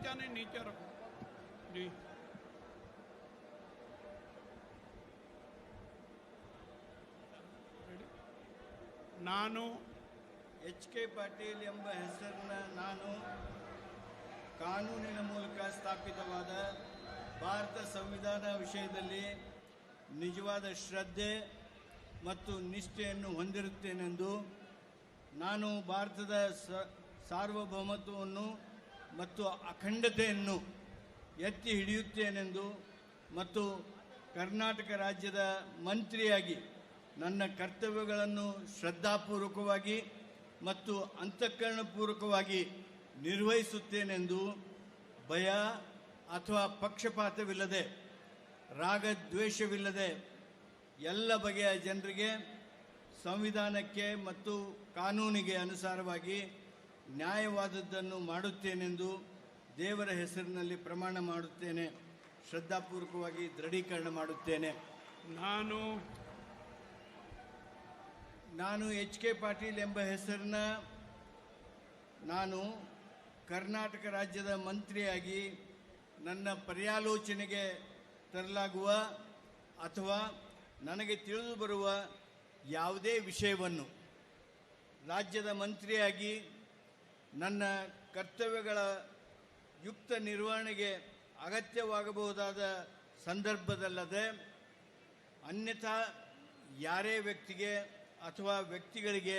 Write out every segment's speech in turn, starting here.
चमचा नहीं नीचे रखो जी। ನಾನು ಎಚ್.ಕೆ. ಪಾಟೀಲ್ ಎಂಬ ಹೆಸರಿನ ನಾನು ಕಾನೂನಿನ ಮೂಲಕ ಸ್ಥಾಪಿತವಾದ ಭಾರತ ಸಂವಿಧಾನ ವಿಷಯದಲ್ಲಿ ನಿಜವಾದ ಶ್ರದ್ಧೆ ಮತ್ತು ನಿಷ್ಠೆಯನ್ನು ಹೊಂದಿರುತ್ತೇನೆಂದು, ನಾನು ಭಾರತದ ಸಾರ್ವಭೌಮತ್ವವನ್ನು ಮತ್ತು ಅಖಂಡತೆಯನ್ನು ಎತ್ತಿ ಹಿಡಿಯುತ್ತೇನೆಂದು ಮತ್ತು ಕರ್ನಾಟಕ ರಾಜ್ಯದ ಮಂತ್ರಿಯಾಗಿ ನನ್ನ ಕರ್ತವ್ಯಗಳನ್ನು ಶ್ರದ್ಧಾಪೂರ್ವಕವಾಗಿ ಮತ್ತು ಅಂತಃಕರಣಪೂರ್ವಕವಾಗಿ ನಿರ್ವಹಿಸುತ್ತೇನೆಂದು ಭಯ ಅಥವಾ ಪಕ್ಷಪಾತವಿಲ್ಲದೆ, ರಾಗದ್ವೇಷವಿಲ್ಲದೆ ಎಲ್ಲ ಬಗೆಯ ಜನರಿಗೆ ಸಂವಿಧಾನಕ್ಕೆ ಮತ್ತು ಕಾನೂನಿಗೆ ಅನುಸಾರವಾಗಿ ನ್ಯಾಯವಾದದ್ದನ್ನು ಮಾಡುತ್ತೇನೆಂದು ದೇವರ ಹೆಸರಿನಲ್ಲಿ ಪ್ರಮಾಣ ಮಾಡುತ್ತೇನೆ, ಶ್ರದ್ಧಾಪೂರ್ವಕವಾಗಿ ದೃಢೀಕರಣ ಮಾಡುತ್ತೇನೆ. ನಾನು ಎಚ್.ಕೆ. ಪಾಟೀಲ್ ಎಂಬ ಹೆಸರಿನ ನಾನು ಕರ್ನಾಟಕ ರಾಜ್ಯದ ಮಂತ್ರಿಯಾಗಿ ನನ್ನ ಪರ್ಯಾಲೋಚನೆಗೆ ತರಲಾಗುವ ಅಥವಾ ನನಗೆ ತಿಳಿದು ಬರುವ ಯಾವುದೇ ವಿಷಯವನ್ನು ರಾಜ್ಯದ ಮಂತ್ರಿಯಾಗಿ ನನ್ನ ಕರ್ತವ್ಯಗಳ ಯುಕ್ತ ನಿರ್ವಹಣೆಗೆ ಅಗತ್ಯವಾಗಬಹುದಾದ ಸಂದರ್ಭದಲ್ಲದೆ ಅನ್ಯಥಾ ಯಾರೇ ವ್ಯಕ್ತಿಗೆ ಅಥವಾ ವ್ಯಕ್ತಿಗಳಿಗೆ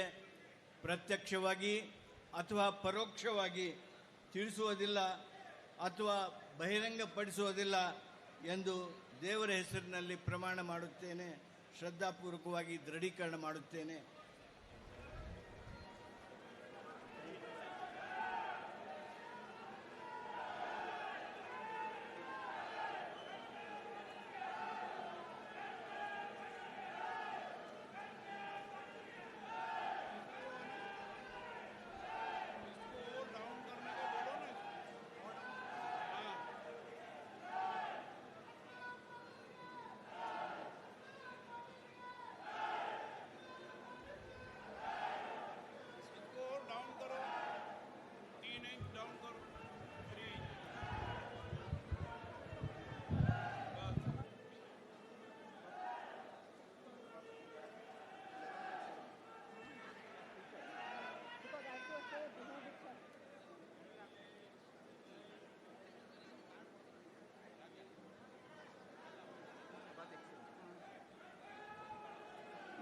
ಪ್ರತ್ಯಕ್ಷವಾಗಿ ಅಥವಾ ಪರೋಕ್ಷವಾಗಿ ತಿಳಿಸುವುದಿಲ್ಲ ಅಥವಾ ಬಹಿರಂಗಪಡಿಸುವುದಿಲ್ಲ ಎಂದು ದೇವರ ಹೆಸರಿನಲ್ಲಿ ಪ್ರಮಾಣ ಮಾಡುತ್ತೇನೆ, ಶ್ರದ್ಧಾಪೂರ್ವಕವಾಗಿ ದೃಢೀಕರಣ ಮಾಡುತ್ತೇನೆ.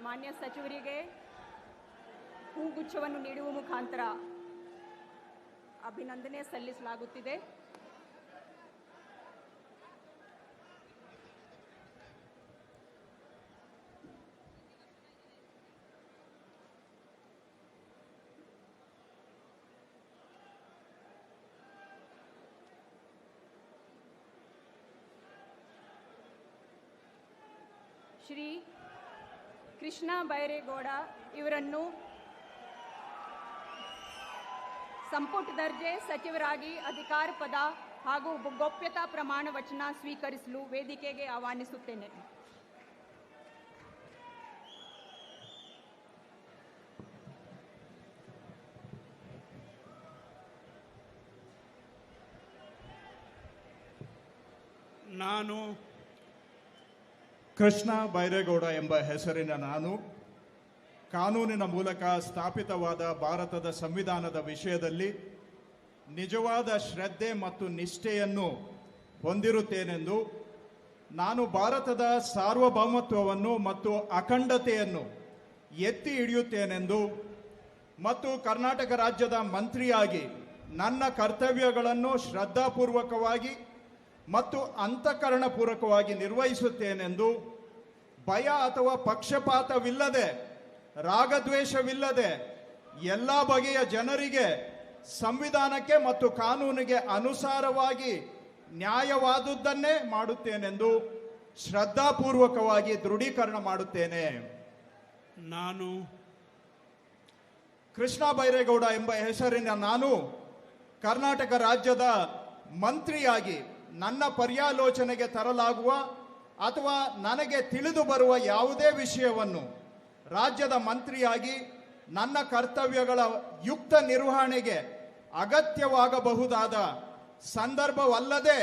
ಮಾನ್ಯ ಸಚಿವರಿಗೆ ಹೂಗುಚ್ಛವನ್ನು ನೀಡುವ ಮುಖಾಂತರ ಅಭಿನಂದನೆ ಸಲ್ಲಿಸಲಾಗುತ್ತಿದೆ. ಶ್ರೀ ಕೃಷ್ಣ ಬೈರೇಗೌಡ ಇವರನ್ನು ಸಂಪುಟ ದರ್ಜೆ ಸಚಿವರಾಗಿ ಅಧಿಕಾರ ಪದ ಹಾಗೂ ಗೋಪ್ಯತಾ ಪ್ರಮಾಣ ವಚನ ಸ್ವೀಕರಿಸಲು ವೇದಿಕೆಗೆ ಆಹ್ವಾನಿಸುತ್ತೇನೆ. ನಾನು ಕೃಷ್ಣ ಬೈರೇಗೌಡ ಎಂಬ ಹೆಸರಿನ ನಾನು ಕಾನೂನಿನ ಮೂಲಕ ಸ್ಥಾಪಿತವಾದ ಭಾರತದ ಸಂವಿಧಾನದ ವಿಷಯದಲ್ಲಿ ನಿಜವಾದ ಶ್ರದ್ಧೆ ಮತ್ತು ನಿಷ್ಠೆಯನ್ನು ಹೊಂದಿರುತ್ತೇನೆಂದು, ನಾನು ಭಾರತದ ಸಾರ್ವಭೌಮತ್ವವನ್ನು ಮತ್ತು ಅಖಂಡತೆಯನ್ನು ಎತ್ತಿ ಹಿಡಿಯುತ್ತೇನೆಂದು ಮತ್ತು ಕರ್ನಾಟಕ ರಾಜ್ಯದ ಮಂತ್ರಿಯಾಗಿ ನನ್ನ ಕರ್ತವ್ಯಗಳನ್ನು ಶ್ರದ್ಧಾಪೂರ್ವಕವಾಗಿ ಮತ್ತು ಅಂತಃಕರಣಪೂರ್ವಕವಾಗಿ ನಿರ್ವಹಿಸುತ್ತೇನೆಂದು ಭಯ ಅಥವಾ ಪಕ್ಷಪಾತವಿಲ್ಲದೆ, ರಾಗದ್ವೇಷವಿಲ್ಲದೆ ಎಲ್ಲ ಬಗೆಯ ಜನರಿಗೆ ಸಂವಿಧಾನಕ್ಕೆ ಮತ್ತು ಕಾನೂನಿಗೆ ಅನುಸಾರವಾಗಿ ನ್ಯಾಯವಾದುದನ್ನೇ ಮಾಡುತ್ತೇನೆಂದು ಶ್ರದ್ಧಾಪೂರ್ವಕವಾಗಿ ದೃಢೀಕರಣ ಮಾಡುತ್ತೇನೆ. ನಾನು ಕೃಷ್ಣ ಬೈರೇಗೌಡ ಎಂಬ ಹೆಸರಿನ ನಾನು ಕರ್ನಾಟಕ ರಾಜ್ಯದ ಮಂತ್ರಿಯಾಗಿ ನನ್ನ ಪರ್ಯಾಲೋಚನೆಗೆ ತರಲಾಗುವ ಅಥವಾ ನನಗೆ ತಿಳಿದು ಬರುವ ಯಾವುದೇ ವಿಷಯವನ್ನು ರಾಜ್ಯದ ಮಂತ್ರಿಯಾಗಿ ನನ್ನ ಕರ್ತವ್ಯಗಳ ಯುಕ್ತ ನಿರ್ವಹಣೆಗೆ ಅಗತ್ಯವಾಗಬಹುದಾದ ಸಂದರ್ಭವಲ್ಲದೆ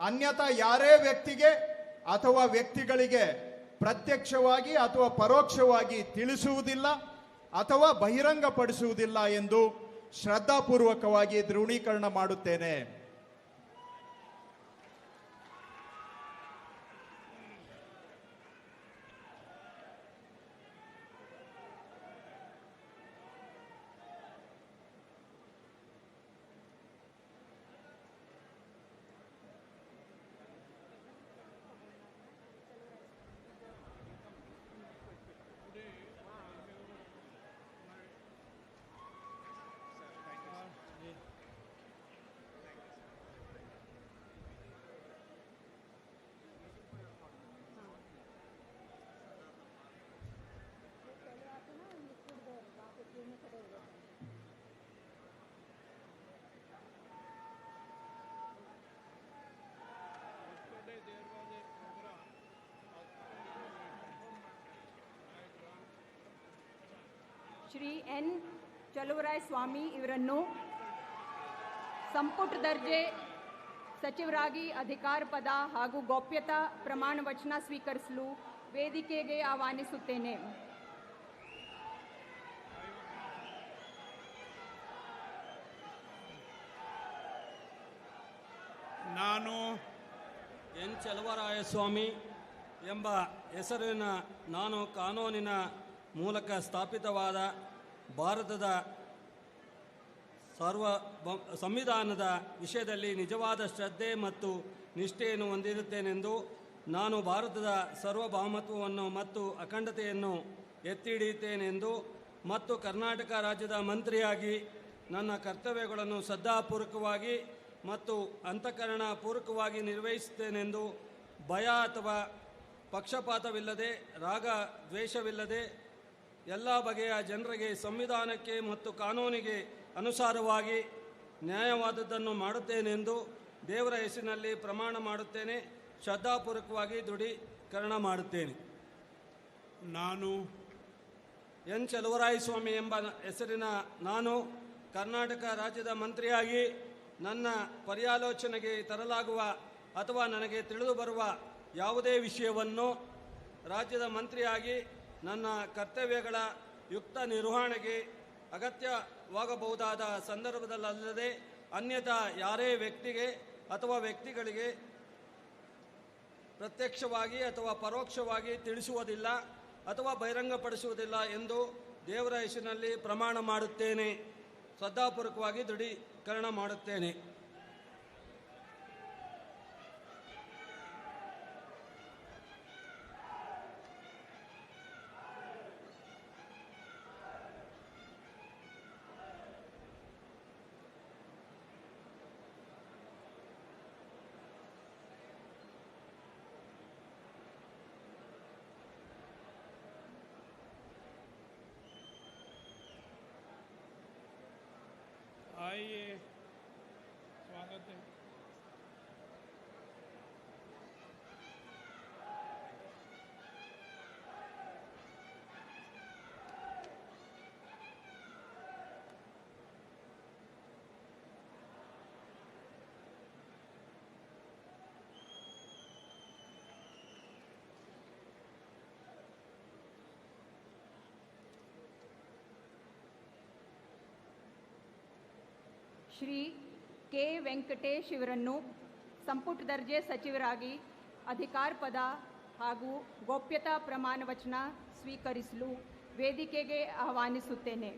ಅನ್ಯಥಾ ಯಾರೇ ವ್ಯಕ್ತಿಗೆ ಅಥವಾ ವ್ಯಕ್ತಿಗಳಿಗೆ ಪ್ರತ್ಯಕ್ಷವಾಗಿ ಅಥವಾ ಪರೋಕ್ಷವಾಗಿ ತಿಳಿಸುವುದಿಲ್ಲ ಅಥವಾ ಬಹಿರಂಗಪಡಿಸುವುದಿಲ್ಲ ಎಂದು ಶ್ರದ್ಧಾಪೂರ್ವಕವಾಗಿ ದೃಢೀಕರಣ ಮಾಡುತ್ತೇನೆ. ಶ್ರೀ ಎನ್ ಚಲುವರಾಯಸ್ವಾಮಿ ಇವರನ್ನು ಸಂಪುಟ ದರ್ಜೆ ಸಚಿವರಾಗಿ ಅಧಿಕಾರ ಪದ ಹಾಗೂ ಗೌಪ್ಯತಾ ಪ್ರಮಾಣ ವಚನ ಸ್ವೀಕರಿಸಲು ವೇದಿಕೆಗೆ ಆಹ್ವಾನಿಸುತ್ತೇನೆ. ನಾನು ಎನ್ ಚಲುವರಾಯಸ್ವಾಮಿ ಎಂಬ ಹೆಸರಿನ ನಾನು ಕಾನೂನಿನ ಮೂಲಕ ಸ್ಥಾಪಿತವಾದ ಭಾರತದ ಸಂವಿಧಾನದ ವಿಷಯದಲ್ಲಿ ನಿಜವಾದ ಶ್ರದ್ಧೆ ಮತ್ತು ನಿಷ್ಠೆಯನ್ನು ಹೊಂದಿರುತ್ತೇನೆಂದು ನಾನು ಭಾರತದ ಸಾರ್ವಭೌಮತ್ವವನ್ನು ಮತ್ತು ಅಖಂಡತೆಯನ್ನು ಎತ್ತಿ ಹಿಡಿಯುತ್ತೇನೆಂದು ಮತ್ತು ಕರ್ನಾಟಕ ರಾಜ್ಯದ ಮಂತ್ರಿಯಾಗಿ ನನ್ನ ಕರ್ತವ್ಯಗಳನ್ನು ಶ್ರದ್ಧಾಪೂರ್ವಕವಾಗಿ ಮತ್ತು ಅಂತಃಕರಣ ಪೂರ್ವಕವಾಗಿ ನಿರ್ವಹಿಸುತ್ತೇನೆಂದು ಭಯ ಅಥವಾ ಪಕ್ಷಪಾತವಿಲ್ಲದೆ ರಾಗ ದ್ವೇಷವಿಲ್ಲದೆ ಎಲ್ಲ ಬಗೆಯ ಜನರಿಗೆ ಸಂವಿಧಾನಕ್ಕೆ ಮತ್ತು ಕಾನೂನಿಗೆ ಅನುಸಾರವಾಗಿ ನ್ಯಾಯವಾದದ್ದನ್ನು ಮಾಡುತ್ತೇನೆಂದು ದೇವರ ಹೆಸರಿನಲ್ಲಿ ಪ್ರಮಾಣ ಮಾಡುತ್ತೇನೆ. ಶ್ರದ್ಧಾಪೂರ್ವಕವಾಗಿ ದೃಢೀಕರಣ ಮಾಡುತ್ತೇನೆ. ನಾನು ಎನ್ ಚಲುವರಾಯಸ್ವಾಮಿ ಎಂಬ ಹೆಸರಿನ ನಾನು ಕರ್ನಾಟಕ ರಾಜ್ಯದ ಮಂತ್ರಿಯಾಗಿ ನನ್ನ ಪರ್ಯಾಲೋಚನೆಗೆ ತರಲಾಗುವ ಅಥವಾ ನನಗೆ ತಿಳಿದು ಬರುವ ಯಾವುದೇ ವಿಷಯವನ್ನು ರಾಜ್ಯದ ಮಂತ್ರಿಯಾಗಿ ನನ್ನ ಕರ್ತವ್ಯಗಳ ಯುಕ್ತ ನಿರ್ವಹಣೆಗೆ ಅಗತ್ಯವಾಗಬಹುದಾದ ಸಂದರ್ಭದಲ್ಲದೆ ಅನ್ಯಥಾ ಯಾರೇ ವ್ಯಕ್ತಿಗೆ ಅಥವಾ ವ್ಯಕ್ತಿಗಳಿಗೆ ಪ್ರತ್ಯಕ್ಷವಾಗಿ ಅಥವಾ ಪರೋಕ್ಷವಾಗಿ ತಿಳಿಸುವುದಿಲ್ಲ ಅಥವಾ ಬಹಿರಂಗಪಡಿಸುವುದಿಲ್ಲ ಎಂದು ದೇವರ ಹೆಸರಿನಲ್ಲಿ ಪ್ರಮಾಣ ಮಾಡುತ್ತೇನೆ. ಶ್ರದ್ಧಾಪೂರ್ವಕವಾಗಿ ದೃಢೀಕರಣ ಮಾಡುತ್ತೇನೆ. आइए, स्वागत है. ಶ್ರೀ ಕೆ ವೆಂಕಟೇಶ್ ಇವರನ್ನು ಸಂಪುಟ ದರ್ಜೆ ಸಚಿವರಾಗಿ ಅಧಿಕಾರ ಪದ ಹಾಗೂ ಗೌಪ್ಯತಾ ಪ್ರಮಾಣ ವಚನ ಸ್ವೀಕರಿಸಲು ವೇದಿಕೆಗೆ ಆಹ್ವಾನಿಸುತ್ತೇನೆ.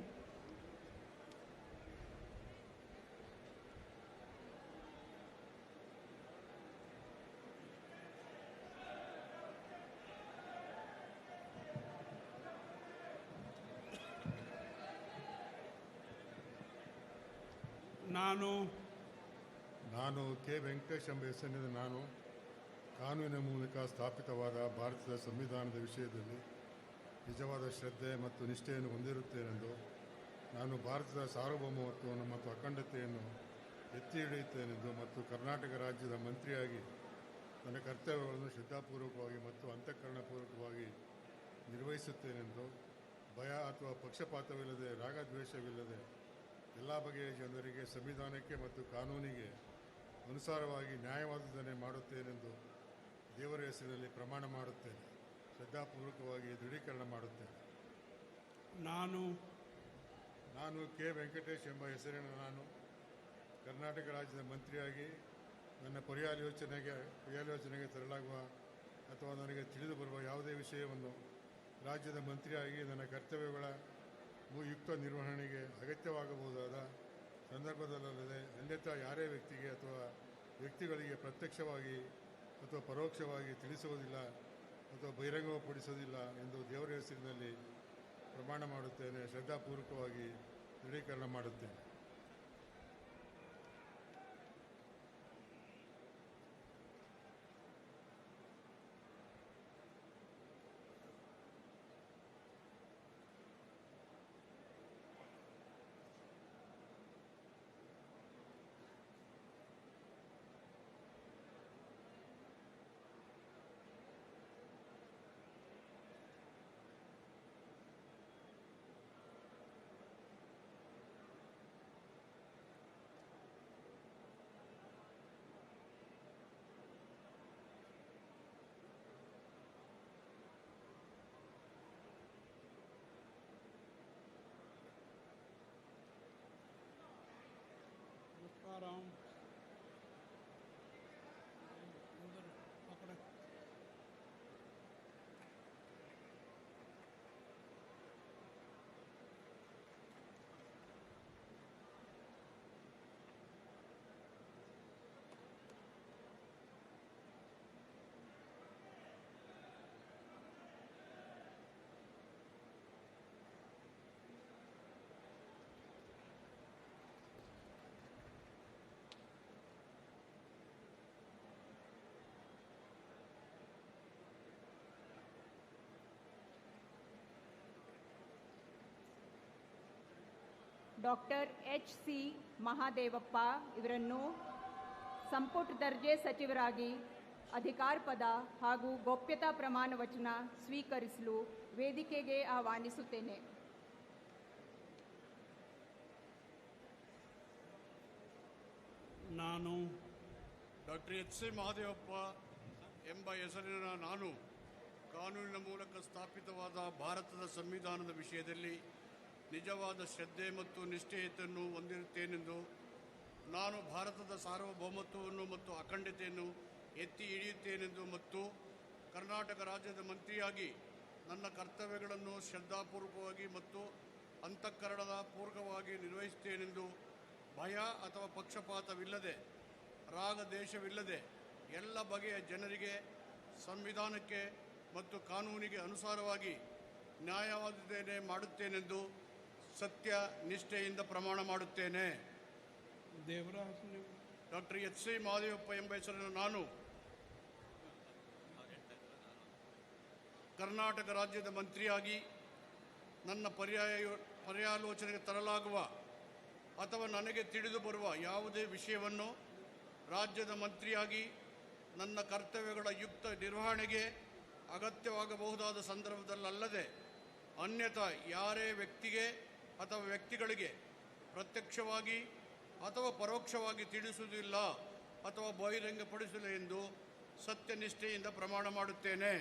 ನಾನು ಕೆ ವೆಂಕಟೇಶ್ ಎಂಬ ಹೆಸರಿನಿಂದ ನಾನು ಕಾನೂನಿನ ಮೂಲಕ ಸ್ಥಾಪಿತವಾದ ಭಾರತದ ಸಂವಿಧಾನದ ವಿಷಯದಲ್ಲಿ ನಿಜವಾದ ಶ್ರದ್ಧೆ ಮತ್ತು ನಿಷ್ಠೆಯನ್ನು ಹೊಂದಿರುತ್ತೇನೆಂದು ನಾನು ಭಾರತದ ಸಾರ್ವಭೌಮತ್ವವನ್ನು ಮತ್ತು ಅಖಂಡತೆಯನ್ನು ಎತ್ತಿ ಹಿಡಿಯುತ್ತೇನೆಂದು ಮತ್ತು ಕರ್ನಾಟಕ ರಾಜ್ಯದ ಮಂತ್ರಿಯಾಗಿ ನನ್ನ ಕರ್ತವ್ಯಗಳನ್ನು ಶ್ರದ್ಧಾಪೂರ್ವಕವಾಗಿ ಮತ್ತು ಅಂತಃಕರಣಪೂರ್ವಕವಾಗಿ ನಿರ್ವಹಿಸುತ್ತೇನೆಂದು ಭಯ ಅಥವಾ ಪಕ್ಷಪಾತವಿಲ್ಲದೆ ರಾಗದ್ವೇಷವಿಲ್ಲದೆ ಎಲ್ಲ ಬಗೆಯ ಜನರಿಗೆ ಸಂವಿಧಾನಕ್ಕೆ ಮತ್ತು ಕಾನೂನಿಗೆ ಅನುಸಾರವಾಗಿ ನ್ಯಾಯವಾದುದನ್ನೇ ಮಾಡುತ್ತೇನೆಂದು ದೇವರ ಹೆಸರಿನಲ್ಲಿ ಪ್ರಮಾಣ ಮಾಡುತ್ತೇನೆ. ಶ್ರದ್ಧಾಪೂರ್ವಕವಾಗಿ ದೃಢೀಕರಣ ಮಾಡುತ್ತೇನೆ. ನಾನು ಕೆ ವೆಂಕಟೇಶ್ ಎಂಬ ಹೆಸರಿನ ನಾನು ಕರ್ನಾಟಕ ರಾಜ್ಯದ ಮಂತ್ರಿಯಾಗಿ ನನ್ನ ಪರ್ಯಾಲೋಚನೆಗೆ ತರಲಾಗುವ ಅಥವಾ ನನಗೆ ತಿಳಿದು ಬರುವ ಯಾವುದೇ ವಿಷಯವನ್ನು ರಾಜ್ಯದ ಮಂತ್ರಿಯಾಗಿ ನನ್ನ ಕರ್ತವ್ಯಗಳ ಯುಕ್ತ ನಿರ್ವಹಣೆಗೆ ಅಗತ್ಯವಾಗಬಹುದಾದ ಸಂದರ್ಭದಲ್ಲದೆ ಅನ್ಯಥಾ ಯಾರೇ ವ್ಯಕ್ತಿಗೆ ಅಥವಾ ವ್ಯಕ್ತಿಗಳಿಗೆ ಪ್ರತ್ಯಕ್ಷವಾಗಿ ಅಥವಾ ಪರೋಕ್ಷವಾಗಿ ತಿಳಿಸುವುದಿಲ್ಲ ಅಥವಾ ಬಹಿರಂಗಪಡಿಸುವುದಿಲ್ಲ ಎಂದು ದೇವರ ಹೆಸರಿನಲ್ಲಿ ಪ್ರಮಾಣ ಮಾಡುತ್ತೇನೆ. ಶ್ರದ್ಧಾಪೂರ್ವಕವಾಗಿ ದೃಢೀಕರಣ ಮಾಡುತ್ತೇನೆ. तुकाराम उधर पकड़े। ಡಾಕ್ಟರ್ HC ಮಹಾದೇವಪ್ಪ ಇವರನ್ನು ಸಂಪುಟ ದರ್ಜೆ ಸಚಿವರಾಗಿ ಅಧಿಕಾರ ಪದ ಹಾಗೂ ಗೋಪ್ಯತಾ ಪ್ರಮಾಣ ವಚನ ಸ್ವೀಕರಿಸಲು ವೇದಿಕೆಗೆ ಆಹ್ವಾನಿಸುತ್ತೇನೆ. ನಾನು ಡಾಕ್ಟರ್ HC ಮಹಾದೇವಪ್ಪ ಎಂಬ ಹೆಸರಿನ ನಾನು ಕಾನೂನಿನ ಮೂಲಕ ಸ್ಥಾಪಿತವಾದ ಭಾರತದ ಸಂವಿಧಾನದ ವಿಷಯದಲ್ಲಿ ನಿಜವಾದ ಶ್ರದ್ಧೆ ಮತ್ತು ನಿಷ್ಠೆಯನ್ನು ಹೊಂದಿರುತ್ತೇನೆಂದು, ನಾನು ಭಾರತದ ಸಾರ್ವಭೌಮತ್ವವನ್ನು ಮತ್ತು ಅಖಂಡತೆಯನ್ನು ಎತ್ತಿ ಹಿಡಿಯುತ್ತೇನೆಂದು ಮತ್ತು ಕರ್ನಾಟಕ ರಾಜ್ಯದ ಮಂತ್ರಿಯಾಗಿ ನನ್ನ ಕರ್ತವ್ಯಗಳನ್ನು ಶ್ರದ್ಧಾಪೂರ್ವಕವಾಗಿ ಮತ್ತು ಅಂತಃಕರಣದ ಪೂರ್ವಕವಾಗಿ ನಿರ್ವಹಿಸುತ್ತೇನೆಂದು ಭಯ ಅಥವಾ ಪಕ್ಷಪಾತವಿಲ್ಲದೆ ರಾಗದೇಶವಿಲ್ಲದೆ ಎಲ್ಲ ಬಗೆಯ ಜನರಿಗೆ ಸಂವಿಧಾನಕ್ಕೆ ಮತ್ತು ಕಾನೂನಿಗೆ ಅನುಸಾರವಾಗಿ ನ್ಯಾಯವಾದುದನ್ನೇ ಮಾಡುತ್ತೇನೆಂದು ಸತ್ಯ ನಿಷ್ಠೆಯಿಂದ ಪ್ರಮಾಣ ಮಾಡುತ್ತೇನೆ. ಡಾಕ್ಟರ್ HC ಮಹಾದೇವಪ್ಪ ಎಂಬ ಹೆಸರಿನ ನಾನು ಕರ್ನಾಟಕ ರಾಜ್ಯದ ಮಂತ್ರಿಯಾಗಿ ನನ್ನ ಪರ್ಯಾಲೋಚನೆಗೆ ತರಲಾಗುವ ಅಥವಾ ನನಗೆ ತಿಳಿದು ಬರುವ ಯಾವುದೇ ವಿಷಯವನ್ನು ರಾಜ್ಯದ ಮಂತ್ರಿಯಾಗಿ ನನ್ನ ಕರ್ತವ್ಯಗಳ ಯುಕ್ತ ನಿರ್ವಹಣೆಗೆ ಅಗತ್ಯವಾಗಬಹುದಾದ ಸಂದರ್ಭದಲ್ಲದೆ ಅನ್ಯಥಾ ಯಾರೇ ವ್ಯಕ್ತಿಗೆ ಅಥವಾ ವ್ಯಕ್ತಿಗಳಿಗೆ ಪ್ರತ್ಯಕ್ಷವಾಗಿ ಅಥವಾ ಪರೋಕ್ಷವಾಗಿ ತಿಳಿಸುವುದಿಲ್ಲ ಅಥವಾ ಬಹಿರಂಗಪಡಿಸಲಿಲ್ಲ ಎಂದು ಸತ್ಯನಿಷ್ಠೆಯಿಂದ ಪ್ರಮಾಣ ಮಾಡುತ್ತೇನೆ.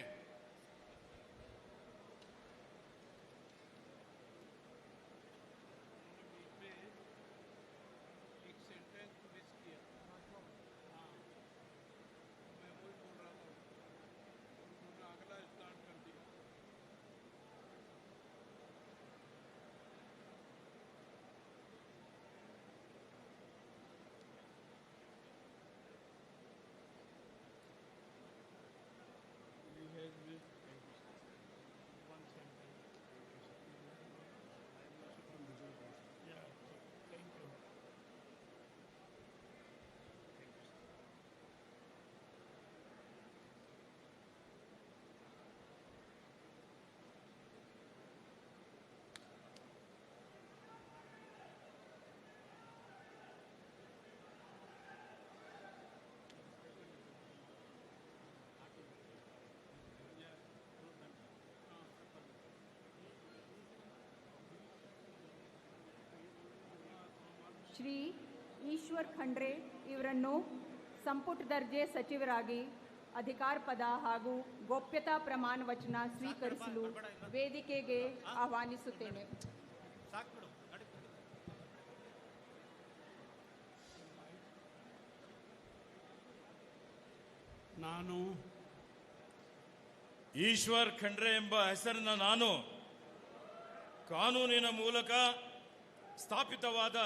ಶ್ರೀ ಈಶ್ವರ್ ಖಂಡ್ರೆ ಇವರನ್ನು ಸಂಪುಟ ದರ್ಜೆ ಸಚಿವರಾಗಿ ಅಧಿಕಾರ ಪದ ಹಾಗೂ ಗೋಪ್ಯತಾ ಪ್ರಮಾಣ ವಚನ ಸ್ವೀಕರಿಸಲು ವೇದಿಕೆಗೆ ಆಹ್ವಾನಿಸುತ್ತೇನೆ. ನಾನು ಈಶ್ವರ್ ಖಂಡ್ರೆ ಎಂಬ ಹೆಸರಿನ ನಾನು ಕಾನೂನಿನ ಮೂಲಕ ಸ್ಥಾಪಿತವಾದ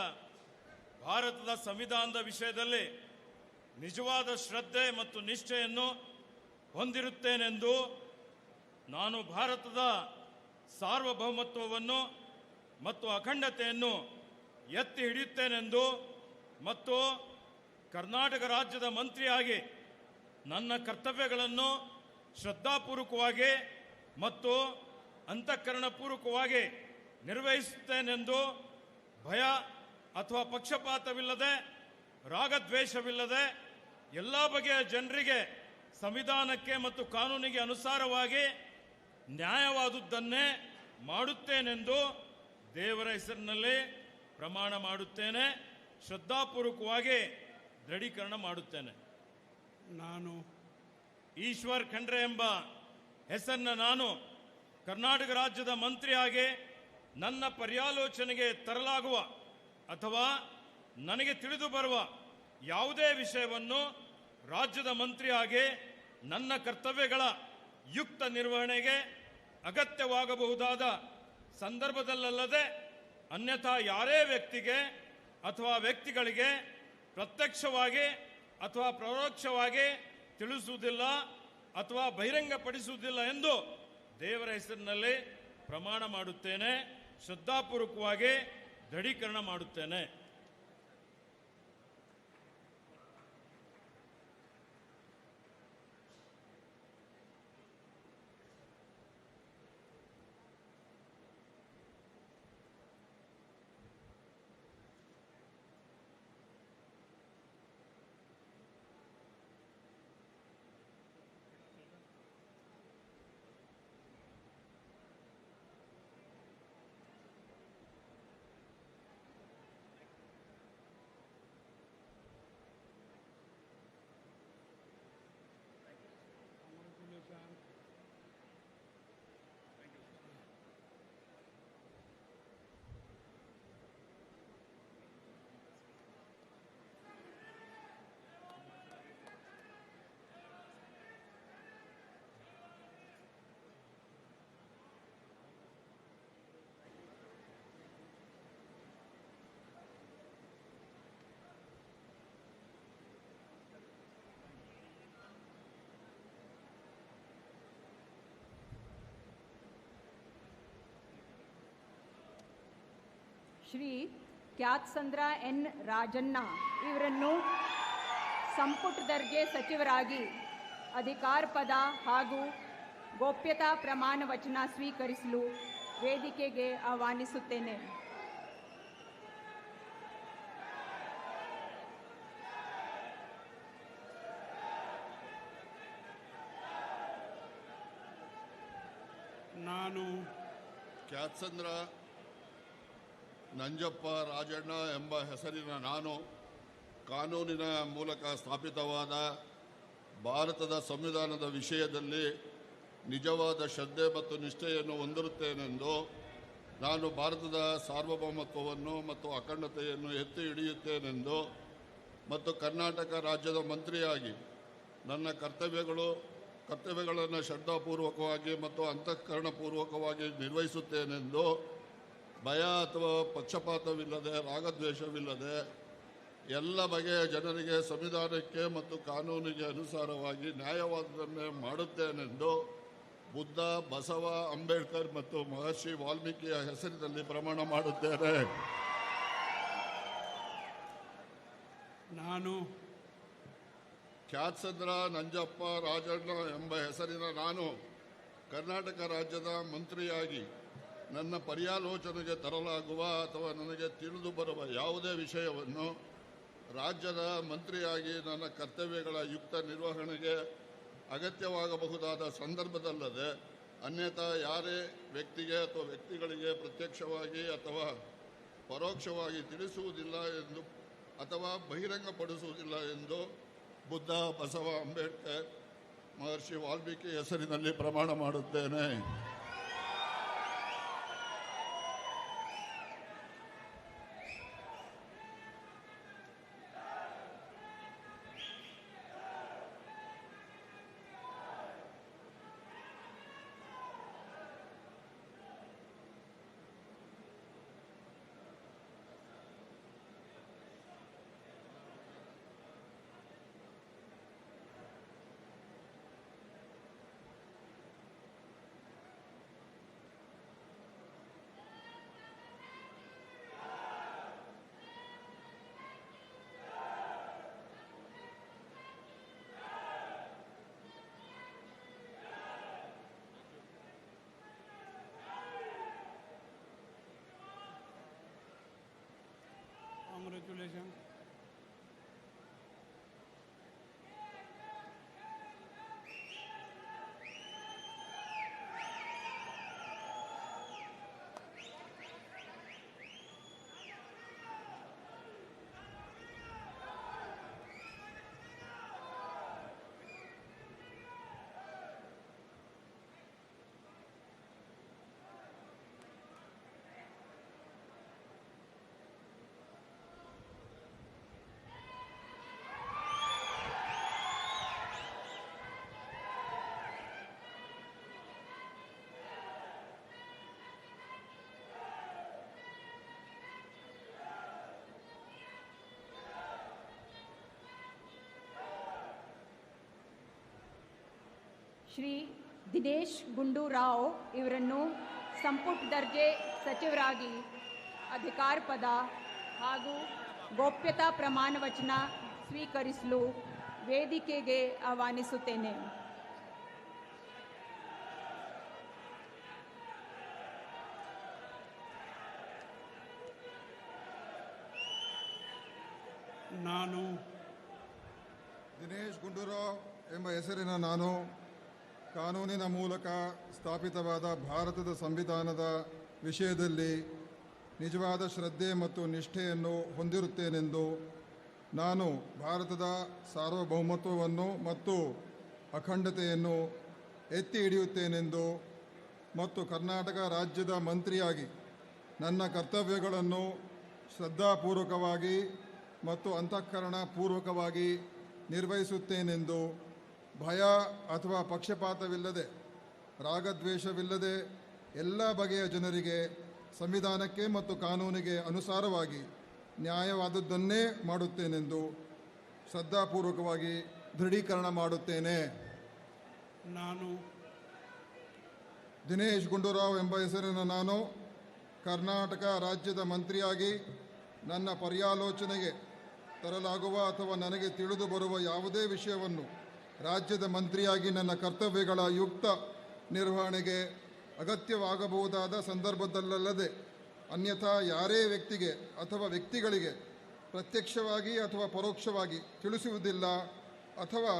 ಭಾರತದ ಸಂವಿಧಾನದ ವಿಷಯದಲ್ಲಿ ನಿಜವಾದ ಶ್ರದ್ಧೆ ಮತ್ತು ನಿಷ್ಠೆಯನ್ನು ಹೊಂದಿರುತ್ತೇನೆಂದು ನಾನು ಭಾರತದ ಸಾರ್ವಭೌಮತ್ವವನ್ನು ಮತ್ತು ಅಖಂಡತೆಯನ್ನು ಎತ್ತಿ ಹಿಡಿಯುತ್ತೇನೆಂದು ಮತ್ತು ಕರ್ನಾಟಕ ರಾಜ್ಯದ ಮಂತ್ರಿಯಾಗಿ ನನ್ನ ಕರ್ತವ್ಯಗಳನ್ನು ಶ್ರದ್ಧಾಪೂರ್ವಕವಾಗಿ ಮತ್ತು ಅಂತಃಕರಣಪೂರ್ವಕವಾಗಿ ನಿರ್ವಹಿಸುತ್ತೇನೆಂದು ಭಯ ಅಥವಾ ಪಕ್ಷಪಾತವಿಲ್ಲದೆ ರಾಗದ್ವೇಷವಿಲ್ಲದೆ ಎಲ್ಲ ಬಗೆಯ ಜನರಿಗೆ ಸಂವಿಧಾನಕ್ಕೆ ಮತ್ತು ಕಾನೂನಿಗೆ ಅನುಸಾರವಾಗಿ ನ್ಯಾಯವಾದುದನ್ನೇ ಮಾಡುತ್ತೇನೆಂದು ದೇವರ ಹೆಸರಿನಲ್ಲಿ ಪ್ರಮಾಣ ಮಾಡುತ್ತೇನೆ. ಶ್ರದ್ಧಾಪೂರ್ವಕವಾಗಿ ದೃಢೀಕರಣ ಮಾಡುತ್ತೇನೆ. ನಾನು ಈಶ್ವರ್ ಖಂಡ್ರೆ ಎಂಬ ಹೆಸರನ್ನ ನಾನು ಕರ್ನಾಟಕ ರಾಜ್ಯದ ಮಂತ್ರಿಯಾಗಿ ನನ್ನ ಪರ್ಯಾಲೋಚನೆಗೆ ತರಲಾಗುವ ಅಥವಾ ನನಗೆ ತಿಳಿದು ಬರುವ ಯಾವುದೇ ವಿಷಯವನ್ನು ರಾಜ್ಯದ ಮಂತ್ರಿಯಾಗಿ ನನ್ನ ಕರ್ತವ್ಯಗಳ ಯುಕ್ತ ನಿರ್ವಹಣೆಗೆ ಅಗತ್ಯವಾಗಬಹುದಾದ ಸಂದರ್ಭದಲ್ಲದೆ ಅನ್ಯಥಾ ಯಾರೇ ವ್ಯಕ್ತಿಗೆ ಅಥವಾ ವ್ಯಕ್ತಿಗಳಿಗೆ ಪ್ರತ್ಯಕ್ಷವಾಗಿ ಅಥವಾ ಪರೋಕ್ಷವಾಗಿ ತಿಳಿಸುವುದಿಲ್ಲ ಅಥವಾ ಬಹಿರಂಗಪಡಿಸುವುದಿಲ್ಲ ಎಂದು ದೇವರ ಹೆಸರಿನಲ್ಲಿ ಪ್ರಮಾಣ ಮಾಡುತ್ತೇನೆ. ಶ್ರದ್ಧಾಪೂರ್ವಕವಾಗಿ ದೃಢೀಕರಣ ಮಾಡುತ್ತೇನೆ. ಶ್ರೀ ಕ್ಯಾತ್ಸಂದ್ರ ಎನ್ ರಾಜಣ್ಣ ಇವರನ್ನು ಸಂಪುಟ ದರ್ಜೆ ಸಚಿವರಾಗಿ ಅಧಿಕಾರ ಪದ ಹಾಗೂ ಗೋಪ್ಯತಾ ಪ್ರಮಾಣ ವಚನ ಸ್ವೀಕರಿಸಲು ವೇದಿಕೆಗೆ ಆಹ್ವಾನಿಸುತ್ತೇನೆ. ನಾನು ಕ್ಯಾತ್ಸಂದ್ರ ನಂಜಪ್ಪ ರಾಜಣ್ಣ ಎಂಬ ಹೆಸರಿನ ನಾನು ಕಾನೂನಿನ ಮೂಲಕ ಸ್ಥಾಪಿತವಾದ ಭಾರತದ ಸಂವಿಧಾನದ ವಿಷಯದಲ್ಲಿ ನಿಜವಾದ ಶ್ರದ್ಧೆ ಮತ್ತು ನಿಷ್ಠೆಯನ್ನು ಹೊಂದಿರುತ್ತೇನೆಂದು ನಾನು ಭಾರತದ ಸಾರ್ವಭೌಮತ್ವವನ್ನು ಮತ್ತು ಅಖಂಡತೆಯನ್ನು ಎತ್ತಿ ಹಿಡಿಯುತ್ತೇನೆಂದು ಮತ್ತು ಕರ್ನಾಟಕ ರಾಜ್ಯದ ಮಂತ್ರಿಯಾಗಿ ನನ್ನ ಕರ್ತವ್ಯಗಳನ್ನು ಶ್ರದ್ಧಾಪೂರ್ವಕವಾಗಿ ಮತ್ತು ಅಂತಃಕರಣಪೂರ್ವಕವಾಗಿ ನಿರ್ವಹಿಸುತ್ತೇನೆಂದು ಭಯ ಅಥವಾ ಪಕ್ಷಪಾತವಿಲ್ಲದೆ ರಾಗದ್ವೇಷವಿಲ್ಲದೆ ಎಲ್ಲ ಬಗೆಯ ಜನರಿಗೆ ಸಂವಿಧಾನಕ್ಕೆ ಮತ್ತು ಕಾನೂನಿಗೆ ಅನುಸಾರವಾಗಿ ನ್ಯಾಯವಾದದನ್ನೇ ಮಾಡುತ್ತೇನೆಂದು ಬುದ್ಧ, ಬಸವ, ಅಂಬೇಡ್ಕರ್ ಮತ್ತು ಮಹರ್ಷಿ ವಾಲ್ಮೀಕಿಯ ಹೆಸರಿನಲ್ಲಿ ಪ್ರಮಾಣ ಮಾಡುತ್ತೇನೆ. ನಾನು ಕ್ಯಾತ್ಸಂದ್ರ ನಂಜಪ್ಪ ರಾಜಣ್ಣ ಎಂಬ ಹೆಸರಿನ ನಾನು ಕರ್ನಾಟಕ ರಾಜ್ಯದ ಮಂತ್ರಿಯಾಗಿ ನನ್ನ ಪರ್ಯಾಲೋಚನೆಗೆ ತರಲಾಗುವ ಅಥವಾ ನನಗೆ ತಿಳಿದು ಬರುವ ಯಾವುದೇ ವಿಷಯವನ್ನು ರಾಜ್ಯದ ಮಂತ್ರಿಯಾಗಿ ನನ್ನ ಕರ್ತವ್ಯಗಳ ಯುಕ್ತ ನಿರ್ವಹಣೆಗೆ ಅಗತ್ಯವಾಗಬಹುದಾದ ಸಂದರ್ಭದಲ್ಲದೆ ಅನ್ಯಥಾ ಯಾರೇ ವ್ಯಕ್ತಿಗೆ ಅಥವಾ ವ್ಯಕ್ತಿಗಳಿಗೆ ಪ್ರತ್ಯಕ್ಷವಾಗಿ ಅಥವಾ ಪರೋಕ್ಷವಾಗಿ ತಿಳಿಸುವುದಿಲ್ಲ ಎಂದು ಅಥವಾ ಬಹಿರಂಗಪಡಿಸುವುದಿಲ್ಲ ಎಂದು ಬುದ್ಧ, ಬಸವ, ಅಂಬೇಡ್ಕರ್, ಮಹರ್ಷಿ ವಾಲ್ಮೀಕಿ ಹೆಸರಿನಲ್ಲಿ ಪ್ರಮಾಣ ಮಾಡುತ್ತೇನೆ. Congratulations. ಶ್ರೀ ದಿನೇಶ್ ಗುಂಡೂರಾವ್ ಇವರನ್ನು ಸಂಪುಟ ದರ್ಜೆ ಸಚಿವರಾಗಿ ಅಧಿಕಾರ ಪದ ಹಾಗೂ ಗೋಪ್ಯತಾ ಪ್ರಮಾಣ ವಚನ ಸ್ವೀಕರಿಸಲು ವೇದಿಕೆಗೆ ಆಹ್ವಾನಿಸುತ್ತೇನೆ. ನಾನು ದಿನೇಶ್ ಗುಂಡೂರಾವ್ ಎಂಬ ಹೆಸರಿನ ನಾನು ಕಾನೂನಿನ ಮೂಲಕ ಸ್ಥಾಪಿತವಾದ ಭಾರತದ ಸಂವಿಧಾನದ ವಿಷಯದಲ್ಲಿ ನಿಜವಾದ ಶ್ರದ್ಧೆ ಮತ್ತು ನಿಷ್ಠೆಯನ್ನು ಹೊಂದಿರುತ್ತೇನೆಂದು ನಾನು ಭಾರತದ ಸಾರ್ವಭೌಮತ್ವವನ್ನು ಮತ್ತು ಅಖಂಡತೆಯನ್ನು ಎತ್ತಿ ಹಿಡಿಯುತ್ತೇನೆಂದು ಮತ್ತು ಕರ್ನಾಟಕ ರಾಜ್ಯದ ಮಂತ್ರಿಯಾಗಿ ನನ್ನ ಕರ್ತವ್ಯಗಳನ್ನು ಶ್ರದ್ಧಾಪೂರ್ವಕವಾಗಿ ಮತ್ತು ಅಂತಃಕರಣಪೂರ್ವಕವಾಗಿ ನಿರ್ವಹಿಸುತ್ತೇನೆಂದು ಭಯ ಅಥವಾ ಪಕ್ಷಪಾತವಿಲ್ಲದೆ ರಾಗದ್ವೇಷವಿಲ್ಲದೆ ಎಲ್ಲ ಬಗೆಯ ಜನರಿಗೆ ಸಂವಿಧಾನಕ್ಕೆ ಮತ್ತು ಕಾನೂನಿಗೆ ಅನುಸಾರವಾಗಿ ನ್ಯಾಯವಾದದ್ದನ್ನೇ ಮಾಡುತ್ತೇನೆಂದು ಶ್ರದ್ಧಾಪೂರ್ವಕವಾಗಿ ದೃಢೀಕರಣ ಮಾಡುತ್ತೇನೆ. ನಾನು ದಿನೇಶ್ ಗುಂಡೂರಾವ್ ಎಂಬ ಹೆಸರಿನ ನಾನು ಕರ್ನಾಟಕ ರಾಜ್ಯದ ಮಂತ್ರಿಯಾಗಿ ನನ್ನ ಪರ್ಯಾಲೋಚನೆಗೆ ತರಲಾಗುವ ಅಥವಾ ನನಗೆ ತಿಳಿದು ಬರುವ ಯಾವುದೇ ವಿಷಯವನ್ನು ರಾಜ್ಯದ ಮಂತ್ರಿಯಾಗಿ ನನ್ನ ಕರ್ತವ್ಯಗಳ ಯುಕ್ತ ನಿರ್ವಹಣೆಗೆ ಅಗತ್ಯವಾಗಬಹುದಾದ ಸಂದರ್ಭದಲ್ಲದೆ ಅನ್ಯಥಾ ಯಾರೇ ವ್ಯಕ್ತಿಗೆ ಅಥವಾ ವ್ಯಕ್ತಿಗಳಿಗೆ ಪ್ರತ್ಯಕ್ಷವಾಗಿ ಅಥವಾ ಪರೋಕ್ಷವಾಗಿ ತಿಳಿಸುವುದಿಲ್ಲ ಅಥವಾ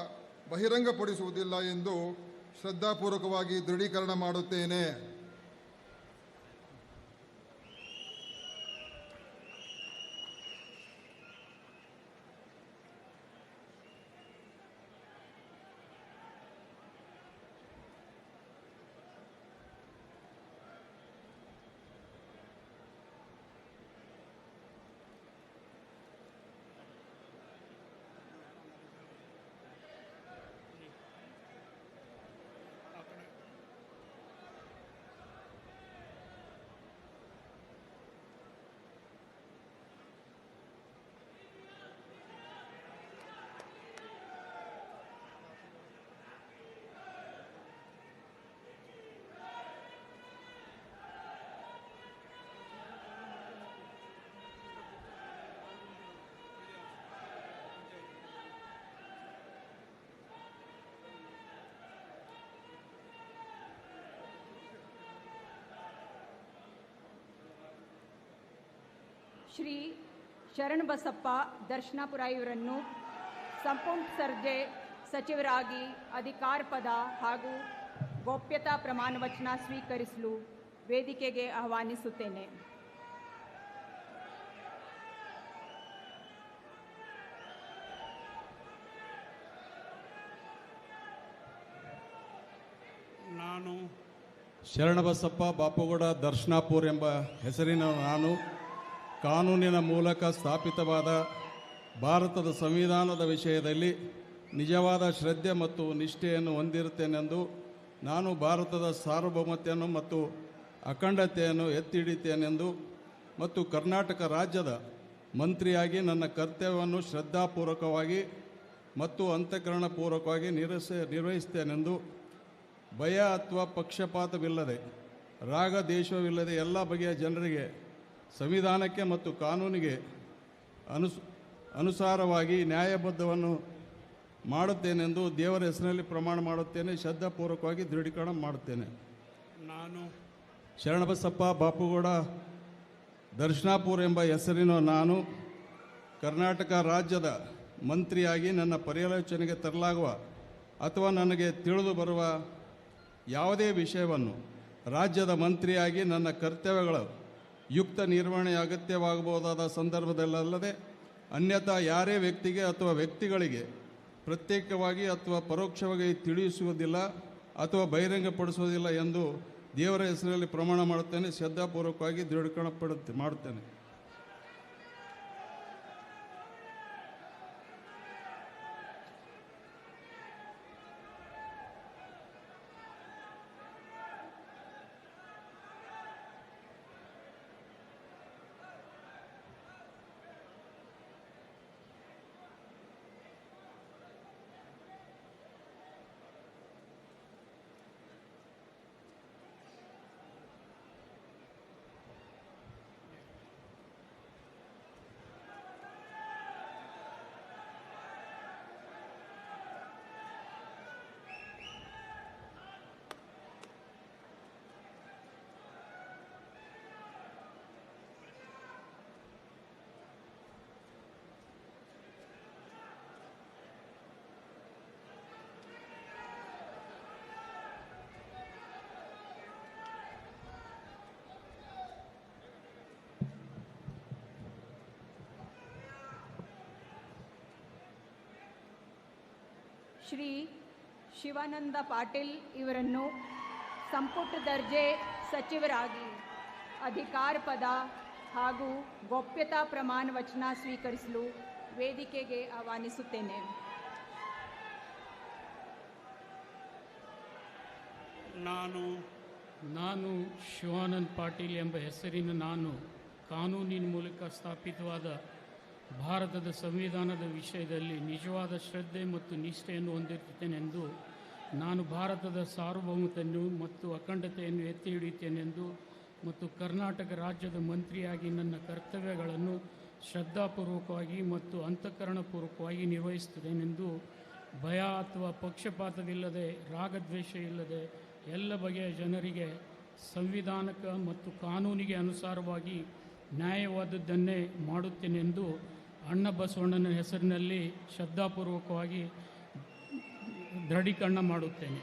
ಬಹಿರಂಗಪಡಿಸುವುದಿಲ್ಲ ಎಂದು ಶ್ರದ್ಧಾಪೂರ್ವಕವಾಗಿ ದೃಢೀಕರಣ ಮಾಡುತ್ತೇನೆ. ಶ್ರೀ ಶರಣಬಸಪ್ಪ ದರ್ಶನಾಪುರ ಇವರನ್ನು ಸಂಪುಟ ದರ್ಜೆ ಸಚಿವರಾಗಿ ಅಧಿಕಾರ ಪದ ಹಾಗೂ ಗೋಪ್ಯತಾ ಪ್ರಮಾಣ ವಚನ ಸ್ವೀಕರಿಸಲು ವೇದಿಕೆಗೆ ಆಹ್ವಾನಿಸುತ್ತೇನೆ. ಶರಣಬಸಪ್ಪ ಬಾಪುಗೌಡ ದರ್ಶನಾಪುರ್ ಎಂಬ ಹೆಸರಿನ ನಾನು ಕಾನೂನಿನ ಮೂಲಕ ಸ್ಥಾಪಿತವಾದ ಭಾರತದ ಸಂವಿಧಾನದ ವಿಷಯದಲ್ಲಿ ನಿಜವಾದ ಶ್ರದ್ಧೆ ಮತ್ತು ನಿಷ್ಠೆಯನ್ನು ಹೊಂದಿರುತ್ತೇನೆಂದು ನಾನು ಭಾರತದ ಸಾರ್ವಭೌಮತೆಯನ್ನು ಮತ್ತು ಅಖಂಡತೆಯನ್ನು ಎತ್ತಿ ಹಿಡಿತೇನೆಂದು ಮತ್ತು ಕರ್ನಾಟಕ ರಾಜ್ಯದ ಮಂತ್ರಿಯಾಗಿ ನನ್ನ ಕರ್ತವ್ಯವನ್ನು ಶ್ರದ್ಧಾಪೂರ್ವಕವಾಗಿ ಮತ್ತು ಅಂತಃಕರಣಪೂರ್ವಕವಾಗಿ ನಿರ್ವಹಿಸ್ತೇನೆಂದು ಭಯ ಅಥವಾ ಪಕ್ಷಪಾತವಿಲ್ಲದೆ ರಾಗ ದೇಶವಿಲ್ಲದೆ ಎಲ್ಲ ಬಗೆಯ ಜನರಿಗೆ ಸಂವಿಧಾನಕ್ಕೆ ಮತ್ತು ಕಾನೂನಿಗೆ ಅನುಸಾರವಾಗಿ ನ್ಯಾಯಬದ್ಧವನ್ನು ಮಾಡುತ್ತೇನೆಂದು ದೇವರ ಹೆಸರಿನಲ್ಲಿ ಪ್ರಮಾಣ ಮಾಡುತ್ತೇನೆ. ಶ್ರದ್ಧಾಪೂರ್ವಕವಾಗಿ ದೃಢೀಕರಣ ಮಾಡುತ್ತೇನೆ. ನಾನು ಶರಣಬಸಪ್ಪ ಬಾಪುಗೌಡ ದರ್ಶನಾಪುರ್ ಎಂಬ ಹೆಸರಿನ ನಾನು ಕರ್ನಾಟಕ ರಾಜ್ಯದ ಮಂತ್ರಿಯಾಗಿ ನನ್ನ ಪರ್ಯಾಲೋಚನೆಗೆ ತರಲಾಗುವ ಅಥವಾ ನನಗೆ ತಿಳಿದು ಬರುವ ಯಾವುದೇ ವಿಷಯವನ್ನು ರಾಜ್ಯದ ಮಂತ್ರಿಯಾಗಿ ನನ್ನ ಕರ್ತವ್ಯಗಳ ಯುಕ್ತ ನಿರ್ವಹಣೆ ಅಗತ್ಯವಾಗಬಹುದಾದ ಸಂದರ್ಭದಲ್ಲದೆ ಅನ್ಯಥಾ ಯಾರೇ ವ್ಯಕ್ತಿಗೆ ಅಥವಾ ವ್ಯಕ್ತಿಗಳಿಗೆ ಪ್ರತ್ಯೇಕವಾಗಿ ಅಥವಾ ಪರೋಕ್ಷವಾಗಿ ತಿಳಿಸುವುದಿಲ್ಲ ಅಥವಾ ಬಹಿರಂಗಪಡಿಸುವುದಿಲ್ಲ ಎಂದು ದೇವರ ಹೆಸರಲ್ಲಿ ಪ್ರಮಾಣ ಮಾಡುತ್ತೇನೆ. ಶ್ರದ್ಧಾಪೂರ್ವಕವಾಗಿ ದೃಢೀಕರಣ ಮಾಡುತ್ತೇನೆ. ಶ್ರೀ ಶಿವಾನಂದ ಪಾಟೀಲ್ ಇವರನ್ನು ಸಂಪುಟ ದರ್ಜೆ ಸಚಿವರಾಗಿ ಅಧಿಕಾರ ಪದ ಹಾಗೂ ಗೋಪ್ಯತಾ ಪ್ರಮಾಣ ವಚನ ಸ್ವೀಕರಿಸಲು ವೇದಿಕೆಗೆ ಆಹ್ವಾನಿಸುತ್ತೇನೆ. ನಾನು ಶಿವಾನಂದ ಪಾಟೀಲ್ ಎಂಬ ಹೆಸರಿನ ನಾನು ಕಾನೂನಿನ ಮೂಲಕ ಸ್ಥಾಪಿತವಾದ ಭಾರತದ ಸಂವಿಧಾನದ ವಿಷಯದಲ್ಲಿ ನಿಜವಾದ ಶ್ರದ್ಧೆ ಮತ್ತು ನಿಷ್ಠೆಯನ್ನು ಹೊಂದಿರುತ್ತೇನೆಂದು ನಾನು ಭಾರತದ ಸಾರ್ವಭೌಮತೆಯನ್ನು ಮತ್ತು ಅಖಂಡತೆಯನ್ನು ಎತ್ತಿ ಹಿಡಿಯುತ್ತೇನೆಂದು ಮತ್ತು ಕರ್ನಾಟಕ ರಾಜ್ಯದ ಮಂತ್ರಿಯಾಗಿ ನನ್ನ ಕರ್ತವ್ಯಗಳನ್ನು ಶ್ರದ್ಧಾಪೂರ್ವಕವಾಗಿ ಮತ್ತು ಅಂತಃಕರಣಪೂರ್ವಕವಾಗಿ ನಿರ್ವಹಿಸುತ್ತೇನೆಂದು ಭಯ ಅಥವಾ ಪಕ್ಷಪಾತವಿಲ್ಲದೆ ರಾಗದ್ವೇಷ ಇಲ್ಲದೆ ಎಲ್ಲ ಬಗೆಯ ಜನರಿಗೆ ಸಂವಿಧಾನಕ್ಕೆ ಮತ್ತು ಕಾನೂನಿಗೆ ಅನುಸಾರವಾಗಿ ನ್ಯಾಯವಾದದ್ದನ್ನೇ ಮಾಡುತ್ತೇನೆಂದು ಅಣ್ಣ ಬಸವಣ್ಣನ ಹೆಸರಿನಲ್ಲಿ ಶ್ರದ್ಧಾಪೂರ್ವಕವಾಗಿ ದೃಢೀಕರಣ ಮಾಡುತ್ತೇನೆ.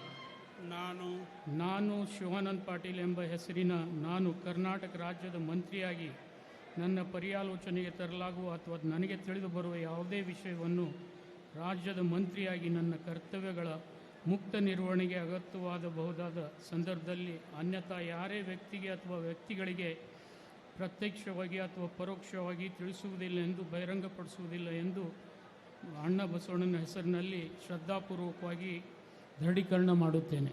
ನಾನು ಶಿವಾನಂದ ಪಾಟೀಲ್ ಎಂಬ ಹೆಸರಿನ ನಾನು ಕರ್ನಾಟಕ ರಾಜ್ಯದ ಮಂತ್ರಿಯಾಗಿ ನನ್ನ ಪರ್ಯಾಲೋಚನೆಗೆ ತರಲಾಗುವ ಅಥವಾ ನನಗೆ ತಿಳಿದು ಬರುವ ಯಾವುದೇ ವಿಷಯವನ್ನು ರಾಜ್ಯದ ಮಂತ್ರಿಯಾಗಿ ನನ್ನ ಕರ್ತವ್ಯಗಳ ಮುಕ್ತ ನಿರ್ವಹಣೆಗೆ ಅಗತ್ಯವಾಗಬಹುದಾದ ಸಂದರ್ಭದಲ್ಲಿ ಅನ್ಯಥಾ ಯಾರೇ ವ್ಯಕ್ತಿಗೆ ಅಥವಾ ವ್ಯಕ್ತಿಗಳಿಗೆ ಪ್ರತ್ಯಕ್ಷವಾಗಿ ಅಥವಾ ಪರೋಕ್ಷವಾಗಿ ತಿಳಿಸುವುದಿಲ್ಲ ಎಂದು ಬಹಿರಂಗಪಡಿಸುವುದಿಲ್ಲ ಎಂದು ಅಣ್ಣ ಬಸವಣ್ಣನ ಹೆಸರಿನಲ್ಲಿ ಶ್ರದ್ಧಾಪೂರ್ವಕವಾಗಿ ದೃಢೀಕರಣ ಮಾಡುತ್ತೇನೆ.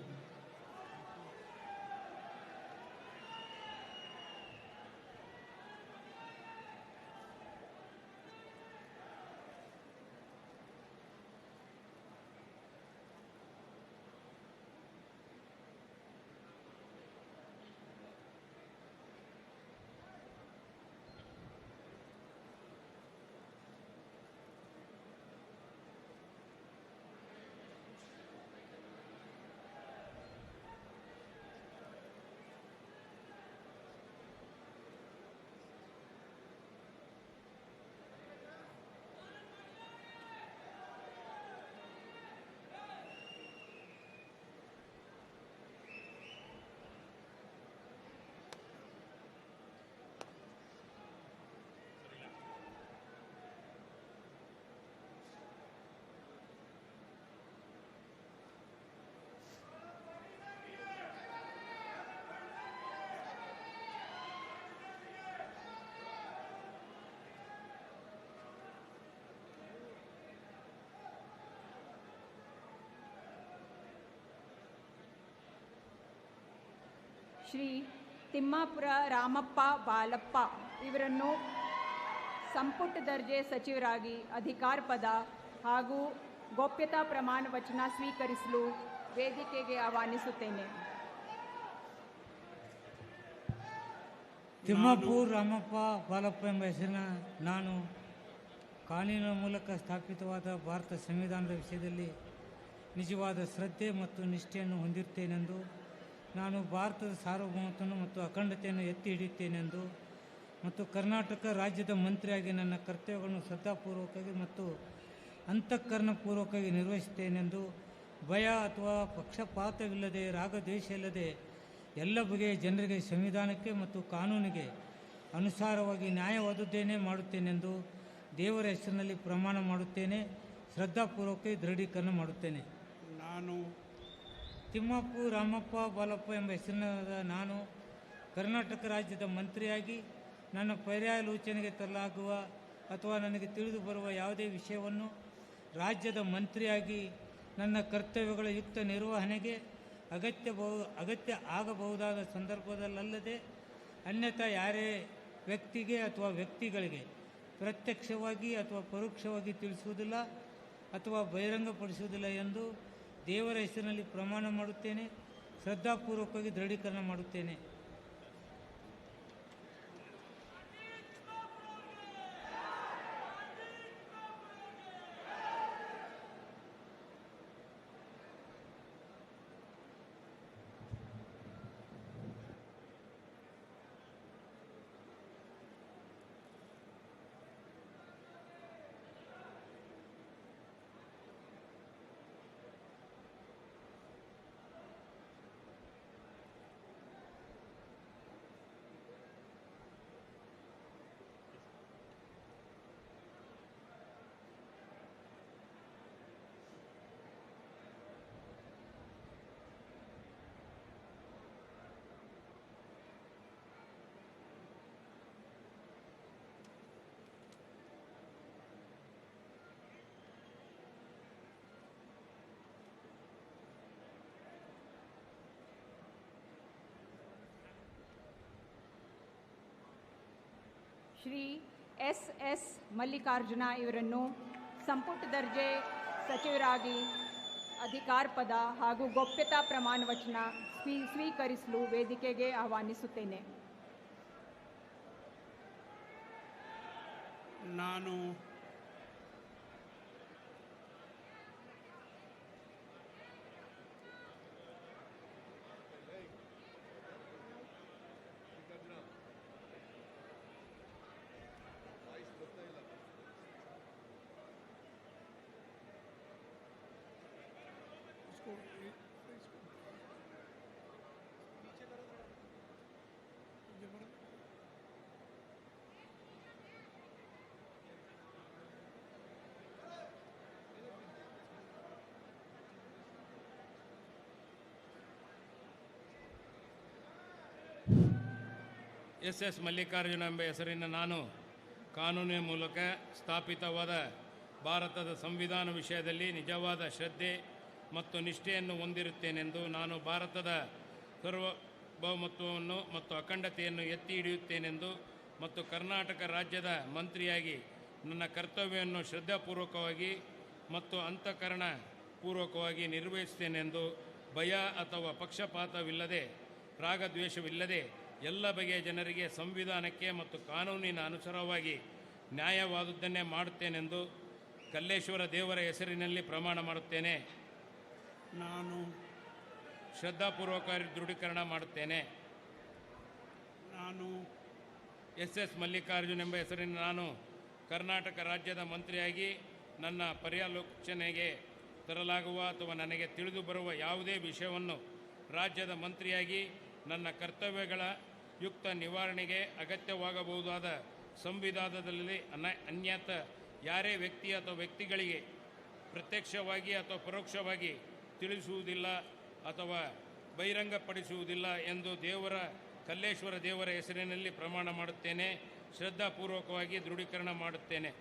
ಶ್ರೀ ತಿಮ್ಮಾಪುರ ರಾಮಪ್ಪ ಬಾಲಪ್ಪ ಇವರನ್ನು ಸಂಪುಟ ದರ್ಜೆ ಸಚಿವರಾಗಿ ಅಧಿಕಾರ ಪದ ಹಾಗೂ ಗೋಪ್ಯತಾ ಪ್ರಮಾಣ ವಚನ ಸ್ವೀಕರಿಸಲು ವೇದಿಕೆಗೆ ಆಹ್ವಾನಿಸುತ್ತೇನೆ. ತಿಮ್ಮಾಪುರ ರಾಮಪ್ಪ ಬಾಲಪ್ಪ ಎಂಬ ಹೆಸರಿನ ನಾನು ಕಾನೂನಿನ ಮೂಲಕ ಸ್ಥಾಪಿತವಾದ ಭಾರತ ಸಂವಿಧಾನದ ವಿಷಯದಲ್ಲಿ ನಿಜವಾದ ಶ್ರದ್ಧೆ ಮತ್ತು ನಿಷ್ಠೆಯನ್ನು ಹೊಂದಿರುತ್ತೇನೆಂದು, ನಾನು ಭಾರತದ ಸಾರ್ವಭೌಮತ್ವವನ್ನು ಮತ್ತು ಅಖಂಡತೆಯನ್ನು ಎತ್ತಿ ಹಿಡಿಯುತ್ತೇನೆಂದು ಮತ್ತು ಕರ್ನಾಟಕ ರಾಜ್ಯದ ಮಂತ್ರಿಯಾಗಿ ನನ್ನ ಕರ್ತವ್ಯಗಳನ್ನು ಶ್ರದ್ಧಾಪೂರ್ವಕವಾಗಿ ಮತ್ತು ಅಂತಃಕರಣಪೂರ್ವಕವಾಗಿ ನಿರ್ವಹಿಸುತ್ತೇನೆಂದು, ಭಯ ಅಥವಾ ಪಕ್ಷಪಾತವಿಲ್ಲದೆ ರಾಗದ್ವೇಷ ಇಲ್ಲದೆ ಎಲ್ಲ ಬಗೆಯ ಜನರಿಗೆ ಸಂವಿಧಾನಕ್ಕೆ ಮತ್ತು ಕಾನೂನಿಗೆ ಅನುಸಾರವಾಗಿ ನ್ಯಾಯವಾದುದ್ದೇನೆ ಮಾಡುತ್ತೇನೆಂದು ದೇವರ ಹೆಸರಿನಲ್ಲಿ ಪ್ರಮಾಣ ಮಾಡುತ್ತೇನೆ. ಶ್ರದ್ಧಾಪೂರ್ವಕ ದೃಢೀಕರಣ ಮಾಡುತ್ತೇನೆ. ನಾನು ತಿಮ್ಮಾಪುರ ರಾಮಪ್ಪ ಬಾಲಪ್ಪ ಎಂಬ ಹೆಸರಿನ ನಾನು ಕರ್ನಾಟಕ ರಾಜ್ಯದ ಮಂತ್ರಿಯಾಗಿ ನನ್ನ ಪರ್ಯಾಲೋಚನೆಗೆ ತರಲಾಗುವ ಅಥವಾ ನನಗೆ ತಿಳಿದು ಬರುವ ಯಾವುದೇ ವಿಷಯವನ್ನು ರಾಜ್ಯದ ಮಂತ್ರಿಯಾಗಿ ನನ್ನ ಕರ್ತವ್ಯಗಳ ಯುಕ್ತ ನಿರ್ವಹಣೆಗೆ ಅಗತ್ಯ ಆಗಬಹುದಾದ ಸಂದರ್ಭದಲ್ಲದೆ ಅನ್ಯಥಾ ಯಾರೇ ವ್ಯಕ್ತಿಗೆ ಅಥವಾ ವ್ಯಕ್ತಿಗಳಿಗೆ ಪ್ರತ್ಯಕ್ಷವಾಗಿ ಅಥವಾ ಪರೋಕ್ಷವಾಗಿ ತಿಳಿಸುವುದಿಲ್ಲ ಅಥವಾ ಬಹಿರಂಗಪಡಿಸುವುದಿಲ್ಲ ಎಂದು ದೇವರ ಹೆಸರಿನಲ್ಲಿ ಪ್ರಮಾಣ ಮಾಡುತ್ತೇನೆ. ಶ್ರದ್ಧಾಪೂರ್ವಕವಾಗಿ ದೃಢೀಕರಣ ಮಾಡುತ್ತೇನೆ. ಶ್ರೀ ಎಸ್ ಮಲ್ಲಿಕಾರ್ಜುನ ಇವರನ್ನು ಸಂಪುಟ ದರ್ಜೆ ಸಚಿವರಾಗಿ ಅಧಿಕಾರ ಪದ ಹಾಗೂ ಗೋಪ್ಯತಾ ಪ್ರಮಾಣ ವಚನ ಸ್ವೀಕರಿಸಲು ವೇದಿಕೆಗೆ ಆಹ್ವಾನಿಸುತ್ತೇನೆ. ನಾನು ಎಸ್ ಮಲ್ಲಿಕಾರ್ಜುನ ಎಂಬ ಹೆಸರಿನ ನಾನು ಕಾನೂನಿನ ಮೂಲಕ ಸ್ಥಾಪಿತವಾದ ಭಾರತದ ಸಂವಿಧಾನ ವಿಷಯದಲ್ಲಿ ನಿಜವಾದ ಶ್ರದ್ಧೆ ಮತ್ತು ನಿಷ್ಠೆಯನ್ನು ಹೊಂದಿರುತ್ತೇನೆಂದು, ನಾನು ಭಾರತದ ಸಾರ್ವಭೌಮತ್ವವನ್ನು ಮತ್ತು ಅಖಂಡತೆಯನ್ನು ಎತ್ತಿ ಹಿಡಿಯುತ್ತೇನೆಂದು ಮತ್ತು ಕರ್ನಾಟಕ ರಾಜ್ಯದ ಮಂತ್ರಿಯಾಗಿ ನನ್ನ ಕರ್ತವ್ಯವನ್ನು ಶ್ರದ್ಧಾಪೂರ್ವಕವಾಗಿ ಮತ್ತು ಅಂತಃಕರಣ ಪೂರ್ವಕವಾಗಿ ನಿರ್ವಹಿಸುತ್ತೇನೆಂದು, ಭಯ ಅಥವಾ ಪಕ್ಷಪಾತವಿಲ್ಲದೆ ರಾಗದ್ವೇಷವಿಲ್ಲದೆ ಎಲ್ಲ ಬಗೆಯ ಜನರಿಗೆ ಸಂವಿಧಾನಕ್ಕೆ ಮತ್ತು ಕಾನೂನಿನ ಅನುಸಾರವಾಗಿ ನ್ಯಾಯವಾದುದನ್ನೇ ಮಾಡುತ್ತೇನೆಂದು ಕಲ್ಲೇಶ್ವರ ದೇವರ ಹೆಸರಿನಲ್ಲಿ ಪ್ರಮಾಣ ಮಾಡುತ್ತೇನೆ. ನಾನು ಶ್ರದ್ಧಾಪೂರ್ವಕ ದೃಢೀಕರಣ ಮಾಡುತ್ತೇನೆ. ನಾನು ಎಸ್ ಮಲ್ಲಿಕಾರ್ಜುನ್ ಎಂಬ ಹೆಸರಿನ ನಾನು ಕರ್ನಾಟಕ ರಾಜ್ಯದ ಮಂತ್ರಿಯಾಗಿ ನನ್ನ ಪರ್ಯಾಲೋಚನೆಗೆ ತರಲಾಗುವ ಅಥವಾ ನನಗೆ ತಿಳಿದು ಬರುವ ಯಾವುದೇ ವಿಷಯವನ್ನು ರಾಜ್ಯದ ಮಂತ್ರಿಯಾಗಿ ನನ್ನ ಕರ್ತವ್ಯಗಳ ಯುಕ್ತ ನಿವಾರಣೆಗೆ ಅಗತ್ಯವಾಗಬಹುದಾದ ಸಂವಿಧಾನದಲ್ಲಿ ಅನ್ಯಥ ಯಾರೇ ವ್ಯಕ್ತಿ ಅಥವಾ ವ್ಯಕ್ತಿಗಳಿಗೆ ಪ್ರತ್ಯಕ್ಷವಾಗಿ ಅಥವಾ ಪರೋಕ್ಷವಾಗಿ ತಿಳಿಸುವುದಿಲ್ಲ ಅಥವಾ ಬಹಿರಂಗಪಡಿಸುವುದಿಲ್ಲ ಎಂದು ಕಲ್ಲೇಶ್ವರ ದೇವರ ಹೆಸರಿನಲ್ಲಿ ಪ್ರಮಾಣ ಮಾಡುತ್ತೇನೆ. ಶ್ರದ್ಧಾಪೂರ್ವಕವಾಗಿ ದೃಢೀಕರಣ ಮಾಡುತ್ತೇನೆ.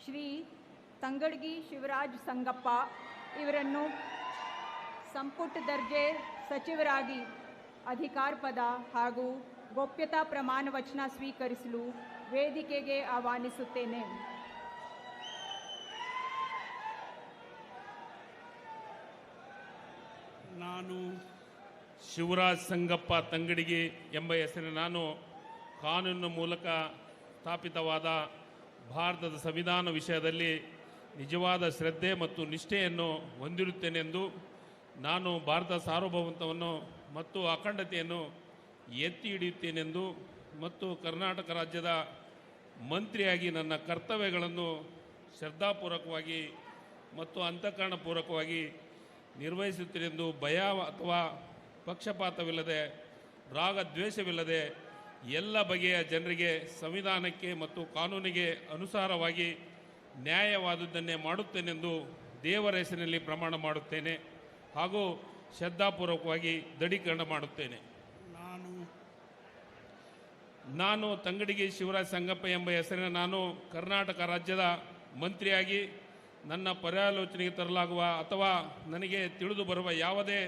ಶ್ರೀ ತಂಗಡಗಿ ಶಿವರಾಜ್ ಸಂಗಪ್ಪ ಇವರನ್ನು ಸಂಪುಟ ದರ್ಜೆ ಸಚಿವರಾಗಿ ಅಧಿಕಾರ ಪದ ಹಾಗೂ ಗೋಪ್ಯತಾ ಪ್ರಮಾಣ ವಚನ ಸ್ವೀಕರಿಸಲು ವೇದಿಕೆಗೆ ಆಹ್ವಾನಿಸುತ್ತೇನೆ. ನಾನು ಶಿವರಾಜ್ ಸಂಗಪ್ಪ ತಂಗಡಿಗೆ ಎಂಬ ಹೆಸರಿನ ನಾನು ಕಾನೂನಿನ ಮೂಲಕ ಸ್ಥಾಪಿತವಾದ ಭಾರತದ ಸಂವಿಧಾನ ವಿಷಯದಲ್ಲಿ ನಿಜವಾದ ಶ್ರದ್ಧೆ ಮತ್ತು ನಿಷ್ಠೆಯನ್ನು ಹೊಂದಿರುತ್ತೇನೆಂದು ನಾನು ಭಾರತ ಸಾರ್ವಭೌಮತ್ವವನ್ನು ಮತ್ತು ಅಖಂಡತೆಯನ್ನು ಎತ್ತಿ ಹಿಡಿಯುತ್ತೇನೆಂದು ಮತ್ತು ಕರ್ನಾಟಕ ರಾಜ್ಯದ ಮಂತ್ರಿಯಾಗಿ ನನ್ನ ಕರ್ತವ್ಯಗಳನ್ನು ಶ್ರದ್ಧಾಪೂರ್ವಕವಾಗಿ ಮತ್ತು ಅಂತಃಕರಣಪೂರ್ವಕವಾಗಿ ನಿರ್ವಹಿಸುತ್ತೇನೆಂದು ಭಯ ಅಥವಾ ಪಕ್ಷಪಾತವಿಲ್ಲದೆ ರಾಗದ್ವೇಷವಿಲ್ಲದೆ ಎಲ್ಲ ಬಗೆಯ ಜನರಿಗೆ ಸಂವಿಧಾನಕ್ಕೆ ಮತ್ತು ಕಾನೂನಿಗೆ ಅನುಸಾರವಾಗಿ ನ್ಯಾಯವಾದುದನ್ನೇ ಮಾಡುತ್ತೇನೆಂದು ದೇವರ ಹೆಸರಿನಲ್ಲಿ ಪ್ರಮಾಣ ಮಾಡುತ್ತೇನೆ ಹಾಗೂ ಶ್ರದ್ಧಾಪೂರ್ವಕವಾಗಿ ದೃಢೀಕರಣ ಮಾಡುತ್ತೇನೆ. ನಾನು ತಂಗಡಿಗೆ ಶಿವರಾಜ್ ಸಂಗಪ್ಪ ಎಂಬ ಹೆಸರಿನ ನಾನು ಕರ್ನಾಟಕ ರಾಜ್ಯದ ಮಂತ್ರಿಯಾಗಿ ನನ್ನ ಪರ್ಯಾಲೋಚನೆಗೆ ತರಲಾಗುವ ಅಥವಾ ನನಗೆ ತಿಳಿದು ಬರುವ ಯಾವುದೇ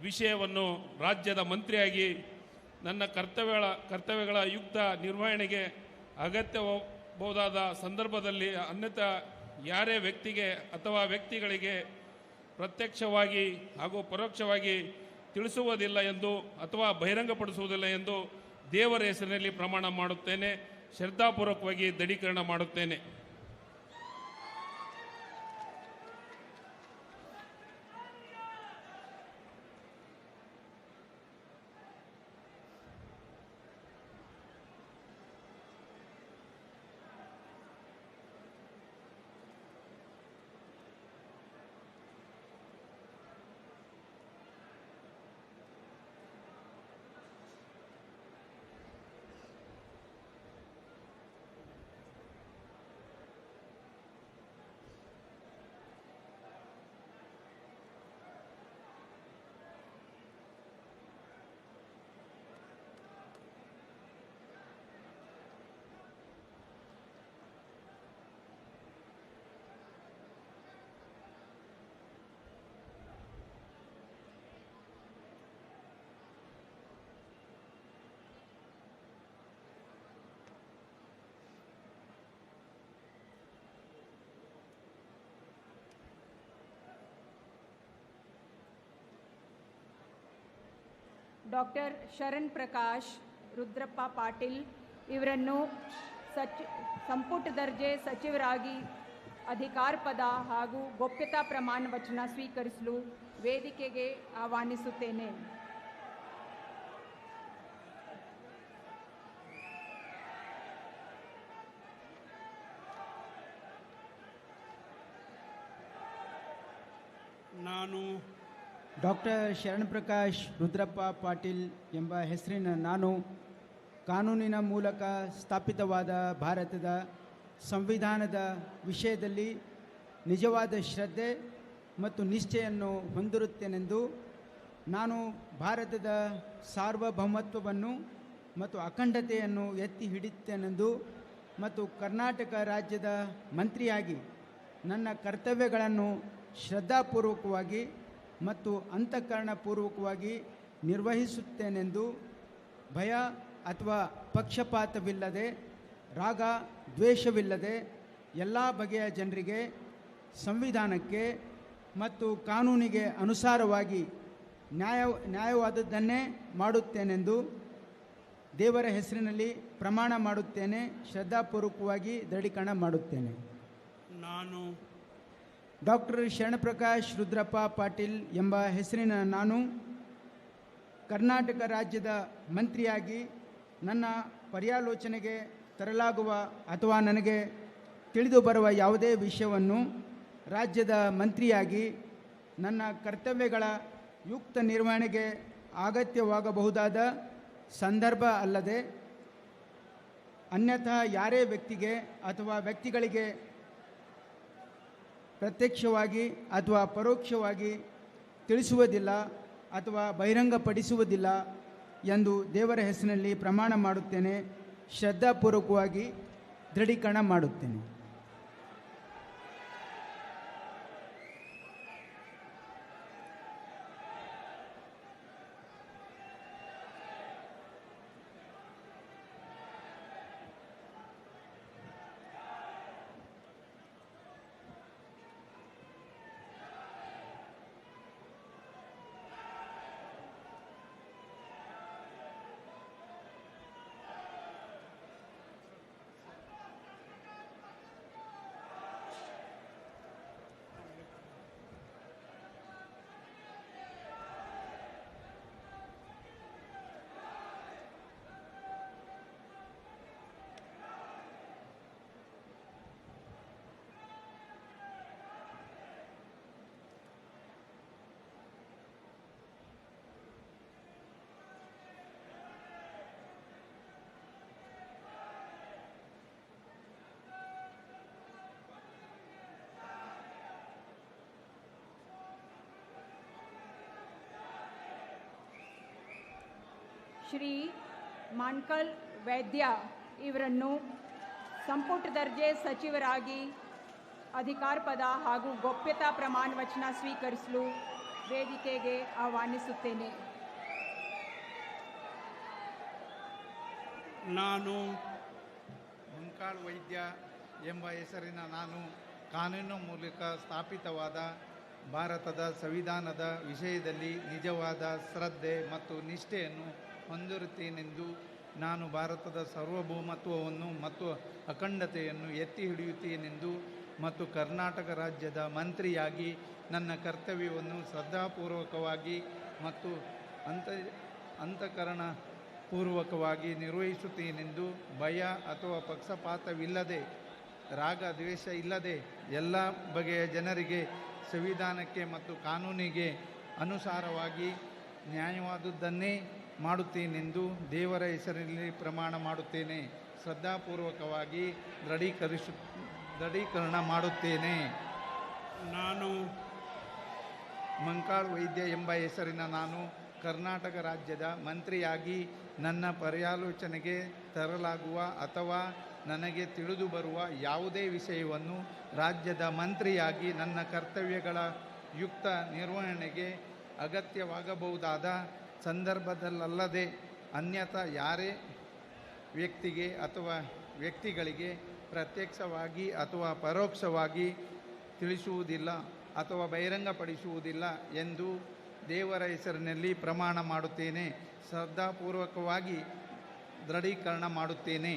ವಿಷಯವನ್ನು ರಾಜ್ಯದ ಮಂತ್ರಿಯಾಗಿ ನನ್ನ ಕರ್ತವ್ಯಗಳ ಯುಕ್ತ ನಿರ್ವಹಣೆಗೆ ಅಗತ್ಯಬಹುದಾದ ಸಂದರ್ಭದಲ್ಲಿ ಅನ್ಯಥಾ ಯಾರೇ ವ್ಯಕ್ತಿಗೆ ಅಥವಾ ವ್ಯಕ್ತಿಗಳಿಗೆ ಪ್ರತ್ಯಕ್ಷವಾಗಿ ಹಾಗೂ ಪರೋಕ್ಷವಾಗಿ ತಿಳಿಸುವುದಿಲ್ಲ ಎಂದು ಅಥವಾ ಬಹಿರಂಗಪಡಿಸುವುದಿಲ್ಲ ಎಂದು ದೇವರ ಹೆಸರಿನಲ್ಲಿ ಪ್ರಮಾಣ ಮಾಡುತ್ತೇನೆ. ಶ್ರದ್ಧಾಪೂರ್ವಕವಾಗಿ ದೃಢೀಕರಣ ಮಾಡುತ್ತೇನೆ. ಡಾಕ್ಟರ್ ಶರಣ್ ಪ್ರಕಾಶ್ ರುದ್ರಪ್ಪ ಪಾಟೀಲ್ ಇವರನ್ನು ಸಂಪುಟ ದರ್ಜೆ ಸಚಿವರಾಗಿ ಅಧಿಕಾರ ಪದ ಹಾಗೂ ಗೋಪ್ಯತಾ ಪ್ರಮಾಣ ವಚನ ಸ್ವೀಕರಿಸಲು ವೇದಿಕೆಗೆ ಆಹ್ವಾನಿಸುತ್ತೇನೆ. ನಾನು ಡಾಕ್ಟರ್ ಶರಣ್ ಪ್ರಕಾಶ್ ರುದ್ರಪ್ಪ ಪಾಟೀಲ್ ಎಂಬ ಹೆಸರಿನ ನಾನು ಕಾನೂನಿನ ಮೂಲಕ ಸ್ಥಾಪಿತವಾದ ಭಾರತದ ಸಂವಿಧಾನದ ವಿಷಯದಲ್ಲಿ ನಿಜವಾದ ಶ್ರದ್ಧೆ ಮತ್ತು ನಿಷ್ಠೆಯನ್ನು ಹೊಂದಿರುತ್ತೇನೆಂದು ನಾನು ಭಾರತದ ಸಾರ್ವಭೌಮತ್ವವನ್ನು ಮತ್ತು ಅಖಂಡತೆಯನ್ನು ಎತ್ತಿ ಹಿಡಿಯುತ್ತೇನೆಂದು ಮತ್ತು ಕರ್ನಾಟಕ ರಾಜ್ಯದ ಮಂತ್ರಿಯಾಗಿ ನನ್ನ ಕರ್ತವ್ಯಗಳನ್ನು ಶ್ರದ್ಧಾಪೂರ್ವಕವಾಗಿ ಮತ್ತು ಅಂತಃಕರಣಪೂರ್ವಕವಾಗಿ ನಿರ್ವಹಿಸುತ್ತೇನೆಂದು ಭಯ ಅಥವಾ ಪಕ್ಷಪಾತವಿಲ್ಲದೆ ರಾಗ ದ್ವೇಷವಿಲ್ಲದೆ ಎಲ್ಲ ಬಗೆಯ ಜನರಿಗೆ ಸಂವಿಧಾನಕ್ಕೆ ಮತ್ತು ಕಾನೂನಿಗೆ ಅನುಸಾರವಾಗಿ ನ್ಯಾಯವಾದದ್ದನ್ನೇ ಮಾಡುತ್ತೇನೆಂದು ದೇವರ ಹೆಸರಿನಲ್ಲಿ ಪ್ರಮಾಣ ಮಾಡುತ್ತೇನೆ. ಶ್ರದ್ಧಾಪೂರ್ವಕವಾಗಿ ದೃಢೀಕರಣ ಮಾಡುತ್ತೇನೆ. ನಾನು ಡಾಕ್ಟರ್ ಶರಣಪ್ರಕಾಶ್ ರುದ್ರಪ್ಪ ಪಾಟೀಲ್ ಎಂಬ ಹೆಸರಿನ ನಾನು ಕರ್ನಾಟಕ ರಾಜ್ಯದ ಮಂತ್ರಿಯಾಗಿ ನನ್ನ ಪರ್ಯಾಲೋಚನೆಗೆ ತರಲಾಗುವ ಅಥವಾ ನನಗೆ ತಿಳಿದು ಬರುವ ಯಾವುದೇ ವಿಷಯವನ್ನು ರಾಜ್ಯದ ಮಂತ್ರಿಯಾಗಿ ನನ್ನ ಕರ್ತವ್ಯಗಳ ಯುಕ್ತ ನಿರ್ವಹಣೆಗೆ ಅಗತ್ಯವಾಗಬಹುದಾದ ಸಂದರ್ಭ ಅಲ್ಲದೆ ಅನ್ಯಥಾ ಯಾರೇ ವ್ಯಕ್ತಿಗೆ ಅಥವಾ ವ್ಯಕ್ತಿಗಳಿಗೆ ಪ್ರತ್ಯಕ್ಷವಾಗಿ ಅಥವಾ ಪರೋಕ್ಷವಾಗಿ ತಿಳಿಸುವುದಿಲ್ಲ ಅಥವಾ ಬಹಿರಂಗಪಡಿಸುವುದಿಲ್ಲ ಎಂದು ದೇವರ ಹೆಸರಿನಲ್ಲಿ ಪ್ರಮಾಣ ಮಾಡುತ್ತೇನೆ. ಶ್ರದ್ಧಾಪೂರ್ವಕವಾಗಿ ದೃಢೀಕರಣ ಮಾಡುತ್ತೇನೆ. ಶ್ರೀ ಮಾನ್ಕಲ್ ವೈದ್ಯ ಇವರನ್ನು ಸಂಪುಟ ದರ್ಜೆ ಸಚಿವರಾಗಿ ಅಧಿಕಾರ ಪದ ಹಾಗೂ ಗೋಪ್ಯತಾ ಪ್ರಮಾಣ ವಚನ ಸ್ವೀಕರಿಸಲು ವೇದಿಕೆಗೆ ಆಹ್ವಾನಿಸುತ್ತೇನೆ. ನಾನು ಮಂಕಾಳ್ ವೈದ್ಯ ಎಂಬ ಹೆಸರಿನ ನಾನು ಕಾನೂನು ಮೂಲಕ ಸ್ಥಾಪಿತವಾದ ಭಾರತದ ಸಂವಿಧಾನದ ವಿಷಯದಲ್ಲಿ ನಿಜವಾದ ಶ್ರದ್ಧೆ ಮತ್ತು ನಿಷ್ಠೆಯನ್ನು ಹೊಂದಿರುತ್ತೇನೆಂದು ನಾನು ಭಾರತದ ಸಾರ್ವಭೌಮತ್ವವನ್ನು ಮತ್ತು ಅಖಂಡತೆಯನ್ನು ಎತ್ತಿ ಹಿಡಿಯುತ್ತೇನೆಂದು ಮತ್ತು ಕರ್ನಾಟಕ ರಾಜ್ಯದ ಮಂತ್ರಿಯಾಗಿ ನನ್ನ ಕರ್ತವ್ಯವನ್ನು ಶ್ರದ್ಧಾಪೂರ್ವಕವಾಗಿ ಮತ್ತು ಅಂತಃಕರಣ ಪೂರ್ವಕವಾಗಿ ನಿರ್ವಹಿಸುತ್ತೇನೆಂದು ಭಯ ಅಥವಾ ಪಕ್ಷಪಾತವಿಲ್ಲದೆ ರಾಗ ದ್ವೇಷ ಇಲ್ಲದೆ ಎಲ್ಲ ಬಗೆಯ ಜನರಿಗೆ ಸಂವಿಧಾನಕ್ಕೆ ಮತ್ತು ಕಾನೂನಿಗೆ ಅನುಸಾರವಾಗಿ ನ್ಯಾಯವಾದುದನ್ನೇ ಮಾಡುತ್ತೇನೆಂದು ದೇವರ ಹೆಸರಿನಲ್ಲಿ ಪ್ರಮಾಣ ಮಾಡುತ್ತೇನೆ. ಶ್ರದ್ಧಾಪೂರ್ವಕವಾಗಿ ದೃಢೀಕರಣ ಮಾಡುತ್ತೇನೆ. ನಾನು ಮಂಕಾಳ್ ವೈದ್ಯ ಎಂಬ ಹೆಸರಿನ ನಾನು ಕರ್ನಾಟಕ ರಾಜ್ಯದ ಮಂತ್ರಿಯಾಗಿ ನನ್ನ ಪರ್ಯಾಲೋಚನೆಗೆ ತರಲಾಗುವ ಅಥವಾ ನನಗೆ ತಿಳಿದು ಬರುವ ಯಾವುದೇ ವಿಷಯವನ್ನು ರಾಜ್ಯದ ಮಂತ್ರಿಯಾಗಿ ನನ್ನ ಕರ್ತವ್ಯಗಳ ಯುಕ್ತ ನಿರ್ವಹಣೆಗೆ ಅಗತ್ಯವಾಗಬಹುದಾದ ಸಂದರ್ಭದಲ್ಲದೆ ಅನ್ಯಥಾ ಯಾರೇ ವ್ಯಕ್ತಿಗೆ ಅಥವಾ ವ್ಯಕ್ತಿಗಳಿಗೆ ಪ್ರತ್ಯಕ್ಷವಾಗಿ ಅಥವಾ ಪರೋಕ್ಷವಾಗಿ ತಿಳಿಸುವುದಿಲ್ಲ ಅಥವಾ ಬಹಿರಂಗಪಡಿಸುವುದಿಲ್ಲ ಎಂದು ದೇವರ ಹೆಸರಿನಲ್ಲಿ ಪ್ರಮಾಣ ಮಾಡುತ್ತೇನೆ. ಶ್ರದ್ಧಾಪೂರ್ವಕವಾಗಿ ದೃಢೀಕರಣ ಮಾಡುತ್ತೇನೆ.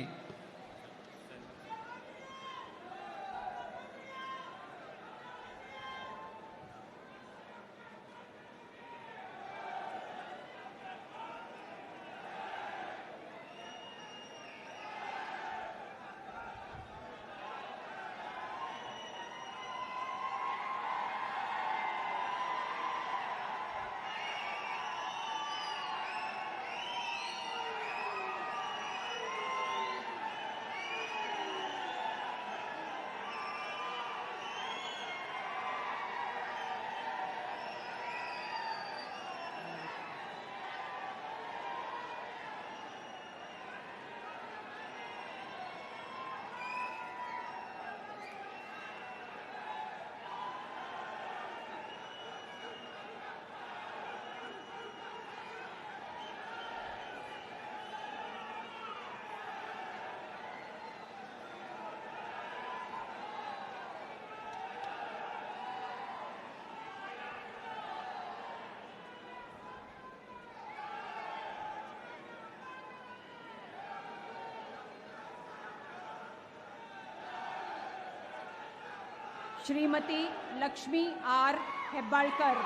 ಶ್ರೀಮತಿ ಲಕ್ಷ್ಮೀ ಆರ್ ಹೆಬ್ಬಾಳ್ಕರ್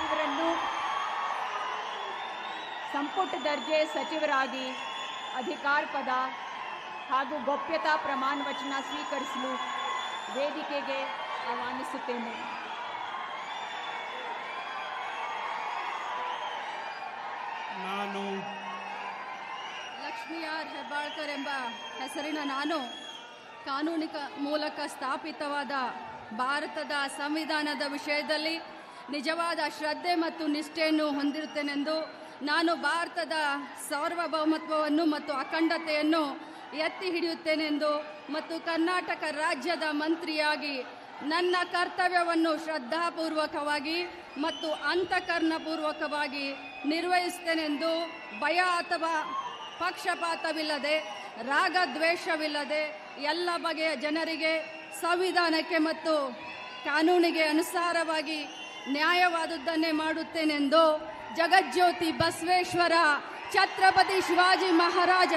ಇವರನ್ನು ಸಂಪುಟ ದರ್ಜೆ ಸಚಿವರಾಗಿ ಅಧಿಕಾರ ಪದ ಹಾಗೂ ಗೋಪ್ಯತಾ ಪ್ರಮಾಣ ವಚನ ಸ್ವೀಕರಿಸಲು ವೇದಿಕೆಗೆ ಆಹ್ವಾನಿಸುತ್ತೇನೆ. ನಾನು ಲಕ್ಷ್ಮೀ ಆರ್ ಹೆಬ್ಬಾಳ್ಕರ್ ಎಂಬ ಹೆಸರಿನ ನಾನು ಕಾನೂನಿಕ ಮೂಲಕ ಸ್ಥಾಪಿತವಾದ ಭಾರತದ ಸಂವಿಧಾನದ ವಿಷಯದಲ್ಲಿ ನಿಜವಾದ ಶ್ರದ್ಧೆ ಮತ್ತು ನಿಷ್ಠೆಯನ್ನು ಹೊಂದಿರುತ್ತೇನೆಂದು ನಾನು ಭಾರತದ ಸಾರ್ವಭೌಮತ್ವವನ್ನು ಮತ್ತು ಅಖಂಡತೆಯನ್ನು ಎತ್ತಿ ಹಿಡಿಯುತ್ತೇನೆಂದು ಮತ್ತು ಕರ್ನಾಟಕ ರಾಜ್ಯದ ಮಂತ್ರಿಯಾಗಿ ನನ್ನ ಕರ್ತವ್ಯವನ್ನು ಶ್ರದ್ಧಾಪೂರ್ವಕವಾಗಿ ಮತ್ತು ಅಂತಃಕರಣಪೂರ್ವಕವಾಗಿ ನಿರ್ವಹಿಸುತ್ತೇನೆಂದು ಭಯ ಅಥವಾ ಪಕ್ಷಪಾತವಿಲ್ಲದೆ ರಾಗದ್ವೇಷವಿಲ್ಲದೆ ಎಲ್ಲ ಬಗೆಯ ಜನರಿಗೆ ಸಂವಿಧಾನಕ್ಕೆ ಮತ್ತು ಕಾನೂನಿಗೆ ಅನುಸಾರವಾಗಿ ನ್ಯಾಯವಾದುದನ್ನೇ ಮಾಡುತ್ತೇನೆಂದು ಜಗಜ್ಯೋತಿ ಬಸವೇಶ್ವರ ಛತ್ರಪತಿ ಶಿವಾಜಿ ಮಹಾರಾಜ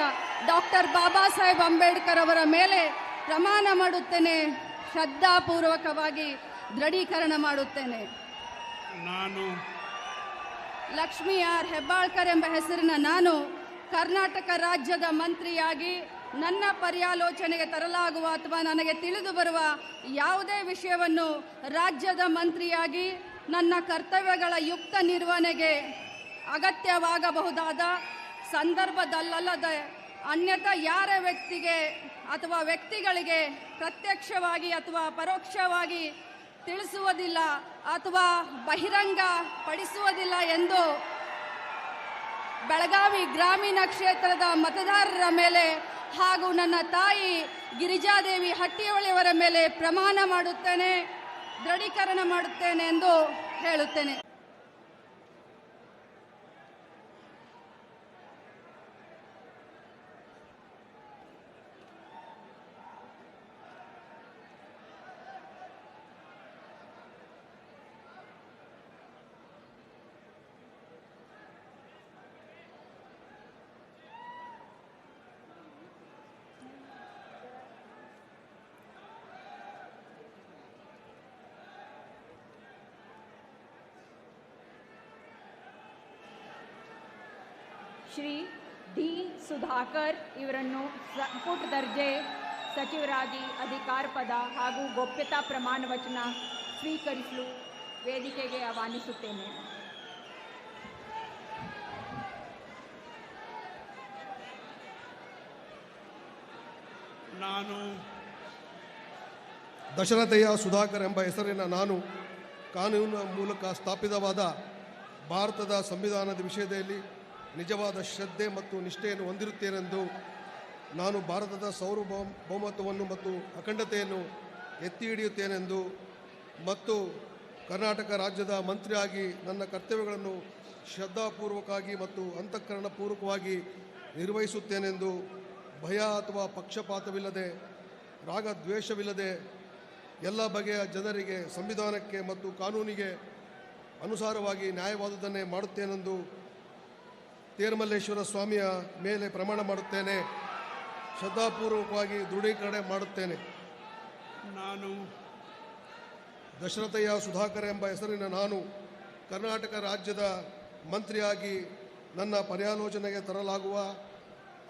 ಡಾಕ್ಟರ್ ಬಾಬಾ ಸಾಹೇಬ್ ಅಂಬೇಡ್ಕರ್ ಅವರ ಮೇಲೆ ಪ್ರಮಾಣ ಮಾಡುತ್ತೇನೆ. ಶ್ರದ್ಧಾಪೂರ್ವಕವಾಗಿ ದೃಢೀಕರಣ ಮಾಡುತ್ತೇನೆ. ನಾನು ಲಕ್ಷ್ಮೀ ಆರ್ ಹೆಬ್ಬಾಳ್ಕರ್ ಎಂಬ ಹೆಸರಿನ ನಾನು ಕರ್ನಾಟಕ ರಾಜ್ಯದ ಮಂತ್ರಿಯಾಗಿ ನನ್ನ ಪರ್ಯಾಲೋಚನೆಗೆ ತರಲಾಗುವ ಅಥವಾ ನನಗೆ ತಿಳಿದು ಬರುವ ಯಾವುದೇ ವಿಷಯವನ್ನು ರಾಜ್ಯದ ಮಂತ್ರಿಯಾಗಿ ನನ್ನ ಕರ್ತವ್ಯಗಳ ಯುಕ್ತ ನಿರ್ವಹಣೆಗೆ ಅಗತ್ಯವಾಗಬಹುದಾದ ಸಂದರ್ಭದಲ್ಲದೆ ಅನ್ಯಥಾ ಯಾರೇ ವ್ಯಕ್ತಿಗೆ ಅಥವಾ ವ್ಯಕ್ತಿಗಳಿಗೆ ಪ್ರತ್ಯಕ್ಷವಾಗಿ ಅಥವಾ ಪರೋಕ್ಷವಾಗಿ ತಿಳಿಸುವುದಿಲ್ಲ ಅಥವಾ ಬಹಿರಂಗ ಪಡಿಸುವುದಿಲ್ಲ ಎಂದು ಬೆಳಗಾವಿ ಗ್ರಾಮೀಣ ಕ್ಷೇತ್ರದ ಮತದಾರರ ಮೇಲೆ ಹಾಗೂ ನನ್ನ ತಾಯಿ ಗಿರಿಜಾದೇವಿ ಹಟ್ಟಿಹೊಳೆಯವರ ಮೇಲೆ ಪ್ರಮಾಣ ಮಾಡುತ್ತೇನೆ, ದೃಢೀಕರಣ ಮಾಡುತ್ತೇನೆ ಎಂದು ಹೇಳುತ್ತೇನೆ. ಶ್ರೀ ಡಿ ಸುಧಾಕರ್ ಇವರನ್ನು ಸಂಪುಟ ದರ್ಜೆ ಸಚಿವರಾಗಿ ಅಧಿಕಾರ ಪದ ಹಾಗೂ ಗೋಪ್ಯತಾ ಪ್ರಮಾಣ ವಚನ ಸ್ವೀಕರಿಸಲು ವೇದಿಕೆಗೆ ಆಹ್ವಾನಿಸುತ್ತೇನೆ. ನಾನು ದಶರಥಯ್ಯ ಸುಧಾಕರ್ ಎಂಬ ಹೆಸರಿನ ನಾನು ಕಾನೂನಿನ ಮೂಲಕ ಸ್ಥಾಪಿತವಾದ ಭಾರತದ ಸಂವಿಧಾನದ ವಿಷಯದಲ್ಲಿ ನಿಜವಾದ ಶ್ರದ್ಧೆ ಮತ್ತು ನಿಷ್ಠೆಯನ್ನು ಹೊಂದಿರುತ್ತೇನೆಂದು ನಾನು ಭಾರತದ ಸಾರ್ವಭೌಮತ್ವವನ್ನು ಮತ್ತು ಅಖಂಡತೆಯನ್ನು ಎತ್ತಿ ಹಿಡಿಯುತ್ತೇನೆಂದು ಮತ್ತು ಕರ್ನಾಟಕ ರಾಜ್ಯದ ಮಂತ್ರಿಯಾಗಿ ನನ್ನ ಕರ್ತವ್ಯಗಳನ್ನು ಶ್ರದ್ಧಾಪೂರ್ವಕವಾಗಿ ಮತ್ತು ಅಂತಃಕರಣಪೂರ್ವಕವಾಗಿ ನಿರ್ವಹಿಸುತ್ತೇನೆಂದು ಭಯ ಅಥವಾ ಪಕ್ಷಪಾತವಿಲ್ಲದೆ ರಾಗದ್ವೇಷವಿಲ್ಲದೆ ಎಲ್ಲ ಬಗೆಯ ಜನರಿಗೆ ಸಂವಿಧಾನಕ್ಕೆ ಮತ್ತು ಕಾನೂನಿಗೆ ಅನುಸಾರವಾಗಿ ನ್ಯಾಯವಾದುದನ್ನೇ ಮಾಡುತ್ತೇನೆಂದು ತೇರ್ಮಲ್ಲೇಶ್ವರ ಸ್ವಾಮಿಯ ಮೇಲೆ ಪ್ರಮಾಣ ಮಾಡುತ್ತೇನೆ, ಶ್ರದ್ಧಾಪೂರ್ವಕವಾಗಿ ದೃಢೀಕರಣ ಮಾಡುತ್ತೇನೆ. ನಾನು ದಶರಥಯ್ಯ ಸುಧಾಕರ್ ಎಂಬ ಹೆಸರಿನ ನಾನು ಕರ್ನಾಟಕ ರಾಜ್ಯದ ಮಂತ್ರಿಯಾಗಿ ನನ್ನ ಪರ್ಯಾಲೋಚನೆಗೆ ತರಲಾಗುವ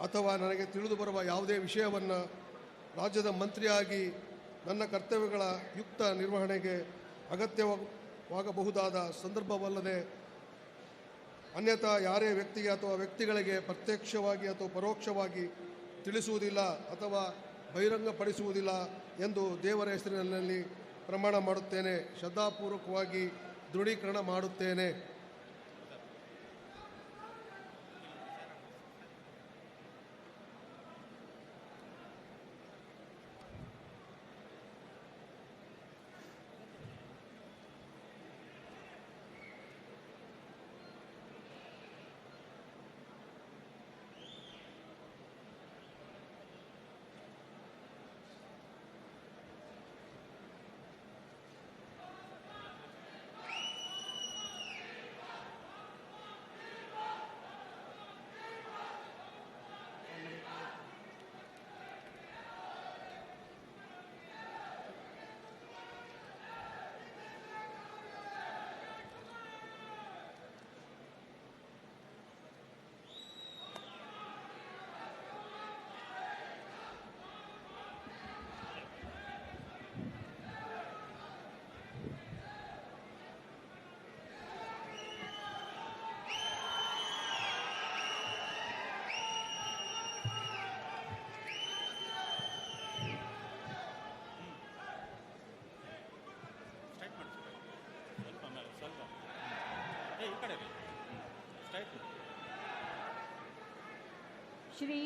ಅಥವಾ ನನಗೆ ತಿಳಿದು ಬರುವ ಯಾವುದೇ ವಿಷಯವನ್ನು ರಾಜ್ಯದ ಮಂತ್ರಿಯಾಗಿ ನನ್ನ ಕರ್ತವ್ಯಗಳ ಯುಕ್ತ ನಿರ್ವಹಣೆಗೆ ಅಗತ್ಯವಾಗಬಹುದಾದ ಸಂದರ್ಭವಲ್ಲದೆ ಅನ್ಯಥಾ ಯಾರೇ ವ್ಯಕ್ತಿಗೆ ಅಥವಾ ವ್ಯಕ್ತಿಗಳಿಗೆ ಪ್ರತ್ಯಕ್ಷವಾಗಿ ಅಥವಾ ಪರೋಕ್ಷವಾಗಿ ತಿಳಿಸುವುದಿಲ್ಲ ಅಥವಾ ಬಹಿರಂಗಪಡಿಸುವುದಿಲ್ಲ ಎಂದು ದೇವರ ಹೆಸರಿನಲ್ಲಿ ಪ್ರಮಾಣ ಮಾಡುತ್ತೇನೆ, ಶ್ರದ್ಧಾಪೂರ್ವಕವಾಗಿ ದೃಢೀಕರಣ ಮಾಡುತ್ತೇನೆ. ಶ್ರೀ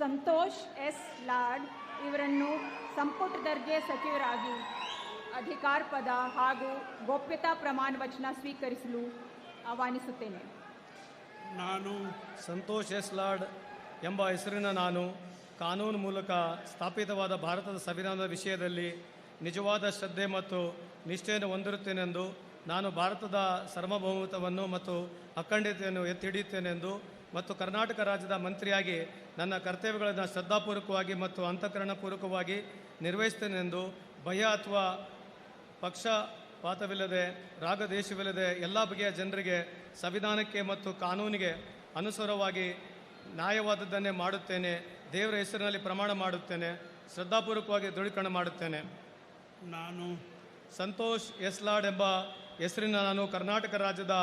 ಸಂತೋಷ್ ಎಸ್ ಲಾಡ್ ಇವರನ್ನು ಸಂಪುಟ ದರ್ಜೆ ಸಚಿವರಾಗಿ ಅಧಿಕಾರ ಪದ ಹಾಗೂ ಗೋಪ್ಯತಾ ಪ್ರಮಾಣ ವಚನ ಸ್ವೀಕರಿಸಲು ಆಹ್ವಾನಿಸುತ್ತೇನೆ. ನಾನು ಸಂತೋಷ್ ಎಸ್ ಲಾಡ್ ಎಂಬ ಹೆಸರಿನ ನಾನು ಕಾನೂನು ಮೂಲಕ ಸ್ಥಾಪಿತವಾದ ಭಾರತದ ಸಂವಿಧಾನದ ವಿಷಯದಲ್ಲಿ ನಿಜವಾದ ಶ್ರದ್ಧೆ ಮತ್ತು ನಿಷ್ಠೆಯನ್ನು ಹೊಂದಿರುತ್ತೇನೆಂದು ನಾನು ಭಾರತದ ಸಾರ್ವಭೌಮತ್ವವನ್ನು ಮತ್ತು ಅಖಂಡತೆಯನ್ನು ಎತ್ತಿ ಹಿಡಿಯುತ್ತೇನೆಂದು ಮತ್ತು ಕರ್ನಾಟಕ ರಾಜ್ಯದ ಮಂತ್ರಿಯಾಗಿ ನನ್ನ ಕರ್ತವ್ಯಗಳನ್ನು ಶ್ರದ್ಧಾಪೂರ್ವಕವಾಗಿ ಮತ್ತು ಅಂತಃಕರಣಪೂರ್ವಕವಾಗಿ ನಿರ್ವಹಿಸುತ್ತೇನೆಂದು ಭಯ ಅಥವಾ ಪಕ್ಷಪಾತವಿಲ್ಲದೆ ರಾಗದ್ವೇಷವಿಲ್ಲದೆ ಎಲ್ಲ ಬಗೆಯ ಜನರಿಗೆ ಸಂವಿಧಾನಕ್ಕೆ ಮತ್ತು ಕಾನೂನಿಗೆ ಅನುಸಾರವಾಗಿ ನ್ಯಾಯವಾದದ್ದನ್ನೇ ಮಾಡುತ್ತೇನೆ, ದೇವರ ಹೆಸರಿನಲ್ಲಿ ಪ್ರಮಾಣ ಮಾಡುತ್ತೇನೆ, ಶ್ರದ್ಧಾಪೂರ್ವಕವಾಗಿ ದೃಢೀಕರಣ ಮಾಡುತ್ತೇನೆ. ನಾನು ಸಂತೋಷ್ ಎಸ್ ಲಾಡ್ ಎಂಬ ಹೆಸರಿನ ನಾನು ಕರ್ನಾಟಕ ರಾಜ್ಯದ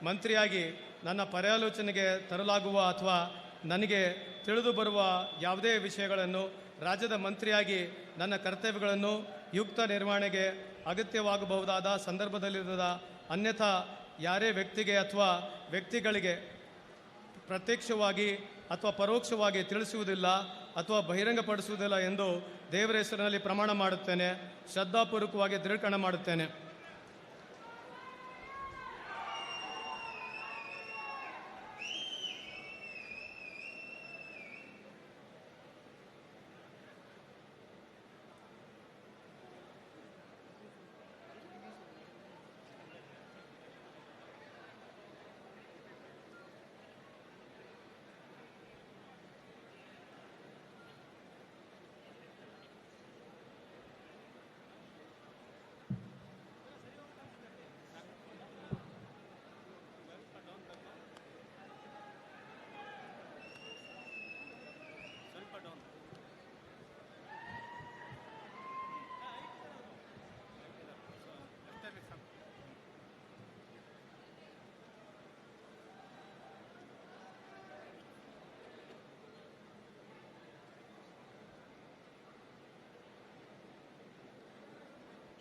ಮಂತ್ರಿಯಾಗಿ ನನ್ನ ಪರ್ಯಾಲೋಚನೆಗೆ ತರಲಾಗುವ ಅಥವಾ ನನಗೆ ತಿಳಿದು ಬರುವ ಯಾವುದೇ ವಿಷಯಗಳನ್ನು ರಾಜ್ಯದ ಮಂತ್ರಿಯಾಗಿ ನನ್ನ ಕರ್ತವ್ಯಗಳನ್ನು ಯುಕ್ತ ನಿರ್ವಹಣೆಗೆ ಅಗತ್ಯವಾಗಬಹುದಾದ ಸಂದರ್ಭದಲ್ಲಿರದ ಅನ್ಯಥಾ ಯಾರೇ ವ್ಯಕ್ತಿಗೆ ಅಥವಾ ವ್ಯಕ್ತಿಗಳಿಗೆ ಪ್ರತ್ಯಕ್ಷವಾಗಿ ಅಥವಾ ಪರೋಕ್ಷವಾಗಿ ತಿಳಿಸುವುದಿಲ್ಲ ಅಥವಾ ಬಹಿರಂಗಪಡಿಸುವುದಿಲ್ಲ ಎಂದು ದೇವರ ಹೆಸರಿನಲ್ಲಿ ಪ್ರಮಾಣ ಮಾಡುತ್ತೇನೆ. ಶ್ರದ್ಧಾಪೂರ್ವಕವಾಗಿ ದೃಢೀಕರಣ ಮಾಡುತ್ತೇನೆ.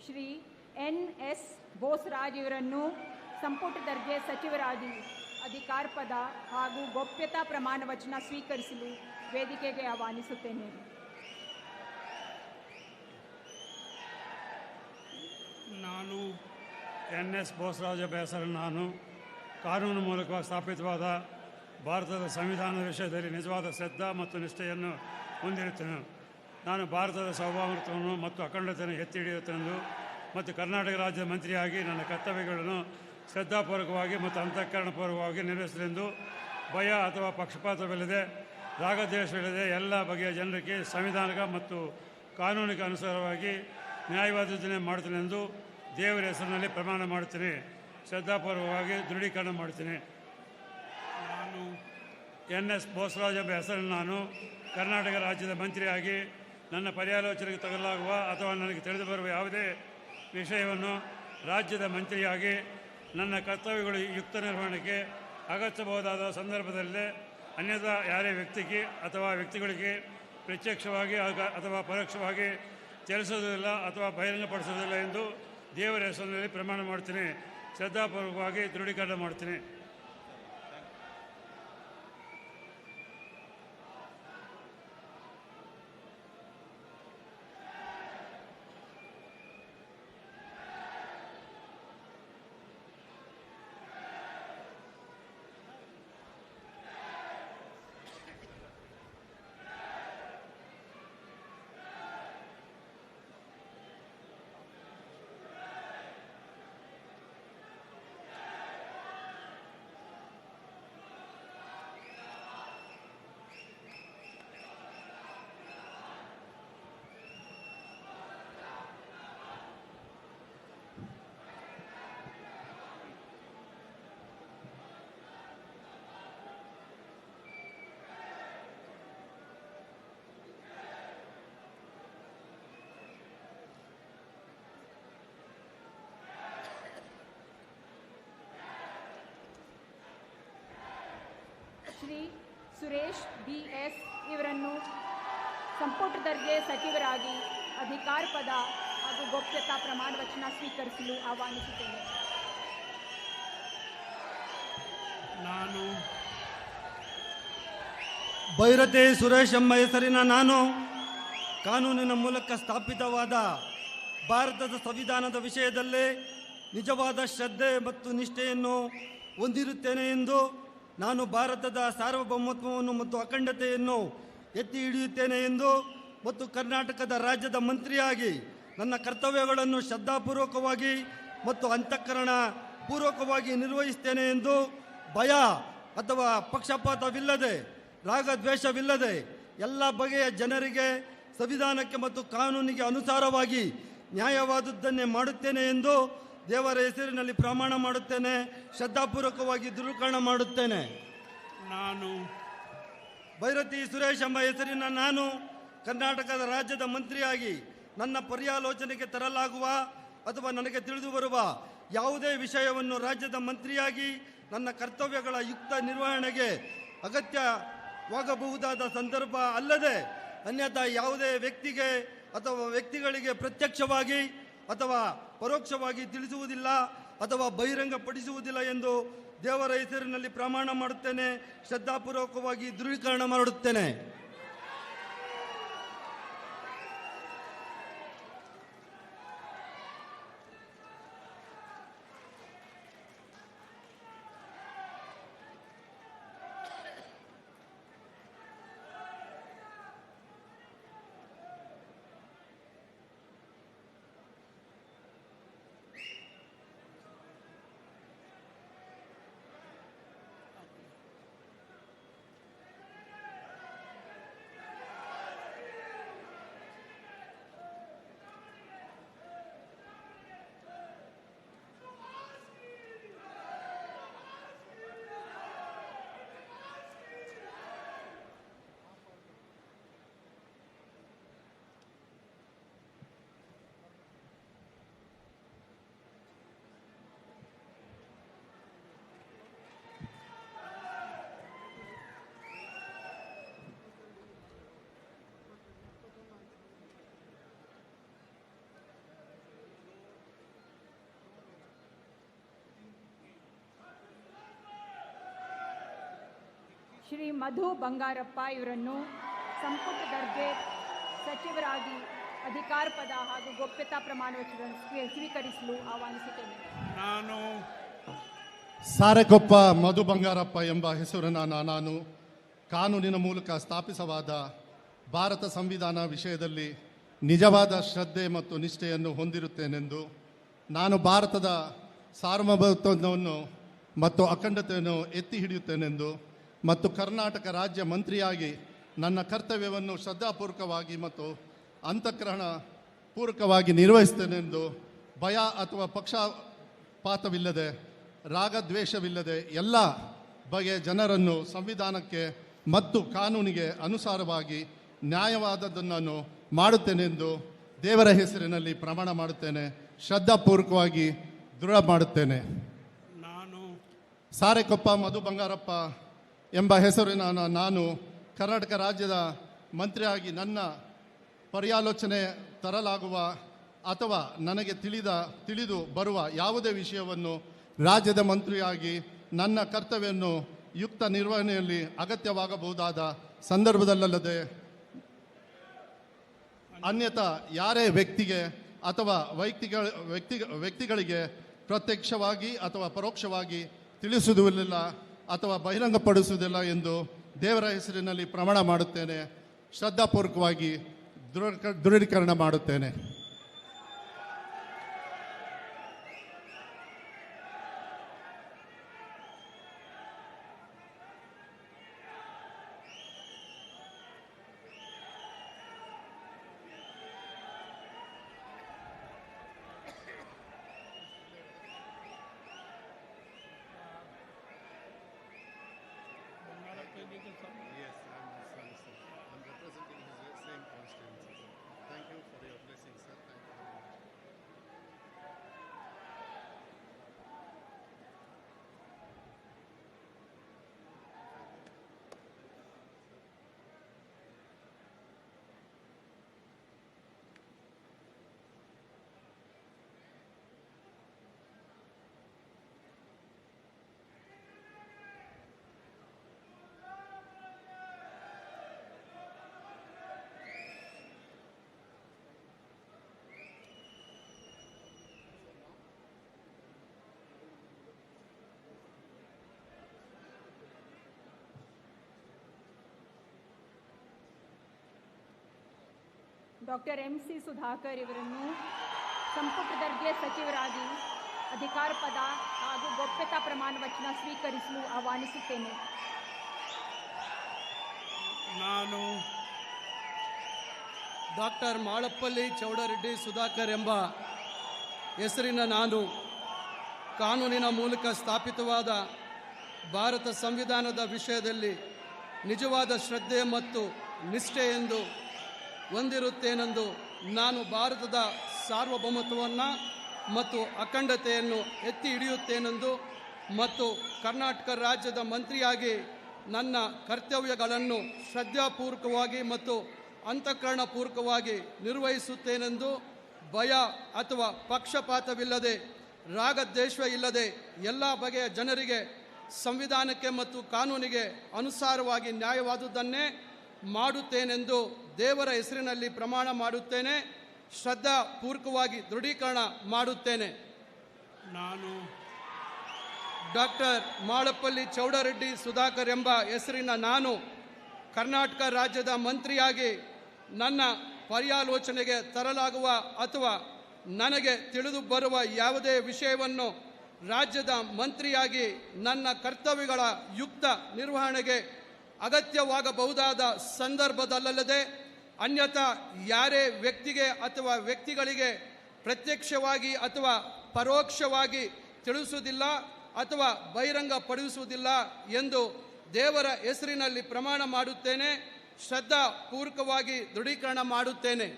ಶ್ರೀ ಎನ್.ಎಸ್. ಬೋಸರಾಜ್ ಇವರನ್ನು ಸಂಪುಟ ದರ್ಜೆ ಸಚಿವರಾಗಿ ಅಧಿಕಾರ ಪದ ಹಾಗೂ ಗೋಪ್ಯತಾ ಪ್ರಮಾಣ ವಚನ ಸ್ವೀಕರಿಸಲು ವೇದಿಕೆಗೆ ಆಹ್ವಾನಿಸುತ್ತೇನೆ. ನಾನು ಎನ್.ಎಸ್. ಬೋಸರಾಜ ಬೇಸರ ನಾನು ಕಾನೂನು ಮೂಲಕವಾಗಿ ಸ್ಥಾಪಿತವಾದ ಭಾರತದ ಸಂವಿಧಾನದ ವಿಷಯದಲ್ಲಿ ನಿಜವಾದ ಶ್ರದ್ಧಾ ಮತ್ತು ನಿಷ್ಠೆಯನ್ನು ಹೊಂದಿರುತ್ತೇನೆ. ನಾನು ಭಾರತದ ಸಾರ್ವಭೌಮತ್ವವನ್ನು ಮತ್ತು ಅಖಂಡತೆಯನ್ನು ಎತ್ತಿ ಹಿಡಿಯುತ್ತೇನೆಂದು ಮತ್ತು ಕರ್ನಾಟಕ ರಾಜ್ಯದ ಮಂತ್ರಿಯಾಗಿ ನನ್ನ ಕರ್ತವ್ಯಗಳನ್ನು ಶ್ರದ್ಧಾಪೂರ್ವಕವಾಗಿ ಮತ್ತು ಅಂತಃಕರಣಪೂರ್ವಕವಾಗಿ ನಿರ್ವಹಿಸಲೆಂದು ಭಯ ಅಥವಾ ಪಕ್ಷಪಾತವಿಲ್ಲದೆ ರಾಗದ್ವೇಷವಿಲ್ಲದೆ ಎಲ್ಲ ಬಗೆಯ ಜನರಿಗೆ ಸಂವಿಧಾನಿಕ ಮತ್ತು ಕಾನೂನಿಗೆ ಅನುಸಾರವಾಗಿ ನ್ಯಾಯವಾದ ಮಾಡುತ್ತೇನೆಂದು ದೇವರ ಹೆಸರಿನಲ್ಲಿ ಪ್ರಮಾಣ ಮಾಡುತ್ತೇನೆ. ಶ್ರದ್ಧಾಪೂರ್ವಕವಾಗಿ ದೃಢೀಕರಣ ಮಾಡುತ್ತೇನೆ. ನಾನು ಎನ್.ಎಸ್. ಬೋಸರಾಜ್ ಎಂಬ ಹೆಸರನ್ನು ನಾನು ಕರ್ನಾಟಕ ರಾಜ್ಯದ ಮಂತ್ರಿಯಾಗಿ ನನ್ನ ಪರ್ಯಾಲೋಚನೆಗೆ ತಗಲಾಗುವ ಅಥವಾ ನನಗೆ ತಿಳಿದು ಬರುವ ಯಾವುದೇ ವಿಷಯವನ್ನು ರಾಜ್ಯದ ಮಂತ್ರಿಯಾಗಿ ನನ್ನ ಕರ್ತವ್ಯಗಳು ಯುಕ್ತ ನಿರ್ವಹಣೆಗೆ ಅಗತ್ಯಬಹುದಾದ ಸಂದರ್ಭದಲ್ಲೇ ಅನ್ಯಥಾ ಯಾರೇ ವ್ಯಕ್ತಿಗೆ ಅಥವಾ ವ್ಯಕ್ತಿಗಳಿಗೆ ಪ್ರತ್ಯಕ್ಷವಾಗಿ ಅಥವಾ ಪರೋಕ್ಷವಾಗಿ ತಿಳಿಸುವುದಿಲ್ಲ ಅಥವಾ ಬಹಿರಂಗಪಡಿಸುವುದಿಲ್ಲ ಎಂದು ದೇವರ ಹೆಸರಿನಲ್ಲಿ ಪ್ರಮಾಣ ಮಾಡ್ತೀನಿ. ಶ್ರದ್ಧಾಪೂರ್ವಕವಾಗಿ ದೃಢೀಕರಣ ಮಾಡ್ತೀನಿ. ಶ್ರೀ ಸುರೇಶ್ ಬಿ.ಎಸ್. ಇವರನ್ನು ಸಂಪುಟ ದರ್ಜೆ ಸಚಿವರಾಗಿ ಅಧಿಕಾರ ಪದ ಹಾಗೂ ಗೋಪ್ಯತಾ ಪ್ರಮಾಣ ವಚನ ಸ್ವೀಕರಿಸಲು ಆಹ್ವಾನಿಸುತ್ತೇನೆ. ನಾನು ಭೈರತೆ ಸುರೇಶ್ ಎಂಬ ಹೆಸರಿನ ನಾನು ಕಾನೂನಿನ ಮೂಲಕ ಸ್ಥಾಪಿತವಾದ ಭಾರತದ ಸಂವಿಧಾನದ ವಿಷಯದಲ್ಲಿ ನಿಜವಾದ ಶ್ರದ್ಧೆ ಮತ್ತು ನಿಷ್ಠೆಯನ್ನು ಹೊಂದಿರುತ್ತೇನೆ ಎಂದು ನಾನು ಭಾರತದ ಸಾರ್ವಭೌಮತ್ವವನ್ನು ಮತ್ತು ಅಖಂಡತೆಯನ್ನು ಎತ್ತಿ ಹಿಡಿಯುತ್ತೇನೆ ಎಂದು ಮತ್ತು ಕರ್ನಾಟಕದ ರಾಜ್ಯದ ಮಂತ್ರಿಯಾಗಿ ನನ್ನ ಕರ್ತವ್ಯಗಳನ್ನು ಶ್ರದ್ಧಾಪೂರ್ವಕವಾಗಿ ಮತ್ತು ಅಂತಃಕರಣ ಪೂರ್ವಕವಾಗಿ ನಿರ್ವಹಿಸುತ್ತೇನೆ ಎಂದು ಭಯ ಅಥವಾ ಪಕ್ಷಪಾತವಿಲ್ಲದೆ ರಾಗದ್ವೇಷವಿಲ್ಲದೆ ಎಲ್ಲ ಬಗೆಯ ಜನರಿಗೆ ಸಂವಿಧಾನಕ್ಕೆ ಮತ್ತು ಕಾನೂನಿಗೆ ಅನುಸಾರವಾಗಿ ನ್ಯಾಯವಾದದ್ದನ್ನೇ ಮಾಡುತ್ತೇನೆ ಎಂದು ದೇವರ ಹೆಸರಿನಲ್ಲಿ ಪ್ರಮಾಣ ಮಾಡುತ್ತೇನೆ. ಶ್ರದ್ಧಾಪೂರ್ವಕವಾಗಿ ದೃಢೀಕರಣ ಮಾಡುತ್ತೇನೆ. ನಾನು ಭೈರತಿ ಸುರೇಶ್ ಎಂಬ ಹೆಸರಿನ ನಾನು ಕರ್ನಾಟಕದ ರಾಜ್ಯದ ಮಂತ್ರಿಯಾಗಿ ನನ್ನ ಪರ್ಯಾಲೋಚನೆಗೆ ತರಲಾಗುವ ಅಥವಾ ನನಗೆ ತಿಳಿದು ಬರುವ ಯಾವುದೇ ವಿಷಯವನ್ನು ರಾಜ್ಯದ ಮಂತ್ರಿಯಾಗಿ ನನ್ನ ಕರ್ತವ್ಯಗಳ ಯುಕ್ತ ನಿರ್ವಹಣೆಗೆ ಅಗತ್ಯವಾಗಬಹುದಾದ ಸಂದರ್ಭ ಅಲ್ಲದೆ ಅನ್ಯಥಾ ಯಾವುದೇ ವ್ಯಕ್ತಿಗೆ ಅಥವಾ ವ್ಯಕ್ತಿಗಳಿಗೆ ಪ್ರತ್ಯಕ್ಷವಾಗಿ ಅಥವಾ ಪರೋಕ್ಷವಾಗಿ ತಿಳಿಸುವುದಿಲ್ಲ ಅಥವಾ ಬಹಿರಂಗಪಡಿಸುವುದಿಲ್ಲ ಎಂದು ದೇವರ ಹೆಸರಿನಲ್ಲಿ ಪ್ರಮಾಣ ಮಾಡುತ್ತೇನೆ, ಶ್ರದ್ಧಾಪೂರ್ವಕವಾಗಿ ದೃಢೀಕರಣ ಮಾಡುತ್ತೇನೆ. ಶ್ರೀ ಮಧು ಬಂಗಾರಪ್ಪ ಇವರನ್ನು ಸಂಪುಟ ದರ್ಜೆ ಸಚಿವರಾಗಿ ಅಧಿಕಾರ ಪದ ಹಾಗೂ ಗೋಪ್ಯತಾ ಪ್ರಮಾಣ ವಚನ ಸ್ವೀಕರಿಸಲು ಆಹ್ವಾನಿಸುತ್ತೇನೆ. ನಾನು ಸಾರೆಕೊಪ್ಪ ಮಧು ಬಂಗಾರಪ್ಪ ಎಂಬ ಹೆಸರನ್ನು ನಾನು ಕಾನೂನಿನ ಮೂಲಕ ಸ್ಥಾಪಿಸವಾದ ಭಾರತ ಸಂವಿಧಾನ ವಿಷಯದಲ್ಲಿ ನಿಜವಾದ ಶ್ರದ್ಧೆ ಮತ್ತು ನಿಷ್ಠೆಯನ್ನು ಹೊಂದಿರುತ್ತೇನೆಂದು, ನಾನು ಭಾರತದ ಸಾರ್ವಭೌಮತ್ವವನ್ನು ಮತ್ತು ಅಖಂಡತೆಯನ್ನು ಎತ್ತಿ ಹಿಡಿಯುತ್ತೇನೆಂದು ಮತ್ತು ಕರ್ನಾಟಕ ರಾಜ್ಯ ಮಂತ್ರಿಯಾಗಿ ನನ್ನ ಕರ್ತವ್ಯವನ್ನು ಶ್ರದ್ಧಾಪೂರ್ವಕವಾಗಿ ಮತ್ತು ಅಂತಃಕರಣ ಪೂರ್ವಕವಾಗಿ ನಿರ್ವಹಿಸ್ತೇನೆಂದು ಭಯ ಅಥವಾ ಪಕ್ಷಪಾತವಿಲ್ಲದೆ ರಾಗದ್ವೇಷವಿಲ್ಲದೆ ಎಲ್ಲ ಬಗೆಯ ಜನರನ್ನು ಸಂವಿಧಾನಕ್ಕೆ ಮತ್ತು ಕಾನೂನಿಗೆ ಅನುಸಾರವಾಗಿ ನ್ಯಾಯವಾದದ್ದನ್ನು ಮಾಡುತ್ತೇನೆಂದು ದೇವರ ಹೆಸರಿನಲ್ಲಿ ಪ್ರಮಾಣ ಮಾಡುತ್ತೇನೆ, ಶ್ರದ್ಧಾಪೂರ್ವಕವಾಗಿ ದೃಢ ಮಾಡುತ್ತೇನೆ. ನಾನು ಸಾರೆಕೊಪ್ಪ ಮಧು ಬಂಗಾರಪ್ಪ ಎಂಬ ಹೆಸರಿನ ನಾನು ಕರ್ನಾಟಕ ರಾಜ್ಯದ ಮಂತ್ರಿಯಾಗಿ ನನ್ನ ಪರ್ಯಾಲೋಚನೆ ತರಲಾಗುವ ಅಥವಾ ನನಗೆ ತಿಳಿದು ಬರುವ ಯಾವುದೇ ವಿಷಯವನ್ನು ರಾಜ್ಯದ ಮಂತ್ರಿಯಾಗಿ ನನ್ನ ಕರ್ತವ್ಯವನ್ನು ಯುಕ್ತ ನಿರ್ವಹಣೆಯಲ್ಲಿ ಅಗತ್ಯವಾಗಬಹುದಾದ ಸಂದರ್ಭದಲ್ಲದೆ ಅನ್ಯಥಾ ಯಾರೇ ವ್ಯಕ್ತಿಗೆ ಅಥವಾ ವ್ಯಕ್ತಿಗಳಿಗೆ ಪ್ರತ್ಯಕ್ಷವಾಗಿ ಅಥವಾ ಪರೋಕ್ಷವಾಗಿ ತಿಳಿಸುವುದಿಲ್ಲ ಅಥವಾ ಬಹಿರಂಗಪಡಿಸುವುದಿಲ್ಲ ಎಂದು ದೇವರ ಹೆಸರಿನಲ್ಲಿ ಪ್ರಮಾಣ ಮಾಡುತ್ತೇನೆ, ಶ್ರದ್ಧಾಪೂರ್ವಕವಾಗಿ ದೃಢೀಕರಣ ಮಾಡುತ್ತೇನೆ. Doctor MC. ಸುಧಾಕರ್ ಇವರನ್ನು ಸಂಪುಟ ದರ್ಜೆ ಸಚಿವರಾಗಿ ಅಧಿಕಾರ ಪದ ಹಾಗೂ ಗೋಪ್ಯತಾ ಪ್ರಮಾಣ ವಚನ ಸ್ವೀಕರಿಸಲು ಆಹ್ವಾನಿಸುತ್ತೇನೆ. ನಾನು ಡಾಕ್ಟರ್ ಮಾಳಪ್ಪಲ್ಲಿ ಚೌಡರೆಡ್ಡಿ ಸುಧಾಕರ್ ಎಂಬ ಹೆಸರಿನ ನಾನು ಕಾನೂನಿನ ಮೂಲಕ ಸ್ಥಾಪಿತವಾದ ಭಾರತ ಸಂವಿಧಾನದ ವಿಷಯದಲ್ಲಿ ನಿಜವಾದ ಶ್ರದ್ಧೆ ಮತ್ತು ನಿಷ್ಠೆಯೆಂದು ಹೊಂದಿರುತ್ತೇನೆಂದು, ನಾನು ಭಾರತದ ಸಾರ್ವಭೌಮತ್ವವನ್ನು ಮತ್ತು ಅಖಂಡತೆಯನ್ನು ಎತ್ತಿ ಹಿಡಿಯುತ್ತೇನೆಂದು ಮತ್ತು ಕರ್ನಾಟಕ ರಾಜ್ಯದ ಮಂತ್ರಿಯಾಗಿ ನನ್ನ ಕರ್ತವ್ಯಗಳನ್ನು ಶ್ರದ್ಧಾಪೂರ್ವಕವಾಗಿ ಮತ್ತು ಅಂತಃಕರಣಪೂರ್ವಕವಾಗಿ ನಿರ್ವಹಿಸುತ್ತೇನೆಂದು ಭಯ ಅಥವಾ ಪಕ್ಷಪಾತವಿಲ್ಲದೆ ರಾಗದ್ವೇಷ ಇಲ್ಲದೆ ಎಲ್ಲ ಬಗೆಯ ಜನರಿಗೆ ಸಂವಿಧಾನಕ್ಕೆ ಮತ್ತು ಕಾನೂನಿಗೆ ಅನುಸಾರವಾಗಿ ನ್ಯಾಯವಾದುದನ್ನೇ ಮಾಡುತ್ತೇನೆಂದು ದೇವರ ಹೆಸರಿನಲ್ಲಿ ಪ್ರಮಾಣ ಮಾಡುತ್ತೇನೆ. ಶ್ರದ್ಧಾಪೂರ್ವಕವಾಗಿ ದೃಢೀಕರಣ ಮಾಡುತ್ತೇನೆ. ನಾನು ಡಾಕ್ಟರ್ ಮಾಳಪ್ಪಲ್ಲಿ ಚೌಡರೆಡ್ಡಿ ಸುಧಾಕರ್ ಎಂಬ ಹೆಸರಿನ ನಾನು ಕರ್ನಾಟಕ ರಾಜ್ಯದ ಮಂತ್ರಿಯಾಗಿ ನನ್ನ ಪರ್ಯಾಲೋಚನೆಗೆ ತರಲಾಗುವ ಅಥವಾ ನನಗೆ ತಿಳಿದು ಬರುವ ಯಾವುದೇ ವಿಷಯವನ್ನು ರಾಜ್ಯದ ಮಂತ್ರಿಯಾಗಿ ನನ್ನ ಕರ್ತವ್ಯಗಳ ಯುಕ್ತ ನಿರ್ವಹಣೆಗೆ ಅಗತ್ಯವಾಗಬಹುದಾದ ಸಂದರ್ಭದಲ್ಲದೆ ಅನ್ಯಥಾ ಯಾರೇ ವ್ಯಕ್ತಿಗೆ ಅಥವಾ ವ್ಯಕ್ತಿಗಳಿಗೆ ಪ್ರತ್ಯಕ್ಷವಾಗಿ ಅಥವಾ ಪರೋಕ್ಷವಾಗಿ ತಿಳಿಸುವುದಿಲ್ಲ ಅಥವಾ ಬಹಿರಂಗಪಡಿಸುವುದಿಲ್ಲ ಎಂದು ದೇವರ ಹೆಸರಿನಲ್ಲಿ ಪ್ರಮಾಣ ಮಾಡುತ್ತೇನೆ. ಶ್ರದ್ಧಾಪೂರ್ವಕವಾಗಿ ದೃಢೀಕರಣ ಮಾಡುತ್ತೇನೆ.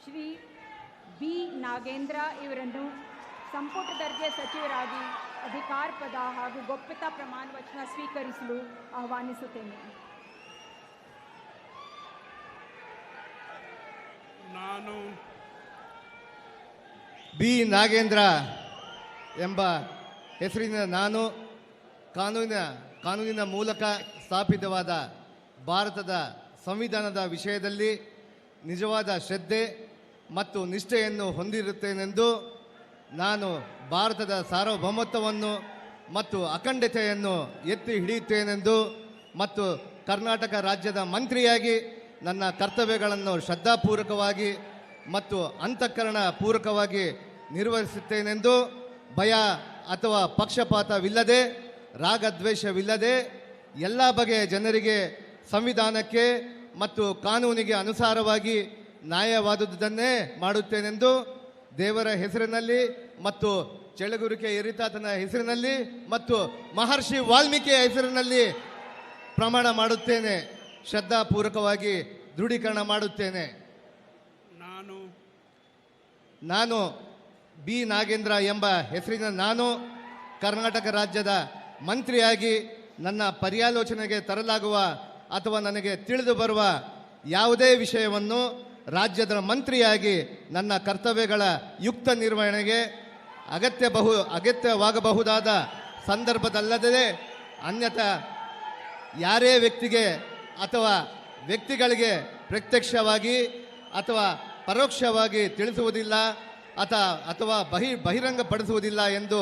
ಶ್ರೀ ಬಿ ನಾಗೇಂದ್ರ ಇವರನ್ನು ಸಂಪುಟ ದರ್ಜೆ ಸಚಿವರಾಗಿ ಅಧಿಕಾರ ಪದ ಹಾಗೂ ಗೋಪ್ಯತಾ ಪ್ರಮಾಣ ವಚನ ಸ್ವೀಕರಿಸಲು ಆಹ್ವಾನಿಸುತ್ತೇನೆ. ನಾನು ಬಿ ನಾಗೇಂದ್ರ ಎಂಬ ಹೆಸರಿನ ನಾನು ಕಾನೂನಿನ ಮೂಲಕ ಸ್ಥಾಪಿತವಾದ ಭಾರತದ ಸಂವಿಧಾನದ ವಿಷಯದಲ್ಲಿ ನಿಜವಾದ ಶ್ರದ್ಧೆ ಮತ್ತು ನಿಷ್ಠೆಯನ್ನು ಹೊಂದಿರುತ್ತೇನೆಂದು ನಾನು ಭಾರತದ ಸಾರ್ವಭೌಮತ್ವವನ್ನು ಮತ್ತು ಅಖಂಡತೆಯನ್ನು ಎತ್ತಿ ಹಿಡಿಯುತ್ತೇನೆಂದು ಮತ್ತು ಕರ್ನಾಟಕ ರಾಜ್ಯದ ಮಂತ್ರಿಯಾಗಿ ನನ್ನ ಕರ್ತವ್ಯಗಳನ್ನು ಶ್ರದ್ಧಾಪೂರ್ವಕವಾಗಿ ಮತ್ತು ಅಂತಃಕರಣ ಪೂರ್ವಕವಾಗಿ ನಿರ್ವಹಿಸುತ್ತೇನೆಂದು ಭಯ ಅಥವಾ ಪಕ್ಷಪಾತವಿಲ್ಲದೆ ರಾಗದ್ವೇಷವಿಲ್ಲದೆ ಎಲ್ಲ ಬಗೆಯ ಜನರಿಗೆ ಸಂವಿಧಾನಕ್ಕೆ ಮತ್ತು ಕಾನೂನಿಗೆ ಅನುಸಾರವಾಗಿ ನ್ಯಾಯವಾದುದನ್ನೇ ಮಾಡುತ್ತೇನೆಂದು ದೇವರ ಹೆಸರಿನಲ್ಲಿ ಮತ್ತು ಚೆಳಗುರಿಕೆ ಹಿರಿತಾತನ ಹೆಸರಿನಲ್ಲಿ ಮತ್ತು ಮಹರ್ಷಿ ವಾಲ್ಮೀಕಿಯ ಹೆಸರಿನಲ್ಲಿ ಪ್ರಮಾಣ ಮಾಡುತ್ತೇನೆ. ಶ್ರದ್ಧಾಪೂರ್ವಕವಾಗಿ ದೃಢೀಕರಣ ಮಾಡುತ್ತೇನೆ. ನಾನು ಬಿ ನಾಗೇಂದ್ರ ಎಂಬ ಹೆಸರಿನ ನಾನು ಕರ್ನಾಟಕ ರಾಜ್ಯದ ಮಂತ್ರಿಯಾಗಿ ನನ್ನ ಪರ್ಯಾಲೋಚನೆಗೆ ತರಲಾಗುವ ಅಥವಾ ನನಗೆ ತಿಳಿದು ಬರುವ ಯಾವುದೇ ವಿಷಯವನ್ನು ರಾಜ್ಯದ ಮಂತ್ರಿಯಾಗಿ ನನ್ನ ಕರ್ತವ್ಯಗಳ ಯುಕ್ತ ನಿರ್ವಹಣೆಗೆ ಅಗತ್ಯವಾಗಬಹುದಾದ ಸಂದರ್ಭದಲ್ಲದೆ ಅನ್ಯಥಾ ಯಾರೇ ವ್ಯಕ್ತಿಗೆ ಅಥವಾ ವ್ಯಕ್ತಿಗಳಿಗೆ ಪ್ರತ್ಯಕ್ಷವಾಗಿ ಅಥವಾ ಪರೋಕ್ಷವಾಗಿ ತಿಳಿಸುವುದಿಲ್ಲ ಅಥವಾ ಬಹಿರಂಗಪಡಿಸುವುದಿಲ್ಲ ಎಂದು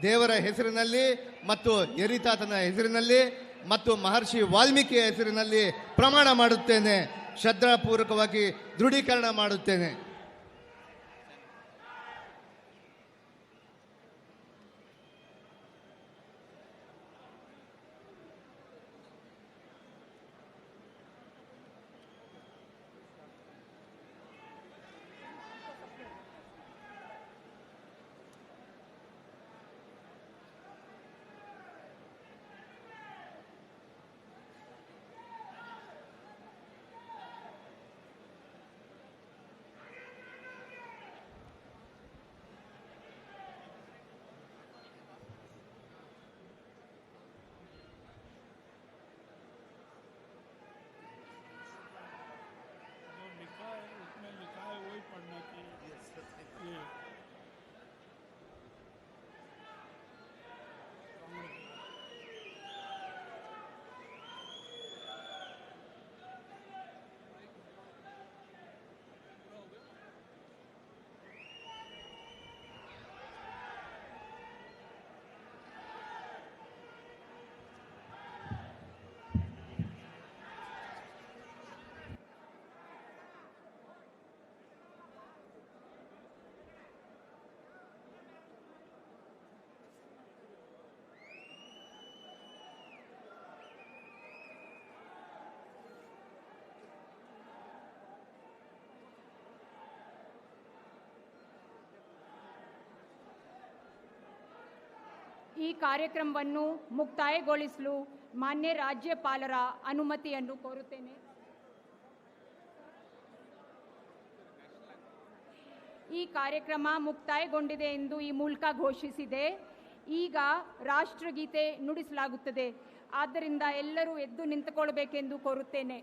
ದೇವರ ಹೆಸರಿನಲ್ಲಿ ಮತ್ತು ಎರಿತಾತನ ಹೆಸರಿನಲ್ಲಿ ಮತ್ತು ಮಹರ್ಷಿ ವಾಲ್ಮೀಕಿಯ ಹೆಸರಿನಲ್ಲಿ ಪ್ರಮಾಣ ಮಾಡುತ್ತೇನೆ. ಶ್ರದ್ಧಾಪೂರ್ವಕವಾಗಿ ದೃಢೀಕರಣ ಮಾಡುತ್ತೇನೆ. ಈ ಕಾರ್ಯಕ್ರಮವನ್ನು ಮುಕ್ತಾಯಗೊಳಿಸಲು ಮಾನ್ಯ ರಾಜ್ಯಪಾಲರ ಅನುಮತಿಯನ್ನು ಕೋರುತ್ತೇನೆ. ಈ ಕಾರ್ಯಕ್ರಮ ಮುಕ್ತಾಯಗೊಂಡಿದೆ ಎಂದು ಈ ಮೂಲಕ ಘೋಷಿಸಿದೆ. ಈಗ ರಾಷ್ಟ್ರಗೀತೆ ನುಡಿಸಲಾಗುತ್ತದೆ. ಆದ್ದರಿಂದ ಎಲ್ಲರೂ ಎದ್ದು ನಿಂತುಕೊಳ್ಳಬೇಕೆಂದು ಕೋರುತ್ತೇನೆ.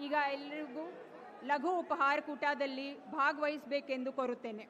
ಈಗ ಎಲ್ಲರಿಗೂ ಲಘು ಉಪಹಾರ ಕೂಟದಲ್ಲಿ ಭಾಗವಹಿಸಬೇಕೆಂದು ಕೋರುತ್ತೇನೆ.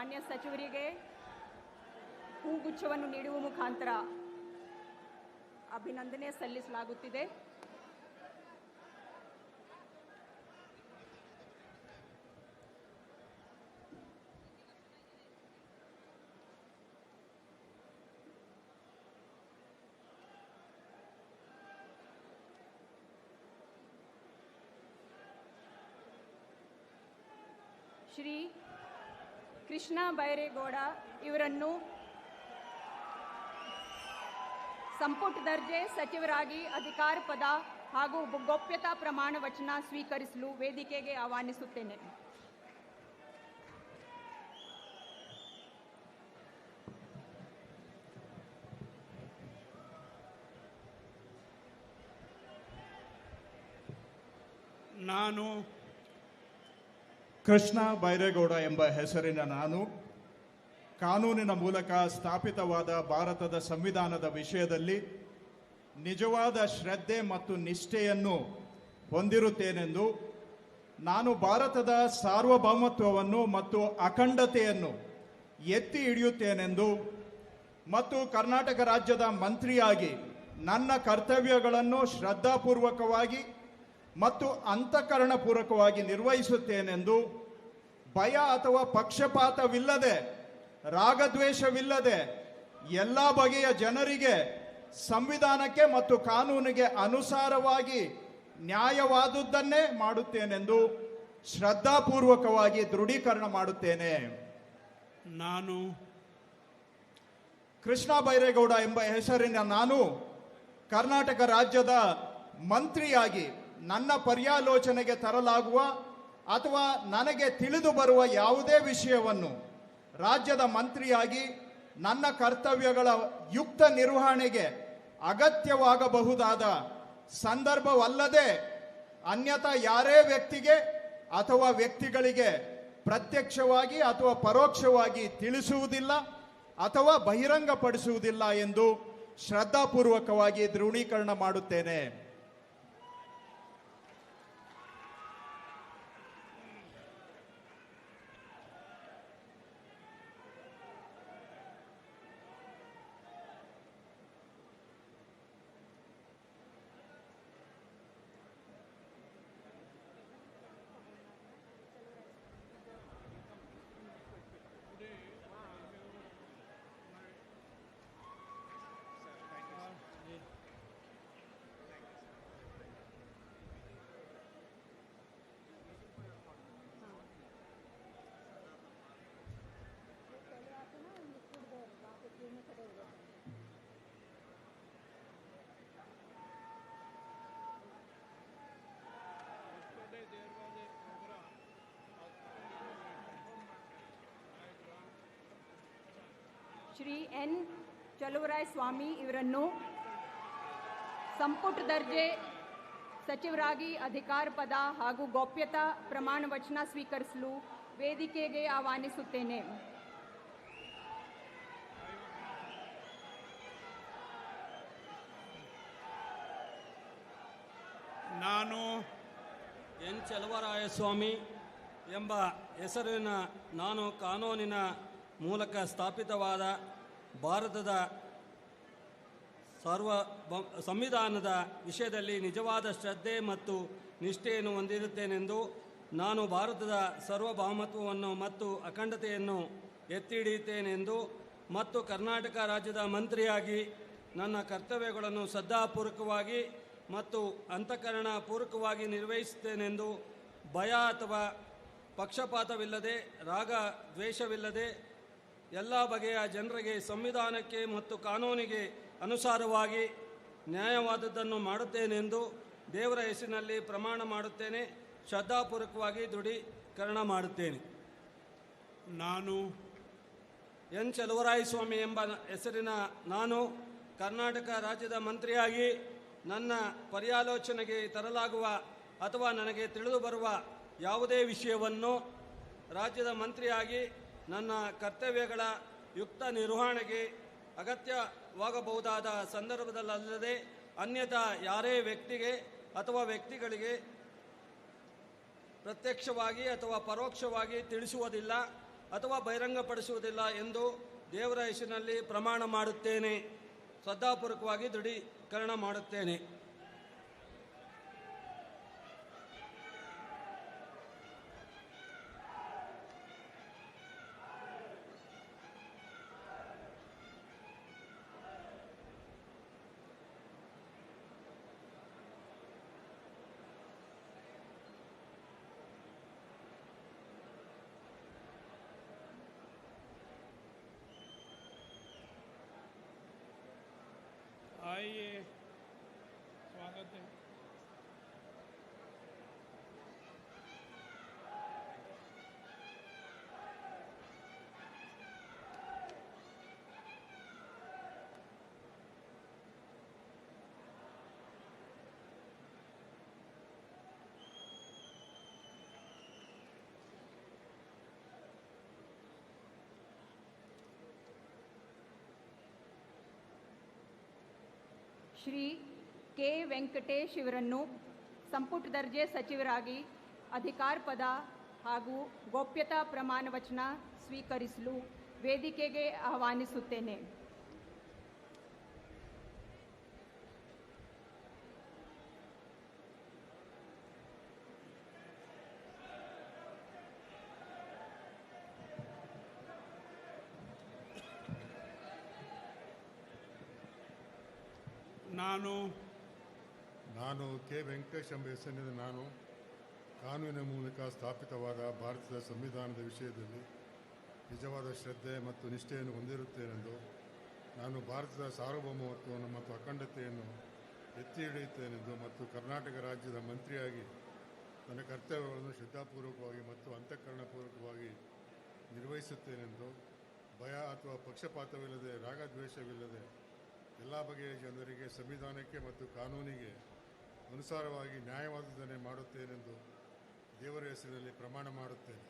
ಮಾನ್ಯ ಸಚಿವರಿಗೆ ಹೂಗುಚ್ಛವನ್ನು ನೀಡುವ ಮುಖಾಂತರ ಅಭಿನಂದನೆ ಸಲ್ಲಿಸಲಾಗುತ್ತಿದೆ. ಶ್ರೀ ಕೃಷ್ಣ ಬೈರೇಗೌಡ ಇವರನ್ನು ಸಂಪುಟ ದರ್ಜೆ ಸಚಿವರಾಗಿ ಅಧಿಕಾರ ಪದ ಹಾಗೂ ಗೋಪ್ಯತಾ ಪ್ರಮಾಣ ವಚನ ಸ್ವೀಕರಿಸಲು ವೇದಿಕೆಗೆ ಆಹ್ವಾನಿಸುತ್ತೇನೆ. ನಾನು ಕೃಷ್ಣ ಬೈರೇಗೌಡ ಎಂಬ ಹೆಸರಿನ ನಾನು ಕಾನೂನಿನ ಮೂಲಕ ಸ್ಥಾಪಿತವಾದ ಭಾರತದ ಸಂವಿಧಾನದ ವಿಷಯದಲ್ಲಿ ನಿಜವಾದ ಶ್ರದ್ಧೆ ಮತ್ತು ನಿಷ್ಠೆಯನ್ನು ಹೊಂದಿರುತ್ತೇನೆಂದು, ನಾನು ಭಾರತದ ಸಾರ್ವಭೌಮತ್ವವನ್ನು ಮತ್ತು ಅಖಂಡತೆಯನ್ನು ಎತ್ತಿ ಹಿಡಿಯುತ್ತೇನೆಂದು ಮತ್ತು ಕರ್ನಾಟಕ ರಾಜ್ಯದ ಮಂತ್ರಿಯಾಗಿ ನನ್ನ ಕರ್ತವ್ಯಗಳನ್ನು ಶ್ರದ್ಧಾಪೂರ್ವಕವಾಗಿ ಮತ್ತು ಅಂತಃಕರಣಪೂರ್ವಕವಾಗಿ ನಿರ್ವಹಿಸುತ್ತೇನೆಂದು, ಭಯ ಅಥವಾ ಪಕ್ಷಪಾತವಿಲ್ಲದೆ, ರಾಗದ್ವೇಷವಿಲ್ಲದೆ ಎಲ್ಲ ಬಗೆಯ ಜನರಿಗೆ ಸಂವಿಧಾನಕ್ಕೆ ಮತ್ತು ಕಾನೂನಿಗೆ ಅನುಸಾರವಾಗಿ ನ್ಯಾಯವಾದುದನ್ನೇ ಮಾಡುತ್ತೇನೆಂದು ಶ್ರದ್ಧಾಪೂರ್ವಕವಾಗಿ ದೃಢೀಕರಣ ಮಾಡುತ್ತೇನೆ. ನಾನು ಕೃಷ್ಣ ಬೈರೇಗೌಡ ಎಂಬ ಹೆಸರಿನ ನಾನು ಕರ್ನಾಟಕ ರಾಜ್ಯದ ಮಂತ್ರಿಯಾಗಿ ನನ್ನ ಪರ್ಯಾಲೋಚನೆಗೆ ತರಲಾಗುವ ಅಥವಾ ನನಗೆ ತಿಳಿದು ಬರುವ ಯಾವುದೇ ವಿಷಯವನ್ನು ರಾಜ್ಯದ ಮಂತ್ರಿಯಾಗಿ ನನ್ನ ಕರ್ತವ್ಯಗಳ ಯುಕ್ತ ನಿರ್ವಹಣೆಗೆ ಅಗತ್ಯವಾಗಬಹುದಾದ ಸಂದರ್ಭವಲ್ಲದೆ ಅನ್ಯಥಾ ಯಾರೇ ವ್ಯಕ್ತಿಗೆ ಅಥವಾ ವ್ಯಕ್ತಿಗಳಿಗೆ ಪ್ರತ್ಯಕ್ಷವಾಗಿ ಅಥವಾ ಪರೋಕ್ಷವಾಗಿ ತಿಳಿಸುವುದಿಲ್ಲ ಅಥವಾ ಬಹಿರಂಗಪಡಿಸುವುದಿಲ್ಲ ಎಂದು ಶ್ರದ್ಧಾಪೂರ್ವಕವಾಗಿ ದೃಢೀಕರಣ ಮಾಡುತ್ತೇನೆ. ಶ್ರೀ ಎನ್ ಚಲುವರಾಯ ಸ್ವಾಮಿ ಇವರನ್ನು ಸಂಪುಟ ದರ್ಜೆ ಸಚಿವರಾಗಿ ಅಧಿಕಾರ ಪದ ಹಾಗೂ ಗೋಪ್ಯತಾ ಪ್ರಮಾಣ ವಚನ ಸ್ವೀಕರಿಸಲು ವೇದಿಕೆಗೆ ಆಹ್ವಾನಿಸುತ್ತೇನೆ. ನಾನು ಎನ್ ಚಲುವರಾಯಸ್ವಾಮಿ ಎಂಬ ಹೆಸರಿನ ನಾನು ಕಾನೂನಿನ ಮೂಲಕ ಸ್ಥಾಪಿತವಾದ ಭಾರತದ ಸಂವಿಧಾನದ ವಿಷಯದಲ್ಲಿ ನಿಜವಾದ ಶ್ರದ್ಧೆ ಮತ್ತು ನಿಷ್ಠೆಯನ್ನು ಹೊಂದಿರುತ್ತೇನೆಂದು, ನಾನು ಭಾರತದ ಸಾರ್ವಭೌಮತ್ವವನ್ನು ಮತ್ತು ಅಖಂಡತೆಯನ್ನು ಎತ್ತಿ ಹಿಡಿಯುತ್ತೇನೆಂದು ಮತ್ತು ಕರ್ನಾಟಕ ರಾಜ್ಯದ ಮಂತ್ರಿಯಾಗಿ ನನ್ನ ಕರ್ತವ್ಯಗಳನ್ನು ಶ್ರದ್ಧಾಪೂರ್ವಕವಾಗಿ ಮತ್ತು ಅಂತಃಕರಣಪೂರ್ವಕವಾಗಿ ನಿರ್ವಹಿಸುತ್ತೇನೆಂದು, ಭಯ ಅಥವಾ ಪಕ್ಷಪಾತವಿಲ್ಲದೆ, ರಾಗ ದ್ವೇಷವಿಲ್ಲದೆ ಎಲ್ಲ ಬಗೆಯ ಜನರಿಗೆ ಸಂವಿಧಾನಕ್ಕೆ ಮತ್ತು ಕಾನೂನಿಗೆ ಅನುಸಾರವಾಗಿ ನ್ಯಾಯವಾದದ್ದನ್ನು ಮಾಡುತ್ತೇನೆಂದು ದೇವರ ಹೆಸರಿನಲ್ಲಿ ಪ್ರಮಾಣ ಮಾಡುತ್ತೇನೆ. ಶ್ರದ್ಧಾಪೂರ್ವಕವಾಗಿ ದೃಢೀಕರಣ ಮಾಡುತ್ತೇನೆ. ನಾನು ಎನ್ ಚಲುವರಾಯಸ್ವಾಮಿ ಎಂಬ ಹೆಸರಿನ ನಾನು ಕರ್ನಾಟಕ ರಾಜ್ಯದ ಮಂತ್ರಿಯಾಗಿ ನನ್ನ ಪರ್ಯಾಲೋಚನೆಗೆ ತರಲಾಗುವ ಅಥವಾ ನನಗೆ ತಿಳಿದು ಬರುವ ಯಾವುದೇ ವಿಷಯವನ್ನು ರಾಜ್ಯದ ಮಂತ್ರಿಯಾಗಿ ನನ್ನ ಕರ್ತವ್ಯಗಳ ಯುಕ್ತ ನಿರ್ವಹಣೆಗೆ ಅಗತ್ಯವಾಗಬಹುದಾದ ಸಂದರ್ಭದಲ್ಲದೆ ಅನ್ಯಥಾ ಯಾರೇ ವ್ಯಕ್ತಿಗೆ ಅಥವಾ ವ್ಯಕ್ತಿಗಳಿಗೆ ಪ್ರತ್ಯಕ್ಷವಾಗಿ ಅಥವಾ ಪರೋಕ್ಷವಾಗಿ ತಿಳಿಸುವುದಿಲ್ಲ ಅಥವಾ ಬಹಿರಂಗಪಡಿಸುವುದಿಲ್ಲ ಎಂದು ದೇವರ ಹೆಸರಿನಲ್ಲಿ ಪ್ರಮಾಣ ಮಾಡುತ್ತೇನೆ. ಶ್ರದ್ಧಾಪೂರ್ವಕವಾಗಿ ದೃಢೀಕರಣ ಮಾಡುತ್ತೇನೆ. आइए, स्वागत है। ಶ್ರೀ ಕೆ ವೆಂಕಟೇಶ್ ಇವರನ್ನು ಸಂಪುಟ ದರ್ಜೆ ಸಚಿವರಾಗಿ ಅಧಿಕಾರ ಪದ ಹಾಗೂ ಗೋಪ್ಯತಾ ಪ್ರಮಾಣ ವಚನ ಸ್ವೀಕರಿಸಲು ವೇದಿಕೆಗೆ ಆಹ್ವಾನಿಸುತ್ತೇನೆ. ನಾನು ಕೆ ವೆಂಕಟೇಶ್ ಎಂಬ ಹೆಸರಿನಿಂದ ನಾನು ಕಾನೂನಿನ ಮೂಲಕ ಸ್ಥಾಪಿತವಾದ ಭಾರತದ ಸಂವಿಧಾನದ ವಿಷಯದಲ್ಲಿ ನಿಜವಾದ ಶ್ರದ್ಧೆ ಮತ್ತು ನಿಷ್ಠೆಯನ್ನು ಹೊಂದಿರುತ್ತೇನೆಂದು ನಾನು ಭಾರತದ ಸಾರ್ವಭೌಮತ್ವವನ್ನು ಮತ್ತು ಅಖಂಡತೆಯನ್ನು ಎತ್ತಿ ಹಿಡಿಯುತ್ತೇನೆಂದು ಮತ್ತು ಕರ್ನಾಟಕ ರಾಜ್ಯದ ಮಂತ್ರಿಯಾಗಿ ನನ್ನ ಕರ್ತವ್ಯಗಳನ್ನು ಶ್ರದ್ಧಾಪೂರ್ವಕವಾಗಿ ಮತ್ತು ಅಂತಃಕರಣಪೂರ್ವಕವಾಗಿ ನಿರ್ವಹಿಸುತ್ತೇನೆಂದು ಭಯ ಅಥವಾ ಪಕ್ಷಪಾತವಿಲ್ಲದೆ ರಾಗದ್ವೇಷವಿಲ್ಲದೆ ಎಲ್ಲ ಬಗೆಯ ಜನರಿಗೆ ಸಂವಿಧಾನಕ್ಕೆ ಮತ್ತು ಕಾನೂನಿಗೆ ಅನುಸಾರವಾಗಿ ನ್ಯಾಯವಾದದನ್ನೇ ಮಾಡುತ್ತೇನೆಂದು ದೇವರ ಹೆಸರಿನಲ್ಲಿ ಪ್ರಮಾಣ ಮಾಡುತ್ತೇನೆ.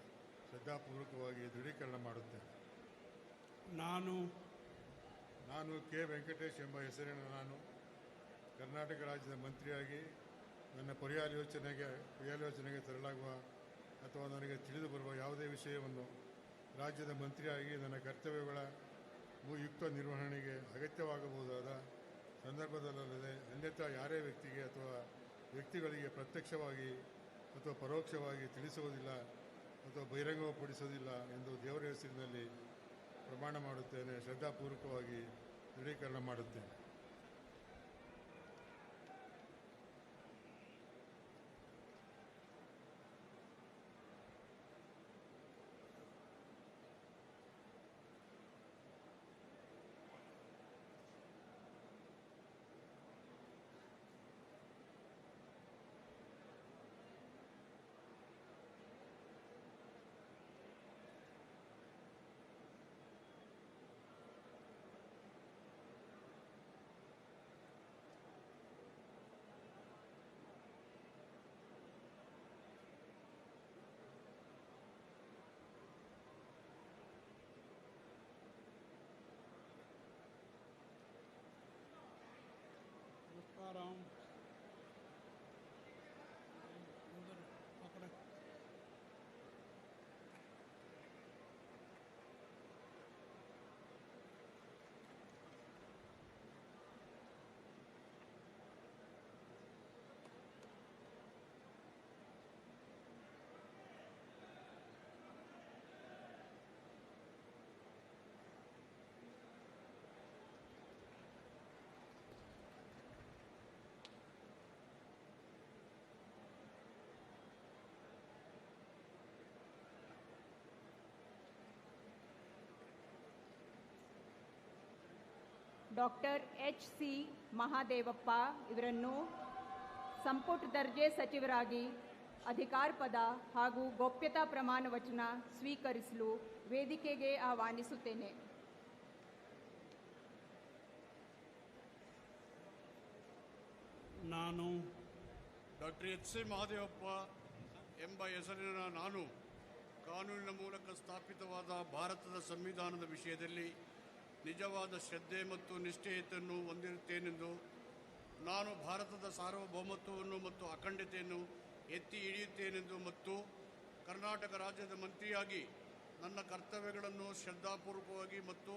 ಶ್ರದ್ಧಾಪೂರ್ವಕವಾಗಿ ದೃಢೀಕರಣ ಮಾಡುತ್ತೇನೆ. ನಾನು ಕೆ ವೆಂಕಟೇಶ್ ಎಂಬ ಹೆಸರಿನ ನಾನು ಕರ್ನಾಟಕ ರಾಜ್ಯದ ಮಂತ್ರಿಯಾಗಿ ನನ್ನ ಪರ್ಯಾಲೋಚನೆಗೆ ತರಲಾಗುವ ಅಥವಾ ನನಗೆ ತಿಳಿದು ಬರುವ ಯಾವುದೇ ವಿಷಯವನ್ನು ರಾಜ್ಯದ ಮಂತ್ರಿಯಾಗಿ ನನ್ನ ಕರ್ತವ್ಯಗಳ ಯುಕ್ತ ನಿರ್ವಹಣೆಗೆ ಅಗತ್ಯವಾಗಬಹುದಾದ ಸಂದರ್ಭದಲ್ಲದೆ ಅನ್ಯಥಾ ಯಾರೇ ವ್ಯಕ್ತಿಗೆ ಅಥವಾ ವ್ಯಕ್ತಿಗಳಿಗೆ ಪ್ರತ್ಯಕ್ಷವಾಗಿ ಅಥವಾ ಪರೋಕ್ಷವಾಗಿ ತಿಳಿಸುವುದಿಲ್ಲ ಅಥವಾ ಬಹಿರಂಗಪಡಿಸುವುದಿಲ್ಲ ಎಂದು ದೇವರ ಹೆಸರಿನಲ್ಲಿ ಪ್ರಮಾಣ ಮಾಡುತ್ತೇನೆ. ಶ್ರದ್ಧಾಪೂರ್ವಕವಾಗಿ ದೃಢೀಕರಣ ಮಾಡುತ್ತೇನೆ. Doctor H.C. ಮಹಾದೇವಪ್ಪ ಇವರನ್ನು ಸಂಪುಟ ದರ್ಜೆ ಸಚಿವರಾಗಿ ಅಧಿಕಾರ ಪದ ಹಾಗೂ ಗೋಪ್ಯತಾ ಪ್ರಮಾಣ ವಚನ ಸ್ವೀಕರಿಸಲು ವೇದಿಕೆಗೆ ಆಹ್ವಾನಿಸುತ್ತೇನೆ. ನಾನು ಡಾಕ್ಟರ್ H.C. ಮಹಾದೇವಪ್ಪ ಎಂಬ ಹೆಸರಿನ ನಾನು ಕಾನೂನಿನ ಮೂಲಕ ಸ್ಥಾಪಿತವಾದ ಭಾರತದ ಸಂವಿಧಾನದ ವಿಷಯದಲ್ಲಿ ನಿಜವಾದ ಶ್ರದ್ಧೆ ಮತ್ತು ನಿಷ್ಠೆಯನ್ನು ಹೊಂದಿರುತ್ತೇನೆಂದು ನಾನು ಭಾರತದ ಸಾರ್ವಭೌಮತ್ವವನ್ನು ಮತ್ತು ಅಖಂಡತೆಯನ್ನು ಎತ್ತಿ ಹಿಡಿಯುತ್ತೇನೆಂದು ಮತ್ತು ಕರ್ನಾಟಕ ರಾಜ್ಯದ ಮಂತ್ರಿಯಾಗಿ ನನ್ನ ಕರ್ತವ್ಯಗಳನ್ನು ಶ್ರದ್ಧಾಪೂರ್ವಕವಾಗಿ ಮತ್ತು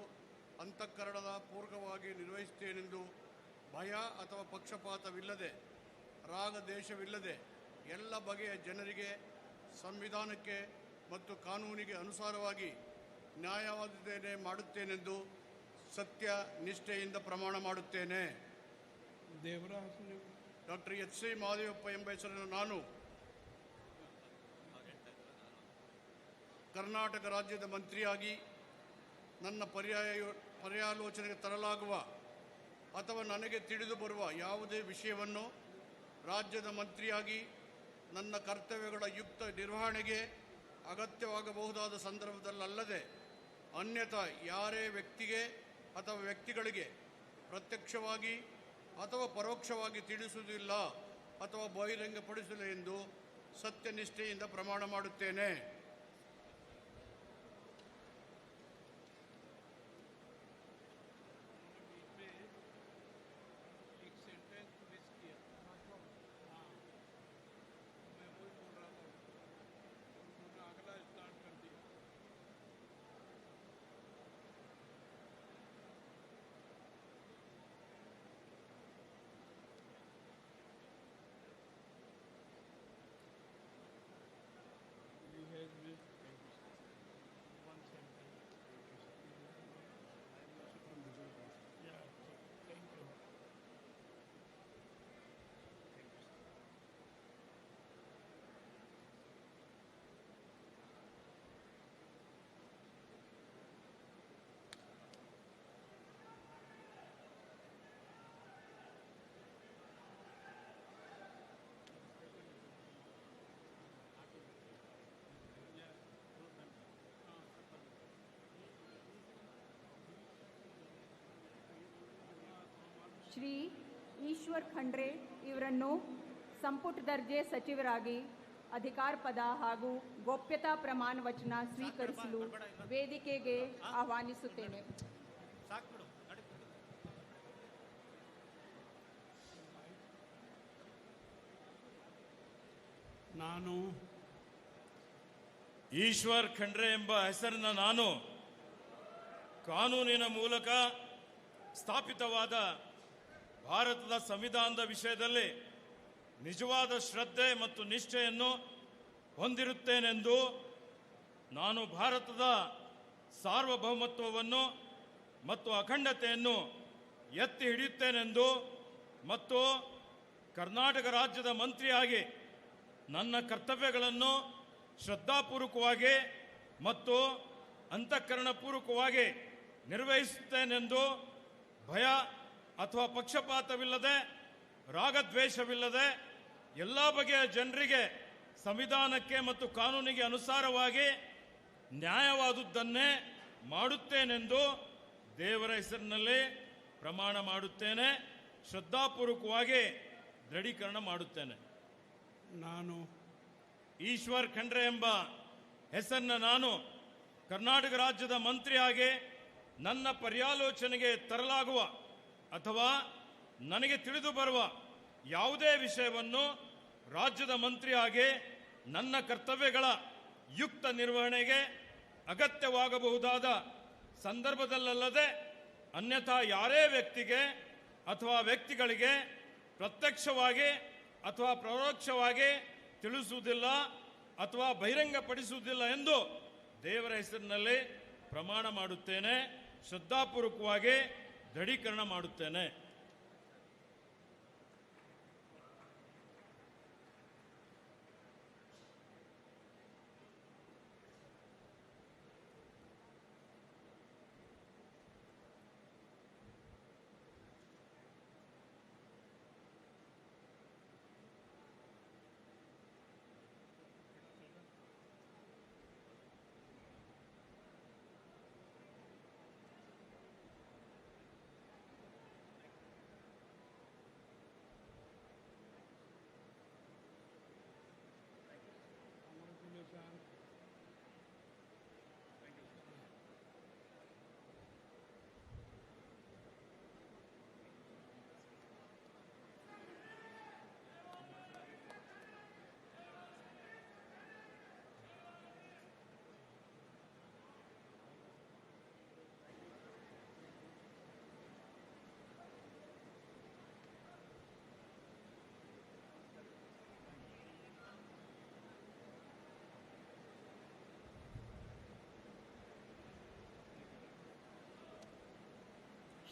ಅಂತಃಕರಣದ ಪೂರ್ವಕವಾಗಿ ನಿರ್ವಹಿಸುತ್ತೇನೆಂದು ಭಯ ಅಥವಾ ಪಕ್ಷಪಾತವಿಲ್ಲದೆ ರಾಗದ್ವೇಷವಿಲ್ಲದೆ ಎಲ್ಲ ಬಗೆಯ ಜನರಿಗೆ ಸಂವಿಧಾನಕ್ಕೆ ಮತ್ತು ಕಾನೂನಿಗೆ ಅನುಸಾರವಾಗಿ ನ್ಯಾಯವಾದದ್ದೇನೆ ಮಾಡುತ್ತೇನೆಂದು ಸತ್ಯ ನಿಷ್ಠೆಯಿಂದ ಪ್ರಮಾಣ ಮಾಡುತ್ತೇನೆ. ಡಾಕ್ಟರ್ ಎಚ್ ಸಿ ಮಹದೇವಪ್ಪ ಎಂಬ ಹೆಸರನ್ನು ನಾನು ಕರ್ನಾಟಕ ರಾಜ್ಯದ ಮಂತ್ರಿಯಾಗಿ ನನ್ನ ಪರ್ಯಾಲೋಚನೆಗೆ ತರಲಾಗುವ ಅಥವಾ ನನಗೆ ತಿಳಿದು ಬರುವ ಯಾವುದೇ ವಿಷಯವನ್ನು ರಾಜ್ಯದ ಮಂತ್ರಿಯಾಗಿ ನನ್ನ ಕರ್ತವ್ಯಗಳ ಯುಕ್ತ ನಿರ್ವಹಣೆಗೆ ಅಗತ್ಯವಾಗಬಹುದಾದ ಸಂದರ್ಭದಲ್ಲದೆ ಅನ್ಯಥಾ ಯಾರೇ ವ್ಯಕ್ತಿಗೆ ಅಥವಾ ವ್ಯಕ್ತಿಗಳಿಗೆ ಪ್ರತ್ಯಕ್ಷವಾಗಿ ಅಥವಾ ಪರೋಕ್ಷವಾಗಿ ತಿಳಿಸುವುದಿಲ್ಲ ಅಥವಾ ಬಹಿರಂಗಪಡಿಸಲಿಲ್ಲ ಎಂದು ಸತ್ಯನಿಷ್ಠೆಯಿಂದ ಪ್ರಮಾಣ ಮಾಡುತ್ತೇನೆ. ಶ್ರೀ ಈಶ್ವರ್ ಖಂಡ್ರೆ ಇವರನ್ನು ಸಂಪುಟ ದರ್ಜೆ ಸಚಿವರಾಗಿ ಅಧಿಕಾರ ಪದ ಹಾಗೂ ಗೋಪ್ಯತಾ ಪ್ರಮಾಣ ವಚನ ಸ್ವೀಕರಿಸಲು ವೇದಿಕೆಗೆ ಆಹ್ವಾನಿಸುತ್ತೇನೆ. ನಾನು ಈಶ್ವರ್ ಖಂಡ್ರೆ ಎಂಬ ಹೆಸರಿನ ನಾನು ಕಾನೂನಿನ ಮೂಲಕ ಸ್ಥಾಪಿತವಾದ ಭಾರತದ ಸಂವಿಧಾನದ ವಿಷಯದಲ್ಲಿ ನಿಜವಾದ ಶ್ರದ್ಧೆ ಮತ್ತು ನಿಷ್ಠೆಯನ್ನು ಹೊಂದಿರುತ್ತೇನೆಂದು ನಾನು ಭಾರತದ ಸಾರ್ವಭೌಮತ್ವವನ್ನು ಮತ್ತು ಅಖಂಡತೆಯನ್ನು ಎತ್ತಿ ಹಿಡಿಯುತ್ತೇನೆಂದು ಮತ್ತು ಕರ್ನಾಟಕ ರಾಜ್ಯದ ಮಂತ್ರಿಯಾಗಿ ನನ್ನ ಕರ್ತವ್ಯಗಳನ್ನು ಶ್ರದ್ಧಾಪೂರ್ವಕವಾಗಿ ಮತ್ತು ಅಂತಃಕರಣಪೂರ್ವಕವಾಗಿ ನಿರ್ವಹಿಸುತ್ತೇನೆಂದು ಭಯ ಅಥವಾ ಪಕ್ಷಪಾತವಿಲ್ಲದೆ ರಾಗದ್ವೇಷವಿಲ್ಲದೆ ಎಲ್ಲ ಬಗೆಯ ಜನರಿಗೆ ಸಂವಿಧಾನಕ್ಕೆ ಮತ್ತು ಕಾನೂನಿಗೆ ಅನುಸಾರವಾಗಿ ನ್ಯಾಯವಾದುದನ್ನೇ ಮಾಡುತ್ತೇನೆಂದು ದೇವರ ಹೆಸರಿನಲ್ಲಿ ಪ್ರಮಾಣ ಮಾಡುತ್ತೇನೆ. ಶ್ರದ್ಧಾಪೂರ್ವಕವಾಗಿ ದೃಢೀಕರಣ ಮಾಡುತ್ತೇನೆ. ನಾನು ಈಶ್ವರ್ ಖಂಡ್ರೆ ಎಂಬ ಹೆಸರನ್ನ ನಾನು ಕರ್ನಾಟಕ ರಾಜ್ಯದ ಮಂತ್ರಿಯಾಗಿ ನನ್ನ ಪರ್ಯಾಲೋಚನೆಗೆ ತರಲಾಗುವ ಅಥವಾ ನನಗೆ ತಿಳಿದು ಬರುವ ಯಾವುದೇ ವಿಷಯವನ್ನು ರಾಜ್ಯದ ಮಂತ್ರಿಯಾಗಿ ನನ್ನ ಕರ್ತವ್ಯಗಳ ಯುಕ್ತ ನಿರ್ವಹಣೆಗೆ ಅಗತ್ಯವಾಗಬಹುದಾದ ಸಂದರ್ಭದಲ್ಲದೆ ಅನ್ಯಥಾ ಯಾರೇ ವ್ಯಕ್ತಿಗೆ ಅಥವಾ ವ್ಯಕ್ತಿಗಳಿಗೆ ಪ್ರತ್ಯಕ್ಷವಾಗಿ ಅಥವಾ ಪರೋಕ್ಷವಾಗಿ ತಿಳಿಸುವುದಿಲ್ಲ ಅಥವಾ ಬಹಿರಂಗಪಡಿಸುವುದಿಲ್ಲ ಎಂದು ದೇವರ ಹೆಸರಿನಲ್ಲಿ ಪ್ರಮಾಣ ಮಾಡುತ್ತೇನೆ. ಶ್ರದ್ಧಾಪೂರ್ವಕವಾಗಿ ದೃಢೀಕರಣ ಮಾಡುತ್ತೇನೆ.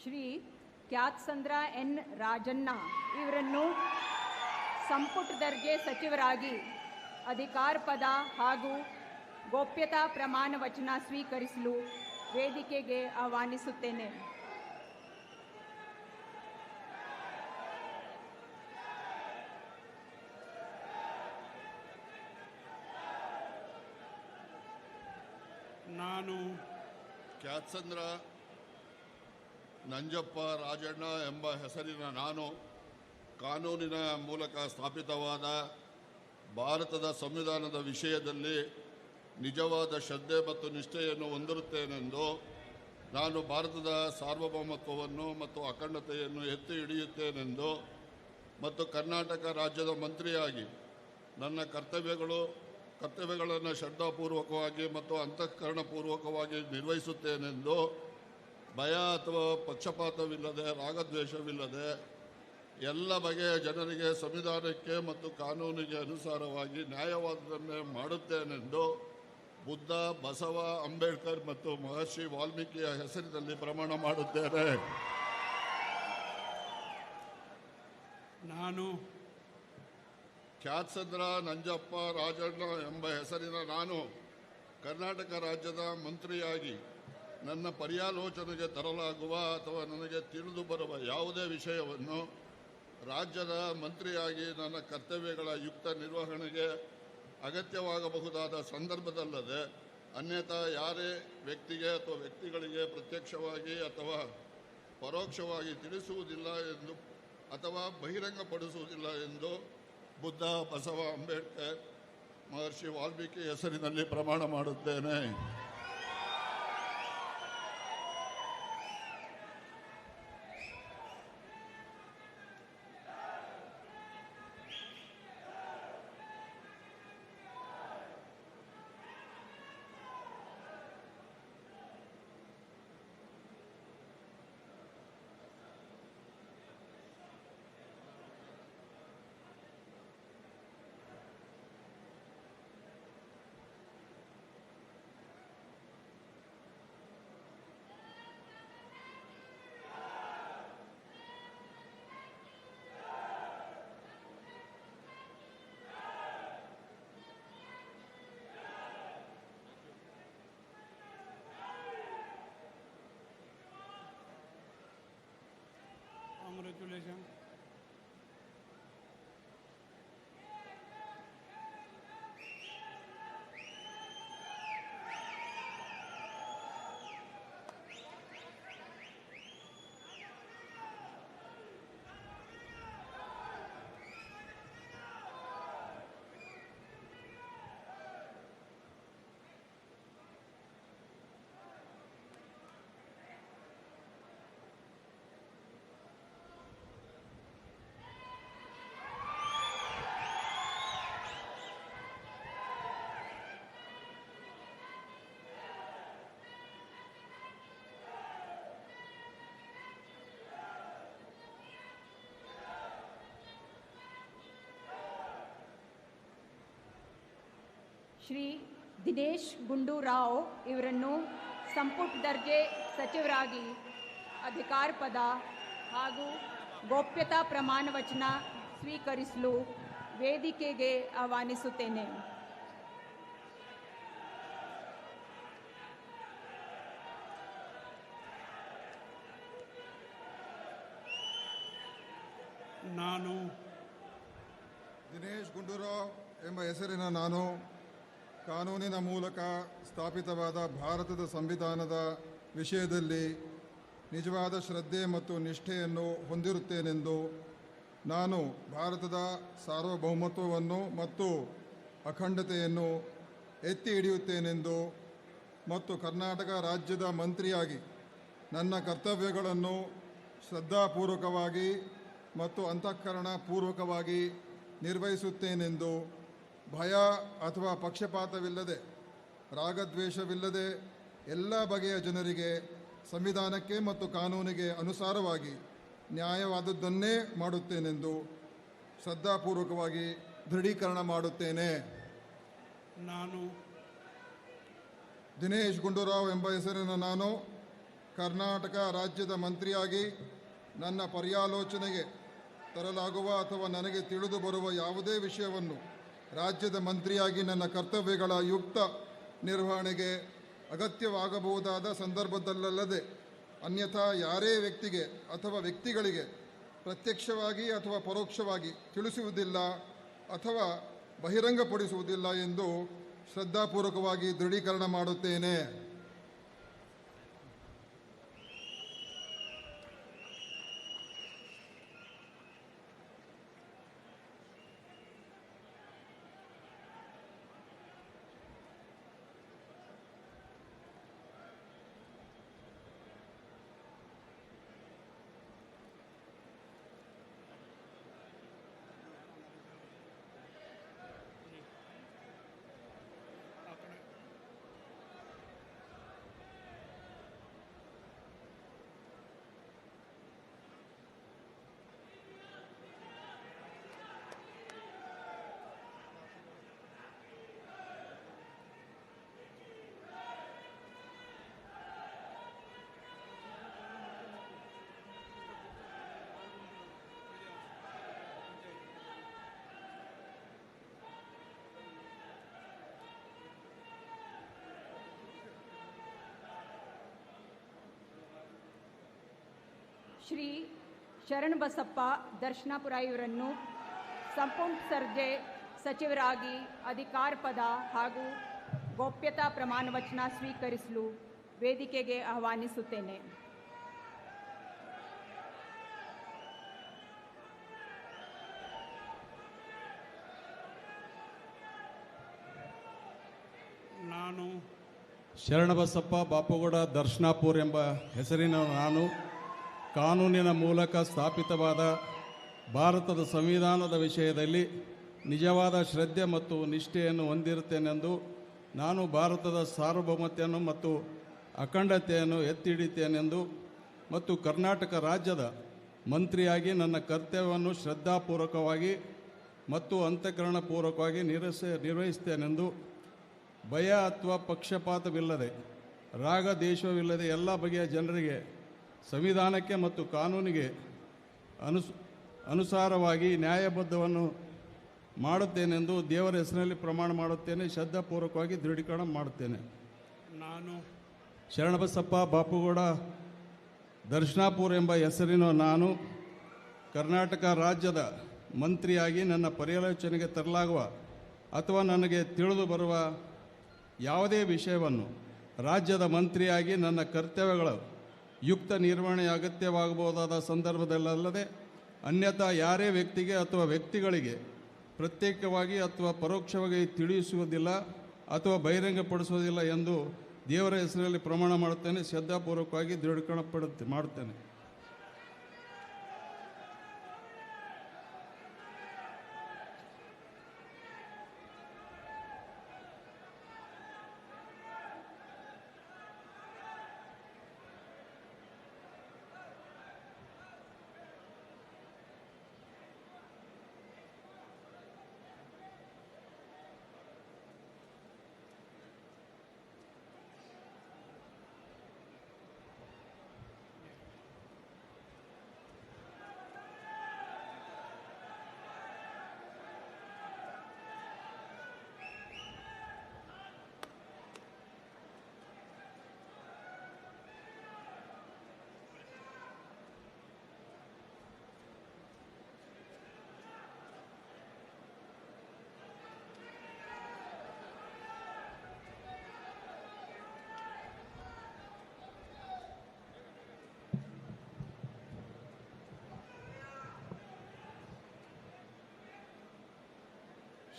ಶ್ರೀ ಕ್ಯಾತ್ಸಂದ್ರ ಎನ್ ರಾಜಣ್ಣ ಇವರನ್ನು ಸಂಪುಟ ದರ್ಜೆ ಸಚಿವರಾಗಿ ಅಧಿಕಾರ ಪದ ಹಾಗೂ ಗೋಪ್ಯತಾ ಪ್ರಮಾಣ ವಚನ ಸ್ವೀಕರಿಸಲು ವೇದಿಕೆಗೆ ಆಹ್ವಾನಿಸುತ್ತೇನೆ. ನಾನು ಕ್ಯಾತ್ಸಂದ್ರ ನಂಜಪ್ಪ ರಾಜಣ್ಣ ಎಂಬ ಹೆಸರಿನ ನಾನು ಕಾನೂನಿನ ಮೂಲಕ ಸ್ಥಾಪಿತವಾದ ಭಾರತದ ಸಂವಿಧಾನದ ವಿಷಯದಲ್ಲಿ ನಿಜವಾದ ಶ್ರದ್ಧೆ ಮತ್ತು ನಿಷ್ಠೆಯನ್ನು ಹೊಂದಿರುತ್ತೇನೆಂದು ನಾನು ಭಾರತದ ಸಾರ್ವಭೌಮತ್ವವನ್ನು ಮತ್ತು ಅಖಂಡತೆಯನ್ನು ಎತ್ತಿ ಹಿಡಿಯುತ್ತೇನೆಂದು ಮತ್ತು ಕರ್ನಾಟಕ ರಾಜ್ಯದ ಮಂತ್ರಿಯಾಗಿ ನನ್ನ ಕರ್ತವ್ಯಗಳನ್ನು ಶ್ರದ್ಧಾಪೂರ್ವಕವಾಗಿ ಮತ್ತು ಅಂತಃಕರಣಪೂರ್ವಕವಾಗಿ ನಿರ್ವಹಿಸುತ್ತೇನೆಂದು ಭಯ ಅಥವಾ ಪಕ್ಷಪಾತವಿಲ್ಲದೆ ರಾಗದ್ವೇಷವಿಲ್ಲದೆ ಎಲ್ಲ ಬಗೆಯ ಜನರಿಗೆ ಸಂವಿಧಾನಕ್ಕೆ ಮತ್ತು ಕಾನೂನಿಗೆ ಅನುಸಾರವಾಗಿ ನ್ಯಾಯವಾದದನ್ನೇ ಮಾಡುತ್ತೇನೆಂದು ಬುದ್ಧ, ಬಸವ, ಅಂಬೇಡ್ಕರ್ ಮತ್ತು ಮಹರ್ಷಿ ವಾಲ್ಮೀಕಿಯ ಹೆಸರಿನಲ್ಲಿ ಪ್ರಮಾಣ ಮಾಡುತ್ತೇನೆ. ನಾನು ಕ್ಯಾತ್ಸಂದ್ರ ನಂಜಪ್ಪ ರಾಜಣ್ಣ ಎಂಬ ಹೆಸರಿನ ನಾನು ಕರ್ನಾಟಕ ರಾಜ್ಯದ ಮಂತ್ರಿಯಾಗಿ ನನ್ನ ಪರ್ಯಾಲೋಚನೆಗೆ ತರಲಾಗುವ ಅಥವಾ ನನಗೆ ತಿಳಿದು ಬರುವ ಯಾವುದೇ ವಿಷಯವನ್ನು ರಾಜ್ಯದ ಮಂತ್ರಿಯಾಗಿ ನನ್ನ ಕರ್ತವ್ಯಗಳ ಯುಕ್ತ ನಿರ್ವಹಣೆಗೆ ಅಗತ್ಯವಾಗಬಹುದಾದ ಸಂದರ್ಭದಲ್ಲದೆ ಅನ್ಯಥಾ ಯಾರೇ ವ್ಯಕ್ತಿಗೆ ಅಥವಾ ವ್ಯಕ್ತಿಗಳಿಗೆ ಪ್ರತ್ಯಕ್ಷವಾಗಿ ಅಥವಾ ಪರೋಕ್ಷವಾಗಿ ತಿಳಿಸುವುದಿಲ್ಲ ಎಂದು ಅಥವಾ ಬಹಿರಂಗಪಡಿಸುವುದಿಲ್ಲ ಎಂದು ಬುದ್ಧ, ಬಸವ, ಅಂಬೇಡ್ಕರ್, ಮಹರ್ಷಿ ವಾಲ್ಮೀಕಿ ಹೆಸರಿನಲ್ಲಿ ಪ್ರಮಾಣ ಮಾಡುತ್ತೇನೆ. Congratulations. ಶ್ರೀ ದಿನೇಶ್ ಗುಂಡೂರಾವ್ ಇವರನ್ನು ಸಂಪುಟ ದರ್ಜೆ ಸಚಿವರಾಗಿ ಅಧಿಕಾರ ಪದ ಹಾಗೂ ಗೋಪ್ಯತಾ ಪ್ರಮಾಣ ವಚನ ಸ್ವೀಕರಿಸಲು ವೇದಿಕೆಗೆ ಆಹ್ವಾನಿಸುತ್ತೇನೆ. ನಾನು ದಿನೇಶ್ ಗುಂಡೂರಾವ್ ಎಂಬ ಹೆಸರಿನ ನಾನು ಕಾನೂನಿನ ಮೂಲಕ ಸ್ಥಾಪಿತವಾದ ಭಾರತದ ಸಂವಿಧಾನದ ವಿಷಯದಲ್ಲಿ ನಿಜವಾದ ಶ್ರದ್ಧೆ ಮತ್ತು ನಿಷ್ಠೆಯನ್ನು ಹೊಂದಿರುತ್ತೇನೆಂದು ನಾನು ಭಾರತದ ಸಾರ್ವಭೌಮತ್ವವನ್ನು ಮತ್ತು ಅಖಂಡತೆಯನ್ನು ಎತ್ತಿ ಹಿಡಿಯುತ್ತೇನೆಂದು ಮತ್ತು ಕರ್ನಾಟಕ ರಾಜ್ಯದ ಮಂತ್ರಿಯಾಗಿ ನನ್ನ ಕರ್ತವ್ಯಗಳನ್ನು ಶ್ರದ್ಧಾಪೂರ್ವಕವಾಗಿ ಮತ್ತು ಅಂತಃಕರಣಪೂರ್ವಕವಾಗಿ ನಿರ್ವಹಿಸುತ್ತೇನೆಂದು ಭಯ ಅಥವಾ ಪಕ್ಷಪಾತವಿಲ್ಲದೆ ರಾಗದ್ವೇಷವಿಲ್ಲದೆ ಎಲ್ಲ ಬಗೆಯ ಜನರಿಗೆ ಸಂವಿಧಾನಕ್ಕೆ ಮತ್ತು ಕಾನೂನಿಗೆ ಅನುಸಾರವಾಗಿ ನ್ಯಾಯವಾದದ್ದನ್ನೇ ಮಾಡುತ್ತೇನೆಂದು ಶ್ರದ್ಧಾಪೂರ್ವಕವಾಗಿ ದೃಢೀಕರಣ ಮಾಡುತ್ತೇನೆ. ನಾನು ದಿನೇಶ್ ಗುಂಡೂರಾವ್ ಎಂಬ ಹೆಸರಿನ ನಾನು ಕರ್ನಾಟಕ ರಾಜ್ಯದ ಮಂತ್ರಿಯಾಗಿ ನನ್ನ ಪರ್ಯಾಲೋಚನೆಗೆ ತರಲಾಗುವ ಅಥವಾ ನನಗೆ ತಿಳಿದು ಬರುವ ಯಾವುದೇ ವಿಷಯವನ್ನು ರಾಜ್ಯದ ಮಂತ್ರಿಯಾಗಿ ನನ್ನ ಕರ್ತವ್ಯಗಳ ಯುಕ್ತ ನಿರ್ವಹಣೆಗೆ ಅಗತ್ಯವಾಗಬಹುದಾದ ಸಂದರ್ಭದಲ್ಲದೆ ಅನ್ಯಥಾ ಯಾರೇ ವ್ಯಕ್ತಿಗೆ ಅಥವಾ ವ್ಯಕ್ತಿಗಳಿಗೆ ಪ್ರತ್ಯಕ್ಷವಾಗಿ ಅಥವಾ ಪರೋಕ್ಷವಾಗಿ ತಿಳಿಸುವುದಿಲ್ಲ ಅಥವಾ ಬಹಿರಂಗಪಡಿಸುವುದಿಲ್ಲ ಎಂದು ಶ್ರದ್ಧಾಪೂರ್ವಕವಾಗಿ ದೃಢೀಕರಣ ಮಾಡುತ್ತೇನೆ. ಶ್ರೀ ಶರಣಬಸಪ್ಪ ದರ್ಶನಾಪುರ ಇವರನ್ನು ಸಂಪುಟ ದರ್ಜೆ ಸಚಿವರಾಗಿ ಅಧಿಕಾರ ಪದ ಹಾಗೂ ಗೋಪ್ಯತಾ ಪ್ರಮಾಣ ವಚನ ಸ್ವೀಕರಿಸಲು ವೇದಿಕೆಗೆ ಆಹ್ವಾನಿಸುತ್ತೇನೆ. ನಾನು ಶರಣಬಸಪ್ಪ ಬಾಪುಗೌಡ ದರ್ಶನಾಪುರ ಎಂಬ ಹೆಸರಿನ ನಾನು ಕಾನೂನಿನ ಮೂಲಕ ಸ್ಥಾಪಿತವಾದ ಭಾರತದ ಸಂವಿಧಾನದ ವಿಷಯದಲ್ಲಿ ನಿಜವಾದ ಶ್ರದ್ಧೆ ಮತ್ತು ನಿಷ್ಠೆಯನ್ನು ಹೊಂದಿರುತ್ತೇನೆಂದು ನಾನು ಭಾರತದ ಸಾರ್ವಭೌಮತೆಯನ್ನು ಮತ್ತು ಅಖಂಡತೆಯನ್ನು ಎತ್ತಿ ಹಿಡಿಯುತ್ತೇನೆಂದು ಮತ್ತು ಕರ್ನಾಟಕ ರಾಜ್ಯದ ಮಂತ್ರಿಯಾಗಿ ನನ್ನ ಕರ್ತವ್ಯವನ್ನು ಶ್ರದ್ಧಾಪೂರ್ವಕವಾಗಿ ಮತ್ತು ಅಂತಃಕರಣಪೂರ್ವಕವಾಗಿ ನಿರ್ವಹಿಸುತ್ತೇನೆಂದು ಭಯ ಅಥವಾ ಪಕ್ಷಪಾತವಿಲ್ಲದೆ ರಾಗ ದೇಶವಿಲ್ಲದೆ ಎಲ್ಲ ಬಗೆಯ ಜನರಿಗೆ ಸಂವಿಧಾನಕ್ಕೆ ಮತ್ತು ಕಾನೂನಿಗೆ ಅನುಸಾರವಾಗಿ ನ್ಯಾಯಬದ್ಧವನ್ನು ಮಾಡುತ್ತೇನೆಂದು ದೇವರ ಹೆಸರಿನಲ್ಲಿ ಪ್ರಮಾಣ ಮಾಡುತ್ತೇನೆ. ಶ್ರದ್ಧಾಪೂರ್ವಕವಾಗಿ ದೃಢೀಕರಣ ಮಾಡುತ್ತೇನೆ. ನಾನು ಶರಣಬಸಪ್ಪ ಬಾಪುಗೌಡ ದರ್ಶನಾಪುರ ಎಂಬ ಹೆಸರಿನ ನಾನು ಕರ್ನಾಟಕ ರಾಜ್ಯದ ಮಂತ್ರಿಯಾಗಿ ನನ್ನ ಪರ್ಯಾಲೋಚನೆಗೆ ತರಲಾಗುವ ಅಥವಾ ನನಗೆ ತಿಳಿದು ಬರುವ ಯಾವುದೇ ವಿಷಯವನ್ನು ರಾಜ್ಯದ ಮಂತ್ರಿಯಾಗಿ ನನ್ನ ಕರ್ತವ್ಯಗಳ ಯುಕ್ತ ನಿರ್ವಹಣೆ ಅಗತ್ಯವಾಗಬಹುದಾದ ಸಂದರ್ಭದಲ್ಲದೆ ಅನ್ಯಥಾ ಯಾರೇ ವ್ಯಕ್ತಿಗೆ ಅಥವಾ ವ್ಯಕ್ತಿಗಳಿಗೆ ಪ್ರತ್ಯೇಕವಾಗಿ ಅಥವಾ ಪರೋಕ್ಷವಾಗಿ ತಿಳಿಸುವುದಿಲ್ಲ ಅಥವಾ ಬಹಿರಂಗಪಡಿಸುವುದಿಲ್ಲ ಎಂದು ದೇವರ ಹೆಸರಲ್ಲಿ ಪ್ರಮಾಣ ಮಾಡುತ್ತೇನೆ. ಶ್ರದ್ಧಾಪೂರ್ವಕವಾಗಿ ದೃಢೀಕರಣ ಮಾಡುತ್ತೇನೆ.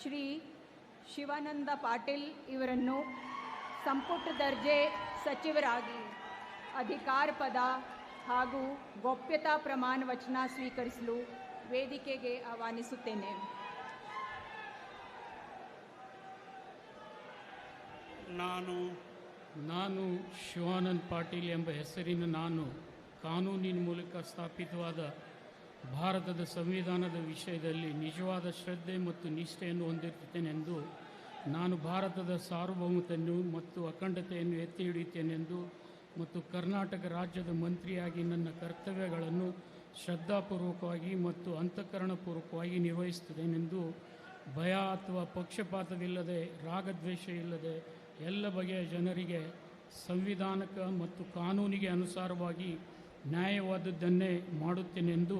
ಶ್ರೀ ಶಿವಾನಂದ ಪಾಟೀಲ್ ಇವರನ್ನು ಸಂಪುಟ ದರ್ಜೆ ಸಚಿವರಾಗಿ ಅಧಿಕಾರ ಪದ ಹಾಗೂ ಗೋಪ್ಯತಾ ಪ್ರಮಾಣ ವಚನ ಸ್ವೀಕರಿಸಲು ವೇದಿಕೆಗೆ ಆಹ್ವಾನಿಸುತ್ತೇನೆ. ನಾನು ಶಿವಾನಂದ ಪಾಟೀಲ್ ಎಂಬ ಹೆಸರಿನ ನಾನು ಕಾನೂನಿನ ಮೂಲಕ ಸ್ಥಾಪಿತವಾದ ಭಾರತದ ಸಂವಿಧಾನದ ವಿಷಯದಲ್ಲಿ ನಿಜವಾದ ಶ್ರದ್ಧೆ ಮತ್ತು ನಿಷ್ಠೆಯನ್ನು ಹೊಂದಿರುತ್ತೇನೆಂದು ನಾನು ಭಾರತದ ಸಾರ್ವಭೌಮತೆಯನ್ನು ಮತ್ತು ಅಖಂಡತೆಯನ್ನು ಎತ್ತಿ ಹಿಡಿಯುತ್ತೇನೆಂದು ಮತ್ತು ಕರ್ನಾಟಕ ರಾಜ್ಯದ ಮಂತ್ರಿಯಾಗಿ ನನ್ನ ಕರ್ತವ್ಯಗಳನ್ನು ಶ್ರದ್ಧಾಪೂರ್ವಕವಾಗಿ ಮತ್ತು ಅಂತಃಕರಣಪೂರ್ವಕವಾಗಿ ನಿರ್ವಹಿಸುತ್ತೇನೆಂದು ಭಯ ಅಥವಾ ಪಕ್ಷಪಾತವಿಲ್ಲದೆ ರಾಗದ್ವೇಷ ಇಲ್ಲದೆ ಎಲ್ಲ ಬಗೆಯ ಜನರಿಗೆ ಸಂವಿಧಾನಕ್ಕೆ ಮತ್ತು ಕಾನೂನಿಗೆ ಅನುಸಾರವಾಗಿ ನ್ಯಾಯವಾದದ್ದನ್ನೇ ಮಾಡುತ್ತೇನೆಂದು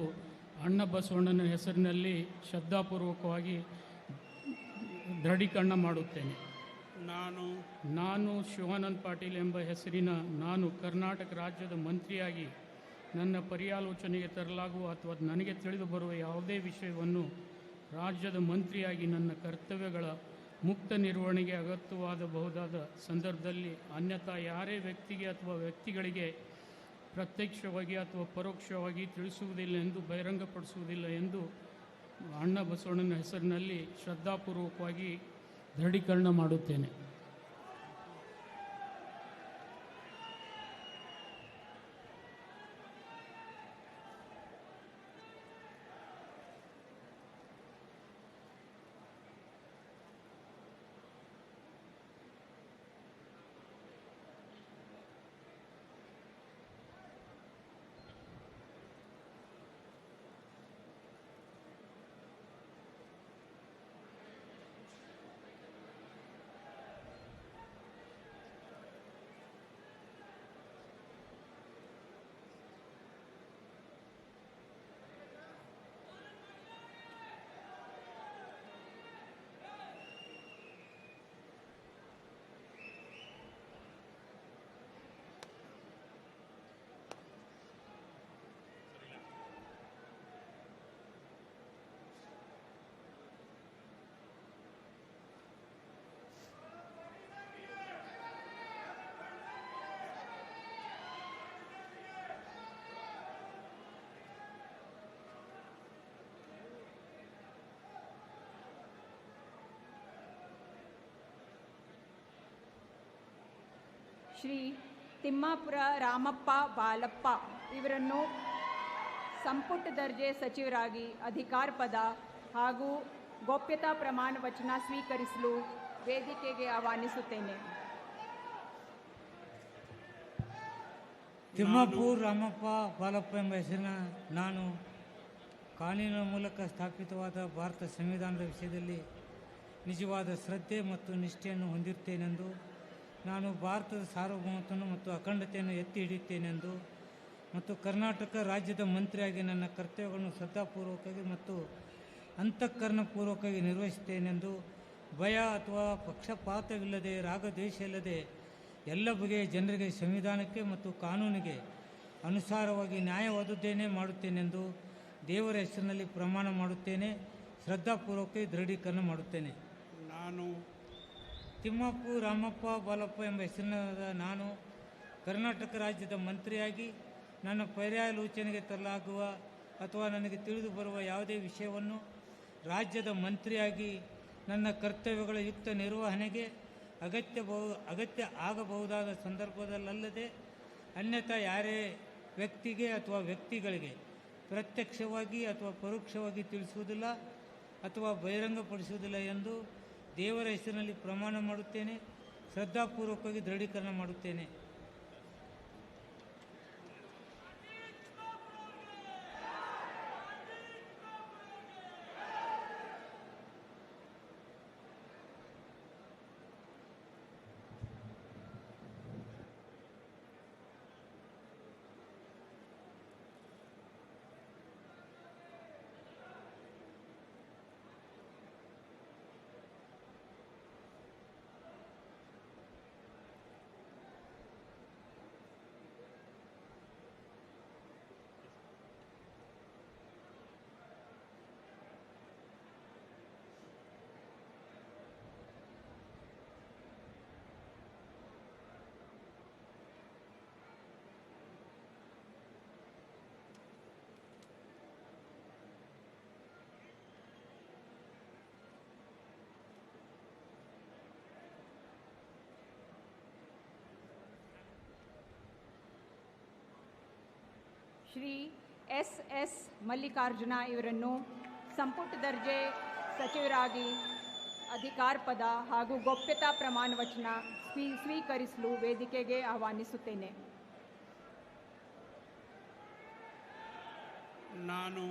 ಅಣ್ಣ ಬಸವಣ್ಣನ ಹೆಸರಿನಲ್ಲಿ ಶ್ರದ್ಧಾಪೂರ್ವಕವಾಗಿ ದೃಢೀಕರಣ ಮಾಡುತ್ತೇನೆ. ನಾನು ಶಿವಾನಂದ್ ಪಾಟೀಲ್ ಎಂಬ ಹೆಸರಿನ ನಾನು ಕರ್ನಾಟಕ ರಾಜ್ಯದ ಮಂತ್ರಿಯಾಗಿ ನನ್ನ ಪರ್ಯಾಲೋಚನೆಗೆ ತರಲಾಗುವ ಅಥವಾ ನನಗೆ ತಿಳಿದು ಬರುವ ಯಾವುದೇ ವಿಷಯವನ್ನು ರಾಜ್ಯದ ಮಂತ್ರಿಯಾಗಿ ನನ್ನ ಕರ್ತವ್ಯಗಳ ಮುಕ್ತ ನಿರ್ವಹಣೆಗೆ ಅಗತ್ಯವಾಗಬಹುದಾದ ಸಂದರ್ಭದಲ್ಲಿ ಅನ್ಯಥಾ ಯಾರೇ ವ್ಯಕ್ತಿಗೆ ಅಥವಾ ವ್ಯಕ್ತಿಗಳಿಗೆ ಪ್ರತ್ಯಕ್ಷವಾಗಿ ಅಥವಾ ಪರೋಕ್ಷವಾಗಿ ತಿಳಿಸುವುದಿಲ್ಲ ಎಂದು ಬಹಿರಂಗಪಡಿಸುವುದಿಲ್ಲ ಎಂದು ಅಣ್ಣ ಬಸವಣ್ಣನ ಹೆಸರಿನಲ್ಲಿ ಶ್ರದ್ಧಾಪೂರ್ವಕವಾಗಿ ದೃಢೀಕರಣ ಮಾಡುತ್ತೇನೆ. ಶ್ರೀ ತಿಮ್ಮಾಪುರ ರಾಮಪ್ಪ ಬಾಲಪ್ಪ ಇವರನ್ನು ಸಂಪುಟ ದರ್ಜೆ ಸಚಿವರಾಗಿ ಅಧಿಕಾರ ಪದ ಹಾಗೂ ಗೋಪ್ಯತಾ ಪ್ರಮಾಣ ವಚನ ಸ್ವೀಕರಿಸಲು ವೇದಿಕೆಗೆ ಆಹ್ವಾನಿಸುತ್ತೇನೆ. ತಿಮ್ಮಾಪುರ ರಾಮಪ್ಪ ಬಾಲಪ್ಪ ಎಂಬ ಹೆಸರಿನ ನಾನು ಕಾನೂನಿನ ಮೂಲಕ ಸ್ಥಾಪಿತವಾದ ಭಾರತ ಸಂವಿಧಾನದ ವಿಷಯದಲ್ಲಿ ನಿಜವಾದ ಶ್ರದ್ಧೆ ಮತ್ತು ನಿಷ್ಠೆಯನ್ನು ಹೊಂದಿರುತ್ತೇನೆಂದು, ನಾನು ಭಾರತದ ಸಾರ್ವಭೌಮತ್ವವನ್ನು ಮತ್ತು ಅಖಂಡತೆಯನ್ನು ಎತ್ತಿ ಹಿಡಿಯುತ್ತೇನೆಂದು ಮತ್ತು ಕರ್ನಾಟಕ ರಾಜ್ಯದ ಮಂತ್ರಿಯಾಗಿ ನನ್ನ ಕರ್ತವ್ಯಗಳನ್ನು ಶ್ರದ್ಧಾಪೂರ್ವಕವಾಗಿ ಮತ್ತು ಅಂತಃಕರಣಪೂರ್ವಕವಾಗಿ ನಿರ್ವಹಿಸುತ್ತೇನೆಂದು ಭಯ ಅಥವಾ ಪಕ್ಷಪಾತವಿಲ್ಲದೆ ರಾಗದ್ವೇಷ ಇಲ್ಲದೆ ಎಲ್ಲ ಬಗೆಯ ಜನರಿಗೆ ಸಂವಿಧಾನಕ್ಕೆ ಮತ್ತು ಕಾನೂನಿಗೆ ಅನುಸಾರವಾಗಿ ನ್ಯಾಯವಾದದ್ದೇನೇ ಮಾಡುತ್ತೇನೆಂದು ದೇವರ ಹೆಸರಿನಲ್ಲಿ ಪ್ರಮಾಣ ಮಾಡುತ್ತೇನೆ. ಶ್ರದ್ಧಾಪೂರ್ವಕವಾಗಿ ದೃಢೀಕರಣ ಮಾಡುತ್ತೇನೆ. ನಾನು ತಿಮ್ಮಾಪುರ ರಾಮಪ್ಪ ಬಾಲಪ್ಪ ಎಂಬ ಹೆಸರಿನ ನಾನು ಕರ್ನಾಟಕ ರಾಜ್ಯದ ಮಂತ್ರಿಯಾಗಿ ನನ್ನ ಪರ್ಯಾಲೋಚನೆಗೆ ತರಲಾಗುವ ಅಥವಾ ನನಗೆ ತಿಳಿದು ಬರುವ ಯಾವುದೇ ವಿಷಯವನ್ನು ರಾಜ್ಯದ ಮಂತ್ರಿಯಾಗಿ ನನ್ನ ಕರ್ತವ್ಯಗಳ ಯುಕ್ತ ನಿರ್ವಹಣೆಗೆ ಅಗತ್ಯ ಆಗಬಹುದಾದ ಸಂದರ್ಭದಲ್ಲದೆ ಅನ್ಯಥಾ ಯಾರೇ ವ್ಯಕ್ತಿಗೆ ಅಥವಾ ವ್ಯಕ್ತಿಗಳಿಗೆ ಪ್ರತ್ಯಕ್ಷವಾಗಿ ಅಥವಾ ಪರೋಕ್ಷವಾಗಿ ತಿಳಿಸುವುದಿಲ್ಲ ಅಥವಾ ಬಹಿರಂಗಪಡಿಸುವುದಿಲ್ಲ ಎಂದು ದೇವರ ಹೆಸರಿನಲ್ಲಿ ಪ್ರಮಾಣ ಮಾಡುತ್ತೇನೆ. ಶ್ರದ್ಧಾಪೂರ್ವಕವಾಗಿ ದೃಢೀಕರಣ ಮಾಡುತ್ತೇನೆ. ಶ್ರೀ ಎಸ್ ಮಲ್ಲಿಕಾರ್ಜುನ ಇವರನ್ನು ಸಂಪುಟ ದರ್ಜೆ ಸಚಿವರಾಗಿ ಅಧಿಕಾರ ಪದ ಹಾಗೂ ಗೋಪ್ಯತಾ ಪ್ರಮಾಣ ವಚನ ಸ್ವೀಕರಿಸಲು ವೇದಿಕೆಗೆ ಆಹ್ವಾನಿಸುತ್ತೇನೆ. ನಾನು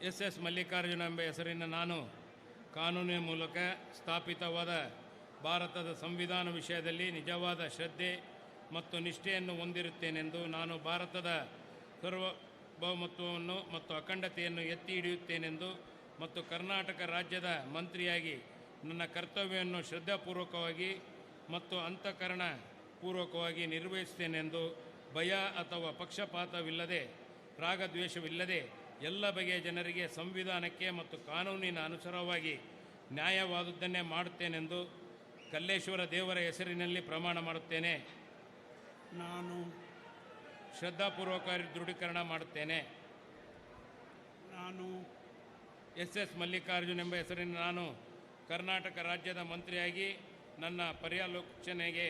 ಎಸ್ ಮಲ್ಲಿಕಾರ್ಜುನ ಎಂಬ ಹೆಸರಿನ ನಾನು ಕಾನೂನಿನ ಮೂಲಕ ಸ್ಥಾಪಿತವಾದ ಭಾರತದ ಸಂವಿಧಾನ ವಿಷಯದಲ್ಲಿ ನಿಜವಾದ ಶ್ರದ್ಧೆ ಮತ್ತು ನಿಷ್ಠೆಯನ್ನು ಹೊಂದಿರುತ್ತೇನೆಂದು ನಾನು ಭಾರತದ ಸಾರ್ವಭೌಮತ್ವವನ್ನು ಮತ್ತು ಅಖಂಡತೆಯನ್ನು ಎತ್ತಿ ಹಿಡಿಯುತ್ತೇನೆಂದು ಮತ್ತು ಕರ್ನಾಟಕ ರಾಜ್ಯದ ಮಂತ್ರಿಯಾಗಿ ನನ್ನ ಕರ್ತವ್ಯವನ್ನು ಶ್ರದ್ಧಾಪೂರ್ವಕವಾಗಿ ಮತ್ತು ಅಂತಃಕರಣ ಪೂರ್ವಕವಾಗಿ ನಿರ್ವಹಿಸುತ್ತೇನೆಂದು ಭಯ ಅಥವಾ ಪಕ್ಷಪಾತವಿಲ್ಲದೆ ರಾಗದ್ವೇಷವಿಲ್ಲದೆ ಎಲ್ಲ ಬಗೆಯ ಜನರಿಗೆ ಸಂವಿಧಾನಕ್ಕೆ ಮತ್ತು ಕಾನೂನಿನ ಅನುಸಾರವಾಗಿ ನ್ಯಾಯವಾದುದನ್ನೇ ಮಾಡುತ್ತೇನೆಂದು ಕಲ್ಲೇಶ್ವರ ದೇವರ ಹೆಸರಿನಲ್ಲಿ ಪ್ರಮಾಣ ಮಾಡುತ್ತೇನೆ. ನಾನು ಶ್ರದ್ಧಾಪೂರ್ವಕ ದೃಢೀಕರಣ ಮಾಡುತ್ತೇನೆ. ನಾನು ಎಸ್ ಮಲ್ಲಿಕಾರ್ಜುನ್ ಎಂಬ ಹೆಸರಿನ ನಾನು ಕರ್ನಾಟಕ ರಾಜ್ಯದ ಮಂತ್ರಿಯಾಗಿ ನನ್ನ ಪರ್ಯಾಲೋಚನೆಗೆ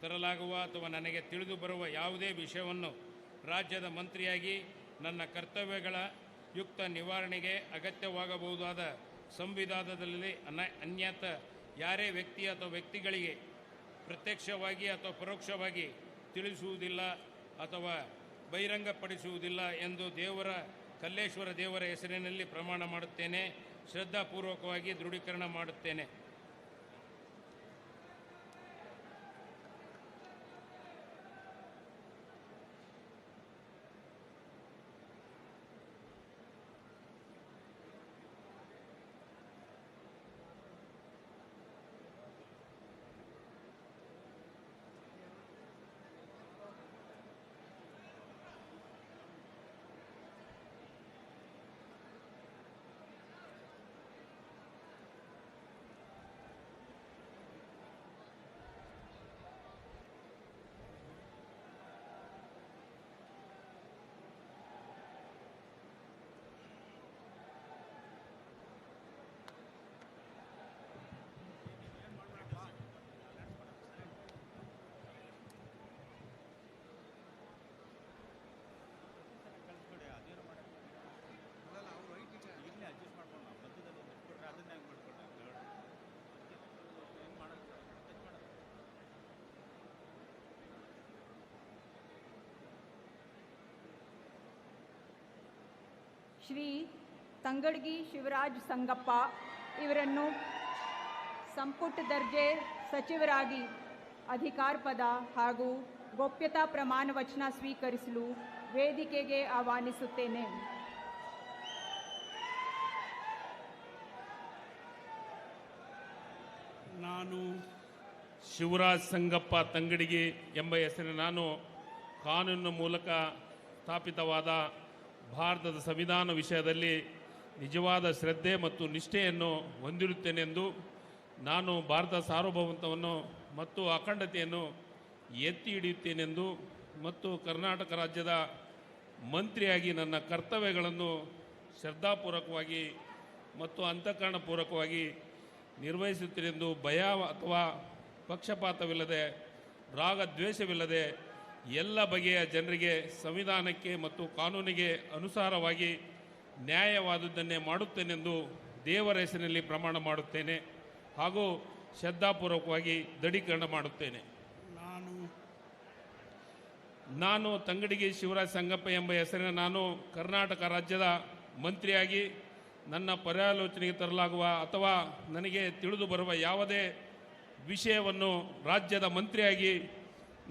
ತರಲಾಗುವ ಅಥವಾ ನನಗೆ ತಿಳಿದು ಬರುವ ಯಾವುದೇ ವಿಷಯವನ್ನು ರಾಜ್ಯದ ಮಂತ್ರಿಯಾಗಿ ನನ್ನ ಕರ್ತವ್ಯಗಳ ಯುಕ್ತ ನಿವಾರಣೆಗೆ ಅಗತ್ಯವಾಗಬಹುದಾದ ಸಂವಿಧಾನದಲ್ಲಿ ಅನ್ಯಥ ಯಾರೇ ವ್ಯಕ್ತಿ ಅಥವಾ ವ್ಯಕ್ತಿಗಳಿಗೆ ಪ್ರತ್ಯಕ್ಷವಾಗಿ ಅಥವಾ ಪರೋಕ್ಷವಾಗಿ ತಿಳಿಸುವುದಿಲ್ಲ ಅಥವಾ ಬಹಿರಂಗಪಡಿಸುವುದಿಲ್ಲ ಎಂದು ಕಲ್ಲೇಶ್ವರ ದೇವರ ಹೆಸರಿನಲ್ಲಿ ಪ್ರಮಾಣ ಮಾಡುತ್ತೇನೆ. ಶ್ರದ್ಧಾಪೂರ್ವಕವಾಗಿ ದೃಢೀಕರಣ ಮಾಡುತ್ತೇನೆ. ಶ್ರೀ ತಂಗಡಗಿ ಶಿವರಾಜ್ ಸಂಗಪ್ಪ ಇವರನ್ನು ಸಂಪುಟ ದರ್ಜೆ ಸಚಿವರಾಗಿ ಅಧಿಕಾರ ಪದ ಹಾಗೂ ಗೋಪ್ಯತಾ ಪ್ರಮಾಣ ವಚನ ಸ್ವೀಕರಿಸಲು ವೇದಿಕೆಗೆ ಆಹ್ವಾನಿಸುತ್ತೇನೆ. ನಾನು ಶಿವರಾಜ್ ಸಂಗಪ್ಪ ತಂಗಡಗಿ ಎಂಬ ಹೆಸರಿನ ನಾನು ಕಾನೂನಿನ ಮೂಲಕ ಸ್ಥಾಪಿತವಾದ ಭಾರತದ ಸಂವಿಧಾನ ವಿಷಯದಲ್ಲಿ ನಿಜವಾದ ಶ್ರದ್ಧೆ ಮತ್ತು ನಿಷ್ಠೆಯನ್ನು ಹೊಂದಿರುತ್ತೇನೆಂದು ನಾನು ಭಾರತ ಸಾರ್ವಭೌಮತ್ವವನ್ನು ಮತ್ತು ಅಖಂಡತೆಯನ್ನು ಎತ್ತಿ ಹಿಡಿಯುತ್ತೇನೆಂದು ಮತ್ತು ಕರ್ನಾಟಕ ರಾಜ್ಯದ ಮಂತ್ರಿಯಾಗಿ ನನ್ನ ಕರ್ತವ್ಯಗಳನ್ನು ಶ್ರದ್ಧಾಪೂರ್ವಕವಾಗಿ ಮತ್ತು ಅಂತಃಕರಣಪೂರ್ವಕವಾಗಿ ನಿರ್ವಹಿಸುತ್ತೇನೆಂದು ಭಯ ಅಥವಾ ಪಕ್ಷಪಾತವಿಲ್ಲದೆ ರಾಗದ್ವೇಷವಿಲ್ಲದೆ ಎಲ್ಲ ಬಗೆಯ ಜನರಿಗೆ ಸಂವಿಧಾನಕ್ಕೆ ಮತ್ತು ಕಾನೂನಿಗೆ ಅನುಸಾರವಾಗಿ ನ್ಯಾಯವಾದುದನ್ನೇ ಮಾಡುತ್ತೇನೆಂದು ದೇವರ ಹೆಸರಿನಲ್ಲಿ ಪ್ರಮಾಣ ಮಾಡುತ್ತೇನೆ ಹಾಗೂ ಶ್ರದ್ಧಾಪೂರ್ವಕವಾಗಿ ದೃಢೀಕರಣ ಮಾಡುತ್ತೇನೆ. ನಾನು ತಂಗಡಗಿ ಶಿವರಾಜ್ ಸಂಗಪ್ಪ ಎಂಬ ಹೆಸರಿನ ನಾನು ಕರ್ನಾಟಕ ರಾಜ್ಯದ ಮಂತ್ರಿಯಾಗಿ ನನ್ನ ಪರ್ಯಾಲೋಚನೆಗೆ ತರಲಾಗುವ ಅಥವಾ ನನಗೆ ತಿಳಿದು ಬರುವ ಯಾವುದೇ ವಿಷಯವನ್ನು ರಾಜ್ಯದ ಮಂತ್ರಿಯಾಗಿ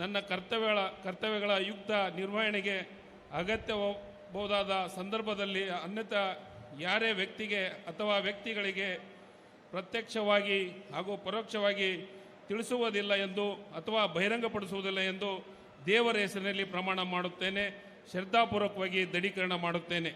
ನನ್ನ ಕರ್ತವ್ಯಗಳ ಯುಕ್ತ ನಿರ್ವಹಣೆಗೆ ಅಗತ್ಯಬಹುದಾದ ಸಂದರ್ಭದಲ್ಲಿ ಅನ್ಯಥಾ ಯಾರೇ ವ್ಯಕ್ತಿಗೆ ಅಥವಾ ವ್ಯಕ್ತಿಗಳಿಗೆ ಪ್ರತ್ಯಕ್ಷವಾಗಿ ಹಾಗೂ ಪರೋಕ್ಷವಾಗಿ ತಿಳಿಸುವುದಿಲ್ಲ ಎಂದು ಅಥವಾ ಬಹಿರಂಗಪಡಿಸುವುದಿಲ್ಲ ಎಂದು ದೇವರ ಹೆಸರಿನಲ್ಲಿ ಪ್ರಮಾಣ ಮಾಡುತ್ತೇನೆ. ಶ್ರದ್ಧಾಪೂರ್ವಕವಾಗಿ ದೃಢೀಕರಣ ಮಾಡುತ್ತೇನೆ.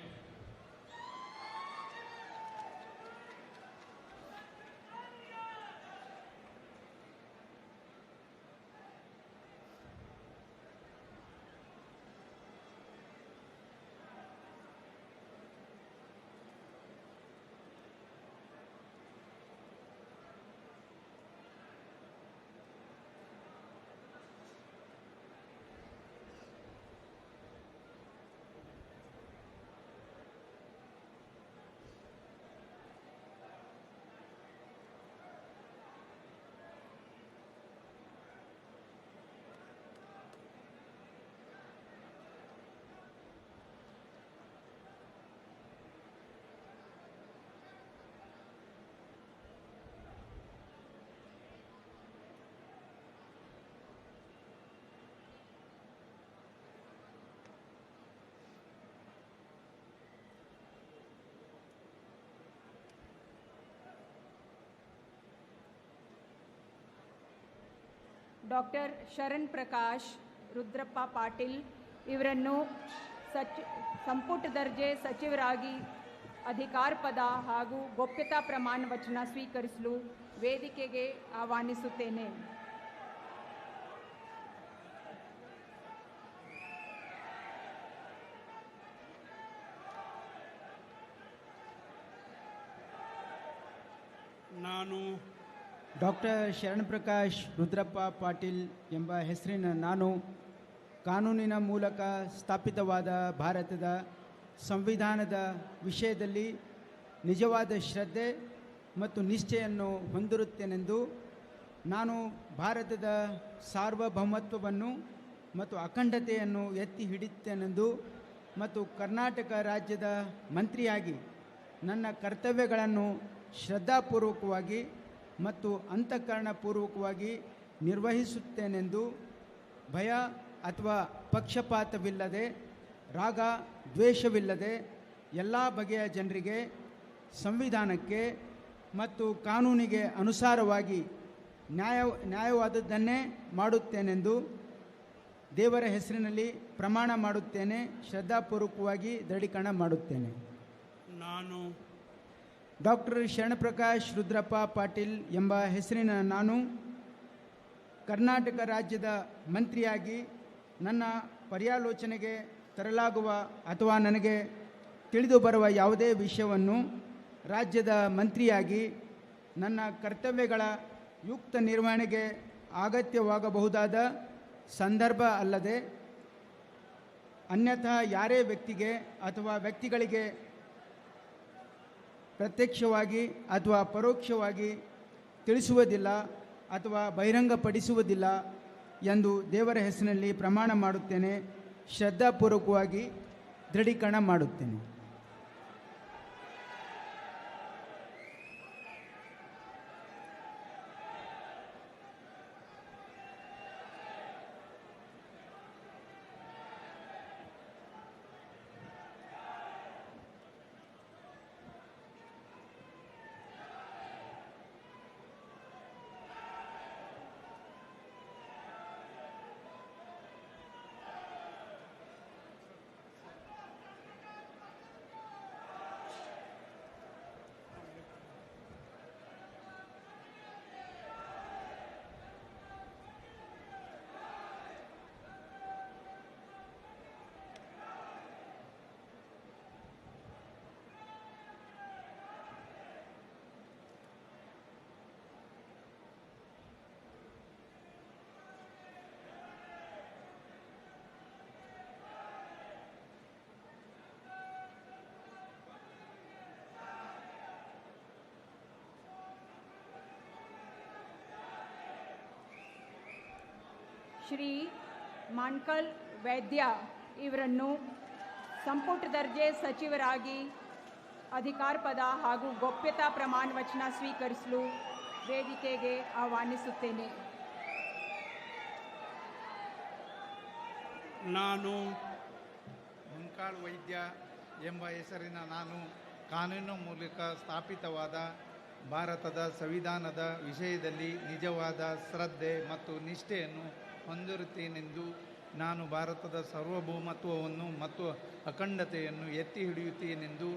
ಡಾಕ್ಟರ್ ಶರಣ್ ಪ್ರಕಾಶ್ ರುದ್ರಪ್ಪ ಪಾಟೀಲ್ ಇವರನ್ನು ಸಂಪುಟ ದರ್ಜೆ ಸಚಿವರಾಗಿ ಅಧಿಕಾರ ಪದ ಹಾಗೂ ಗೋಪ್ಯತಾ ಪ್ರಮಾಣ ವಚನ ಸ್ವೀಕರಿಸಲು ವೇದಿಕೆಗೆ ಆಹ್ವಾನಿಸುತ್ತೇನೆ. ನಾನು ಡಾಕ್ಟರ್ ಶರಣಪ್ರಕಾಶ್ ರುದ್ರಪ್ಪ ಪಾಟೀಲ್ ಎಂಬ ಹೆಸರಿನ ನಾನು ಕಾನೂನಿನ ಮೂಲಕ ಸ್ಥಾಪಿತವಾದ ಭಾರತದ ಸಂವಿಧಾನದ ವಿಷಯದಲ್ಲಿ ನಿಜವಾದ ಶ್ರದ್ಧೆ ಮತ್ತು ನಿಷ್ಠೆಯನ್ನು ಹೊಂದಿರುತ್ತೇನೆಂದು ನಾನು ಭಾರತದ ಸಾರ್ವಭೌಮತ್ವವನ್ನು ಮತ್ತು ಅಖಂಡತೆಯನ್ನು ಎತ್ತಿ ಹಿಡಿಯುತ್ತೇನೆಂದು ಮತ್ತು ಕರ್ನಾಟಕ ರಾಜ್ಯದ ಮಂತ್ರಿಯಾಗಿ ನನ್ನ ಕರ್ತವ್ಯಗಳನ್ನು ಶ್ರದ್ಧಾಪೂರ್ವಕವಾಗಿ ಮತ್ತು ಅಂತಃಕರಣಪೂರ್ವಕವಾಗಿ ನಿರ್ವಹಿಸುತ್ತೇನೆಂದು ಭಯ ಅಥವಾ ಪಕ್ಷಪಾತವಿಲ್ಲದೆ ರಾಗ ದ್ವೇಷವಿಲ್ಲದೆ ಎಲ್ಲ ಬಗೆಯ ಜನರಿಗೆ ಸಂವಿಧಾನಕ್ಕೆ ಮತ್ತು ಕಾನೂನಿಗೆ ಅನುಸಾರವಾಗಿ ನ್ಯಾಯವಾದದ್ದನ್ನೇ ಮಾಡುತ್ತೇನೆಂದು ದೇವರ ಹೆಸರಿನಲ್ಲಿ ಪ್ರಮಾಣ ಮಾಡುತ್ತೇನೆ. ಶ್ರದ್ಧಾಪೂರ್ವಕವಾಗಿ ದೃಢೀಕರಣ ಮಾಡುತ್ತೇನೆ. ನಾನು ಡಾಕ್ಟರ್ ಶರಣಪ್ರಕಾಶ್ ರುದ್ರಪ್ಪ ಪಾಟೀಲ್ ಎಂಬ ಹೆಸರಿನ ನಾನು ಕರ್ನಾಟಕ ರಾಜ್ಯದ ಮಂತ್ರಿಯಾಗಿ ನನ್ನ ಪರ್ಯಾಲೋಚನೆಗೆ ತರಲಾಗುವ ಅಥವಾ ನನಗೆ ತಿಳಿದು ಬರುವ ಯಾವುದೇ ವಿಷಯವನ್ನು ರಾಜ್ಯದ ಮಂತ್ರಿಯಾಗಿ ನನ್ನ ಕರ್ತವ್ಯಗಳ ಯುಕ್ತ ನಿರ್ವಹಣೆಗೆ ಅಗತ್ಯವಾಗಬಹುದಾದ ಸಂದರ್ಭ ಅಲ್ಲದೆ ಅನ್ಯಥಾ ಯಾರೇ ವ್ಯಕ್ತಿಗೆ ಅಥವಾ ವ್ಯಕ್ತಿಗಳಿಗೆ ಪ್ರತ್ಯಕ್ಷವಾಗಿ ಅಥವಾ ಪರೋಕ್ಷವಾಗಿ ತಿಳಿಸುವುದಿಲ್ಲ ಅಥವಾ ಬಹಿರಂಗಪಡಿಸುವುದಿಲ್ಲ ಎಂದು ದೇವರ ಹೆಸರಿನಲ್ಲಿ ಪ್ರಮಾಣ ಮಾಡುತ್ತೇನೆ. ಶ್ರದ್ಧಾಪೂರ್ವಕವಾಗಿ ದೃಢೀಕರಣ ಮಾಡುತ್ತೇನೆ. ಶ್ರೀ ಮಾಣ್ಕಲ್ ವೈದ್ಯ ಇವರನ್ನು ಸಂಪುಟ ದರ್ಜೆ ಸಚಿವರಾಗಿ ಅಧಿಕಾರ ಪದ ಹಾಗೂ ಗೋಪ್ಯತಾ ಪ್ರಮಾಣ ವಚನ ಸ್ವೀಕರಿಸಲು ವೇದಿಕೆಗೆ ಆಹ್ವಾನಿಸುತ್ತೇನೆ. ನಾನು ಮಂಕಾಳ್ ವೈದ್ಯ ಎಂಬ ಹೆಸರಿನ ನಾನು ಕಾನೂನು ಮೂಲಕ ಸ್ಥಾಪಿತವಾದ ಭಾರತದ ಸಂವಿಧಾನದ ವಿಷಯದಲ್ಲಿ ನಿಜವಾದ ಶ್ರದ್ಧೆ ಮತ್ತು ನಿಷ್ಠೆಯನ್ನು ಹೊಂದಿರುತ್ತೇನೆಂದು ನಾನು ಭಾರತದ ಸಾರ್ವಭೌಮತ್ವವನ್ನು ಮತ್ತು ಅಖಂಡತೆಯನ್ನು ಎತ್ತಿ ಹಿಡಿಯುತ್ತೇನೆಂದು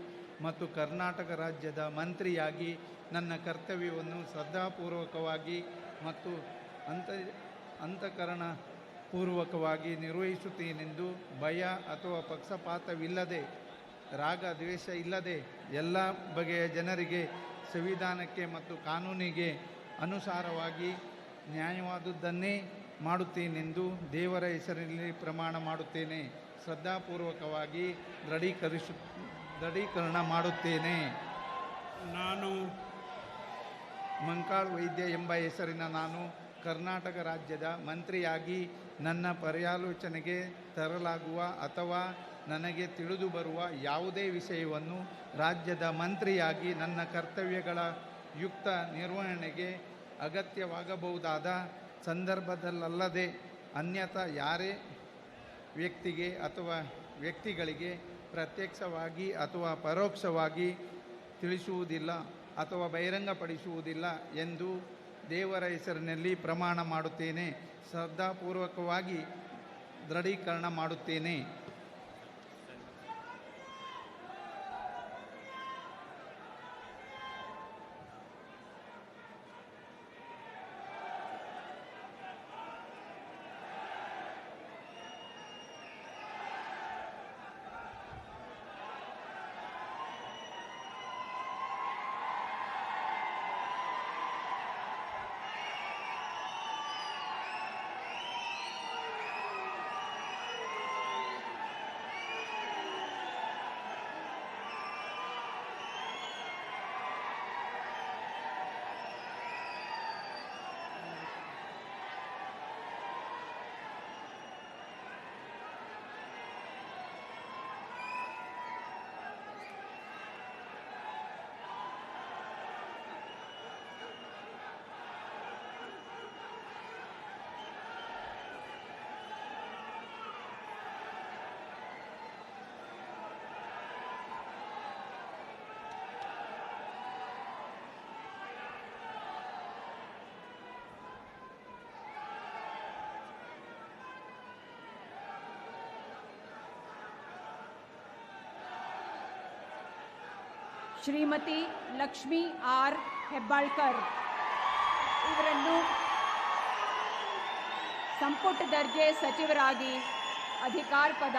ಮತ್ತು ಕರ್ನಾಟಕ ರಾಜ್ಯದ ಮಂತ್ರಿಯಾಗಿ ನನ್ನ ಕರ್ತವ್ಯವನ್ನು ಶ್ರದ್ಧಾಪೂರ್ವಕವಾಗಿ ಮತ್ತು ಅಂತಃಕರಣಪೂರ್ವಕವಾಗಿ ನಿರ್ವಹಿಸುತ್ತೇನೆಂದು ಭಯ ಅಥವಾ ಪಕ್ಷಪಾತವಿಲ್ಲದೆ ರಾಗ ದ್ವೇಷ ಇಲ್ಲದೆ ಎಲ್ಲ ಬಗೆಯ ಜನರಿಗೆ ಸಂವಿಧಾನಕ್ಕೆ ಮತ್ತು ಕಾನೂನಿಗೆ ಅನುಸಾರವಾಗಿ ನ್ಯಾಯವಾದುದನ್ನೇ ಮಾಡುತ್ತೇನೆಂದು ದೇವರ ಹೆಸರಿನಲ್ಲಿ ಪ್ರಮಾಣ ಮಾಡುತ್ತೇನೆ. ಶ್ರದ್ಧಾಪೂರ್ವಕವಾಗಿ ದೃಢೀಕರಣ ಮಾಡುತ್ತೇನೆ. ನಾನು ಮಂಕಾಳ್ ವೈದ್ಯ ಎಂಬ ಹೆಸರಿನ ನಾನು ಕರ್ನಾಟಕ ರಾಜ್ಯದ ಮಂತ್ರಿಯಾಗಿ ನನ್ನ ಪರ್ಯಾಲೋಚನೆಗೆ ತರಲಾಗುವ ಅಥವಾ ನನಗೆ ತಿಳಿದು ಬರುವ ಯಾವುದೇ ವಿಷಯವನ್ನು ರಾಜ್ಯದ ಮಂತ್ರಿಯಾಗಿ ನನ್ನ ಕರ್ತವ್ಯಗಳ ಯುಕ್ತ ನಿರ್ವಹಣೆಗೆ ಅಗತ್ಯವಾಗಬಹುದಾದ ಸಂದರ್ಭದಲ್ಲದೆ ಅನ್ಯಥಾ ಯಾರೇ ವ್ಯಕ್ತಿಗೆ ಅಥವಾ ವ್ಯಕ್ತಿಗಳಿಗೆ ಪ್ರತ್ಯಕ್ಷವಾಗಿ ಅಥವಾ ಪರೋಕ್ಷವಾಗಿ ತಿಳಿಸುವುದಿಲ್ಲ ಅಥವಾ ಬಹಿರಂಗಪಡಿಸುವುದಿಲ್ಲ ಎಂದು ದೇವರ ಹೆಸರಿನಲ್ಲಿ ಪ್ರಮಾಣ ಮಾಡುತ್ತೇನೆ. ಶ್ರದ್ಧಾಪೂರ್ವಕವಾಗಿ ದೃಢೀಕರಣ ಮಾಡುತ್ತೇನೆ. ಶ್ರೀಮತಿ ಲಕ್ಷ್ಮಿ ಆರ್ ಹೆಬ್ಬಾಳ್ಕರ್ ಇವರನ್ನು ಸಂಪುಟ ದರ್ಜೆ ಸಚಿವರಾಗಿ ಅಧಿಕಾರ ಪದ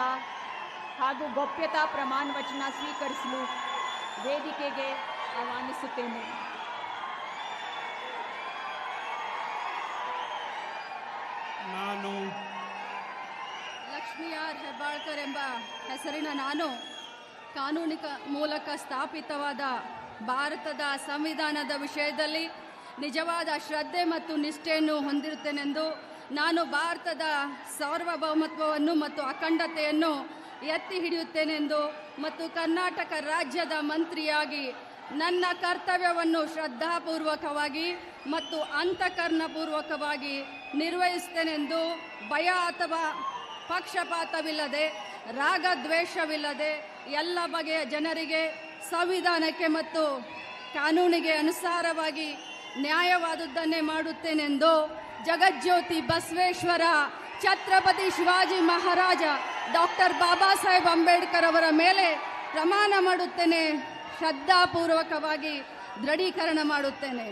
ಹಾಗೂ ಗೋಪ್ಯತಾ ಪ್ರಮಾಣ ವಚನ ಸ್ವೀಕರಿಸಲು ವೇದಿಕೆಗೆ ಆಹ್ವಾನಿಸುತ್ತೇನೆ. ನಾನು ಲಕ್ಷ್ಮಿ ಆರ್ ಹೆಬ್ಬಾಳ್ಕರ್ ಎಂಬ ಹೆಸರಿನ ನಾನು ಕಾನೂನಿಕ ಮೂಲಕ ಸ್ಥಾಪಿತವಾದ ಭಾರತದ ಸಂವಿಧಾನದ ವಿಷಯದಲ್ಲಿ ನಿಜವಾದ ಶ್ರದ್ಧೆ ಮತ್ತು ನಿಷ್ಠೆಯನ್ನು ಹೊಂದಿರುತ್ತೇನೆಂದು ನಾನು ಭಾರತದ ಸಾರ್ವಭೌಮತ್ವವನ್ನು ಮತ್ತು ಅಖಂಡತೆಯನ್ನು ಎತ್ತಿ ಹಿಡಿಯುತ್ತೇನೆಂದು ಮತ್ತು ಕರ್ನಾಟಕ ರಾಜ್ಯದ ಮಂತ್ರಿಯಾಗಿ ನನ್ನ ಕರ್ತವ್ಯವನ್ನು ಶ್ರದ್ಧಾಪೂರ್ವಕವಾಗಿ ಮತ್ತು ಅಂತಃಕರಣಪೂರ್ವಕವಾಗಿ ನಿರ್ವಹಿಸುತ್ತೇನೆಂದು ಭಯ ಅಥವಾ ಪಕ್ಷಪಾತವಿಲ್ಲದೆ ರಾಗದ್ವೇಷವಿಲ್ಲದೆ ಎಲ್ಲ ಬಗೆಯ ಜನರಿಗೆ ಸಂವಿಧಾನಕ್ಕೆ ಮತ್ತು ಕಾನೂನಿಗೆ ಅನುಸಾರವಾಗಿ ನ್ಯಾಯವಾದುದನ್ನೇ ಮಾಡುತ್ತೇನೆಂದು ಜಗಜ್ಯೋತಿ ಬಸವೇಶ್ವರ ಛತ್ರಪತಿ ಶಿವಾಜಿ ಮಹಾರಾಜ ಡಾಕ್ಟರ್ ಬಾಬಾ ಸಾಹೇಬ್ ಅಂಬೇಡ್ಕರ್ ಅವರ ಮೇಲೆ ಪ್ರಮಾಣ ಮಾಡುತ್ತೇನೆ. ಶ್ರದ್ಧಾಪೂರ್ವಕವಾಗಿ ದೃಢೀಕರಣ ಮಾಡುತ್ತೇನೆ.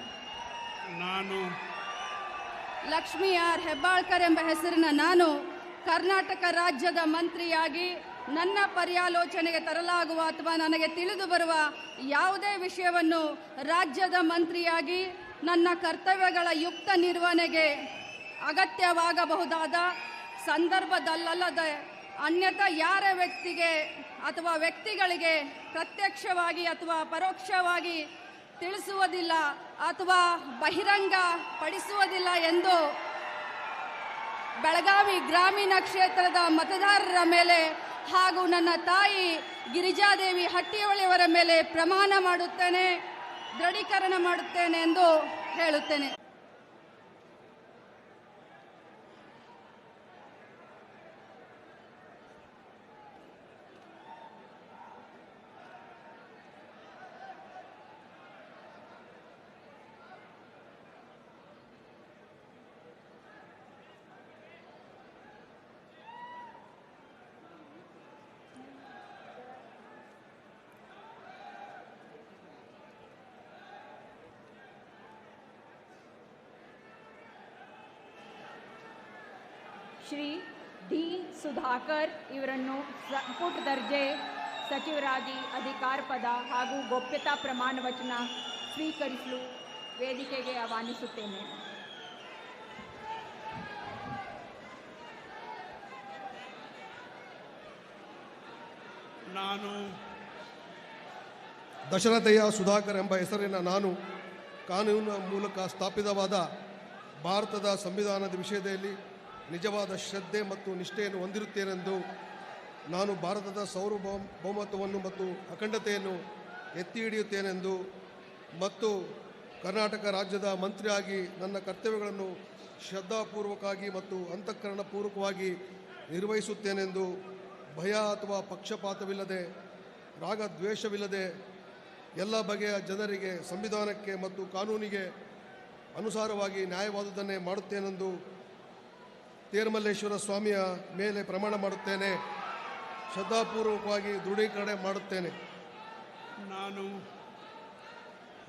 ನಾನು ಲಕ್ಷ್ಮಿ ಆರ್ ಹೆಬ್ಬಾಳ್ಕರ್ ಎಂಬ ಹೆಸರಿನ ನಾನು ಕರ್ನಾಟಕ ರಾಜ್ಯದ ಮಂತ್ರಿಯಾಗಿ ನನ್ನ ಪರ್ಯಾಲೋಚನೆಗೆ ತರಲಾಗುವ ಅಥವಾ ನನಗೆ ತಿಳಿದು ಬರುವ ಯಾವುದೇ ವಿಷಯವನ್ನು ರಾಜ್ಯದ ಮಂತ್ರಿಯಾಗಿ ನನ್ನ ಕರ್ತವ್ಯಗಳ ಯುಕ್ತ ನಿರ್ವಹಣೆಗೆ ಅಗತ್ಯವಾಗಬಹುದಾದ ಸಂದರ್ಭದಲ್ಲದೆ ಅನ್ಯಥಾ ಯಾರ ವ್ಯಕ್ತಿಗೆ ಅಥವಾ ವ್ಯಕ್ತಿಗಳಿಗೆ ಪ್ರತ್ಯಕ್ಷವಾಗಿ ಅಥವಾ ಪರೋಕ್ಷವಾಗಿ ತಿಳಿಸುವುದಿಲ್ಲ ಅಥವಾ ಬಹಿರಂಗ ಪಡಿಸುವುದಿಲ್ಲ ಎಂದು ಬೆಳಗಾವಿ ಗ್ರಾಮೀಣ ಕ್ಷೇತ್ರದ ಮತದಾರರ ಮೇಲೆ ಹಾಗೂ ನನ್ನ ತಾಯಿ ಗಿರಿಜಾದೇವಿ ಹಟ್ಟಿಯವಳಿಯವರ ಮೇಲೆ ಪ್ರಮಾಣ ಮಾಡುತ್ತೇನೆ, ದೃಢೀಕರಣ ಮಾಡುತ್ತೇನೆ ಎಂದು ಹೇಳುತ್ತೇನೆ. ಶ್ರೀ ಡಿ ಸುಧಾಕರ್ ಇವರನ್ನು ಸಂಪುಟ ದರ್ಜೆ ಸಚಿವರಾಗಿ ಅಧಿಕಾರ ಪದ ಹಾಗೂ ಗೋಪ್ಯತಾ ಪ್ರಮಾಣ ವಚನ ಸ್ವೀಕರಿಸಲು ವೇದಿಕೆಗೆ ಆಹ್ವಾನಿಸುತ್ತೇನೆ. ನಾನು ದಶರಥಯ್ಯ ಸುಧಾಕರ್ ಎಂಬ ಹೆಸರಿನ ನಾನು ಕಾನೂನಿನ ಮೂಲಕ ಸ್ಥಾಪಿತವಾದ ಭಾರತದ ಸಂವಿಧಾನದ ವಿಷಯದಲ್ಲಿ ನಿಜವಾದ ಶ್ರದ್ಧೆ ಮತ್ತು ನಿಷ್ಠೆಯನ್ನು ಹೊಂದಿರುತ್ತೇನೆಂದು ನಾನು ಭಾರತದ ಸಾರ್ವಭೌಮತ್ವವನ್ನು ಮತ್ತು ಅಖಂಡತೆಯನ್ನು ಎತ್ತಿ ಹಿಡಿಯುತ್ತೇನೆಂದು ಮತ್ತು ಕರ್ನಾಟಕ ರಾಜ್ಯದ ಮಂತ್ರಿಯಾಗಿ ನನ್ನ ಕರ್ತವ್ಯಗಳನ್ನು ಶ್ರದ್ಧಾಪೂರ್ವಕವಾಗಿ ಮತ್ತು ಅಂತಃಕರಣಪೂರ್ವಕವಾಗಿ ನಿರ್ವಹಿಸುತ್ತೇನೆಂದು ಭಯ ಅಥವಾ ಪಕ್ಷಪಾತವಿಲ್ಲದೆ ರಾಗದ್ವೇಷವಿಲ್ಲದೆ ಎಲ್ಲ ಬಗೆಯ ಜನರಿಗೆ ಸಂವಿಧಾನಕ್ಕೆ ಮತ್ತು ಕಾನೂನಿಗೆ ಅನುಸಾರವಾಗಿ ನ್ಯಾಯವಾದುದನ್ನೇ ಮಾಡುತ್ತೇನೆಂದು ತೇರ್ಮಲ್ಲೇಶ್ವರ ಸ್ವಾಮಿಯ ಮೇಲೆ ಪ್ರಮಾಣ ಮಾಡುತ್ತೇನೆ. ಶ್ರದ್ಧಾಪೂರ್ವಕವಾಗಿ ದೃಢೀಕರಣೆ ಮಾಡುತ್ತೇನೆ. ನಾನು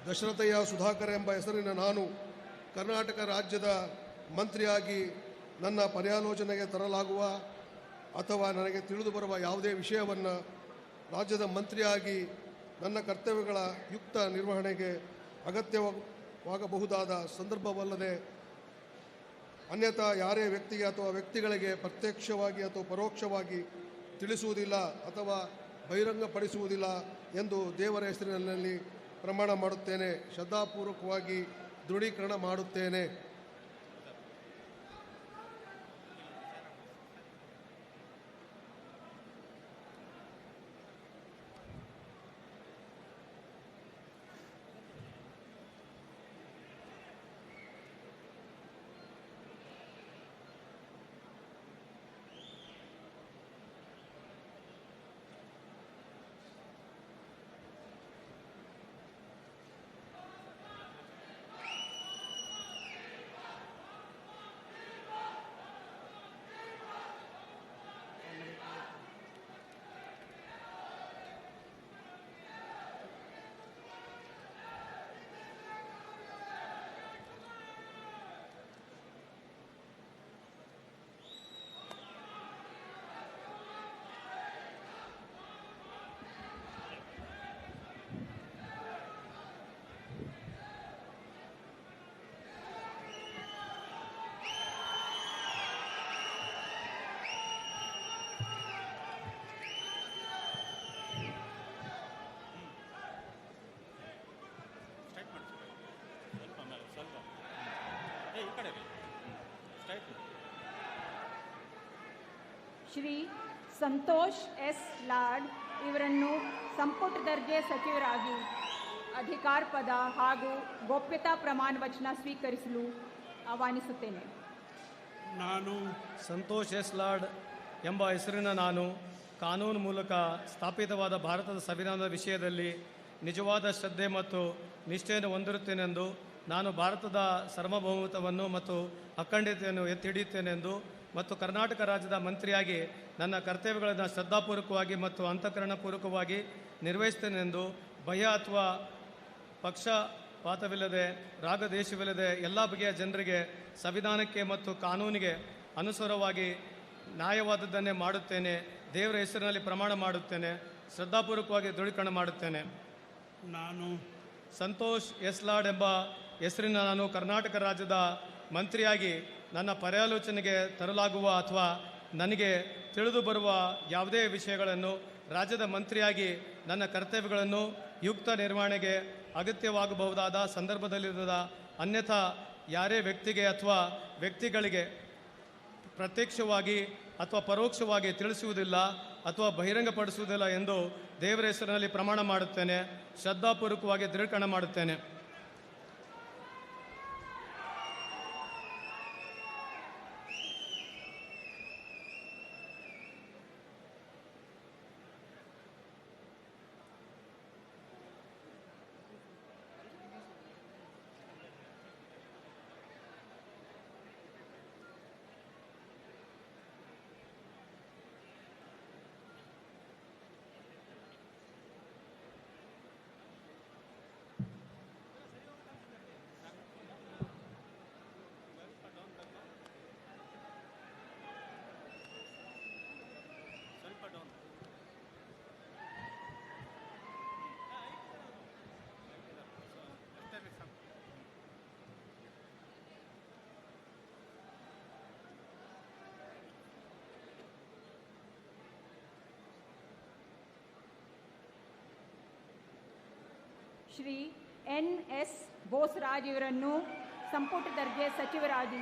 ದಶರಥಯ್ಯ ಸುಧಾಕರ್ ಎಂಬ ಹೆಸರಿನ ನಾನು ಕರ್ನಾಟಕ ರಾಜ್ಯದ ಮಂತ್ರಿಯಾಗಿ ನನ್ನ ಪರ್ಯಾಲೋಚನೆಗೆ ತರಲಾಗುವ ಅಥವಾ ನನಗೆ ತಿಳಿದು ಬರುವ ಯಾವುದೇ ವಿಷಯವನ್ನು ರಾಜ್ಯದ ಮಂತ್ರಿಯಾಗಿ ನನ್ನ ಕರ್ತವ್ಯಗಳ ಯುಕ್ತ ನಿರ್ವಹಣೆಗೆ ಅಗತ್ಯವಾಗಬಹುದಾದ ಸಂದರ್ಭವಲ್ಲದೆ ಅನ್ಯಥಾ ಯಾರೇ ವ್ಯಕ್ತಿಗೆ ಅಥವಾ ವ್ಯಕ್ತಿಗಳಿಗೆ ಪ್ರತ್ಯಕ್ಷವಾಗಿ ಅಥವಾ ಪರೋಕ್ಷವಾಗಿ ತಿಳಿಸುವುದಿಲ್ಲ ಅಥವಾ ಬಹಿರಂಗಪಡಿಸುವುದಿಲ್ಲ ಎಂದು ದೇವರ ಹೆಸರಿನಲ್ಲಿ ಪ್ರಮಾಣ ಮಾಡುತ್ತೇನೆ. ಶ್ರದ್ಧಾಪೂರ್ವಕವಾಗಿ ದೃಢೀಕರಣ ಮಾಡುತ್ತೇನೆ. ಶ್ರೀ ಸಂತೋಷ್ ಎಸ್ ಲಾಡ್ ಇವರನ್ನು ಸಂಪುಟ ದರ್ಜೆ ಸಚಿವರಾಗಿ ಅಧಿಕಾರ ಪದ ಹಾಗೂ ಗೋಪ್ಯತಾ ಪ್ರಮಾಣ ವಚನ ಸ್ವೀಕರಿಸಲು ಆಹ್ವಾನಿಸುತ್ತೇನೆ. ನಾನು ಸಂತೋಷ್ ಎಸ್ ಲಾಡ್ ಎಂಬ ಹೆಸರಿನ ನಾನು ಕಾನೂನು ಮೂಲಕ ಸ್ಥಾಪಿತವಾದ ಭಾರತದ ಸಂವಿಧಾನದ ವಿಷಯದಲ್ಲಿ ನಿಜವಾದ ಶ್ರದ್ಧೆ ಮತ್ತು ನಿಷ್ಠೆಯನ್ನು ಹೊಂದಿರುತ್ತೇನೆಂದು, ನಾನು ಭಾರತದ ಸಾರ್ವಭೌಮತ್ವವನ್ನು ಮತ್ತು ಅಖಂಡತೆಯನ್ನು ಎತ್ತಿ ಹಿಡಿಯುತ್ತೇನೆಂದು ಮತ್ತು ಕರ್ನಾಟಕ ರಾಜ್ಯದ ಮಂತ್ರಿಯಾಗಿ ನನ್ನ ಕರ್ತವ್ಯಗಳನ್ನು ಶ್ರದ್ಧಾಪೂರ್ವಕವಾಗಿ ಮತ್ತು ಅಂತಃಕರಣಪೂರ್ವಕವಾಗಿ ನಿರ್ವಹಿಸುತ್ತೇನೆಂದು ಭಯ ಅಥವಾ ಪಕ್ಷಪಾತವಿಲ್ಲದೆ ರಾಗದೇಶವಿಲ್ಲದೆ ಎಲ್ಲ ಬಗೆಯ ಜನರಿಗೆ ಸಂವಿಧಾನಕ್ಕೆ ಮತ್ತು ಕಾನೂನಿಗೆ ಅನುಸಾರವಾಗಿ ನ್ಯಾಯವಾದದ್ದನ್ನೇ ಮಾಡುತ್ತೇನೆ. ದೇವರ ಹೆಸರಿನಲ್ಲಿ ಪ್ರಮಾಣ ಮಾಡುತ್ತೇನೆ. ಶ್ರದ್ಧಾಪೂರ್ವಕವಾಗಿ ದೃಢೀಕರಣ ಮಾಡುತ್ತೇನೆ. ನಾನು ಸಂತೋಷ್ ಎಸ್ ಲಾಡ್ ಎಂಬ ಹೆಸರಿನ ನಾನು ಕರ್ನಾಟಕ ರಾಜ್ಯದ ಮಂತ್ರಿಯಾಗಿ ನನ್ನ ಪರ್ಯಾಲೋಚನೆಗೆ ತರಲಾಗುವ ಅಥವಾ ನನಗೆ ತಿಳಿದು ಬರುವ ಯಾವುದೇ ವಿಷಯಗಳನ್ನು ರಾಜ್ಯದ ಮಂತ್ರಿಯಾಗಿ ನನ್ನ ಕರ್ತವ್ಯಗಳನ್ನು ಯುಕ್ತ ನಿರ್ವಹಣೆಗೆ ಅಗತ್ಯವಾಗಬಹುದಾದ ಸಂದರ್ಭದಲ್ಲಿರದ ಅನ್ಯಥಾ ಯಾರೇ ವ್ಯಕ್ತಿಗೆ ಅಥವಾ ವ್ಯಕ್ತಿಗಳಿಗೆ ಪ್ರತ್ಯಕ್ಷವಾಗಿ ಅಥವಾ ಪರೋಕ್ಷವಾಗಿ ತಿಳಿಸುವುದಿಲ್ಲ ಅಥವಾ ಬಹಿರಂಗಪಡಿಸುವುದಿಲ್ಲ ಎಂದು ದೇವರ ಹೆಸರಿನಲ್ಲಿ ಪ್ರಮಾಣ ಮಾಡುತ್ತೇನೆ. ಶ್ರದ್ಧಾಪೂರ್ವಕವಾಗಿ ದೃಢೀಕರಣ ಮಾಡುತ್ತೇನೆ. ಶ್ರೀ ಎನ್ ಎಸ್ ಬೋಸರಾಜ್ ಇವರನ್ನು ಸಂಪುಟ ದರ್ಜೆ ಸಚಿವರಾಗಿ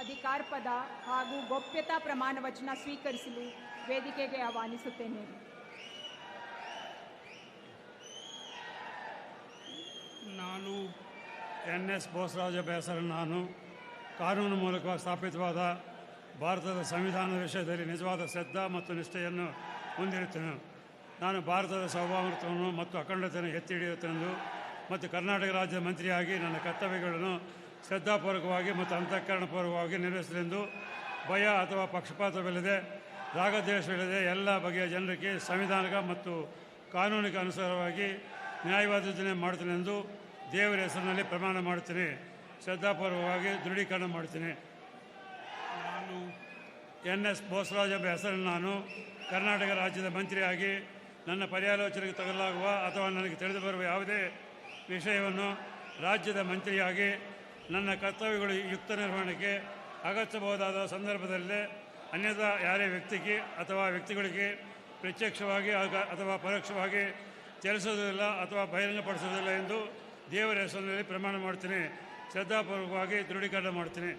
ಅಧಿಕಾರ ಪದ ಹಾಗೂ ಗೋಪ್ಯತಾ ಪ್ರಮಾಣ ವಚನ ಸ್ವೀಕರಿಸಲು ವೇದಿಕೆಗೆ ಆಹ್ವಾನಿಸುತ್ತೇನೆ. ನಾನು ಎನ್ ಎಸ್ ಬೋಸರಾಜ್ ಎಂಬ ಹೆಸರನ್ನು ನಾನು ಕಾನೂನು ಮೂಲಕವಾಗಿ ಸ್ಥಾಪಿತವಾದ ಭಾರತದ ಸಂವಿಧಾನದ ವಿಷಯದಲ್ಲಿ ನಿಜವಾದ ಶ್ರದ್ಧಾ ಮತ್ತು ನಿಷ್ಠೆಯನ್ನು ಹೊಂದಿರುತ್ತೇನೆ. ನಾನು ಭಾರತದ ಸಾರ್ವಭೌಮತ್ವವನ್ನು ಮತ್ತು ಅಖಂಡತೆಯನ್ನು ಎತ್ತಿ ಹಿಡಿಯುತ್ತೇನೆಂದು ಮತ್ತು ಕರ್ನಾಟಕ ರಾಜ್ಯದ ಮಂತ್ರಿಯಾಗಿ ನನ್ನ ಕರ್ತವ್ಯಗಳನ್ನು ಶ್ರದ್ಧಾಪೂರ್ವಕವಾಗಿ ಮತ್ತು ಅಂತಃಕರಣಪೂರ್ವಕವಾಗಿ ನಿರ್ವಹಿಸಲೆಂದು ಭಯ ಅಥವಾ ಪಕ್ಷಪಾತವಿಲ್ಲದೆ ರಾಗದ್ವೇಷವಿಲ್ಲದೆ ಎಲ್ಲ ಬಗೆಯ ಜನರಿಗೆ ಸಂವಿಧಾನಿಕ ಮತ್ತು ಕಾನೂನಿಗೆ ಅನುಸಾರವಾಗಿ ನ್ಯಾಯವಾದ ಮಾಡುತ್ತೇನೆಂದು ದೇವರ ಹೆಸರಿನಲ್ಲಿ ಪ್ರಮಾಣ ಮಾಡುತ್ತೇನೆ. ಶ್ರದ್ಧಾಪೂರ್ವಕವಾಗಿ ದೃಢೀಕರಣ ಮಾಡುತ್ತೇನೆ. ನಾನು ಎನ್.ಎಸ್. ಬೋಸರಾಜ್ ಎಂಬ ಹೆಸರನ್ನು ನಾನು ಕರ್ನಾಟಕ ರಾಜ್ಯದ ಮಂತ್ರಿಯಾಗಿ ನನ್ನ ಪರ್ಯಾಲೋಚನೆಗೆ ತಗಲಾಗುವ ಅಥವಾ ನನಗೆ ತಿಳಿದು ಬರುವ ಯಾವುದೇ ವಿಷಯವನ್ನು ರಾಜ್ಯದ ಮಂತ್ರಿಯಾಗಿ ನನ್ನ ಕರ್ತವ್ಯಗಳು ಯುಕ್ತ ನಿರ್ವಹಣೆಗೆ ಅಗತ್ಯಬಹುದಾದ ಸಂದರ್ಭದಲ್ಲೇ ಅನ್ಯಥಾ ಯಾರೇ ವ್ಯಕ್ತಿಗೆ ಅಥವಾ ವ್ಯಕ್ತಿಗಳಿಗೆ ಪ್ರತ್ಯಕ್ಷವಾಗಿ ಅಥವಾ ಪರೋಕ್ಷವಾಗಿ ತಿಳಿಸುವುದಿಲ್ಲ ಅಥವಾ ಬಹಿರಂಗಪಡಿಸುವುದಿಲ್ಲ ಎಂದು ದೇವರ ಹೆಸರಿನಲ್ಲಿ ಪ್ರಮಾಣ ಮಾಡ್ತೀನಿ. ಶ್ರದ್ಧಾಪೂರ್ವಕವಾಗಿ ದೃಢೀಕರಣ ಮಾಡ್ತೀನಿ.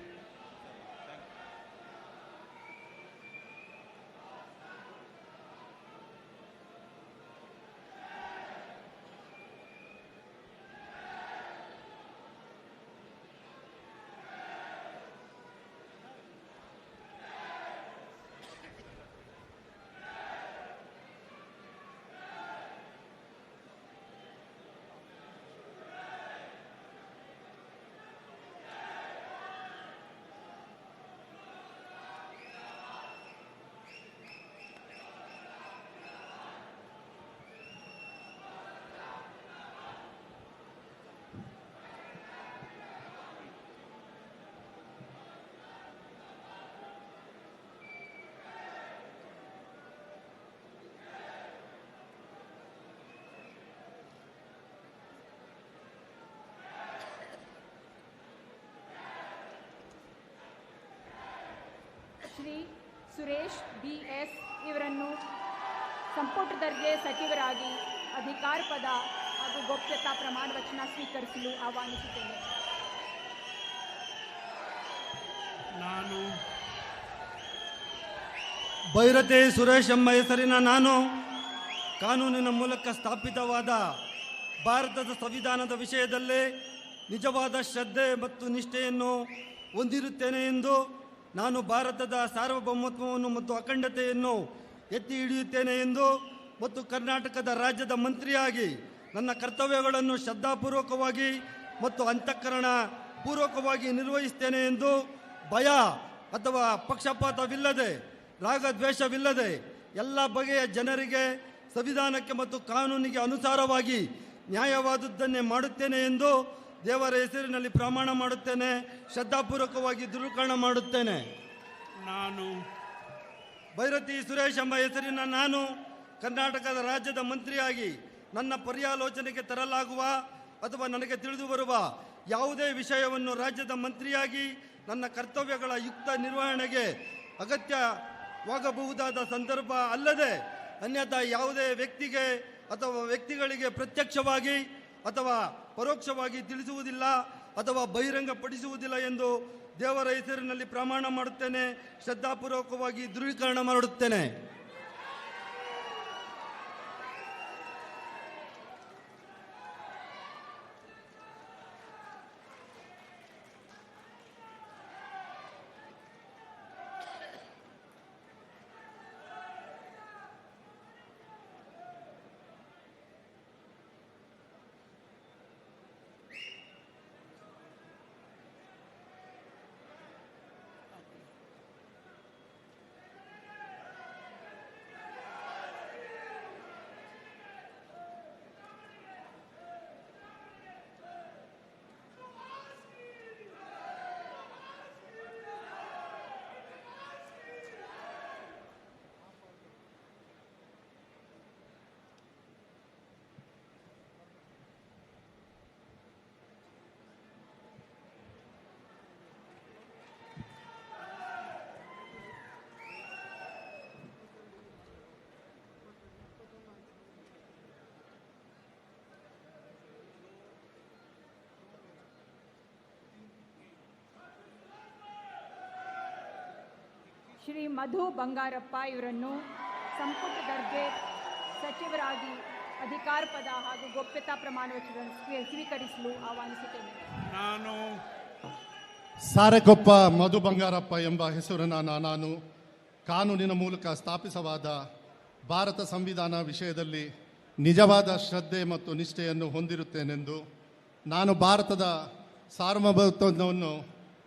ಶ್ರೀ ಸುರೇಶ್ ಬಿ.ಎಸ್. ಇವರನ್ನು ಸಂಪುಟ ದರ್ಜೆ ಸಚಿವರಾಗಿ ಅಧಿಕಾರ ಪದ ಹಾಗೂ ಗೋಪ್ಯತಾ ಪ್ರಮಾಣ ವಚನ ಸ್ವೀಕರಿಸಲು ಆಹ್ವಾನಿಸುತ್ತೇನೆ. ನಾನು ಭೈರತಿ ಸುರೇಶ್ ಎಂಬ ಹೆಸರಿನ ನಾನು ಕಾನೂನಿನ ಮೂಲಕ ಸ್ಥಾಪಿತವಾದ ಭಾರತದ ಸಂವಿಧಾನದ ವಿಷಯದಲ್ಲಿ ನಿಜವಾದ ಶ್ರದ್ಧೆ ಮತ್ತು ನಿಷ್ಠೆಯನ್ನು ಹೊಂದಿರುತ್ತೇನೆ ಎಂದು ನಾನು ಭಾರತದ ಸಾರ್ವಭೌಮತ್ವವನ್ನು ಮತ್ತು ಅಖಂಡತೆಯನ್ನು ಎತ್ತಿ ಹಿಡಿಯುತ್ತೇನೆ ಎಂದು ಮತ್ತು ಕರ್ನಾಟಕದ ರಾಜ್ಯದ ಮಂತ್ರಿಯಾಗಿ ನನ್ನ ಕರ್ತವ್ಯಗಳನ್ನು ಶ್ರದ್ಧಾಪೂರ್ವಕವಾಗಿ ಮತ್ತು ಅಂತಃಕರಣ ಪೂರ್ವಕವಾಗಿ ನಿರ್ವಹಿಸುತ್ತೇನೆ ಎಂದು ಭಯ ಅಥವಾ ಪಕ್ಷಪಾತವಿಲ್ಲದೆ ರಾಗದ್ವೇಷವಿಲ್ಲದೆ ಎಲ್ಲ ಬಗೆಯ ಜನರಿಗೆ ಸಂವಿಧಾನಕ್ಕೆ ಮತ್ತು ಕಾನೂನಿಗೆ ಅನುಸಾರವಾಗಿ ನ್ಯಾಯವಾದದ್ದನ್ನೇ ಮಾಡುತ್ತೇನೆ ಎಂದು ದೇವರ ಹೆಸರಿನಲ್ಲಿ ಪ್ರಮಾಣ ಮಾಡುತ್ತೇನೆ. ಶ್ರದ್ಧಾಪೂರ್ವಕವಾಗಿ ದೃಢೀಕರಣ ಮಾಡುತ್ತೇನೆ. ನಾನು ಭೈರತಿ ಸುರೇಶ್ ಎಂಬ ಹೆಸರಿನ ನಾನು ಕರ್ನಾಟಕದ ರಾಜ್ಯದ ಮಂತ್ರಿಯಾಗಿ ನನ್ನ ಪರ್ಯಾಲೋಚನೆಗೆ ತರಲಾಗುವ ಅಥವಾ ನನಗೆ ತಿಳಿದು ಬರುವ ಯಾವುದೇ ವಿಷಯವನ್ನು ರಾಜ್ಯದ ಮಂತ್ರಿಯಾಗಿ ನನ್ನ ಕರ್ತವ್ಯಗಳ ಯುಕ್ತ ನಿರ್ವಹಣೆಗೆ ಅಗತ್ಯವಾಗಬಹುದಾದ ಸಂದರ್ಭ ಅಲ್ಲದೆ ಅನ್ಯಥಾ ಯಾವುದೇ ವ್ಯಕ್ತಿಗೆ ಅಥವಾ ವ್ಯಕ್ತಿಗಳಿಗೆ ಪ್ರತ್ಯಕ್ಷವಾಗಿ ಅಥವಾ ಪರೋಕ್ಷವಾಗಿ ತಿಳಿಸುವುದಿಲ್ಲ ಅಥವಾ ಬಹಿರಂಗಪಡಿಸುವುದಿಲ್ಲ ಎಂದು ದೇವರ ಹೆಸರಿನಲ್ಲಿ ಪ್ರಮಾಣ ಮಾಡುತ್ತೇನೆ. ಶ್ರದ್ಧಾಪೂರ್ವಕವಾಗಿ ದೃಢೀಕರಣ ಮಾಡುತ್ತೇನೆ. ಶ್ರೀ ಮಧು ಬಂಗಾರಪ್ಪ ಇವರನ್ನು ಸಂಪುಟ ದರ್ಜೆ ಸಚಿವರಾಗಿ ಅಧಿಕಾರ ಪದ ಹಾಗೂ ಗೋಪ್ಯತಾ ಪ್ರಮಾಣ ವಚನ ಸ್ವೀಕರಿಸಲು ಆಹ್ವಾನಿಸುತ್ತೇನೆ. ನಾನು ಸಾರೆಕೊಪ್ಪ ಮಧು ಬಂಗಾರಪ್ಪ ಎಂಬ ಹೆಸರನ್ನು ನಾನು ಕಾನೂನಿನ ಮೂಲಕ ಸ್ಥಾಪಿತವಾದ ಭಾರತ ಸಂವಿಧಾನ ವಿಷಯದಲ್ಲಿ ನಿಜವಾದ ಶ್ರದ್ಧೆ ಮತ್ತು ನಿಷ್ಠೆಯನ್ನು ಹೊಂದಿರುತ್ತೇನೆಂದು ನಾನು ಭಾರತದ ಸಾರ್ವಭೌಮತ್ವವನ್ನು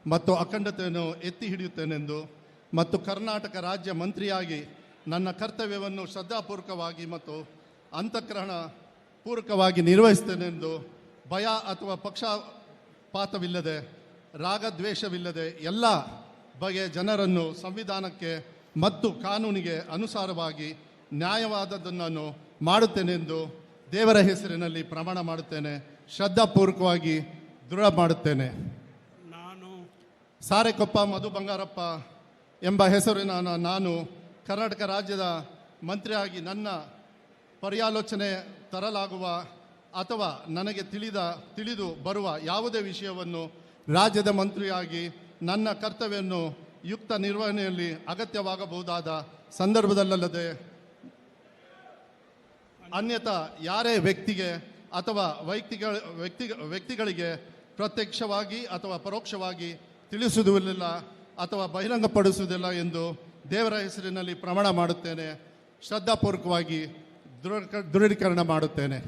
ಮತ್ತು ಅಖಂಡತೆಯನ್ನು ಎತ್ತಿ ಹಿಡಿಯುತ್ತೇನೆಂದು ಮತ್ತು ಕರ್ನಾಟಕ ರಾಜ್ಯ ಮಂತ್ರಿಯಾಗಿ ನನ್ನ ಕರ್ತವ್ಯವನ್ನು ಶ್ರದ್ಧಾಪೂರ್ವಕವಾಗಿ ಮತ್ತು ಅಂತಃಕರಣ ಪೂರ್ವಕವಾಗಿ ನಿರ್ವಹಿಸ್ತೇನೆಂದು ಭಯ ಅಥವಾ ಪಕ್ಷಪಾತವಿಲ್ಲದೆ ರಾಗದ್ವೇಷವಿಲ್ಲದೆ ಎಲ್ಲ ಬಗೆಯ ಜನರನ್ನು ಸಂವಿಧಾನಕ್ಕೆ ಮತ್ತು ಕಾನೂನಿಗೆ ಅನುಸಾರವಾಗಿ ನ್ಯಾಯವಾದದ್ದನ್ನು ಮಾಡುತ್ತೇನೆಂದು ದೇವರ ಹೆಸರಿನಲ್ಲಿ ಪ್ರಮಾಣ ಮಾಡುತ್ತೇನೆ. ಶ್ರದ್ಧಾಪೂರ್ವಕವಾಗಿ ದೃಢ ಮಾಡುತ್ತೇನೆ. ನಾನು ಸಾರೆಕೊಪ್ಪ ಮಧು ಬಂಗಾರಪ್ಪ ಎಂಬ ಹೆಸರಿನ ನಾನು ಕರ್ನಾಟಕ ರಾಜ್ಯದ ಮಂತ್ರಿಯಾಗಿ ನನ್ನ ಪರ್ಯಾಲೋಚನೆ ತರಲಾಗುವ ಅಥವಾ ನನಗೆ ತಿಳಿದು ಬರುವ ಯಾವುದೇ ವಿಷಯವನ್ನು ರಾಜ್ಯದ ಮಂತ್ರಿಯಾಗಿ ನನ್ನ ಕರ್ತವ್ಯವನ್ನು ಯುಕ್ತ ನಿರ್ವಹಣೆಯಲ್ಲಿ ಅಗತ್ಯವಾಗಬಹುದಾದ ಸಂದರ್ಭದಲ್ಲದೆ ಅನ್ಯಥಾ ಯಾರೇ ವ್ಯಕ್ತಿಗೆ ಅಥವಾ ವ್ಯಕ್ತಿಗಳಿಗೆ ಪ್ರತ್ಯಕ್ಷವಾಗಿ ಅಥವಾ ಪರೋಕ್ಷವಾಗಿ ತಿಳಿಸುವುದಿಲ್ಲ ಅಥವಾ ಬಹಿರಂಗಪಡಿಸುವುದಿಲ್ಲ ಎಂದು ದೇವರ ಹೆಸರಿನಲ್ಲಿ ಪ್ರಮಾಣ ಮಾಡುತ್ತೇನೆ. ಶ್ರದ್ಧಾಪೂರ್ವಕವಾಗಿ ದೃಢೀಕರಣ ಮಾಡುತ್ತೇನೆ.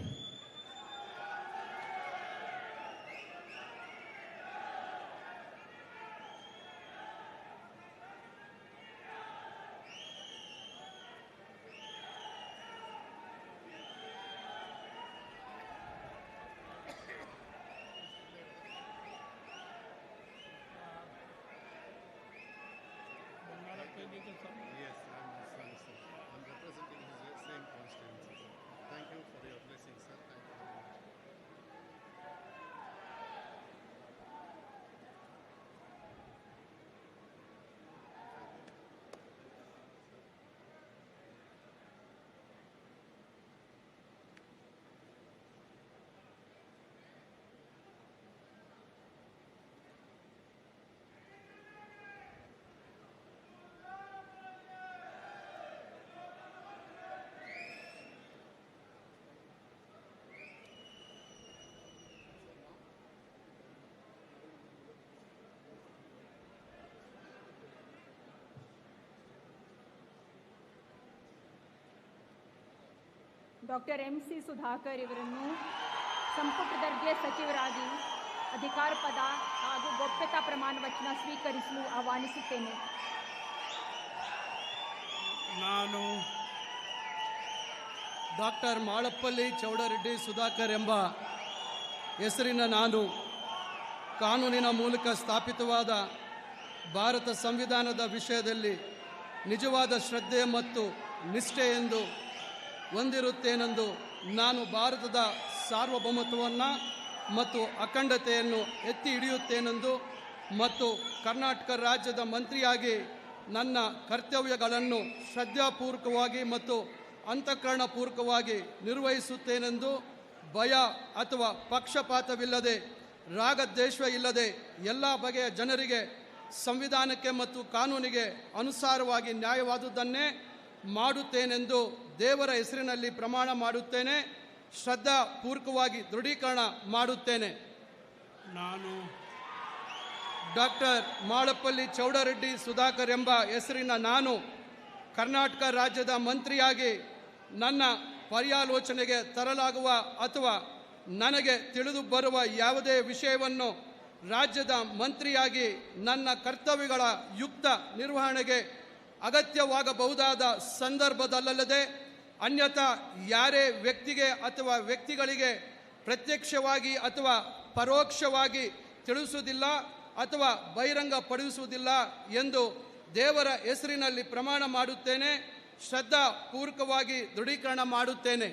ಡಾಕ್ಟರ್ ಎಂ ಸಿ ಸುಧಾಕರ್ ಇವರನ್ನು ಸಂಪುಟ ದರ್ಜೆ ಸಚಿವರಾಗಿ ಅಧಿಕಾರ ಪದ ಹಾಗೂ ಗೋಪ್ಯತಾ ಪ್ರಮಾಣ ವಚನ ಸ್ವೀಕರಿಸಲು ಆಹ್ವಾನಿಸುತ್ತೇನೆ. ನಾನು ಡಾಕ್ಟರ್ ಮಾಳಪ್ಪಲ್ಲಿ ಚೌಡರೆಡ್ಡಿ ಸುಧಾಕರ್ ಎಂಬ ಹೆಸರಿನ ನಾನು ಕಾನೂನಿನ ಮೂಲಕ ಸ್ಥಾಪಿತವಾದ ಭಾರತ ಸಂವಿಧಾನದ ವಿಷಯದಲ್ಲಿ ನಿಜವಾದ ಶ್ರದ್ಧೆ ಮತ್ತು ನಿಷ್ಠೆಯೆಂದು ಹೊಂದಿರುತ್ತೇನೆಂದು ನಾನು ಭಾರತದ ಸಾರ್ವಭೌಮತ್ವವನ್ನು ಮತ್ತು ಅಖಂಡತೆಯನ್ನು ಎತ್ತಿ ಹಿಡಿಯುತ್ತೇನೆಂದು ಮತ್ತು ಕರ್ನಾಟಕ ರಾಜ್ಯದ ಮಂತ್ರಿಯಾಗಿ ನನ್ನ ಕರ್ತವ್ಯಗಳನ್ನು ಶ್ರದ್ಧಾಪೂರ್ವಕವಾಗಿ ಮತ್ತು ಅಂತಃಕರಣಪೂರ್ವಕವಾಗಿ ನಿರ್ವಹಿಸುತ್ತೇನೆಂದು ಭಯ ಅಥವಾ ಪಕ್ಷಪಾತವಿಲ್ಲದೆ ರಾಗದ್ವೇಷ ಇಲ್ಲದೆ ಎಲ್ಲ ಬಗೆಯ ಜನರಿಗೆ ಸಂವಿಧಾನಕ್ಕೆ ಮತ್ತು ಕಾನೂನಿಗೆ ಅನುಸಾರವಾಗಿ ನ್ಯಾಯವಾದುದನ್ನೇ ಮಾಡುತ್ತೇನೆಂದು ದೇವರ ಹೆಸರಿನಲ್ಲಿ ಪ್ರಮಾಣ ಮಾಡುತ್ತೇನೆ. ಶ್ರದ್ಧಾಪೂರ್ವಕವಾಗಿ ದೃಢೀಕರಣ ಮಾಡುತ್ತೇನೆ. ನಾನು ಡಾಕ್ಟರ್ ಮಾಳಪ್ಪಲ್ಲಿ ಚೌಡರೆಡ್ಡಿ ಸುಧಾಕರ್ ಎಂಬ ಹೆಸರಿನ ನಾನು ಕರ್ನಾಟಕ ರಾಜ್ಯದ ಮಂತ್ರಿಯಾಗಿ ನನ್ನ ಪರ್ಯಾಲೋಚನೆಗೆ ತರಲಾಗುವ ಅಥವಾ ನನಗೆ ತಿಳಿದು ಬರುವ ಯಾವುದೇ ವಿಷಯವನ್ನು ರಾಜ್ಯದ ಮಂತ್ರಿಯಾಗಿ ನನ್ನ ಕರ್ತವ್ಯಗಳ ಯುಕ್ತ ನಿರ್ವಹಣೆಗೆ ಅಗತ್ಯವಾಗಬಹುದಾದ ಸಂದರ್ಭದಲ್ಲದೆ ಅನ್ಯಥಾ ಯಾರೇ ವ್ಯಕ್ತಿಗೆ ಅಥವಾ ವ್ಯಕ್ತಿಗಳಿಗೆ ಪ್ರತ್ಯಕ್ಷವಾಗಿ ಅಥವಾ ಪರೋಕ್ಷವಾಗಿ ತಿಳಿಸುವುದಿಲ್ಲ ಅಥವಾ ಬಹಿರಂಗಪಡಿಸುವುದಿಲ್ಲ ಎಂದು ದೇವರ ಹೆಸರಿನಲ್ಲಿ ಪ್ರಮಾಣ ಮಾಡುತ್ತೇನೆ. ಶ್ರದ್ಧಾಪೂರ್ವಕವಾಗಿ ದೃಢೀಕರಣ ಮಾಡುತ್ತೇನೆ.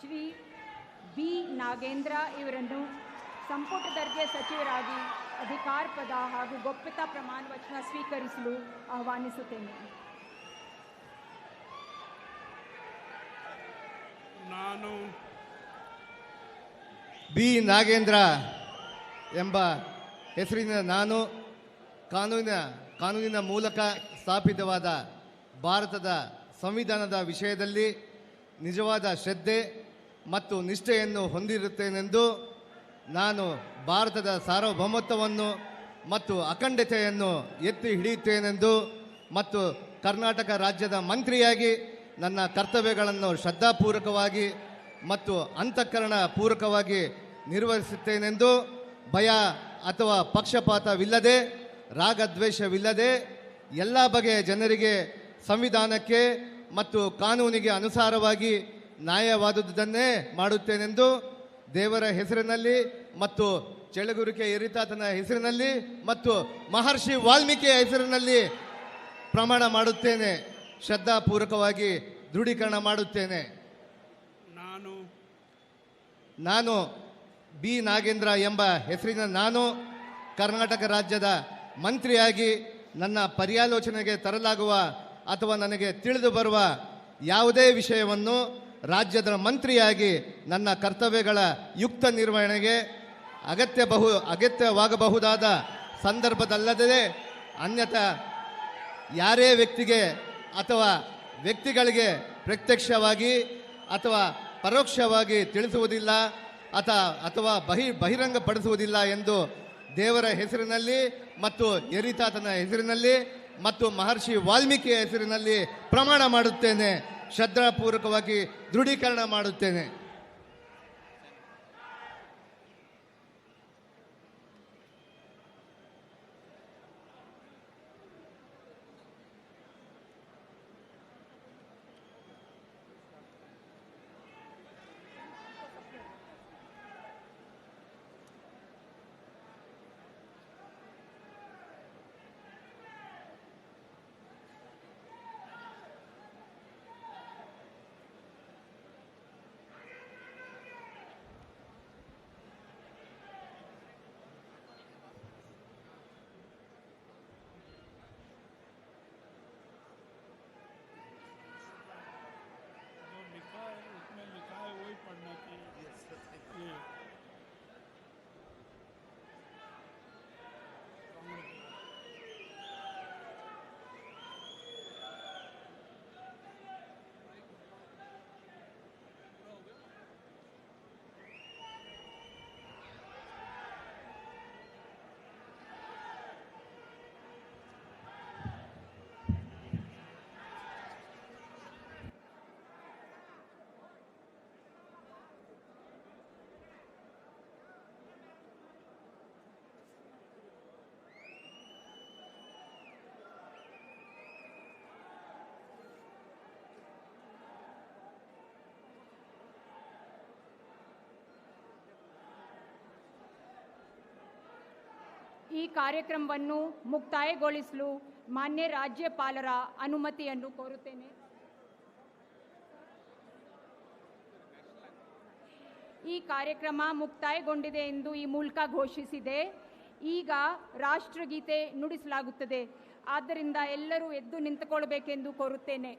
ಶ್ರೀ ಬಿ ನಾಗೇಂದ್ರ ಇವರನ್ನು ಸಂಪುಟ ದರ್ಜೆ ಸಚಿವರಾಗಿ ಅಧಿಕಾರ ಪದ ಹಾಗೂ ಗೋಪ್ಯತಾ ಪ್ರಮಾಣ ವಚನ ಸ್ವೀಕರಿಸಲು ಆಹ್ವಾನಿಸುತ್ತೇನೆ. ನಾನು ಬಿ ನಾಗೇಂದ್ರ ಎಂಬ ಹೆಸರಿನ ನಾನು ಕಾನೂನಿನ ಮೂಲಕ ಸ್ಥಾಪಿತವಾದ ಭಾರತದ ಸಂವಿಧಾನದ ವಿಷಯದಲ್ಲಿ ನಿಜವಾದ ಶ್ರದ್ಧೆ ಮತ್ತು ನಿಷ್ಠೆಯನ್ನು ಹೊಂದಿರುತ್ತೇನೆಂದು ನಾನು ಭಾರತದ ಸಾರ್ವಭೌಮತ್ವವನ್ನು ಮತ್ತು ಅಖಂಡತೆಯನ್ನು ಎತ್ತಿ ಹಿಡಿಯುತ್ತೇನೆಂದು ಮತ್ತು ಕರ್ನಾಟಕ ರಾಜ್ಯದ ಮಂತ್ರಿಯಾಗಿ ನನ್ನ ಕರ್ತವ್ಯಗಳನ್ನು ಶ್ರದ್ಧಾಪೂರ್ವಕವಾಗಿ ಮತ್ತು ಅಂತಃಕರಣ ಪೂರ್ವಕವಾಗಿ ನಿರ್ವಹಿಸುತ್ತೇನೆಂದು ಭಯ ಅಥವಾ ಪಕ್ಷಪಾತವಿಲ್ಲದೆ ರಾಗದ್ವೇಷವಿಲ್ಲದೆ ಎಲ್ಲ ಬಗೆಯ ಜನರಿಗೆ ಸಂವಿಧಾನಕ್ಕೆ ಮತ್ತು ಕಾನೂನಿಗೆ ಅನುಸಾರವಾಗಿ ನ್ಯಾಯವಾದುದನ್ನೇ ಮಾಡುತ್ತೇನೆಂದು ದೇವರ ಹೆಸರಿನಲ್ಲಿ ಮತ್ತು ಚೆಳಗುರಿಕೆ ಎರಿತಾತನ ಹೆಸರಿನಲ್ಲಿ ಮತ್ತು ಮಹರ್ಷಿ ವಾಲ್ಮೀಕಿಯ ಹೆಸರಿನಲ್ಲಿ ಪ್ರಮಾಣ ಮಾಡುತ್ತೇನೆ, ಶ್ರದ್ಧಾಪೂರ್ವಕವಾಗಿ ದೃಢೀಕರಣ ಮಾಡುತ್ತೇನೆ. ನಾನು ಬಿ ನಾಗೇಂದ್ರ ಎಂಬ ಹೆಸರಿನ ನಾನು ಕರ್ನಾಟಕ ರಾಜ್ಯದ ಮಂತ್ರಿಯಾಗಿ ನನ್ನ ಪರ್ಯಾಲೋಚನೆಗೆ ತರಲಾಗುವ ಅಥವಾ ನನಗೆ ತಿಳಿದು ಬರುವ ಯಾವುದೇ ವಿಷಯವನ್ನು ರಾಜ್ಯದ ಮಂತ್ರಿಯಾಗಿ ನನ್ನ ಕರ್ತವ್ಯಗಳ ಯುಕ್ತ ನಿರ್ವಹಣೆಗೆ ಅಗತ್ಯವಾಗಬಹುದಾದ ಸಂದರ್ಭದಲ್ಲದೆ ಅನ್ಯಥಾ ಯಾರೇ ವ್ಯಕ್ತಿಗೆ ಅಥವಾ ವ್ಯಕ್ತಿಗಳಿಗೆ ಪ್ರತ್ಯಕ್ಷವಾಗಿ ಅಥವಾ ಪರೋಕ್ಷವಾಗಿ ತಿಳಿಸುವುದಿಲ್ಲ ಅಥವಾ ಬಹಿರಂಗಪಡಿಸುವುದಿಲ್ಲ ಎಂದು ದೇವರ ಹೆಸರಿನಲ್ಲಿ ಮತ್ತು ಎರಿತಾತನ ಹೆಸರಿನಲ್ಲಿ ಮತ್ತು ಮಹರ್ಷಿ ವಾಲ್ಮೀಕಿಯ ಹೆಸರಿನಲ್ಲಿ ಪ್ರಮಾಣ ಮಾಡುತ್ತೇನೆ, ಶ್ರದ್ಧಾಪೂರ್ವಕವಾಗಿ ದೃಢೀಕರಣ ಮಾಡುತ್ತೇನೆ. ಈ ಕಾರ್ಯಕ್ರಮವನ್ನು ಮುಕ್ತಾಯಗೊಳಿಸಲು ಮಾನ್ಯ ರಾಜ್ಯಪಾಲರ ಅನುಮತಿಯನ್ನು ಕೋರುತ್ತೇನೆ. ಈ ಕಾರ್ಯಕ್ರಮ ಮುಕ್ತಾಯಗೊಂಡಿದೆ ಎಂದು ಈ ಮೂಲಕ ಘೋಷಿಸಿದೆ. ಈಗ ರಾಷ್ಟ್ರಗೀತೆ ನುಡಿಸಲಾಗುತ್ತದೆ. ಆದ್ದರಿಂದ ಎಲ್ಲರೂ ಎದ್ದು ನಿಂತುಕೊಳ್ಳಬೇಕೆಂದು ಕೋರುತ್ತೇನೆ.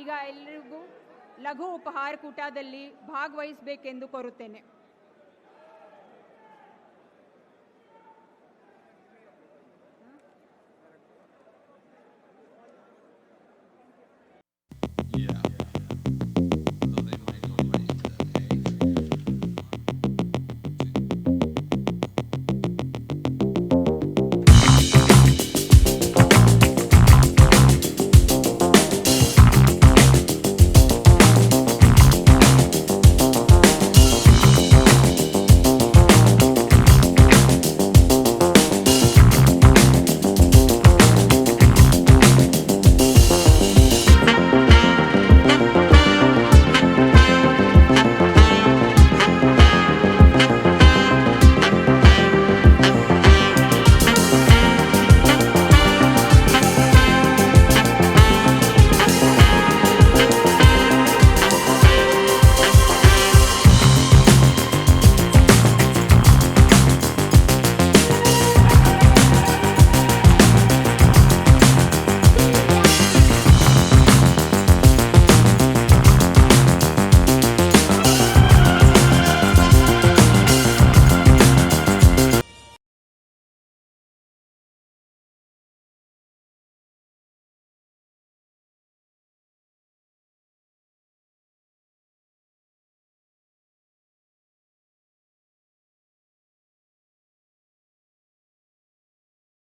ಈಗ ಎಲ್ಲರಿಗೂ ಲಘು ಉಪಹಾರ ಕೂಟದಲ್ಲಿ ಭಾಗವಹಿಸಬೇಕೆಂದು ಕೋರುತ್ತೇನೆ.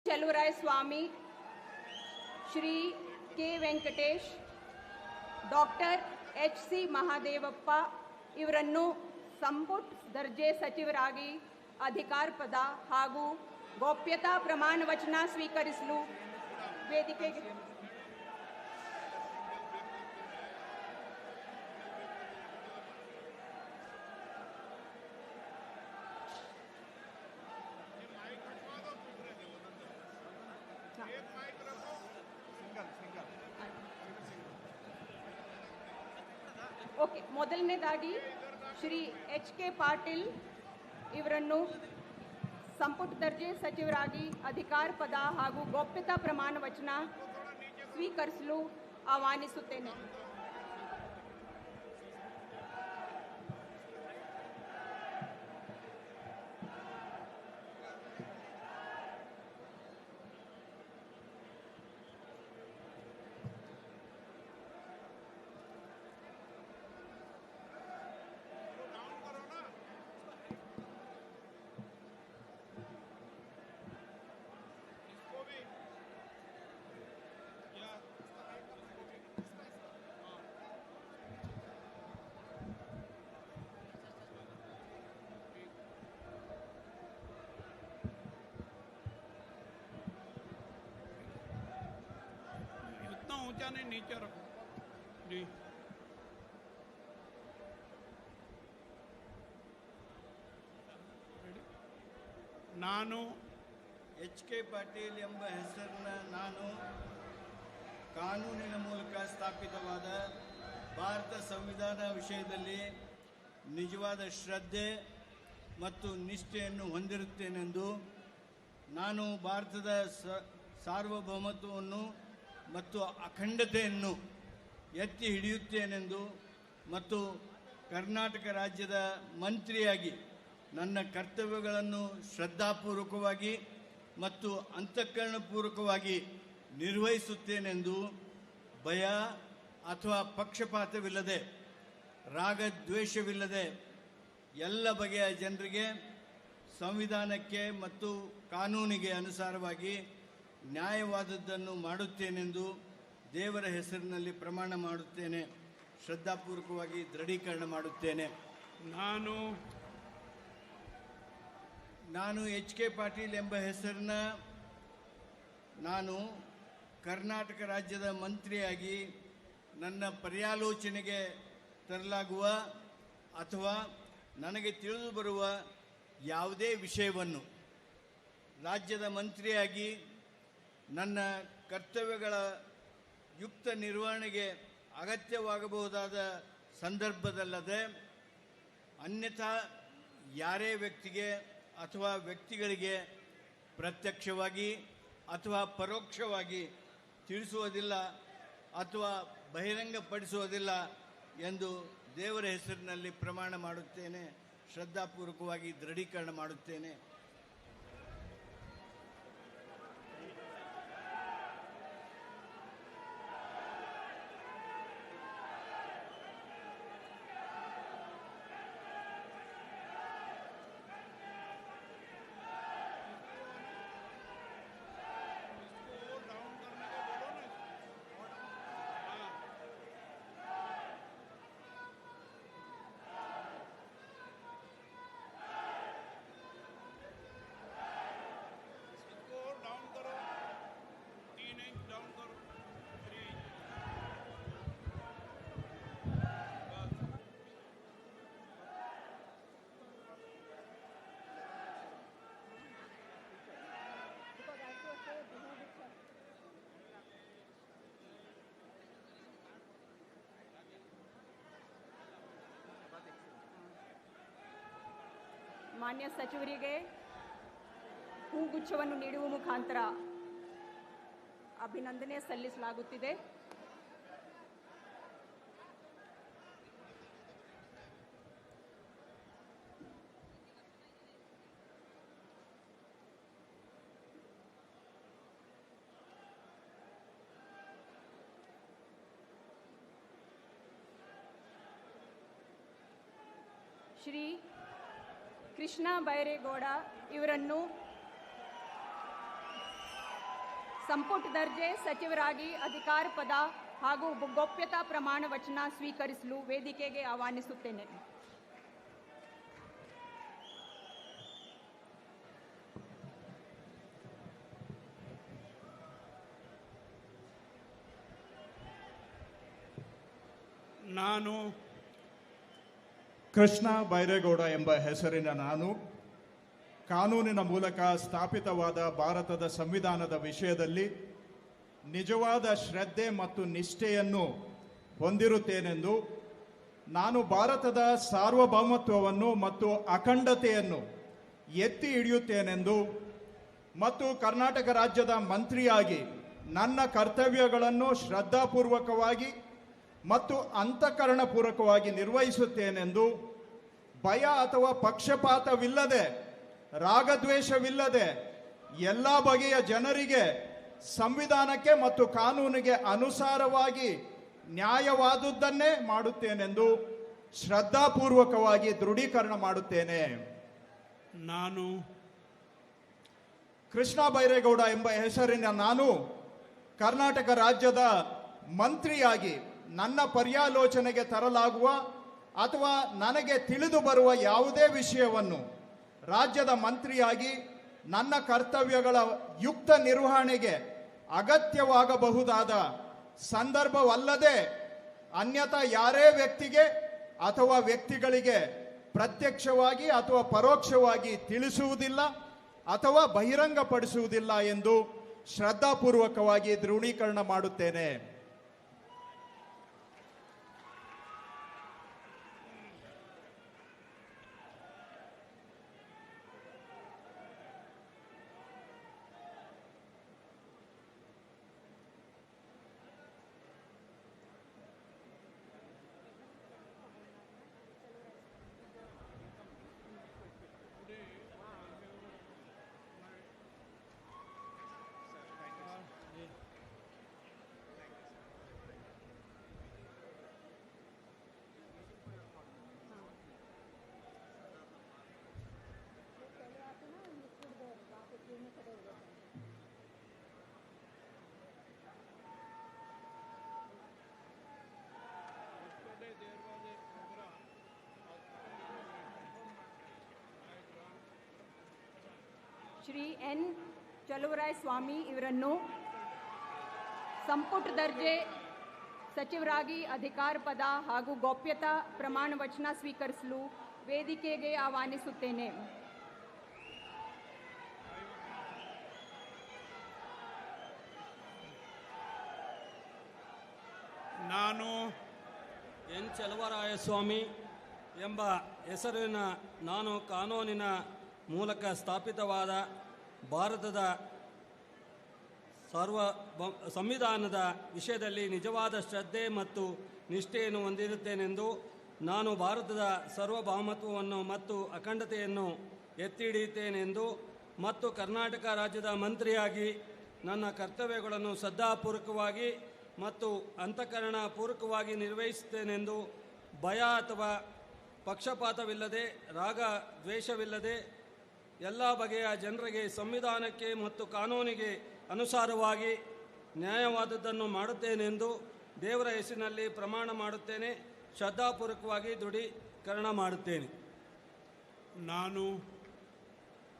Chaluvaraya Swamy, Shri K Venkatesh, doctor HC Mahadevappa ಇವರನ್ನು ಸಂಪುಟ ದರ್ಜೆ ಸಚಿವರಾಗಿ ಅಧಿಕಾರ ಪದ ಹಾಗೂ ಗೋಪ್ಯತಾ ಪ್ರಮಾಣ ವಚನ ಸ್ವೀಕರಿಸಲು ವೇದಿಕೆಗೆ ಓಕೆ. ಮೊದಲನೇದಾಗಿ ಶ್ರೀ HK ಪಾಟೀಲ್ ಇವರನ್ನು ಸಂಪುಟ ದರ್ಜೆ ಸಚಿವರಾಗಿ ಅಧಿಕಾರ ಪದ ಹಾಗೂ ಗೋಪ್ಯತಾ ಪ್ರಮಾಣ ವಚನ ಸ್ವೀಕರಿಸಲು ಆಹ್ವಾನಿಸುತ್ತೇನೆ. ऊंचा नहीं, नीचे रखो जी। ನಾನು HK ಪಾಟೀಲ್ ಎಂಬ ಹೆಸರಿನ ನಾನು ಕಾನೂನಿನ ಮೂಲಕ ಸ್ಥಾಪಿತವಾದ ಭಾರತ ಸಂವಿಧಾನ ವಿಷಯದಲ್ಲಿ ನಿಜವಾದ ಶ್ರದ್ಧೆ ಮತ್ತು ನಿಷ್ಠೆಯನ್ನು ಹೊಂದಿರುತ್ತೇನೆಂದು ನಾನು ಭಾರತದ ಸಾರ್ವಭೌಮತ್ವವನ್ನು ಮತ್ತು ಅಖಂಡತೆಯನ್ನು ಎತ್ತಿ ಹಿಡಿಯುತ್ತೇನೆಂದು ಮತ್ತು ಕರ್ನಾಟಕ ರಾಜ್ಯದ ಮಂತ್ರಿಯಾಗಿ ನನ್ನ ಕರ್ತವ್ಯಗಳನ್ನು ಶ್ರದ್ಧಾಪೂರ್ವಕವಾಗಿ ಮತ್ತು ಅಂತಃಕರಣಪೂರ್ವಕವಾಗಿ ನಿರ್ವಹಿಸುತ್ತೇನೆಂದು ಭಯ ಅಥವಾ ಪಕ್ಷಪಾತವಿಲ್ಲದೆ ರಾಗದ್ವೇಷವಿಲ್ಲದೆ ಎಲ್ಲ ಬಗೆಯ ಜನರಿಗೆ ಸಂವಿಧಾನಕ್ಕೆ ಮತ್ತು ಕಾನೂನಿಗೆ ಅನುಸಾರವಾಗಿ ನ್ಯಾಯವಾದದ್ದನ್ನು ಮಾಡುತ್ತೇನೆಂದು ದೇವರ ಹೆಸರಿನಲ್ಲಿ ಪ್ರಮಾಣ ಮಾಡುತ್ತೇನೆ. ಶ್ರದ್ಧಾಪೂರ್ವಕವಾಗಿ ದೃಢೀಕರಣ ಮಾಡುತ್ತೇನೆ. ನಾನು HK ಪಾಟೀಲ್ ಎಂಬ ಹೆಸರಿನ ನಾನು ಕರ್ನಾಟಕ ರಾಜ್ಯದ ಮಂತ್ರಿಯಾಗಿ ನನ್ನ ಪರ್ಯಾಲೋಚನೆಗೆ ತರಲಾಗುವ ಅಥವಾ ನನಗೆ ತಿಳಿದು ಬರುವ ಯಾವುದೇ ವಿಷಯವನ್ನು ರಾಜ್ಯದ ಮಂತ್ರಿಯಾಗಿ ನನ್ನ ಕರ್ತವ್ಯಗಳ ಯುಕ್ತ ನಿರ್ವಹಣೆಗೆ ಅಗತ್ಯವಾಗಬಹುದಾದ ಸಂದರ್ಭದಲ್ಲದೆ ಅನ್ಯಥಾ ಯಾರೇ ವ್ಯಕ್ತಿಗೆ ಅಥವಾ ವ್ಯಕ್ತಿಗಳಿಗೆ ಪ್ರತ್ಯಕ್ಷವಾಗಿ ಅಥವಾ ಪರೋಕ್ಷವಾಗಿ ತಿಳಿಸುವುದಿಲ್ಲ ಅಥವಾ ಬಹಿರಂಗಪಡಿಸುವುದಿಲ್ಲ ಎಂದು ದೇವರ ಹೆಸರಿನಲ್ಲಿ ಪ್ರಮಾಣ ಮಾಡುತ್ತೇನೆ. ಶ್ರದ್ಧಾಪೂರ್ವಕವಾಗಿ ದೃಢೀಕರಣ ಮಾಡುತ್ತೇನೆ. ಮಾನ್ಯ ಸಚಿವರಿಗೆ ಹೂಗುಚ್ಛವನ್ನು ನೀಡುವ ಮುಖಾಂತರ ಅಭಿನಂದನೆ ಸಲ್ಲಿಸಲಾಗುತ್ತಿದೆ. ಶ್ರೀ ಕೃಷ್ಣ ಬೈರೇಗೌಡ ಇವರನ್ನು ಸಂಪುಟ ದರ್ಜೆ ಸಚಿವರಾಗಿ ಅಧಿಕಾರ ಪದ ಹಾಗೂ ಗೋಪ್ಯತಾ ಪ್ರಮಾಣ ವಚನ ಸ್ವೀಕರಿಸಲು ವೇದಿಕೆಗೆ ಆಹ್ವಾನಿಸುತ್ತೇನೆ. ನಾನು ಕೃಷ್ಣ ಬೈರೇಗೌಡ ಎಂಬ ಹೆಸರಿನ ನಾನು ಕಾನೂನಿನ ಮೂಲಕ ಸ್ಥಾಪಿತವಾದ ಭಾರತದ ಸಂವಿಧಾನದ ವಿಷಯದಲ್ಲಿ ನಿಜವಾದ ಶ್ರದ್ಧೆ ಮತ್ತು ನಿಷ್ಠೆಯನ್ನು ಹೊಂದಿರುತ್ತೇನೆಂದು, ನಾನು ಭಾರತದ ಸಾರ್ವಭೌಮತ್ವವನ್ನು ಮತ್ತು ಅಖಂಡತೆಯನ್ನು ಎತ್ತಿ ಹಿಡಿಯುತ್ತೇನೆಂದು ಮತ್ತು ಕರ್ನಾಟಕ ರಾಜ್ಯದ ಮಂತ್ರಿಯಾಗಿ ನನ್ನ ಕರ್ತವ್ಯಗಳನ್ನು ಶ್ರದ್ಧಾಪೂರ್ವಕವಾಗಿ ಮತ್ತು ಅಂತಃಕರಣಪೂರ್ವಕವಾಗಿ ನಿರ್ವಹಿಸುತ್ತೇನೆಂದು ಭಯ ಅಥವಾ ಪಕ್ಷಪಾತವಿಲ್ಲದೆ, ರಾಗದ್ವೇಷವಿಲ್ಲದೆ ಎಲ್ಲ ಬಗೆಯ ಜನರಿಗೆ ಸಂವಿಧಾನಕ್ಕೆ ಮತ್ತು ಕಾನೂನಿಗೆ ಅನುಸಾರವಾಗಿ ನ್ಯಾಯವಾದುದನ್ನೇ ಮಾಡುತ್ತೇನೆಂದು ಶ್ರದ್ಧಾಪೂರ್ವಕವಾಗಿ ದೃಢೀಕರಣ ಮಾಡುತ್ತೇನೆ. ನಾನು ಕೃಷ್ಣ ಬೈರೇಗೌಡ ಎಂಬ ಹೆಸರಿನ ನಾನು ಕರ್ನಾಟಕ ರಾಜ್ಯದ ಮಂತ್ರಿಯಾಗಿ ನನ್ನ ಪರ್ಯಾಲೋಚನೆಗೆ ತರಲಾಗುವ ಅಥವಾ ನನಗೆ ತಿಳಿದು ಬರುವ ಯಾವುದೇ ವಿಷಯವನ್ನು ರಾಜ್ಯದ ಮಂತ್ರಿಯಾಗಿ ನನ್ನ ಕರ್ತವ್ಯಗಳ ಯುಕ್ತ ನಿರ್ವಹಣೆಗೆ ಅಗತ್ಯವಾಗಬಹುದಾದ ಸಂದರ್ಭವಲ್ಲದೆ ಅನ್ಯಥಾ ಯಾರೇ ವ್ಯಕ್ತಿಗೆ ಅಥವಾ ವ್ಯಕ್ತಿಗಳಿಗೆ ಪ್ರತ್ಯಕ್ಷವಾಗಿ ಅಥವಾ ಪರೋಕ್ಷವಾಗಿ ತಿಳಿಸುವುದಿಲ್ಲ ಅಥವಾ ಬಹಿರಂಗಪಡಿಸುವುದಿಲ್ಲ ಎಂದು ಶ್ರದ್ಧಾಪೂರ್ವಕವಾಗಿ ದೃಢೀಕರಣ ಮಾಡುತ್ತೇನೆ. ಶ್ರೀ ಎನ್ ಚಲುವರಾಯ ಸ್ವಾಮಿ ಇವರನ್ನು ಸಂಪುಟ ದರ್ಜೆ ಸಚಿವರಾಗಿ ಅಧಿಕಾರ ಪದ ಹಾಗೂ ಗೋಪ್ಯತಾ ಪ್ರಮಾಣ ವಚನ ಸ್ವೀಕರಿಸಲು ವೇದಿಕೆಗೆ ಆಹ್ವಾನಿಸುತ್ತೇನೆ. ನಾನು ಎನ್ ಚಲುವರಾಯಸ್ವಾಮಿ ಎಂಬ ಹೆಸರಿನ ನಾನು ಕಾನೂನಿನ ಮೂಲಕ ಸ್ಥಾಪಿತವಾದ ಭಾರತದ ಸಂವಿಧಾನದ ವಿಷಯದಲ್ಲಿ ನಿಜವಾದ ಶ್ರದ್ಧೆ ಮತ್ತು ನಿಷ್ಠೆಯನ್ನು ಹೊಂದಿರುತ್ತೇನೆಂದು ನಾನು ಭಾರತದ ಸಾರ್ವಭೌಮತ್ವವನ್ನು ಮತ್ತು ಅಖಂಡತೆಯನ್ನು ಎತ್ತಿ ಹಿಡಿಯುತ್ತೇನೆಂದು ಮತ್ತು ಕರ್ನಾಟಕ ರಾಜ್ಯದ ಮಂತ್ರಿಯಾಗಿ ನನ್ನ ಕರ್ತವ್ಯಗಳನ್ನು ಶ್ರದ್ಧಾಪೂರ್ವಕವಾಗಿ ಮತ್ತು ಅಂತಃಕರಣಪೂರ್ವಕವಾಗಿ ನಿರ್ವಹಿಸುತ್ತೇನೆಂದು ಭಯ ಅಥವಾ ಪಕ್ಷಪಾತವಿಲ್ಲದೆ ರಾಗ ದ್ವೇಷವಿಲ್ಲದೆ ಎಲ್ಲ ಬಗೆಯ ಜನರಿಗೆ ಸಂವಿಧಾನಕ್ಕೆ ಮತ್ತು ಕಾನೂನಿಗೆ ಅನುಸಾರವಾಗಿ ನ್ಯಾಯವಾದದ್ದನ್ನು ಮಾಡುತ್ತೇನೆಂದು ದೇವರ ಹೆಸರಿನಲ್ಲಿ ಪ್ರಮಾಣ ಮಾಡುತ್ತೇನೆ. ಶ್ರದ್ಧಾಪೂರ್ವಕವಾಗಿ ದೃಢೀಕರಣ ಮಾಡುತ್ತೇನೆ. ನಾನು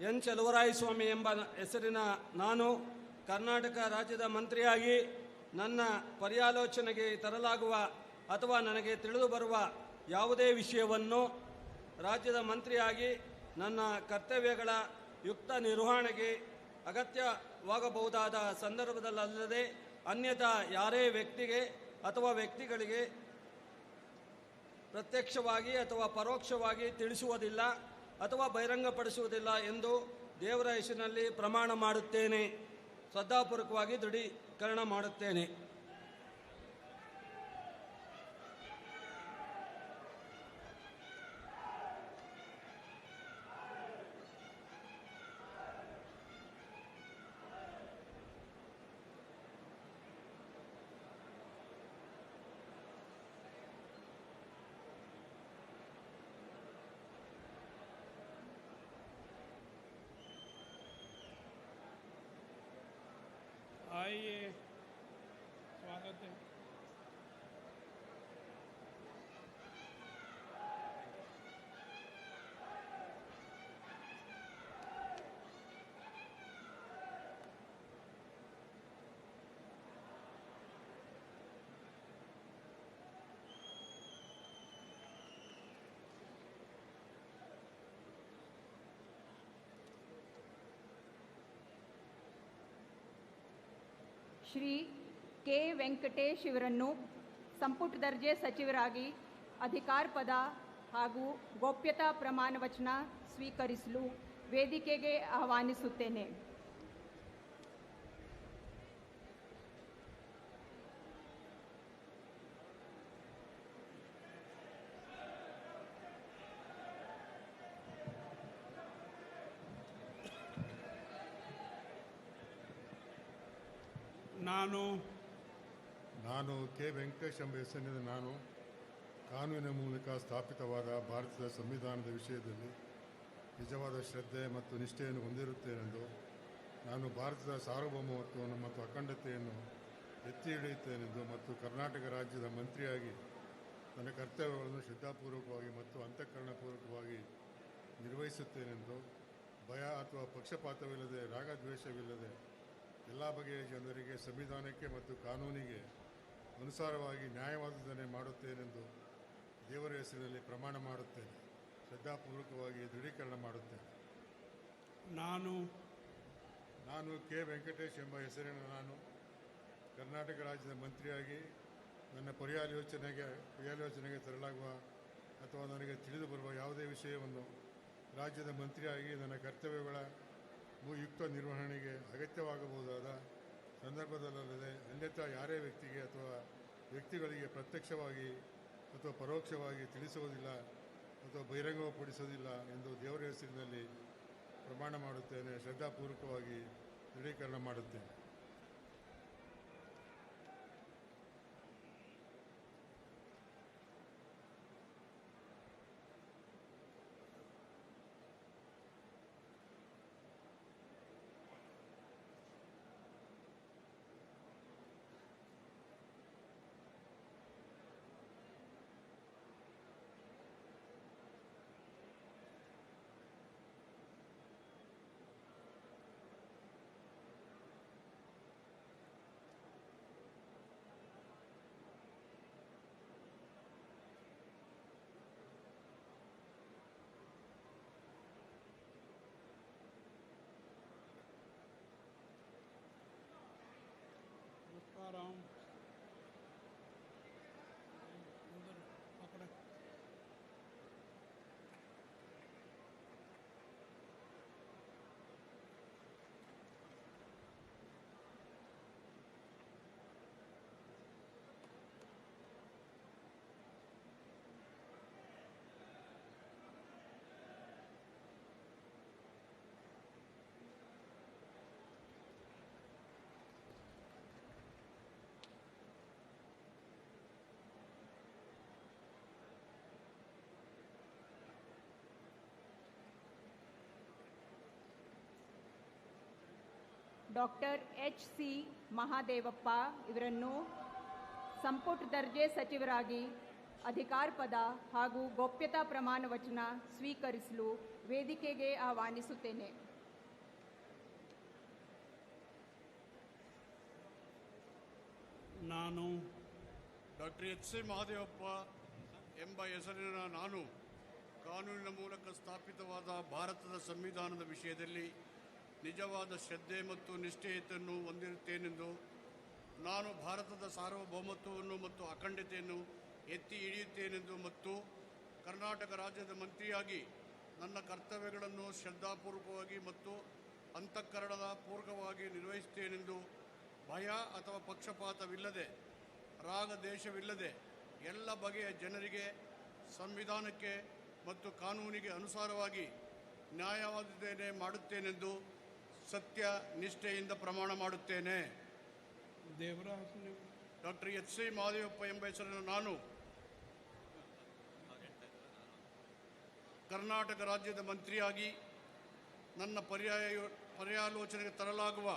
ಎನ್ ಚಲುವರಾಯಸ್ವಾಮಿ ಎಂಬ ಹೆಸರಿನ ನಾನು ಕರ್ನಾಟಕ ರಾಜ್ಯದ ಮಂತ್ರಿಯಾಗಿ ನನ್ನ ಪರ್ಯಾಲೋಚನೆಗೆ ತರಲಾಗುವ ಅಥವಾ ನನಗೆ ತಿಳಿದು ಬರುವ ಯಾವುದೇ ವಿಷಯವನ್ನು ರಾಜ್ಯದ ಮಂತ್ರಿಯಾಗಿ ನನ್ನ ಕರ್ತವ್ಯಗಳ ಯುಕ್ತ ನಿರ್ವಹಣೆಗೆ ಅಗತ್ಯವಾಗಬಹುದಾದ ಸಂದರ್ಭದಲ್ಲದೆ ಅನ್ಯಥಾ ಯಾರೇ ವ್ಯಕ್ತಿಗೆ ಅಥವಾ ವ್ಯಕ್ತಿಗಳಿಗೆ ಪ್ರತ್ಯಕ್ಷವಾಗಿ ಅಥವಾ ಪರೋಕ್ಷವಾಗಿ ತಿಳಿಸುವುದಿಲ್ಲ ಅಥವಾ ಬಹಿರಂಗಪಡಿಸುವುದಿಲ್ಲ ಎಂದು ದೇವರ ಹೆಸರಿನಲ್ಲಿ ಪ್ರಮಾಣ ಮಾಡುತ್ತೇನೆ. ಶ್ರದ್ಧಾಪೂರ್ವಕವಾಗಿ ದೃಢೀಕರಣ ಮಾಡುತ್ತೇನೆ. आइए, स्वागत है. ಶ್ರೀ ಕೆ ವೆಂಕಟೇಶ್ ಇವರನ್ನು ಸಂಪುಟ ದರ್ಜೆ ಸಚಿವರಾಗಿ ಅಧಿಕಾರ ಪದ ಹಾಗೂ ಗೋಪ್ಯತಾ ಪ್ರಮಾಣ ವಚನ ಸ್ವೀಕರಿಸಲು ವೇದಿಕೆಗೆ ಆಹ್ವಾನಿಸುತ್ತೇನೆ. ನಾನು ಕೆ ವೆಂಕಟೇಶ್ ಎಂಬ ಹೆಸರಿನಿಂದ ನಾನು ಕಾನೂನಿನ ಮೂಲಕ ಸ್ಥಾಪಿತವಾದ ಭಾರತದ ಸಂವಿಧಾನದ ವಿಷಯದಲ್ಲಿ ನಿಜವಾದ ಶ್ರದ್ಧೆ ಮತ್ತು ನಿಷ್ಠೆಯನ್ನು ಹೊಂದಿರುತ್ತೇನೆಂದು ನಾನು ಭಾರತದ ಸಾರ್ವಭೌಮತ್ವವನ್ನು ಮತ್ತು ಅಖಂಡತೆಯನ್ನು ಎತ್ತಿ ಹಿಡಿಯುತ್ತೇನೆಂದು ಮತ್ತು ಕರ್ನಾಟಕ ರಾಜ್ಯದ ಮಂತ್ರಿಯಾಗಿ ನನ್ನ ಕರ್ತವ್ಯಗಳನ್ನು ಶ್ರದ್ಧಾಪೂರ್ವಕವಾಗಿ ಮತ್ತು ಅಂತಃಕರಣಪೂರ್ವಕವಾಗಿ ನಿರ್ವಹಿಸುತ್ತೇನೆಂದು ಭಯ ಅಥವಾ ಪಕ್ಷಪಾತವಿಲ್ಲದೆ ರಾಗದ್ವೇಷವಿಲ್ಲದೆ ಎಲ್ಲ ಬಗೆಯ ಜನರಿಗೆ ಸಂವಿಧಾನಕ್ಕೆ ಮತ್ತು ಕಾನೂನಿಗೆ ಅನುಸಾರವಾಗಿ ನ್ಯಾಯವಾದದನ್ನೇ ಮಾಡುತ್ತೇನೆಂದು ದೇವರ ಹೆಸರಿನಲ್ಲಿ ಪ್ರಮಾಣ ಮಾಡುತ್ತೇನೆ. ಶ್ರದ್ಧಾಪೂರ್ವಕವಾಗಿ ದೃಢೀಕರಣ ಮಾಡುತ್ತೇನೆ. ನಾನು ಕೆ ವೆಂಕಟೇಶ್ ಎಂಬ ಹೆಸರಿನ ನಾನು ಕರ್ನಾಟಕ ರಾಜ್ಯದ ಮಂತ್ರಿಯಾಗಿ ನನ್ನ ಪರ್ಯಾಲೋಚನೆಗೆ ತರಲಾಗುವ ಅಥವಾ ನನಗೆ ತಿಳಿದು ಬರುವ ಯಾವುದೇ ವಿಷಯವನ್ನು ರಾಜ್ಯದ ಮಂತ್ರಿಯಾಗಿ ನನ್ನ ಕರ್ತವ್ಯಗಳ ಯುಕ್ತ ನಿರ್ವಹಣೆಗೆ ಅಗತ್ಯವಾಗಬಹುದಾದ ಸಂದರ್ಭದಲ್ಲದೆ ಅನ್ಯಥಾ ಯಾರೇ ವ್ಯಕ್ತಿಗೆ ಅಥವಾ ವ್ಯಕ್ತಿಗಳಿಗೆ ಪ್ರತ್ಯಕ್ಷವಾಗಿ ಅಥವಾ ಪರೋಕ್ಷವಾಗಿ ತಿಳಿಸುವುದಿಲ್ಲ ಅಥವಾ ಬಹಿರಂಗಪಡಿಸುವುದಿಲ್ಲ ಎಂದು ದೇವರ ಹೆಸರಿನಲ್ಲಿ ಪ್ರಮಾಣ ಮಾಡುತ್ತೇನೆ. ಶ್ರದ್ಧಾಪೂರ್ವಕವಾಗಿ ದೃಢೀಕರಣ ಮಾಡುತ್ತೇನೆ. ಡಾಕ್ಟರ್ ಎಚ್ ಸಿ ಮಹಾದೇವಪ್ಪ ಇವರನ್ನು ಸಂಪುಟ ದರ್ಜೆ ಸಚಿವರಾಗಿ ಅಧಿಕಾರ ಪದ ಹಾಗೂ ಗೋಪ್ಯತಾ ಪ್ರಮಾಣ ವಚನ ಸ್ವೀಕರಿಸಲು ವೇದಿಕೆಗೆ ಆಹ್ವಾನಿಸುತ್ತೇನೆ. ನಾನು ಡಾಕ್ಟರ್ ಎಚ್ ಸಿ ಮಹಾದೇವಪ್ಪ ಎಂಬ ಹೆಸರಿನ ನಾನು ಕಾನೂನಿನ ಮೂಲಕ ಸ್ಥಾಪಿತವಾದ ಭಾರತದ ಸಂವಿಧಾನದ ವಿಷಯದಲ್ಲಿ ನಿಜವಾದ ಶ್ರದ್ಧೆ ಮತ್ತು ನಿಷ್ಠೆಯನ್ನು ಹೊಂದಿರುತ್ತೇನೆಂದು, ನಾನು ಭಾರತದ ಸಾರ್ವಭೌಮತ್ವವನ್ನು ಮತ್ತು ಅಖಂಡತೆಯನ್ನು ಎತ್ತಿ ಹಿಡಿಯುತ್ತೇನೆಂದು ಮತ್ತು ಕರ್ನಾಟಕ ರಾಜ್ಯದ ಮಂತ್ರಿಯಾಗಿ ನನ್ನ ಕರ್ತವ್ಯಗಳನ್ನು ಶ್ರದ್ಧಾಪೂರ್ವಕವಾಗಿ ಮತ್ತು ಅಂತಃಕರಣದ ಪೂರ್ವಕವಾಗಿ ನಿರ್ವಹಿಸುತ್ತೇನೆಂದು ಭಯ ಅಥವಾ ಪಕ್ಷಪಾತವಿಲ್ಲದೆ, ರಾಗದ್ವೇಷವಿಲ್ಲದೆ ಎಲ್ಲ ಬಗೆಯ ಜನರಿಗೆ ಸಂವಿಧಾನಕ್ಕೆ ಮತ್ತು ಕಾನೂನಿಗೆ ಅನುಸಾರವಾಗಿ ನ್ಯಾಯವಾದದ್ದೇನೆ ಮಾಡುತ್ತೇನೆಂದು ಸತ್ಯ ನಿಷ್ಠೆಯಿಂದ ಪ್ರಮಾಣ ಮಾಡುತ್ತೇನೆ. ಡಾಕ್ಟರ್ ಎಚ್ ಸಿ ಮಹಾದೇವಪ್ಪ ಎಂಬ ಹೆಸರಿನ ನಾನು ಕರ್ನಾಟಕ ರಾಜ್ಯದ ಮಂತ್ರಿಯಾಗಿ ನನ್ನ ಪರ್ಯಾಲೋಚನೆಗೆ ತರಲಾಗುವ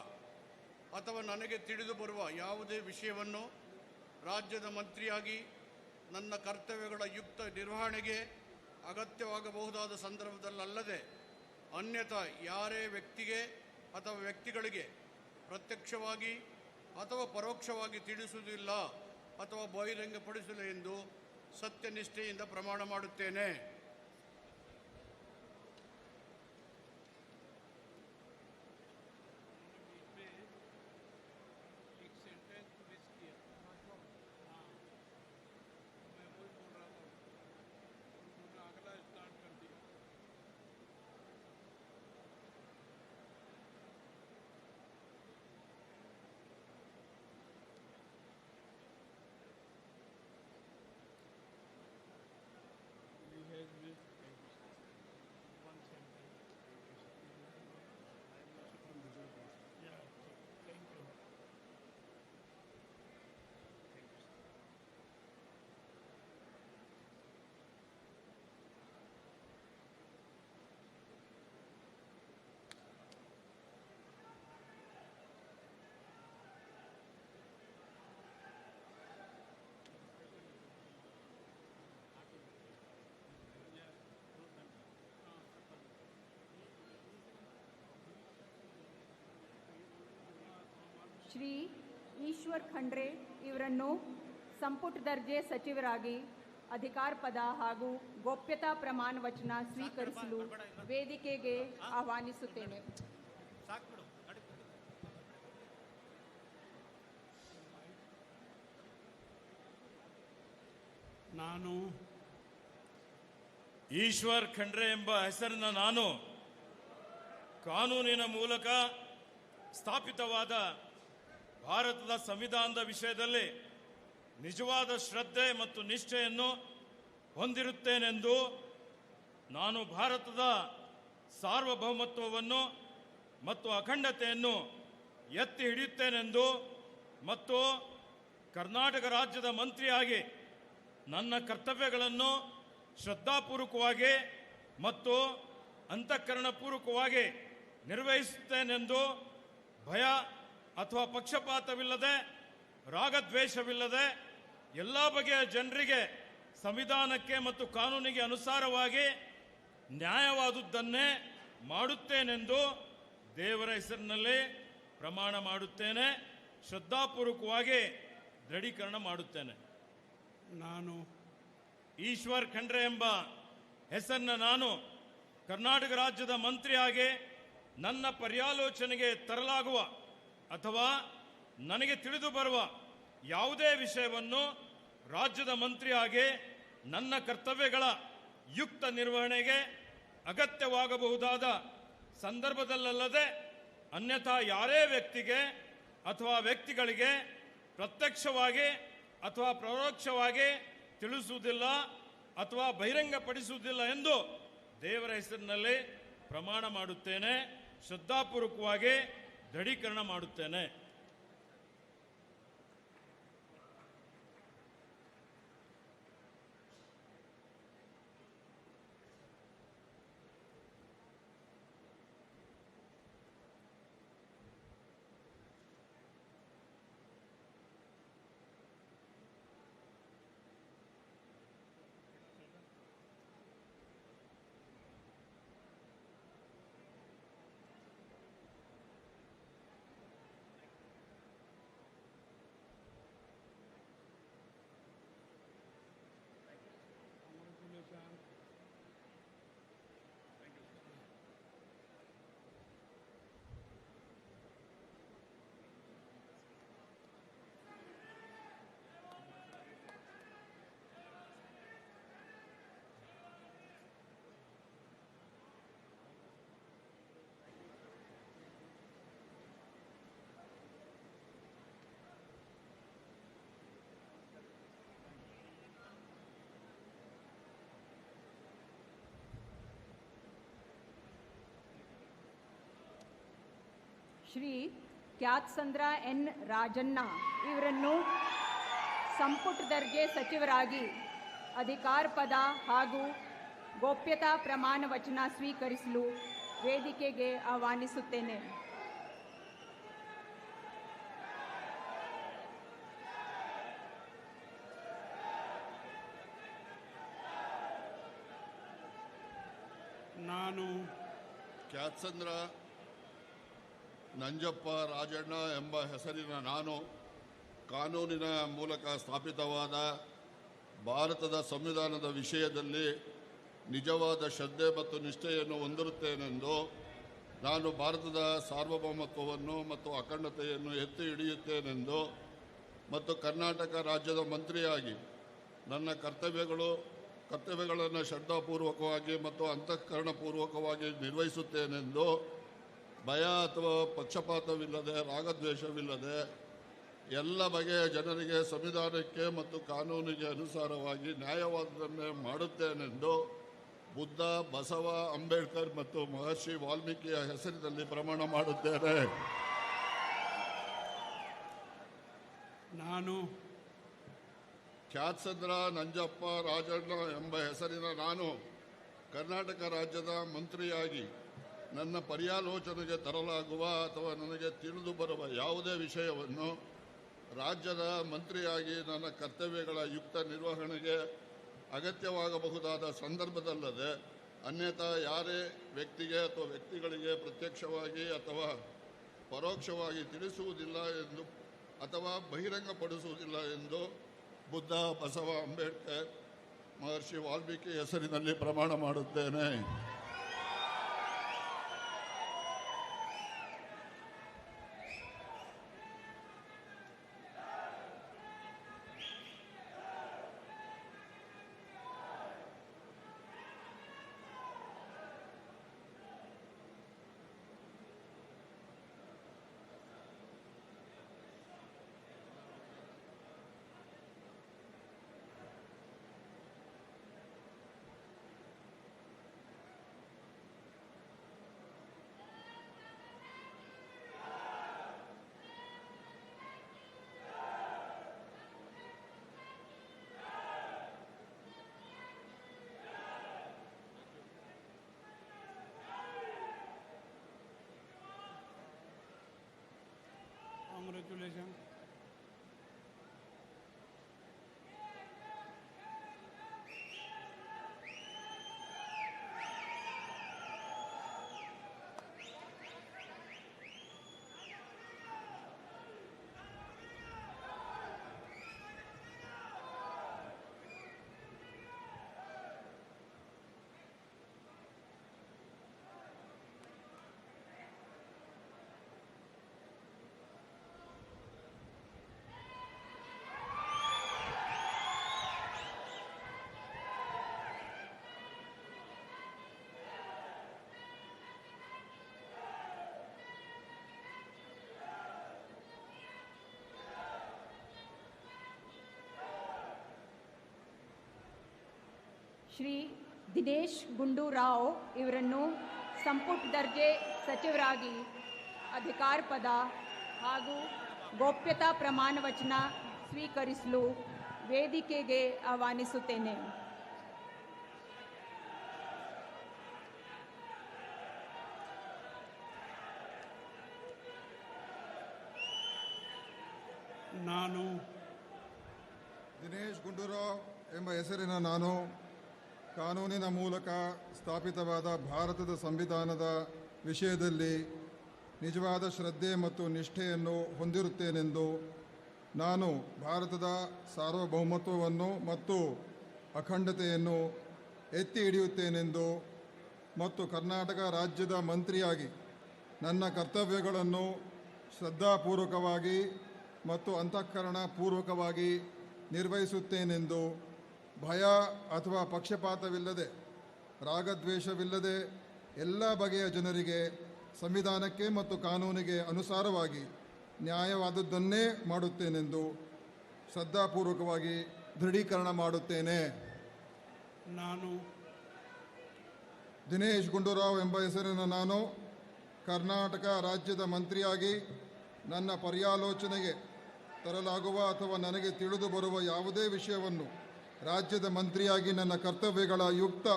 ಅಥವಾ ನನಗೆ ತಿಳಿದು ಬರುವ ಯಾವುದೇ ವಿಷಯವನ್ನು ರಾಜ್ಯದ ಮಂತ್ರಿಯಾಗಿ ನನ್ನ ಕರ್ತವ್ಯಗಳ ಯುಕ್ತ ನಿರ್ವಹಣೆಗೆ ಅಗತ್ಯವಾಗಬಹುದಾದ ಸಂದರ್ಭದಲ್ಲದೆ ಅನ್ಯಥಾ ಯಾರೇ ವ್ಯಕ್ತಿಗೆ ಅಥವಾ ವ್ಯಕ್ತಿಗಳಿಗೆ ಪ್ರತ್ಯಕ್ಷವಾಗಿ ಅಥವಾ ಪರೋಕ್ಷವಾಗಿ ತಿಳಿಸುವುದಿಲ್ಲ ಅಥವಾ ಬಹಿರಂಗಪಡಿಸಿಲ್ಲ ಎಂದು ಸತ್ಯನಿಷ್ಠೆಯಿಂದ ಪ್ರಮಾಣ ಮಾಡುತ್ತೇನೆ. ಶ್ರೀ ಈಶ್ವರ್ ಖಂಡ್ರೆ ಇವರನ್ನು ಸಂಪುಟ ದರ್ಜೆ ಸಚಿವರಾಗಿ ಅಧಿಕಾರ ಪದ ಹಾಗೂ ಗೋಪ್ಯತಾ ಪ್ರಮಾಣ ವಚನ ಸ್ವೀಕರಿಸಲು ವೇದಿಕೆಗೆ ಆಹ್ವಾನಿಸುತ್ತೇನೆ. ನಾನು ಈಶ್ವರ್ ಖಂಡ್ರೆ ಎಂಬ ಹೆಸರಿನ ನಾನು ಕಾನೂನಿನ ಮೂಲಕ ಸ್ಥಾಪಿತವಾದ ಭಾರತದ ಸಂವಿಧಾನದ ವಿಷಯದಲ್ಲಿ ನಿಜವಾದ ಶ್ರದ್ಧೆ ಮತ್ತು ನಿಷ್ಠೆಯನ್ನು ಹೊಂದಿರುತ್ತೇನೆಂದು, ನಾನು ಭಾರತದ ಸಾರ್ವಭೌಮತ್ವವನ್ನು ಮತ್ತು ಅಖಂಡತೆಯನ್ನು ಎತ್ತಿ ಹಿಡಿಯುತ್ತೇನೆಂದು ಮತ್ತು ಕರ್ನಾಟಕ ರಾಜ್ಯದ ಮಂತ್ರಿಯಾಗಿ ನನ್ನ ಕರ್ತವ್ಯಗಳನ್ನು ಶ್ರದ್ಧಾಪೂರ್ವಕವಾಗಿ ಮತ್ತು ಅಂತಃಕರಣಪೂರ್ವಕವಾಗಿ ನಿರ್ವಹಿಸುತ್ತೇನೆಂದು ಭಯ ಅಥವಾ ಪಕ್ಷಪಾತವಿಲ್ಲದೆ, ರಾಗದ್ವೇಷವಿಲ್ಲದೆ ಎಲ್ಲ ಬಗೆಯ ಜನರಿಗೆ ಸಂವಿಧಾನಕ್ಕೆ ಮತ್ತು ಕಾನೂನಿಗೆ ಅನುಸಾರವಾಗಿ ನ್ಯಾಯವಾದುದನ್ನೇ ಮಾಡುತ್ತೇನೆಂದು ದೇವರ ಹೆಸರಿನಲ್ಲಿ ಪ್ರಮಾಣ ಮಾಡುತ್ತೇನೆ, ಶ್ರದ್ಧಾಪೂರ್ವಕವಾಗಿ ದೃಢೀಕರಣ ಮಾಡುತ್ತೇನೆ. ನಾನು ಈಶ್ವರ್ ಖಂಡ್ರೆ ಎಂಬ ಹೆಸರಿನ ನಾನು ಕರ್ನಾಟಕ ರಾಜ್ಯದ ಮಂತ್ರಿಯಾಗಿ ನನ್ನ ಪರ್ಯಾಲೋಚನೆಗೆ ತರಲಾಗುವ ಅಥವಾ ನನಗೆ ತಿಳಿದು ಬರುವ ಯಾವುದೇ ವಿಷಯವನ್ನು ರಾಜ್ಯದ ಮಂತ್ರಿಯಾಗಿ ನನ್ನ ಕರ್ತವ್ಯಗಳ ಯುಕ್ತ ನಿರ್ವಹಣೆಗೆ ಅಗತ್ಯವಾಗಬಹುದಾದ ಸಂದರ್ಭದಲ್ಲದೆ ಅನ್ಯಥಾ ಯಾರೇ ವ್ಯಕ್ತಿಗೆ ಅಥವಾ ವ್ಯಕ್ತಿಗಳಿಗೆ ಪ್ರತ್ಯಕ್ಷವಾಗಿ ಅಥವಾ ಪರೋಕ್ಷವಾಗಿ ತಿಳಿಸುವುದಿಲ್ಲ ಅಥವಾ ಬಹಿರಂಗಪಡಿಸುವುದಿಲ್ಲ ಎಂದು ದೇವರ ಹೆಸರಿನಲ್ಲಿ ಪ್ರಮಾಣ ಮಾಡುತ್ತೇನೆ, ಶ್ರದ್ಧಾಪೂರ್ವಕವಾಗಿ ದೃಢೀಕರಣ ಮಾಡುತ್ತೇನೆ. ಶ್ರೀ ಕ್ಯಾತ್ಸಂದ್ರ ಎನ್ ರಾಜಣ್ಣ ಇವರನ್ನು ಸಂಪುಟ ದರ್ಜೆ ಸಚಿವರಾಗಿ ಅಧಿಕಾರ ಪದ ಹಾಗೂ ಗೋಪ್ಯತಾ ಪ್ರಮಾಣ ವಚನ ಸ್ವೀಕರಿಸಲು ವೇದಿಕೆಗೆ ಆಹ್ವಾನಿಸುತ್ತೇನೆ. ನಾನು ಕ್ಯಾತ್ಸಂದ್ರ ನಂಜಪ್ಪ ರಾಜಣ್ಣ ಎಂಬ ಹೆಸರಿನ ನಾನು ಕಾನೂನಿನ ಮೂಲಕ ಸ್ಥಾಪಿತವಾದ ಭಾರತದ ಸಂವಿಧಾನದ ವಿಷಯದಲ್ಲಿ ನಿಜವಾದ ಶ್ರದ್ಧೆ ಮತ್ತು ನಿಷ್ಠೆಯನ್ನು ಹೊಂದಿರುತ್ತೇನೆಂದು ನಾನು ಭಾರತದ ಸಾರ್ವಭೌಮತ್ವವನ್ನು ಮತ್ತು ಅಖಂಡತೆಯನ್ನು ಎತ್ತಿ ಹಿಡಿಯುತ್ತೇನೆಂದು ಮತ್ತು ಕರ್ನಾಟಕ ರಾಜ್ಯದ ಮಂತ್ರಿಯಾಗಿ ನನ್ನ ಕರ್ತವ್ಯಗಳನ್ನು ಶ್ರದ್ಧಾಪೂರ್ವಕವಾಗಿ ಮತ್ತು ಅಂತಃಕರಣಪೂರ್ವಕವಾಗಿ ನಿರ್ವಹಿಸುತ್ತೇನೆಂದು ಭಯ ಅಥವಾ ಪಕ್ಷಪಾತವಿಲ್ಲದೆ ರಾಗದ್ವೇಷವಿಲ್ಲದೆ ಎಲ್ಲ ಬಗೆಯ ಜನರಿಗೆ ಸಂವಿಧಾನಕ್ಕೆ ಮತ್ತು ಕಾನೂನಿಗೆ ಅನುಸಾರವಾಗಿ ನ್ಯಾಯವಾದದನ್ನೇ ಮಾಡುತ್ತೇನೆಂದು ಬುದ್ಧ, ಬಸವ, ಅಂಬೇಡ್ಕರ್ ಮತ್ತು ಮಹರ್ಷಿ ವಾಲ್ಮೀಕಿಯ ಹೆಸರಿನಲ್ಲಿ ಪ್ರಮಾಣ ಮಾಡುತ್ತೇನೆ. ನಾನು ಕ್ಯಾತ್ಸಂದ್ರ ನಂಜಪ್ಪ ರಾಜಣ್ಣ ಎಂಬ ಹೆಸರಿನ ನಾನು ಕರ್ನಾಟಕ ರಾಜ್ಯದ ಮಂತ್ರಿಯಾಗಿ ನನ್ನ ಪರ್ಯಾಲೋಚನೆಗೆ ತರಲಾಗುವ ಅಥವಾ ನನಗೆ ತಿಳಿದು ಬರುವ ಯಾವುದೇ ವಿಷಯವನ್ನು ರಾಜ್ಯದ ಮಂತ್ರಿಯಾಗಿ ನನ್ನ ಕರ್ತವ್ಯಗಳ ಯುಕ್ತ ನಿರ್ವಹಣೆಗೆ ಅಗತ್ಯವಾಗಬಹುದಾದ ಸಂದರ್ಭದಲ್ಲದೆ ಅನ್ಯಥಾ ಯಾರೇ ವ್ಯಕ್ತಿಗೆ ಅಥವಾ ವ್ಯಕ್ತಿಗಳಿಗೆ ಪ್ರತ್ಯಕ್ಷವಾಗಿ ಅಥವಾ ಪರೋಕ್ಷವಾಗಿ ತಿಳಿಸುವುದಿಲ್ಲ ಎಂದು ಅಥವಾ ಬಹಿರಂಗಪಡಿಸುವುದಿಲ್ಲ ಎಂದು ಬುದ್ಧ, ಬಸವ, ಅಂಬೇಡ್ಕರ್, ಮಹರ್ಷಿ ವಾಲ್ಮೀಕಿ ಹೆಸರಿನಲ್ಲಿ ಪ್ರಮಾಣ ಮಾಡುತ್ತೇನೆ. Congratulations. ಶ್ರೀ ದಿನೇಶ್ ಗುಂಡೂರಾವ್ ಇವರನ್ನು ಸಂಪುಟ ದರ್ಜೆ ಸಚಿವರಾಗಿ ಅಧಿಕಾರ ಪದ ಹಾಗೂ ಗೋಪ್ಯತಾ ಪ್ರಮಾಣ ವಚನ ಸ್ವೀಕರಿಸಲು ವೇದಿಕೆಗೆ ಆಹ್ವಾನಿಸುತ್ತೇನೆ. ನಾನು ದಿನೇಶ್ ಗುಂಡೂರಾವ್ ಎಂಬ ಹೆಸರಿನ ನಾನು ಕಾನೂನಿನ ಮೂಲಕ ಸ್ಥಾಪಿತವಾದ ಭಾರತದ ಸಂವಿಧಾನದ ವಿಷಯದಲ್ಲಿ ನಿಜವಾದ ಶ್ರದ್ಧೆ ಮತ್ತು ನಿಷ್ಠೆಯನ್ನು ಹೊಂದಿರುತ್ತೇನೆಂದು ನಾನು ಭಾರತದ ಸಾರ್ವಭೌಮತ್ವವನ್ನು ಮತ್ತು ಅಖಂಡತೆಯನ್ನು ಎತ್ತಿ ಹಿಡಿಯುತ್ತೇನೆಂದು ಮತ್ತು ಕರ್ನಾಟಕ ರಾಜ್ಯದ ಮಂತ್ರಿಯಾಗಿ ನನ್ನ ಕರ್ತವ್ಯಗಳನ್ನು ಶ್ರದ್ಧಾಪೂರ್ವಕವಾಗಿ ಮತ್ತು ಅಂತಃಕರಣಪೂರ್ವಕವಾಗಿ ನಿರ್ವಹಿಸುತ್ತೇನೆಂದು ಭಯ ಅಥವಾ ಪಕ್ಷಪಾತವಿಲ್ಲದೆ ರಾಗದ್ವೇಷವಿಲ್ಲದೆ ಎಲ್ಲ ಬಗೆಯ ಜನರಿಗೆ ಸಂವಿಧಾನಕ್ಕೆ ಮತ್ತು ಕಾನೂನಿಗೆ ಅನುಸಾರವಾಗಿ ನ್ಯಾಯವಾದದ್ದನ್ನೇ ಮಾಡುತ್ತೇನೆಂದು ಶ್ರದ್ಧಾಪೂರ್ವಕವಾಗಿ ದೃಢೀಕರಣ ಮಾಡುತ್ತೇನೆ. ನಾನು ದಿನೇಶ್ ಗುಂಡೂರಾವ್ ಎಂಬ ಹೆಸರಿನ ನಾನು ಕರ್ನಾಟಕ ರಾಜ್ಯದ ಮಂತ್ರಿಯಾಗಿ ನನ್ನ ಪರ್ಯಾಲೋಚನೆಗೆ ತರಲಾಗುವ ಅಥವಾ ನನಗೆ ತಿಳಿದು ಬರುವ ಯಾವುದೇ ವಿಷಯವನ್ನು ರಾಜ್ಯದ ಮಂತ್ರಿಯಾಗಿ ನನ್ನ ಕರ್ತವ್ಯಗಳ ಯುಕ್ತ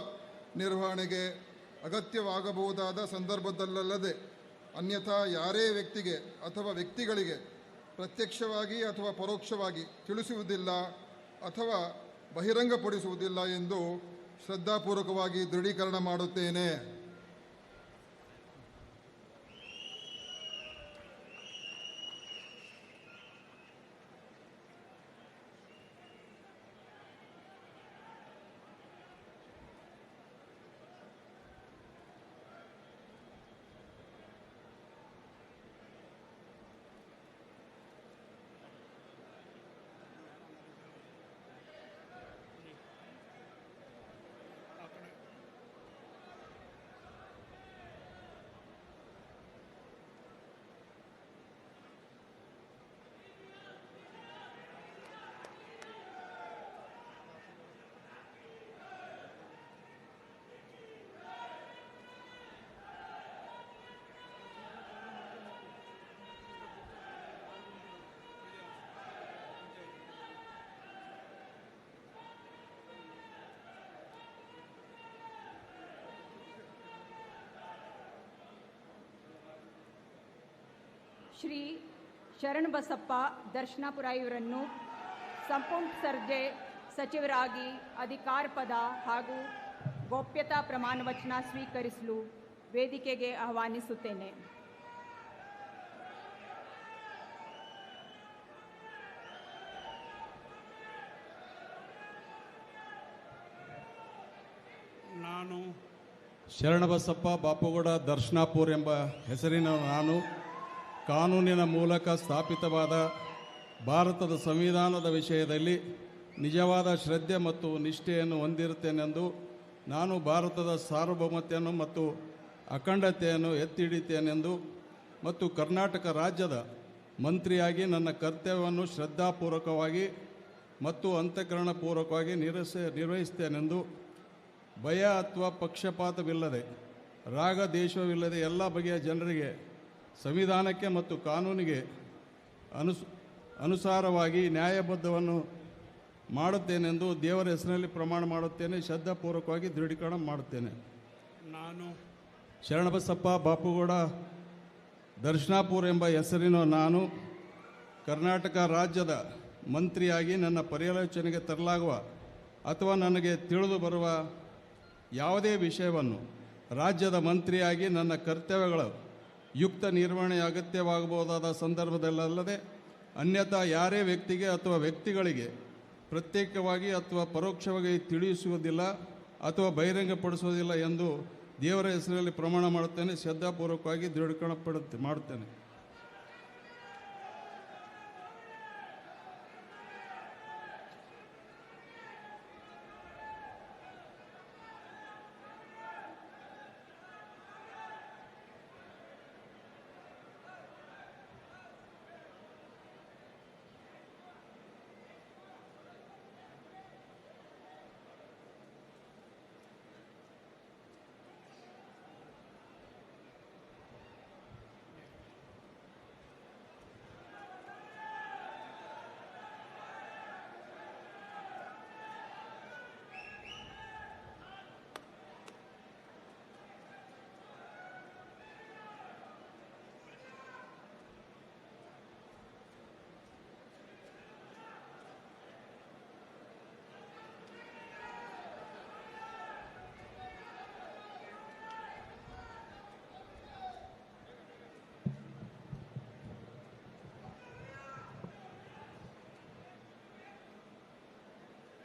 ನಿರ್ವಹಣೆಗೆ ಅಗತ್ಯವಾಗಬಹುದಾದ ಸಂದರ್ಭದಲ್ಲದೆ ಅನ್ಯಥಾ ಯಾರೇ ವ್ಯಕ್ತಿಗೆ ಅಥವಾ ವ್ಯಕ್ತಿಗಳಿಗೆ ಪ್ರತ್ಯಕ್ಷವಾಗಿ ಅಥವಾ ಪರೋಕ್ಷವಾಗಿ ತಿಳಿಸುವುದಿಲ್ಲ ಅಥವಾ ಬಹಿರಂಗಪಡಿಸುವುದಿಲ್ಲ ಎಂದು ಶ್ರದ್ಧಾಪೂರ್ವಕವಾಗಿ ದೃಢೀಕರಣ ಮಾಡುತ್ತೇನೆ. ಶ್ರೀ ಶರಣಬಸಪ್ಪ ದರ್ಶನಾಪುರ ಇವರನ್ನು ಸಂಪುಟ ದರ್ಜೆ ಸಚಿವರಾಗಿ ಅಧಿಕಾರ ಪದ ಹಾಗೂ ಗೋಪ್ಯತಾ ಪ್ರಮಾಣ ವಚನ ಸ್ವೀಕರಿಸಲು ವೇದಿಕೆಗೆ ಆಹ್ವಾನಿಸುತ್ತೇನೆ. ನಾನು ಶರಣಬಸಪ್ಪ ಬಾಪುಗೌಡ ದರ್ಶನಾಪುರ ಎಂಬ ಹೆಸರಿನ ನಾನು ಕಾನೂನಿನ ಮೂಲಕ ಸ್ಥಾಪಿತವಾದ ಭಾರತದ ಸಂವಿಧಾನದ ವಿಷಯದಲ್ಲಿ ನಿಜವಾದ ಶ್ರದ್ಧೆ ಮತ್ತು ನಿಷ್ಠೆಯನ್ನು ಹೊಂದಿರುತ್ತೇನೆಂದು ನಾನು ಭಾರತದ ಸಾರ್ವಭೌಮತೆಯನ್ನು ಮತ್ತು ಅಖಂಡತೆಯನ್ನು ಎತ್ತಿ ಹಿಡಿತೇನೆಂದು ಮತ್ತು ಕರ್ನಾಟಕ ರಾಜ್ಯದ ಮಂತ್ರಿಯಾಗಿ ನನ್ನ ಕರ್ತವ್ಯವನ್ನು ಶ್ರದ್ಧಾಪೂರ್ವಕವಾಗಿ ಮತ್ತು ಅಂತಃಕರಣಪೂರ್ವಕವಾಗಿ ನಿರ್ವಹಿಸ್ತೇನೆಂದು ಭಯ ಅಥವಾ ಪಕ್ಷಪಾತವಿಲ್ಲದೆ ರಾಗ ದೇಶವಿಲ್ಲದೆ ಎಲ್ಲ ಬಗೆಯ ಜನರಿಗೆ ಸಂವಿಧಾನಕ್ಕೆ ಮತ್ತು ಕಾನೂನಿಗೆ ಅನುಸಾರವಾಗಿ ನ್ಯಾಯಬದ್ಧವನ್ನು ಮಾಡುತ್ತೇನೆಂದು ದೇವರ ಹೆಸರಿನಲ್ಲಿ ಪ್ರಮಾಣ ಮಾಡುತ್ತೇನೆ. ಶ್ರದ್ಧಾಪೂರ್ವಕವಾಗಿ ದೃಢೀಕರಣ ಮಾಡುತ್ತೇನೆ. ನಾನು ಶರಣಬಸಪ್ಪ ಬಾಪುಗೌಡ ದರ್ಶನಾಪುರ ಎಂಬ ಹೆಸರಿನ ನಾನು ಕರ್ನಾಟಕ ರಾಜ್ಯದ ಮಂತ್ರಿಯಾಗಿ ನನ್ನ ಪರ್ಯಾಲೋಚನೆಗೆ ತರಲಾಗುವ ಅಥವಾ ನನಗೆ ತಿಳಿದು ಬರುವ ಯಾವುದೇ ವಿಷಯವನ್ನು ರಾಜ್ಯದ ಮಂತ್ರಿಯಾಗಿ ನನ್ನ ಕರ್ತವ್ಯಗಳ ಯುಕ್ತ ನಿರ್ವಹಣೆ ಅಗತ್ಯವಾಗಬಹುದಾದ ಸಂದರ್ಭದಲ್ಲದೆ ಅನ್ಯಥಾ ಯಾರೇ ವ್ಯಕ್ತಿಗೆ ಅಥವಾ ವ್ಯಕ್ತಿಗಳಿಗೆ ಪ್ರತ್ಯೇಕವಾಗಿ ಅಥವಾ ಪರೋಕ್ಷವಾಗಿ ತಿಳಿಸುವುದಿಲ್ಲ ಅಥವಾ ಬಹಿರಂಗಪಡಿಸುವುದಿಲ್ಲ ಎಂದು ದೇವರ ಹೆಸರಲ್ಲಿ ಪ್ರಮಾಣ ಮಾಡುತ್ತೇನೆ. ಶ್ರದ್ಧಾಪೂರ್ವಕವಾಗಿ ದೃಢೀಕರಣ ಮಾಡುತ್ತೇನೆ.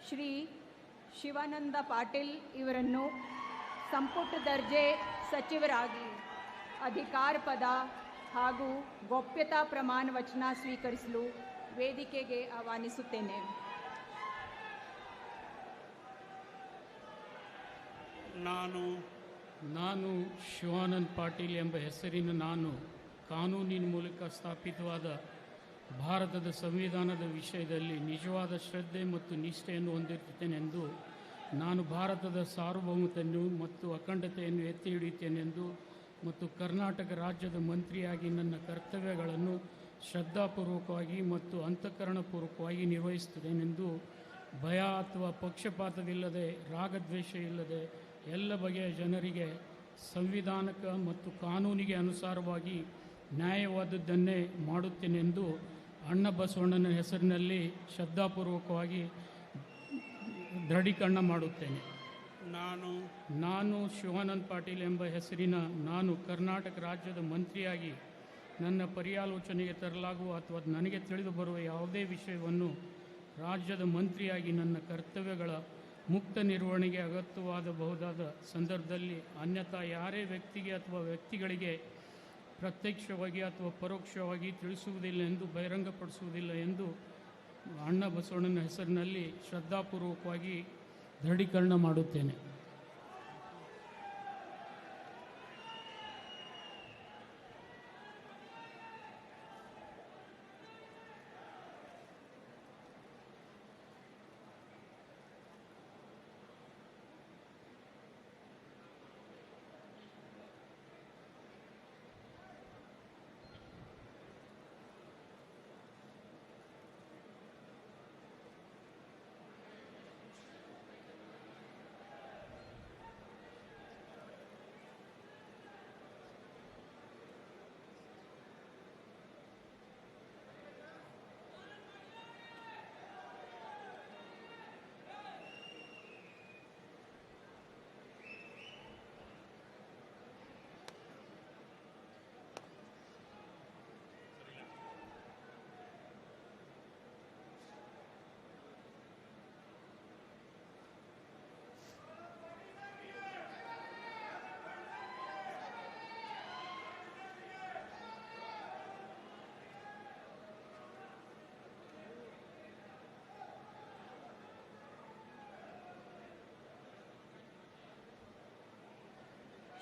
ಶ್ರೀ ಶಿವಾನಂದ ಪಾಟೀಲ್ ಇವರನ್ನು ಸಂಪುಟ ದರ್ಜೆ ಸಚಿವರಾಗಿ ಅಧಿಕಾರ ಪದ ಹಾಗೂ ಗೋಪ್ಯತಾ ಪ್ರಮಾಣ ವಚನ ಸ್ವೀಕರಿಸಲು ವೇದಿಕೆಗೆ ಆಹ್ವಾನಿಸುತ್ತೇನೆ. ನಾನು ಶಿವಾನಂದ ಪಾಟೀಲ್ ಎಂಬ ಹೆಸರಿನ ನಾನು ಕಾನೂನಿನ ಮೂಲಕ ಸ್ಥಾಪಿತವಾದ ಭಾರತದ ಸಂವಿಧಾನದ ವಿಷಯದಲ್ಲಿ ನಿಜವಾದ ಶ್ರದ್ಧೆ ಮತ್ತು ನಿಷ್ಠೆಯನ್ನು ಹೊಂದಿರುತ್ತೇನೆಂದು ನಾನು ಭಾರತದ ಸಾರ್ವಭೌಮತೆಯನ್ನು ಮತ್ತು ಅಖಂಡತೆಯನ್ನು ಎತ್ತಿ ಹಿಡಿಯುತ್ತೇನೆಂದು ಮತ್ತು ಕರ್ನಾಟಕ ರಾಜ್ಯದ ಮಂತ್ರಿಯಾಗಿ ನನ್ನ ಕರ್ತವ್ಯಗಳನ್ನು ಶ್ರದ್ಧಾಪೂರ್ವಕವಾಗಿ ಮತ್ತು ಅಂತಃಕರಣಪೂರ್ವಕವಾಗಿ ನಿರ್ವಹಿಸುತ್ತೇನೆಂದು ಭಯ ಅಥವಾ ಪಕ್ಷಪಾತವಿಲ್ಲದೆ ರಾಗದ್ವೇಷ ಇಲ್ಲದೆ ಎಲ್ಲ ಬಗೆಯ ಜನರಿಗೆ ಸಂವಿಧಾನಕ ಮತ್ತು ಕಾನೂನಿಗೆ ಅನುಸಾರವಾಗಿ ನ್ಯಾಯವಾದದ್ದನ್ನೇ ಮಾಡುತ್ತೇನೆಂದು ಅಣ್ಣ ಬಸವಣ್ಣನ ಹೆಸರಿನಲ್ಲಿ ಶ್ರದ್ಧಾಪೂರ್ವಕವಾಗಿ ದೃಢೀಕರಣ ಮಾಡುತ್ತೇನೆ. ನಾನು ಶಿವಾನಂದ್ ಪಾಟೀಲ್ ಎಂಬ ಹೆಸರಿನ ನಾನು ಕರ್ನಾಟಕ ರಾಜ್ಯದ ಮಂತ್ರಿಯಾಗಿ ನನ್ನ ಪರ್ಯಾಲೋಚನೆಗೆ ತರಲಾಗುವ ಅಥವಾ ನನಗೆ ತಿಳಿದು ಬರುವ ಯಾವುದೇ ವಿಷಯವನ್ನು ರಾಜ್ಯದ ಮಂತ್ರಿಯಾಗಿ ನನ್ನ ಕರ್ತವ್ಯಗಳ ಮುಕ್ತ ನಿರ್ವಹಣೆಗೆ ಅಗತ್ಯವಾಗಬಹುದಾದ ಸಂದರ್ಭದಲ್ಲಿ ಅನ್ಯಥಾ ಯಾರೇ ವ್ಯಕ್ತಿಗೆ ಅಥವಾ ವ್ಯಕ್ತಿಗಳಿಗೆ ಪ್ರತ್ಯಕ್ಷವಾಗಿ ಅಥವಾ ಪರೋಕ್ಷವಾಗಿ ತಿಳಿಸುವುದಿಲ್ಲ ಎಂದು ಬಹಿರಂಗಪಡಿಸುವುದಿಲ್ಲ ಎಂದು ಅಣ್ಣ ಬಸವಣ್ಣನ ಹೆಸರಿನಲ್ಲಿ ಶ್ರದ್ಧಾಪೂರ್ವಕವಾಗಿ ದೃಢೀಕರಣ ಮಾಡುತ್ತೇನೆ.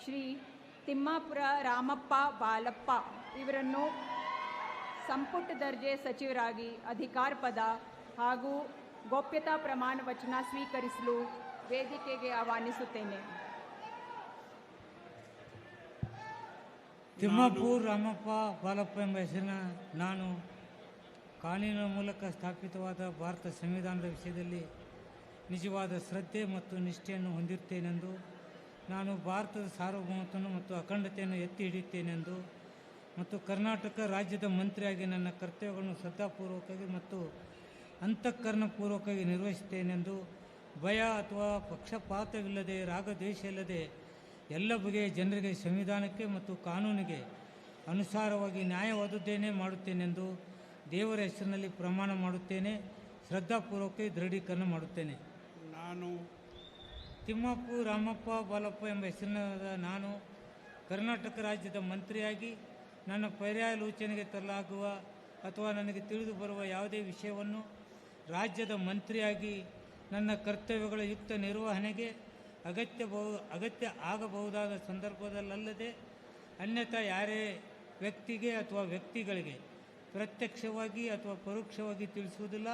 ಶ್ರೀ ತಿಮ್ಮಾಪುರ ರಾಮಪ್ಪ ಬಾಲಪ್ಪ ಇವರನ್ನು ಸಂಪುಟ ದರ್ಜೆ ಸಚಿವರಾಗಿ ಅಧಿಕಾರ ಪದ ಹಾಗೂ ಗೋಪ್ಯತಾ ಪ್ರಮಾಣ ವಚನ ಸ್ವೀಕರಿಸಲು ವೇದಿಕೆಗೆ ಆಹ್ವಾನಿಸುತ್ತೇನೆ. ತಿಮ್ಮಾಪುರ ರಾಮಪ್ಪ ಬಾಲಪ್ಪ ಎಂಬ ಹೆಸರಿನ ನಾನು ಕಾನೂನಿನ ಮೂಲಕ ಸ್ಥಾಪಿತವಾದ ಭಾರತ ಸಂವಿಧಾನದ ವಿಷಯದಲ್ಲಿ ನಿಜವಾದ ಶ್ರದ್ಧೆ ಮತ್ತು ನಿಷ್ಠೆಯನ್ನು ಹೊಂದಿರುತ್ತೇನೆಂದು, ನಾನು ಭಾರತದ ಸಾರ್ವಭೌಮತ್ವವನ್ನು ಮತ್ತು ಅಖಂಡತೆಯನ್ನು ಎತ್ತಿ ಹಿಡಿಯುತ್ತೇನೆಂದು ಮತ್ತು ಕರ್ನಾಟಕ ರಾಜ್ಯದ ಮಂತ್ರಿಯಾಗಿ ನನ್ನ ಕರ್ತವ್ಯಗಳನ್ನು ಶ್ರದ್ಧಾಪೂರ್ವಕವಾಗಿ ಮತ್ತು ಅಂತಃಕರಣಪೂರ್ವಕವಾಗಿ ನಿರ್ವಹಿಸುತ್ತೇನೆಂದು ಭಯ ಅಥವಾ ಪಕ್ಷಪಾತವಿಲ್ಲದೆ ರಾಗದ್ವೇಷ ಇಲ್ಲದೆ ಎಲ್ಲ ಬಗೆಯ ಜನರಿಗೆ ಸಂವಿಧಾನಕ್ಕೆ ಮತ್ತು ಕಾನೂನಿಗೆ ಅನುಸಾರವಾಗಿ ನ್ಯಾಯವಾದದ್ದೇನೇ ಮಾಡುತ್ತೇನೆಂದು ದೇವರ ಹೆಸರಿನಲ್ಲಿ ಪ್ರಮಾಣ ಮಾಡುತ್ತೇನೆ, ಶ್ರದ್ಧಾಪೂರ್ವಕವಾಗಿ ದೃಢೀಕರಣ ಮಾಡುತ್ತೇನೆ. ನಾನು ತಿಮ್ಮಾಪುರ ರಾಮಪ್ಪ ಬಾಲಪ್ಪ ಎಂಬ ಹೆಸರಿನ ನಾನು ಕರ್ನಾಟಕ ರಾಜ್ಯದ ಮಂತ್ರಿಯಾಗಿ ನನ್ನ ಪರ್ಯಾಲೋಚನೆಗೆ ತರಲಾಗುವ ಅಥವಾ ನನಗೆ ತಿಳಿದು ಬರುವ ಯಾವುದೇ ವಿಷಯವನ್ನು ರಾಜ್ಯದ ಮಂತ್ರಿಯಾಗಿ ನನ್ನ ಕರ್ತವ್ಯಗಳ ಯುಕ್ತ ನಿರ್ವಹಣೆಗೆ ಅಗತ್ಯ ಆಗಬಹುದಾದ ಸಂದರ್ಭದಲ್ಲದೆ ಅನ್ಯಥಾ ಯಾರೇ ವ್ಯಕ್ತಿಗೆ ಅಥವಾ ವ್ಯಕ್ತಿಗಳಿಗೆ ಪ್ರತ್ಯಕ್ಷವಾಗಿ ಅಥವಾ ಪರೋಕ್ಷವಾಗಿ ತಿಳಿಸುವುದಿಲ್ಲ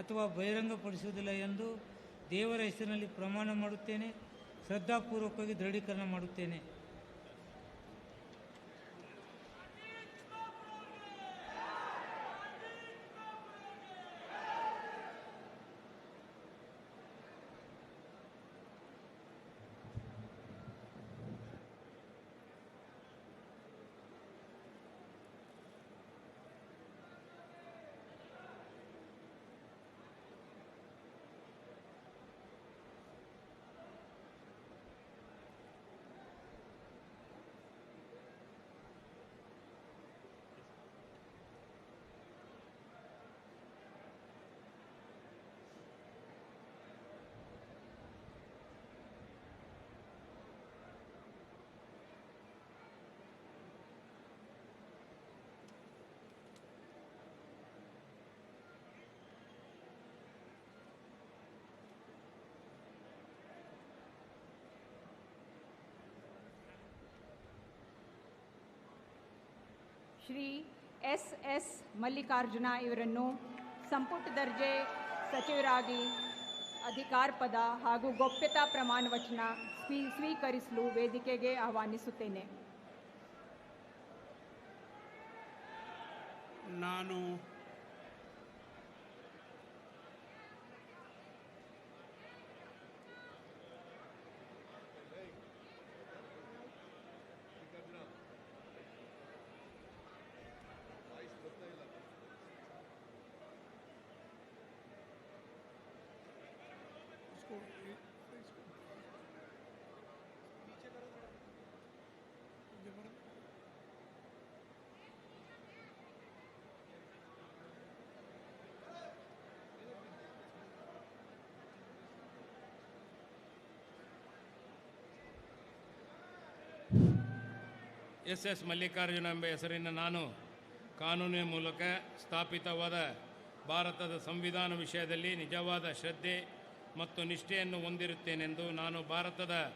ಅಥವಾ ಬಹಿರಂಗಪಡಿಸುವುದಿಲ್ಲ ಎಂದು ದೇವರ ಹೆಸರಿನಲ್ಲಿ ಪ್ರಮಾಣ ಮಾಡುತ್ತೇನೆ, ಶ್ರದ್ಧಾಪೂರ್ವಕವಾಗಿ ದೃಢೀಕರಣ ಮಾಡುತ್ತೇನೆ. ಶ್ರೀ ಎಸ್ ಮಲ್ಲಿಕಾರ್ಜುನ ಇವರನ್ನು ಸಂಪುಟ ದರ್ಜೆ ಸಚಿವರಾಗಿ ಅಧಿಕಾರ ಪದ ಹಾಗೂ ಗೋಪ್ಯತಾ ಪ್ರಮಾಣ ವಚನ ಸ್ವೀಕರಿಸಲು ವೇದಿಕೆಗೆ ಆಹ್ವಾನಿಸುತ್ತೇನೆ. ನಾನು ಎಸ್ ಮಲ್ಲಿಕಾರ್ಜುನ ಎಂಬ ಹೆಸರಿನ ನಾನು ಕಾನೂನಿನ ಮೂಲಕ ಸ್ಥಾಪಿತವಾದ ಭಾರತದ ಸಂವಿಧಾನ ವಿಷಯದಲ್ಲಿ ನಿಜವಾದ ಶ್ರದ್ಧೆ ಮತ್ತು ನಿಷ್ಠೆಯನ್ನು ಹೊಂದಿರುತ್ತೇನೆಂದು ನಾನು ಭಾರತದ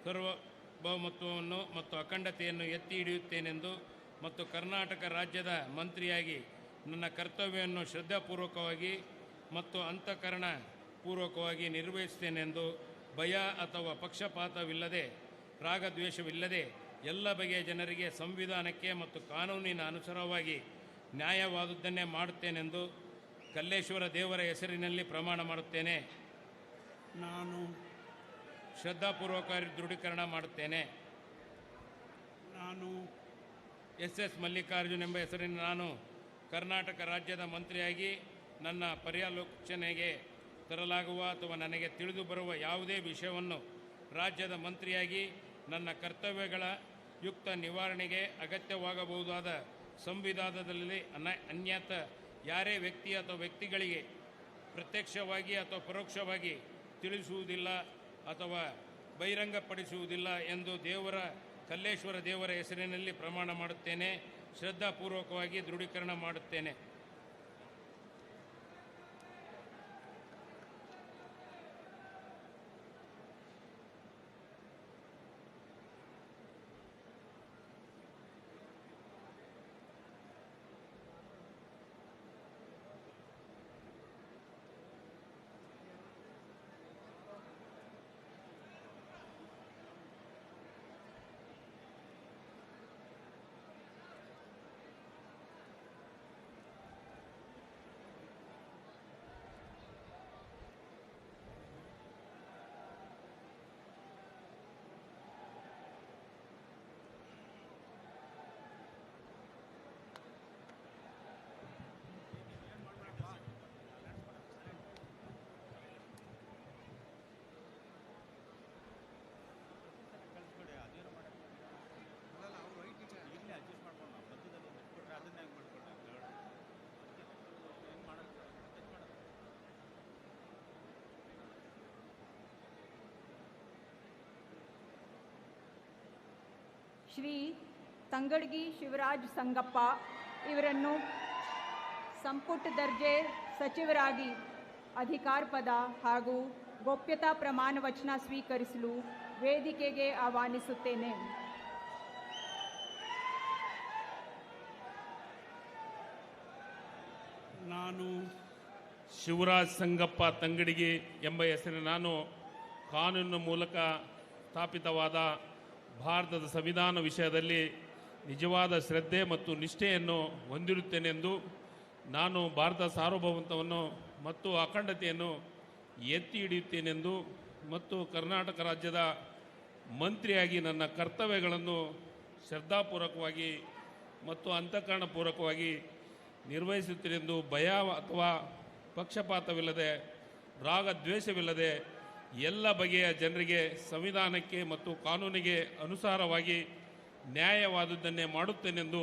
ಸಾರ್ವಭೌಮತ್ವವನ್ನು ಮತ್ತು ಅಖಂಡತೆಯನ್ನು ಎತ್ತಿ ಹಿಡಿಯುತ್ತೇನೆಂದು ಮತ್ತು ಕರ್ನಾಟಕ ರಾಜ್ಯದ ಮಂತ್ರಿಯಾಗಿ ನನ್ನ ಕರ್ತವ್ಯವನ್ನು ಶ್ರದ್ಧಾಪೂರ್ವಕವಾಗಿ ಮತ್ತು ಅಂತಃಕರಣ ಪೂರ್ವಕವಾಗಿ ನಿರ್ವಹಿಸುತ್ತೇನೆಂದು ಭಯ ಅಥವಾ ಪಕ್ಷಪಾತವಿಲ್ಲದೆ ರಾಗದ್ವೇಷವಿಲ್ಲದೆ ಎಲ್ಲ ಬಗೆಯ ಜನರಿಗೆ ಸಂವಿಧಾನಕ್ಕೆ ಮತ್ತು ಕಾನೂನಿನ ಅನುಸಾರವಾಗಿ ನ್ಯಾಯವಾದುದನ್ನೇ ಮಾಡುತ್ತೇನೆಂದು ಕಲ್ಲೇಶ್ವರ ದೇವರ ಹೆಸರಿನಲ್ಲಿ ಪ್ರಮಾಣ ಮಾಡುತ್ತೇನೆ. ನಾನು ಶ್ರದ್ಧಾಪೂರ್ವಕ ದೃಢೀಕರಣ ಮಾಡುತ್ತೇನೆ. ನಾನು ಎಸ್ ಮಲ್ಲಿಕಾರ್ಜುನ್ ಎಂಬ ಹೆಸರಿನ ನಾನು ಕರ್ನಾಟಕ ರಾಜ್ಯದ ಮಂತ್ರಿಯಾಗಿ ನನ್ನ ಪರ್ಯಾಲೋಚನೆಗೆ ತರಲಾಗುವ ಅಥವಾ ನನಗೆ ತಿಳಿದು ಬರುವ ಯಾವುದೇ ವಿಷಯವನ್ನು ರಾಜ್ಯದ ಮಂತ್ರಿಯಾಗಿ ನನ್ನ ಕರ್ತವ್ಯಗಳ ಯುಕ್ತ ನಿವಾರಣೆಗೆ ಅಗತ್ಯವಾಗಬಹುದಾದ ಸಂವಿಧಾನದಲ್ಲಿ ಅನ್ಯಥ ಯಾರೇ ವ್ಯಕ್ತಿ ಅಥವಾ ವ್ಯಕ್ತಿಗಳಿಗೆ ಪ್ರತ್ಯಕ್ಷವಾಗಿ ಅಥವಾ ಪರೋಕ್ಷವಾಗಿ ತಿಳಿಸುವುದಿಲ್ಲ ಅಥವಾ ಬಹಿರಂಗಪಡಿಸುವುದಿಲ್ಲ ಎಂದು ಕಲ್ಲೇಶ್ವರ ದೇವರ ಹೆಸರಿನಲ್ಲಿ ಪ್ರಮಾಣ ಮಾಡುತ್ತೇನೆ. ಶ್ರದ್ಧಾಪೂರ್ವಕವಾಗಿ ದೃಢೀಕರಣ ಮಾಡುತ್ತೇನೆ. ಶ್ರೀ ತಂಗಡಗಿ ಶಿವರಾಜ್ ಸಂಗಪ್ಪ ಇವರನ್ನು ಸಂಪುಟ ದರ್ಜೆ ಸಚಿವರಾಗಿ ಅಧಿಕಾರ ಪದ ಹಾಗೂ ಗೋಪ್ಯತಾ ಪ್ರಮಾಣ ವಚನ ಸ್ವೀಕರಿಸಲು ವೇದಿಕೆಗೆ ಆಹ್ವಾನಿಸುತ್ತೇನೆ. ನಾನು ಶಿವರಾಜ್ ಸಂಗಪ್ಪ ತಂಗಡಿಗೆ ಎಂಬ ಹೆಸರಿನ ನಾನು ಕಾನೂನಿನ ಮೂಲಕ ಸ್ಥಾಪಿತವಾದ ಭಾರತದ ಸಂವಿಧಾನ ವಿಷಯದಲ್ಲಿ ನಿಜವಾದ ಶ್ರದ್ಧೆ ಮತ್ತು ನಿಷ್ಠೆಯನ್ನು ಹೊಂದಿರುತ್ತೇನೆಂದು ನಾನು ಭಾರತ ಸಾರ್ವಭೌಮತ್ವವನ್ನು ಮತ್ತು ಅಖಂಡತೆಯನ್ನು ಎತ್ತಿ ಹಿಡಿಯುತ್ತೇನೆಂದು ಮತ್ತು ಕರ್ನಾಟಕ ರಾಜ್ಯದ ಮಂತ್ರಿಯಾಗಿ ನನ್ನ ಕರ್ತವ್ಯಗಳನ್ನು ಶ್ರದ್ಧಾಪೂರ್ವಕವಾಗಿ ಮತ್ತು ಅಂತಃಕರಣಪೂರ್ವಕವಾಗಿ ನಿರ್ವಹಿಸುತ್ತೇನೆಂದು ಭಯ ಅಥವಾ ಪಕ್ಷಪಾತವಿಲ್ಲದೆ ರಾಗದ್ವೇಷವಿಲ್ಲದೆ ಎಲ್ಲ ಬಗೆಯ ಜನರಿಗೆ ಸಂವಿಧಾನಕ್ಕೆ ಮತ್ತು ಕಾನೂನಿಗೆ ಅನುಸಾರವಾಗಿ ನ್ಯಾಯವಾದುದನ್ನೇ ಮಾಡುತ್ತೇನೆಂದು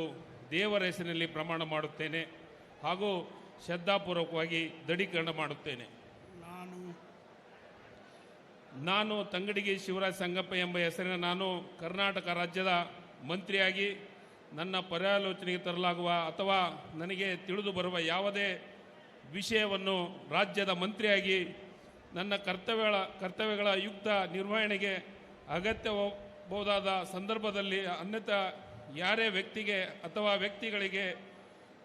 ದೇವರ ಹೆಸರಿನಲ್ಲಿ ಪ್ರಮಾಣ ಮಾಡುತ್ತೇನೆ ಹಾಗೂ ಶ್ರದ್ಧಾಪೂರ್ವಕವಾಗಿ ದೃಢೀಕರಣ ಮಾಡುತ್ತೇನೆ. ನಾನು ತಂಗಡಿಗೆ ಶಿವರಾಜ್ ಸಂಗಪ್ಪ ಎಂಬ ಹೆಸರಿನ ನಾನು ಕರ್ನಾಟಕ ರಾಜ್ಯದ ಮಂತ್ರಿಯಾಗಿ ನನ್ನ ಪರ್ಯಾಲೋಚನೆಗೆ ತರಲಾಗುವ ಅಥವಾ ನನಗೆ ತಿಳಿದು ಬರುವ ಯಾವುದೇ ವಿಷಯವನ್ನು ರಾಜ್ಯದ ಮಂತ್ರಿಯಾಗಿ ನನ್ನ ಕರ್ತವ್ಯಗಳ ಯುಕ್ತ ನಿರ್ವಹಣೆಗೆ ಅಗತ್ಯಬಹುದಾದ ಸಂದರ್ಭದಲ್ಲಿ ಅನ್ಯಥಾ ಯಾರೇ ವ್ಯಕ್ತಿಗೆ ಅಥವಾ ವ್ಯಕ್ತಿಗಳಿಗೆ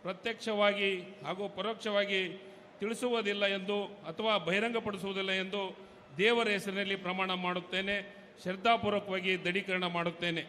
ಪ್ರತ್ಯಕ್ಷವಾಗಿ ಹಾಗೂ ಪರೋಕ್ಷವಾಗಿ ತಿಳಿಸುವುದಿಲ್ಲ ಎಂದು ಅಥವಾ ಬಹಿರಂಗಪಡಿಸುವುದಿಲ್ಲ ಎಂದು ದೇವರ ಹೆಸರಿನಲ್ಲಿ ಪ್ರಮಾಣ ಮಾಡುತ್ತೇನೆ. ಶ್ರದ್ಧಾಪೂರ್ವಕವಾಗಿ ದೃಢೀಕರಣ ಮಾಡುತ್ತೇನೆ.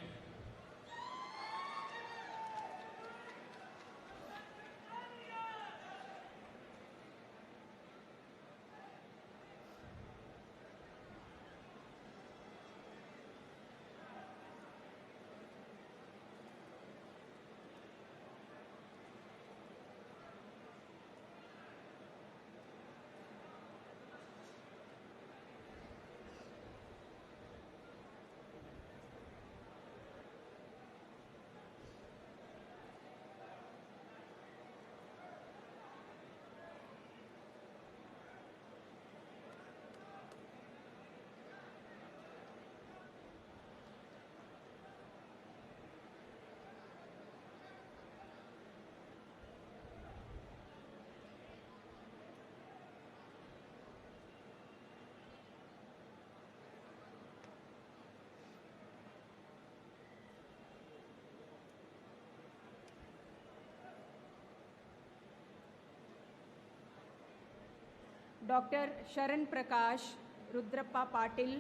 ಡಾಕ್ಟರ್ ಶರಣ್ ಪ್ರಕಾಶ್ ರುದ್ರಪ್ಪ ಪಾಟೀಲ್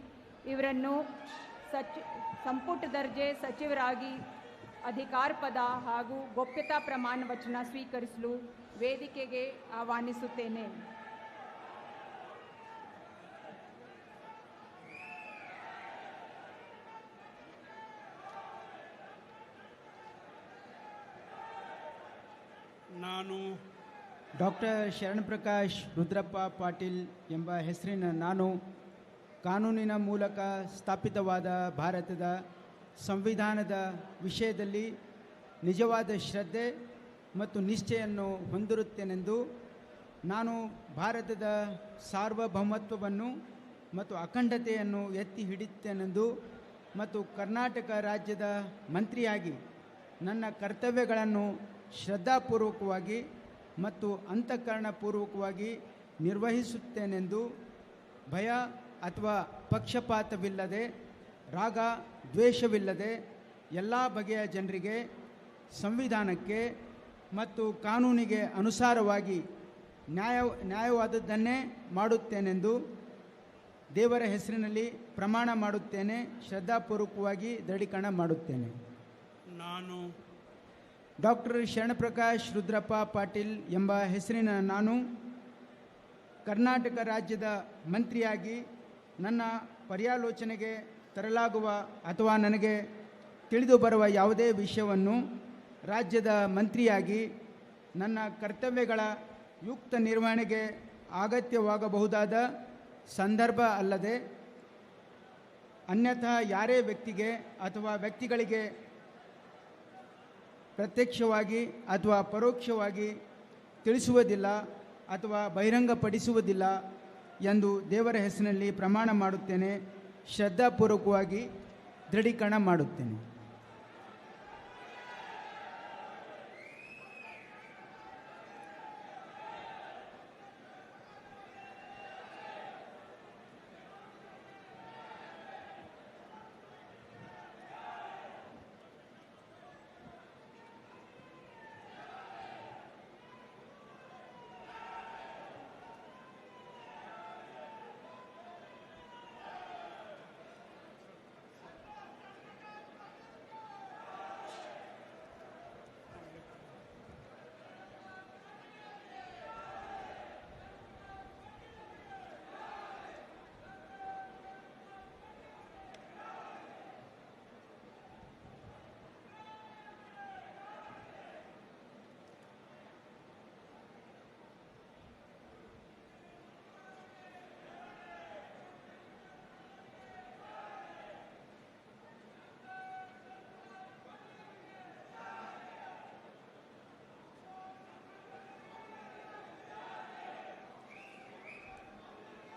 ಇವರನ್ನು ಸಂಪುಟ ದರ್ಜೆ ಸಚಿವರಾಗಿ ಅಧಿಕಾರ ಪದ ಹಾಗೂ ಗೋಪ್ಯತಾ ಪ್ರಮಾಣ ವಚನ ಸ್ವೀಕರಿಸಲು ವೇದಿಕೆಗೆ ಆಹ್ವಾನಿಸುತ್ತೇನೆ. ನಾನು ಡಾಕ್ಟರ್ ಶರಣಪ್ರಕಾಶ್ ರುದ್ರಪ್ಪ ಪಾಟೀಲ್ ಎಂಬ ಹೆಸರಿನ ನಾನು ಕಾನೂನಿನ ಮೂಲಕ ಸ್ಥಾಪಿತವಾದ ಭಾರತದ ಸಂವಿಧಾನದ ವಿಷಯದಲ್ಲಿ ನಿಜವಾದ ಶ್ರದ್ಧೆ ಮತ್ತು ನಿಷ್ಠೆಯನ್ನು ಹೊಂದಿರುತ್ತೇನೆಂದು ನಾನು ಭಾರತದ ಸಾರ್ವಭೌಮತ್ವವನ್ನು ಮತ್ತು ಅಖಂಡತೆಯನ್ನು ಎತ್ತಿ ಹಿಡಿಯುತ್ತೇನೆಂದು ಮತ್ತು ಕರ್ನಾಟಕ ರಾಜ್ಯದ ಮಂತ್ರಿಯಾಗಿ ನನ್ನ ಕರ್ತವ್ಯಗಳನ್ನು ಶ್ರದ್ಧಾಪೂರ್ವಕವಾಗಿ ಮತ್ತು ಅಂತಃಕರಣಪೂರ್ವಕವಾಗಿ ನಿರ್ವಹಿಸುತ್ತೇನೆಂದು ಭಯ ಅಥವಾ ಪಕ್ಷಪಾತವಿಲ್ಲದೆ ರಾಗ ದ್ವೇಷವಿಲ್ಲದೆ ಎಲ್ಲ ಬಗೆಯ ಜನರಿಗೆ ಸಂವಿಧಾನಕ್ಕೆ ಮತ್ತು ಕಾನೂನಿಗೆ ಅನುಸಾರವಾಗಿ ನ್ಯಾಯವಾದದ್ದನ್ನೇ ಮಾಡುತ್ತೇನೆಂದು ದೇವರ ಹೆಸರಿನಲ್ಲಿ ಪ್ರಮಾಣ ಮಾಡುತ್ತೇನೆ. ಶ್ರದ್ಧಾಪೂರ್ವಕವಾಗಿ ದೃಢೀಕರಣ ಮಾಡುತ್ತೇನೆ. ನಾನು ಡಾಕ್ಟರ್ ಶರಣಪ್ರಕಾಶ್ ರುದ್ರಪ್ಪ ಪಾಟೀಲ್ ಎಂಬ ಹೆಸರಿನ ನಾನು ಕರ್ನಾಟಕ ರಾಜ್ಯದ ಮಂತ್ರಿಯಾಗಿ ನನ್ನ ಪರ್ಯಾಲೋಚನೆಗೆ ತರಲಾಗುವ ಅಥವಾ ನನಗೆ ತಿಳಿದು ಬರುವ ಯಾವುದೇ ವಿಷಯವನ್ನು ರಾಜ್ಯದ ಮಂತ್ರಿಯಾಗಿ ನನ್ನ ಕರ್ತವ್ಯಗಳ ಯುಕ್ತ ನಿರ್ವಹಣೆಗೆ ಅಗತ್ಯವಾಗಬಹುದಾದ ಸಂದರ್ಭ ಅಲ್ಲದೆ ಅನ್ಯಥಾ ಯಾರೇ ವ್ಯಕ್ತಿಗೆ ಅಥವಾ ವ್ಯಕ್ತಿಗಳಿಗೆ ಪ್ರತ್ಯಕ್ಷವಾಗಿ ಅಥವಾ ಪರೋಕ್ಷವಾಗಿ ತಿಳಿಸುವುದಿಲ್ಲ ಅಥವಾ ಬಹಿರಂಗಪಡಿಸುವುದಿಲ್ಲ ಎಂದು ದೇವರ ಹೆಸರಿನಲ್ಲಿ ಪ್ರಮಾಣ ಮಾಡುತ್ತೇನೆ. ಶ್ರದ್ಧಾಪೂರ್ವಕವಾಗಿ ದೃಢೀಕರಣ ಮಾಡುತ್ತೇನೆ.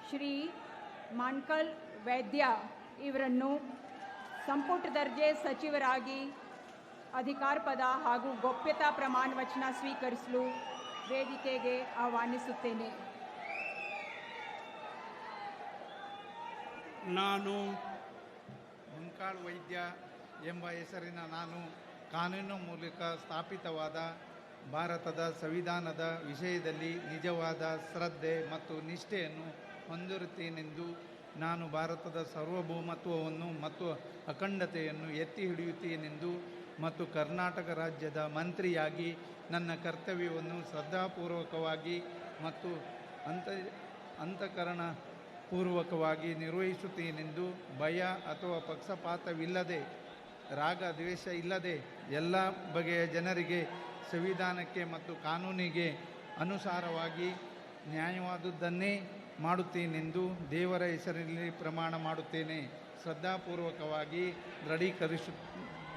ಶ್ರೀ ಮಾಣ್ಕಲ್ ವೈದ್ಯ ಇವರನ್ನು ಸಂಪುಟ ದರ್ಜೆ ಸಚಿವರಾಗಿ ಅಧಿಕಾರ ಪದ ಹಾಗೂ ಗೋಪ್ಯತಾ ಪ್ರಮಾಣ ವಚನ ಸ್ವೀಕರಿಸಲು ವೇದಿಕೆಗೆ ಆಹ್ವಾನಿಸುತ್ತೇನೆ. ನಾನು ಮಂಕಾಳ್ ವೈದ್ಯ ಎಂಬ ಹೆಸರಿನ ನಾನು ಕಾನೂನು ಮೂಲಕ ಸ್ಥಾಪಿತವಾದ ಭಾರತದ ಸಂವಿಧಾನದ ವಿಷಯದಲ್ಲಿ ನಿಜವಾದ ಶ್ರದ್ಧೆ ಮತ್ತು ನಿಷ್ಠೆಯನ್ನು ಹೊಂದಿರುತ್ತೇನೆಂದು ನಾನು ಭಾರತದ ಸಾರ್ವಭೌಮತ್ವವನ್ನು ಮತ್ತು ಅಖಂಡತೆಯನ್ನು ಎತ್ತಿ ಹಿಡಿಯುತ್ತೇನೆಂದು ಮತ್ತು ಕರ್ನಾಟಕ ರಾಜ್ಯದ ಮಂತ್ರಿಯಾಗಿ ನನ್ನ ಕರ್ತವ್ಯವನ್ನು ಶ್ರದ್ಧಾಪೂರ್ವಕವಾಗಿ ಮತ್ತು ಅಂತಃಕರಣ ಪೂರ್ವಕವಾಗಿ ನಿರ್ವಹಿಸುತ್ತೇನೆಂದು ಭಯ ಅಥವಾ ಪಕ್ಷಪಾತವಿಲ್ಲದೆ ರಾಗ ದ್ವೇಷ ಇಲ್ಲದೆ ಎಲ್ಲ ಬಗೆಯ ಜನರಿಗೆ ಸಂವಿಧಾನಕ್ಕೆ ಮತ್ತು ಕಾನೂನಿಗೆ ಅನುಸಾರವಾಗಿ ನ್ಯಾಯವಾದುದನ್ನೇ ಮಾಡುತ್ತೇನೆಂದು ದೇವರ ಹೆಸರಿನಲ್ಲಿ ಪ್ರಮಾಣ ಮಾಡುತ್ತೇನೆ. ಶ್ರದ್ಧಾಪೂರ್ವಕವಾಗಿ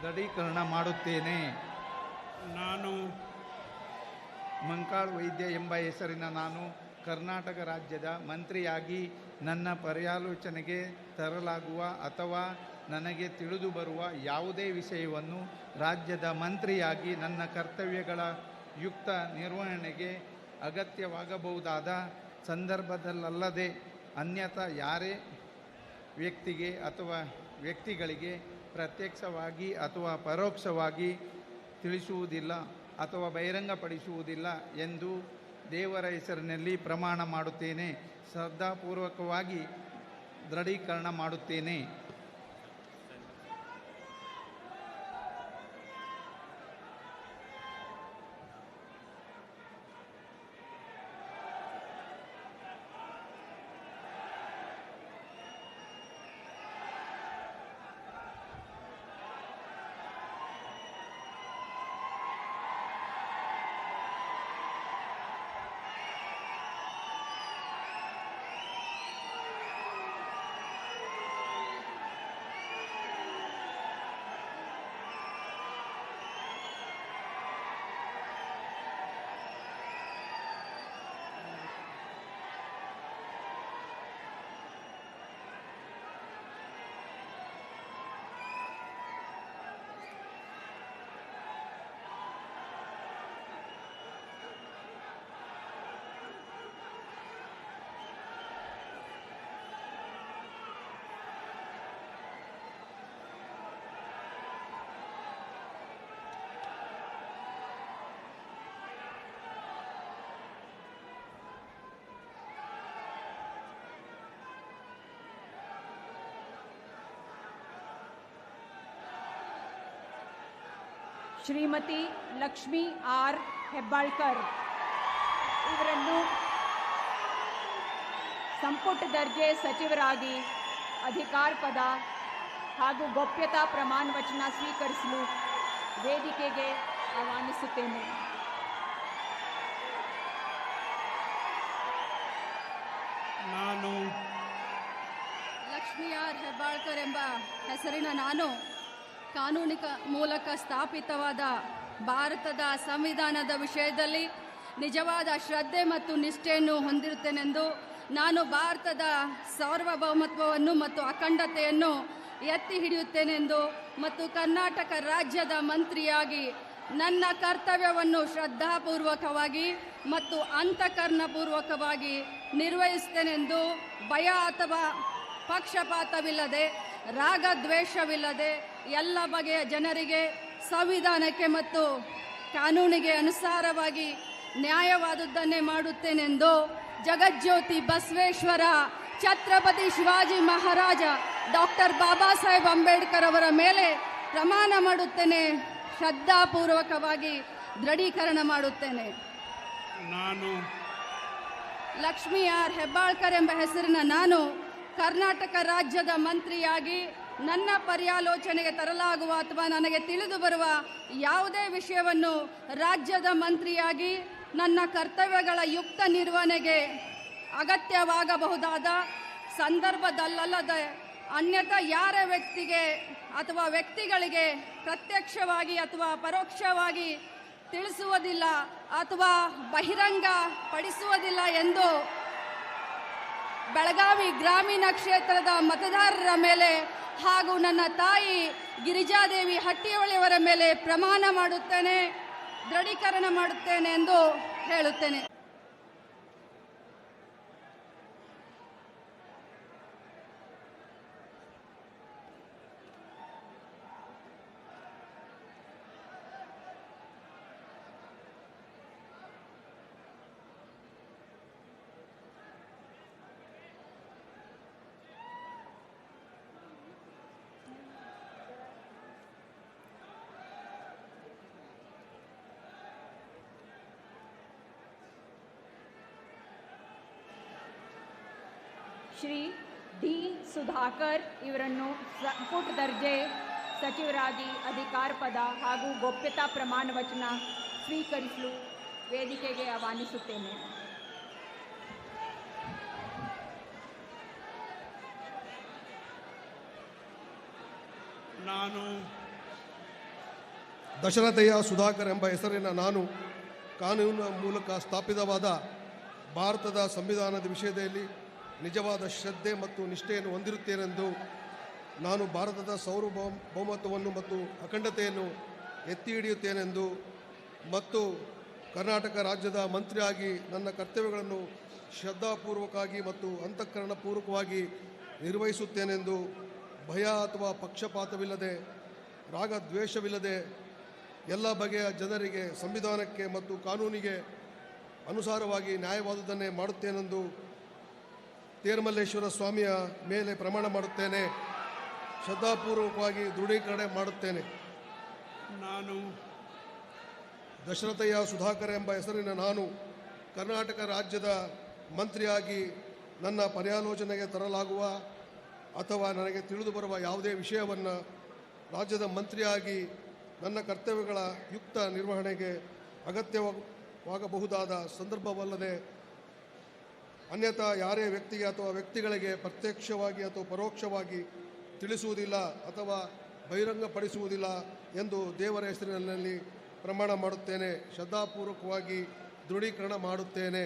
ದೃಢೀಕರಣ ಮಾಡುತ್ತೇನೆ. ನಾನು ಮಂಕಾಳ್ ವೈದ್ಯ ಎಂಬ ಹೆಸರಿನ ನಾನು ಕರ್ನಾಟಕ ರಾಜ್ಯದ ಮಂತ್ರಿಯಾಗಿ ನನ್ನ ಪರ್ಯಾಲೋಚನೆಗೆ ತರಲಾಗುವ ಅಥವಾ ನನಗೆ ತಿಳಿದು ಬರುವ ಯಾವುದೇ ವಿಷಯವನ್ನು ರಾಜ್ಯದ ಮಂತ್ರಿಯಾಗಿ ನನ್ನ ಕರ್ತವ್ಯಗಳ ಯುಕ್ತ ನಿರ್ವಹಣೆಗೆ ಅಗತ್ಯವಾಗಬಹುದಾದ ಸಂದರ್ಭದಲ್ಲದೆ ಅನ್ಯಥಾ ಯಾರೇ ವ್ಯಕ್ತಿಗೆ ಅಥವಾ ವ್ಯಕ್ತಿಗಳಿಗೆ ಪ್ರತ್ಯಕ್ಷವಾಗಿ ಅಥವಾ ಪರೋಕ್ಷವಾಗಿ ತಿಳಿಸುವುದಿಲ್ಲ ಅಥವಾ ಬಹಿರಂಗಪಡಿಸುವುದಿಲ್ಲ ಎಂದು ದೇವರ ಹೆಸರಿನಲ್ಲಿ ಪ್ರಮಾಣ ಮಾಡುತ್ತೇನೆ. ಶ್ರದ್ಧಾಪೂರ್ವಕವಾಗಿ ದೃಢೀಕರಣ ಮಾಡುತ್ತೇನೆ. ಶ್ರೀಮತಿ ಲಕ್ಷ್ಮಿ ಆರ್ ಹೆಬ್ಬಾಳ್ಕರ್ ಇವರನ್ನು ಸಂಪುಟ ದರ್ಜೆ ಸಚಿವರಾಗಿ ಅಧಿಕಾರ ಪದ ಹಾಗೂ ಗೋಪ್ಯತಾ ಪ್ರಮಾಣ ವಚನ ಸ್ವೀಕರಿಸಲು ವೇದಿಕೆಗೆ ಆಹ್ವಾನಿಸುತ್ತೇನೆ. ನಾನು ಲಕ್ಷ್ಮಿ ಆರ್ ಹೆಬ್ಬಾಳ್ಕರ್ ಎಂಬ ಹೆಸರಿನ ನಾನು ಕಾನೂನಿಕ ಮೂಲಕ ಸ್ಥಾಪಿತವಾದ ಭಾರತದ ಸಂವಿಧಾನದ ವಿಷಯದಲ್ಲಿ ನಿಜವಾದ ಶ್ರದ್ಧೆ ಮತ್ತು ನಿಷ್ಠೆಯನ್ನು ಹೊಂದಿರುತ್ತೇನೆಂದು ನಾನು ಭಾರತದ ಸಾರ್ವಭೌಮತ್ವವನ್ನು ಮತ್ತು ಅಖಂಡತೆಯನ್ನು ಎತ್ತಿ ಹಿಡಿಯುತ್ತೇನೆಂದು ಮತ್ತು ಕರ್ನಾಟಕ ರಾಜ್ಯದ ಮಂತ್ರಿಯಾಗಿ ನನ್ನ ಕರ್ತವ್ಯವನ್ನು ಶ್ರದ್ಧಾಪೂರ್ವಕವಾಗಿ ಮತ್ತು ಅಂತಃಕರಣಪೂರ್ವಕವಾಗಿ ನಿರ್ವಹಿಸುತ್ತೇನೆಂದು ಭಯ ಅಥವಾ ಪಕ್ಷಪಾತವಿಲ್ಲದೆ ರಾಗದ್ವೇಷವಿಲ್ಲದೆ ಎಲ್ಲ ಬಗೆಯ ಜನರಿಗೆ ಸಂವಿಧಾನಕ್ಕೆ ಮತ್ತು ಕಾನೂನಿಗೆ ಅನುಸಾರವಾಗಿ ನ್ಯಾಯವಾದುದನ್ನೇ ಮಾಡುತ್ತೇನೆಂದು ಜಗಜ್ಯೋತಿ ಬಸವೇಶ್ವರ ಛತ್ರಪತಿ ಶಿವಾಜಿ ಮಹಾರಾಜ ಡಾಕ್ಟರ್ ಬಾಬಾ ಸಾಹೇಬ್ ಅಂಬೇಡ್ಕರ್ ಅವರ ಮೇಲೆ ಪ್ರಮಾಣ ಮಾಡುತ್ತೇನೆ. ಶ್ರದ್ಧಾಪೂರ್ವಕವಾಗಿ ದೃಢೀಕರಣ ಮಾಡುತ್ತೇನೆ. ನಾನು ಲಕ್ಷ್ಮಿ ಆರ್ ಹೆಬ್ಬಾಳ್ಕರ್ ಎಂಬ ಹೆಸರಿನ ನಾನು ಕರ್ನಾಟಕ ರಾಜ್ಯದ ಮಂತ್ರಿಯಾಗಿ ನನ್ನ ಪರ್ಯಾಲೋಚನೆಗೆ ತರಲಾಗುವ ಅಥವಾ ನನಗೆ ತಿಳಿದು ಬರುವ ಯಾವುದೇ ವಿಷಯವನ್ನು ರಾಜ್ಯದ ಮಂತ್ರಿಯಾಗಿ ನನ್ನ ಕರ್ತವ್ಯಗಳ ಯುಕ್ತ ನಿರ್ವಹಣೆಗೆ ಅಗತ್ಯವಾಗಬಹುದಾದ ಸಂದರ್ಭದಲ್ಲದೆ ಅನ್ಯಥಾ ಯಾರ ವ್ಯಕ್ತಿಗೆ ಅಥವಾ ವ್ಯಕ್ತಿಗಳಿಗೆ ಪ್ರತ್ಯಕ್ಷವಾಗಿ ಅಥವಾ ಪರೋಕ್ಷವಾಗಿ ತಿಳಿಸುವುದಿಲ್ಲ ಅಥವಾ ಬಹಿರಂಗ ಪಡಿಸುವುದಿಲ್ಲ ಎಂದು ಬೆಳಗಾವಿ ಗ್ರಾಮೀಣ ಕ್ಷೇತ್ರದ ಮತದಾರರ ಮೇಲೆ ಹಾಗೂ ನನ್ನ ತಾಯಿ ಗಿರಿಜಾದೇವಿ ಹಟ್ಟಿಹೊಳೆಯವರ ಮೇಲೆ ಪ್ರಮಾಣ ಮಾಡುತ್ತೇನೆ, ದೃಢೀಕರಣ ಮಾಡುತ್ತೇನೆ ಎಂದು ಹೇಳುತ್ತೇನೆ. ಶ್ರೀ ಡಿ ಸುಧಾಕರ್ ಇವರನ್ನು ಸಂಪುಟ ದರ್ಜೆ ಸಚಿವರಾಗಿ ಅಧಿಕಾರ ಪದ ಹಾಗೂ ಗೋಪ್ಯತಾ ಪ್ರಮಾಣ ವಚನ ಸ್ವೀಕರಿಸಲು ವೇದಿಕೆಗೆ ಆಹ್ವಾನಿಸುತ್ತೇನೆ. ನಾನು ದಶರಥಯ್ಯ ಸುಧಾಕರ್ ಎಂಬ ಹೆಸರಿನ ನಾನು ಕಾನೂನಿನ ಮೂಲಕ ಸ್ಥಾಪಿತವಾದ ಭಾರತದ ಸಂವಿಧಾನದ ವಿಷಯದಲ್ಲಿ ನಿಜವಾದ ಶ್ರದ್ಧೆ ಮತ್ತು ನಿಷ್ಠೆಯನ್ನು ಹೊಂದಿರುತ್ತೇನೆಂದು ನಾನು ಭಾರತದ ಸಾರ್ವಭೌಮತ್ವವನ್ನು ಮತ್ತು ಅಖಂಡತೆಯನ್ನು ಎತ್ತಿ ಹಿಡಿಯುತ್ತೇನೆಂದು ಮತ್ತು ಕರ್ನಾಟಕ ರಾಜ್ಯದ ಮಂತ್ರಿಯಾಗಿ ನನ್ನ ಕರ್ತವ್ಯಗಳನ್ನು ಶ್ರದ್ಧಾಪೂರ್ವಕವಾಗಿ ಮತ್ತು ಅಂತಃಕರಣಪೂರ್ವಕವಾಗಿ ನಿರ್ವಹಿಸುತ್ತೇನೆಂದು ಭಯ ಅಥವಾ ಪಕ್ಷಪಾತವಿಲ್ಲದೆ ರಾಗದ್ವೇಷವಿಲ್ಲದೆ ಎಲ್ಲ ಬಗೆಯ ಜನರಿಗೆ ಸಂವಿಧಾನಕ್ಕೆ ಮತ್ತು ಕಾನೂನಿಗೆ ಅನುಸಾರವಾಗಿ ನ್ಯಾಯವಾದುದನ್ನೇ ಮಾಡುತ್ತೇನೆಂದು ತೇರ್ಮಲ್ಲೇಶ್ವರ ಸ್ವಾಮಿಯ ಮೇಲೆ ಪ್ರಮಾಣ ಮಾಡುತ್ತೇನೆ. ಶ್ರದ್ಧಾಪೂರ್ವಕವಾಗಿ ದೃಢೀಕರಣ ಮಾಡುತ್ತೇನೆ. ನಾನು ದಶರಥಯ್ಯ ಸುಧಾಕರ್ ಎಂಬ ಹೆಸರಿನ ನಾನು ಕರ್ನಾಟಕ ರಾಜ್ಯದ ಮಂತ್ರಿಯಾಗಿ ನನ್ನ ಪರ್ಯಾಲೋಚನೆಗೆ ತರಲಾಗುವ ಅಥವಾ ನನಗೆ ತಿಳಿದು ಬರುವ ಯಾವುದೇ ವಿಷಯವನ್ನು ರಾಜ್ಯದ ಮಂತ್ರಿಯಾಗಿ ನನ್ನ ಕರ್ತವ್ಯಗಳ ಯುಕ್ತ ನಿರ್ವಹಣೆಗೆ ಅಗತ್ಯವಾಗಬಹುದಾದ ಸಂದರ್ಭವಲ್ಲದೆ ಅನ್ಯಥಾ ಯಾರೇ ವ್ಯಕ್ತಿಗೆ ಅಥವಾ ವ್ಯಕ್ತಿಗಳಿಗೆ ಪ್ರತ್ಯಕ್ಷವಾಗಿ ಅಥವಾ ಪರೋಕ್ಷವಾಗಿ ತಿಳಿಸುವುದಿಲ್ಲ ಅಥವಾ ಬಹಿರಂಗಪಡಿಸುವುದಿಲ್ಲ ಎಂದು ದೇವರ ಹೆಸರಿನಲ್ಲಿ ಪ್ರಮಾಣ ಮಾಡುತ್ತೇನೆ. ಶ್ರದ್ಧಾಪೂರ್ವಕವಾಗಿ ದೃಢೀಕರಣ ಮಾಡುತ್ತೇನೆ.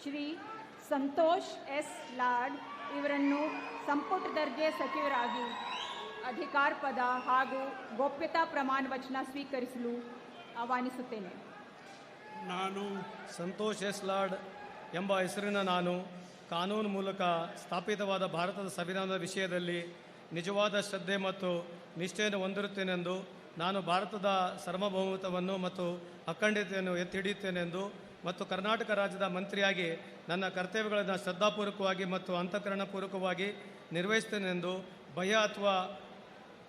ಶ್ರೀ ಸಂತೋಷ್ ಎಸ್ ಲಾಡ್ ಇವರನ್ನು ಸಂಪುಟ ದರ್ಜೆ ಸಚಿವರಾಗಿ ಅಧಿಕಾರ ಪದ ಹಾಗೂ ಗೋಪ್ಯತಾ ಪ್ರಮಾಣ ವಚನ ಸ್ವೀಕರಿಸಲು ಆಹ್ವಾನಿಸುತ್ತೇನೆ. ನಾನು ಸಂತೋಷ್ ಎಸ್ ಲಾಡ್ ಎಂಬ ಹೆಸರಿನ ನಾನು ಕಾನೂನು ಮೂಲಕ ಸ್ಥಾಪಿತವಾದ ಭಾರತದ ಸಂವಿಧಾನದ ವಿಷಯದಲ್ಲಿ ನಿಜವಾದ ಶ್ರದ್ಧೆ ಮತ್ತು ನಿಷ್ಠೆಯನ್ನು ಹೊಂದಿರುತ್ತೇನೆಂದು, ನಾನು ಭಾರತದ ಸಾರ್ವಭೌಮತ್ವವನ್ನು ಮತ್ತು ಅಖಂಡತೆಯನ್ನು ಎತ್ತಿ ಹಿಡಿಯುತ್ತೇನೆಂದು ಮತ್ತು ಕರ್ನಾಟಕ ರಾಜ್ಯದ ಮಂತ್ರಿಯಾಗಿ ನನ್ನ ಕರ್ತವ್ಯಗಳನ್ನು ಶ್ರದ್ಧಾಪೂರ್ವಕವಾಗಿ ಮತ್ತು ಅಂತಃಕರಣಪೂರ್ವಕವಾಗಿ ನಿರ್ವಹಿಸುತ್ತೇನೆಂದು ಭಯ ಅಥವಾ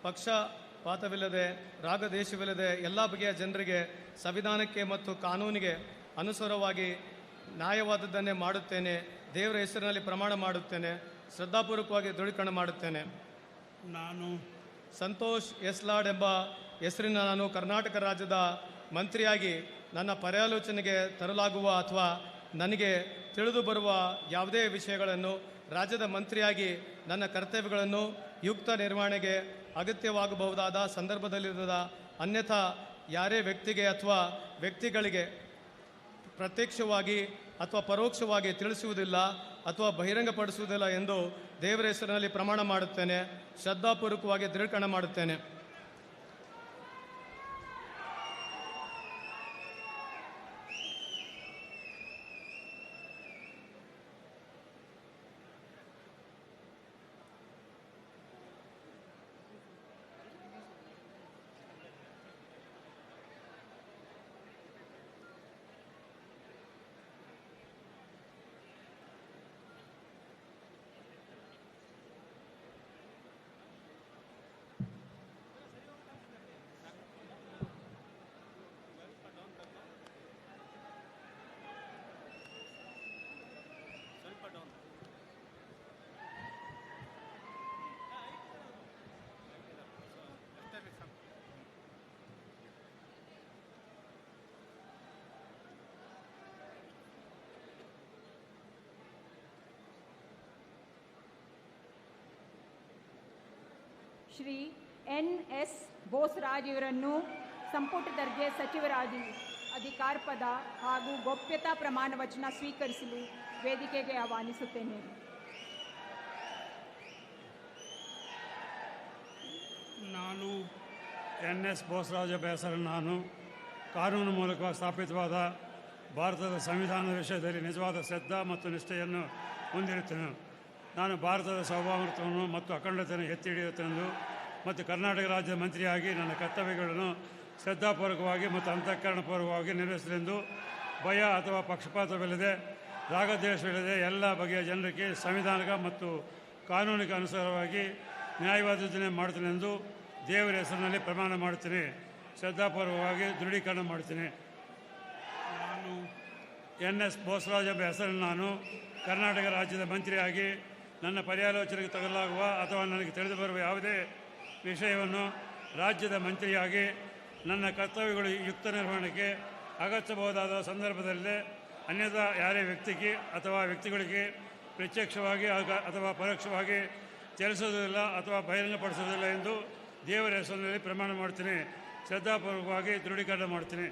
ಪಕ್ಷಪಾತವಿಲ್ಲದೆ ರಾಗದೇಶವಿಲ್ಲದೆ ಎಲ್ಲ ಬಗೆಯ ಜನರಿಗೆ ಸಂವಿಧಾನಕ್ಕೆ ಮತ್ತು ಕಾನೂನಿಗೆ ಅನುಸಾರವಾಗಿ ನ್ಯಾಯವಾದದ್ದನ್ನೇ ಮಾಡುತ್ತೇನೆ. ದೇವರ ಹೆಸರಿನಲ್ಲಿ ಪ್ರಮಾಣ ಮಾಡುತ್ತೇನೆ. ಶ್ರದ್ಧಾಪೂರ್ವಕವಾಗಿ ದೃಢೀಕರಣ ಮಾಡುತ್ತೇನೆ. ನಾನು ಸಂತೋಷ್ ಎಸ್ ಲಾಡ್ ಎಂಬ ಹೆಸರಿನ ನಾನು ಕರ್ನಾಟಕ ರಾಜ್ಯದ ಮಂತ್ರಿಯಾಗಿ ನನ್ನ ಪರ್ಯಾಲೋಚನೆಗೆ ತರಲಾಗುವ ಅಥವಾ ನನಗೆ ತಿಳಿದು ಬರುವ ಯಾವುದೇ ವಿಷಯಗಳನ್ನು ರಾಜ್ಯದ ಮಂತ್ರಿಯಾಗಿ ನನ್ನ ಕರ್ತವ್ಯಗಳನ್ನು ಯುಕ್ತ ನಿರ್ವಹಣೆಗೆ ಅಗತ್ಯವಾಗಬಹುದಾದ ಸಂದರ್ಭದಲ್ಲಿರದ ಅನ್ಯಥಾ ಯಾರೇ ವ್ಯಕ್ತಿಗೆ ಅಥವಾ ವ್ಯಕ್ತಿಗಳಿಗೆ ಪ್ರತ್ಯಕ್ಷವಾಗಿ ಅಥವಾ ಪರೋಕ್ಷವಾಗಿ ತಿಳಿಸುವುದಿಲ್ಲ ಅಥವಾ ಬಹಿರಂಗಪಡಿಸುವುದಿಲ್ಲ ಎಂದು ದೇವರ ಹೆಸರಿನಲ್ಲಿ ಪ್ರಮಾಣ ಮಾಡುತ್ತೇನೆ. ಶ್ರದ್ಧಾಪೂರ್ವಕವಾಗಿ ದೃಢೀಕರಣ ಮಾಡುತ್ತೇನೆ. ಶ್ರೀ ಎನ್ ಎಸ್ ಬೋಸರಾಜ್ ಇವರನ್ನು ಸಂಪುಟ ದರ್ಜೆ ಸಚಿವರಾಗಿ ಅಧಿಕಾರ ಪದ ಹಾಗೂ ಗೋಪ್ಯತಾ ಪ್ರಮಾಣ ವಚನ ಸ್ವೀಕರಿಸಲು ವೇದಿಕೆಗೆ ಆಹ್ವಾನಿಸುತ್ತೇನೆ. ನಾನು ಎನ್ ಎಸ್ ಬೋಸರಾಜ್ ಎಂಬ ಹೆಸರನ್ನು ನಾನು ಕಾನೂನು ಮೂಲಕ ಸ್ಥಾಪಿತವಾದ ಭಾರತದ ಸಂವಿಧಾನದ ವಿಷಯದಲ್ಲಿ ನಿಜವಾದ ಶ್ರದ್ಧಾ ಮತ್ತು ನಿಷ್ಠೆಯನ್ನು ಹೊಂದಿರುತ್ತೇನೆ. ನಾನು ಭಾರತದ ಸಾರ್ವಭೌಮತ್ವವನ್ನು ಮತ್ತು ಅಖಂಡತೆಯನ್ನು ಎತ್ತಿ ಹಿಡಿಯುತ್ತೇನೆಂದು ಮತ್ತು ಕರ್ನಾಟಕ ರಾಜ್ಯದ ಮಂತ್ರಿಯಾಗಿ ನನ್ನ ಕರ್ತವ್ಯಗಳನ್ನು ಶ್ರದ್ಧಾಪೂರ್ವಕವಾಗಿ ಮತ್ತು ಅಂತಃಕರಣಪೂರ್ವಕವಾಗಿ ನಿರ್ವಹಿಸಲೆಂದು ಭಯ ಅಥವಾ ಪಕ್ಷಪಾತವಿಲ್ಲದೆ ರಾಗದ್ವೇಷವಿಲ್ಲದೆ ಎಲ್ಲ ಬಗೆಯ ಜನರಿಗೆ ಸಂವಿಧಾನಿಕ ಮತ್ತು ಕಾನೂನಿಗೆ ಅನುಸಾರವಾಗಿ ನ್ಯಾಯವಾದ ಮಾಡುತ್ತೇನೆಂದು ದೇವರ ಹೆಸರಿನಲ್ಲಿ ಪ್ರಮಾಣ ಮಾಡುತ್ತೇನೆ. ಶ್ರದ್ಧಾಪೂರ್ವಕವಾಗಿ ದೃಢೀಕರಣ ಮಾಡುತ್ತೇನೆ. ನಾನು NS ಬೋಸರಾಜ್ ಎಂಬ ಹೆಸರನ್ನು ನಾನು ಕರ್ನಾಟಕ ರಾಜ್ಯದ ಮಂತ್ರಿಯಾಗಿ ನನ್ನ ಪರ್ಯಾಲೋಚನೆಗೆ ತಗಲಾಗುವ ಅಥವಾ ನನಗೆ ತಿಳಿದು ಬರುವ ಯಾವುದೇ ವಿಷಯವನ್ನು ರಾಜ್ಯದ ಮಂತ್ರಿಯಾಗಿ ನನ್ನ ಕರ್ತವ್ಯಗಳು ಯುಕ್ತ ನಿರ್ವಹಣೆಗೆ ಅಗತ್ಯಬಹುದಾದ ಸಂದರ್ಭದಲ್ಲಿ ಅನ್ಯಥಾ ಯಾರೇ ವ್ಯಕ್ತಿಗೆ ಅಥವಾ ವ್ಯಕ್ತಿಗಳಿಗೆ ಪ್ರತ್ಯಕ್ಷವಾಗಿ ಅಥವಾ ಪರೋಕ್ಷವಾಗಿ ತಿಳಿಸುವುದಿಲ್ಲ ಅಥವಾ ಬಹಿರಂಗಪಡಿಸುವುದಿಲ್ಲ ಎಂದು ದೇವರ ಹೆಸರಿನಲ್ಲಿ ಪ್ರಮಾಣ ಮಾಡ್ತೀನಿ. ಶ್ರದ್ಧಾಪೂರ್ವಕವಾಗಿ ದೃಢೀಕರಣ ಮಾಡ್ತೀನಿ.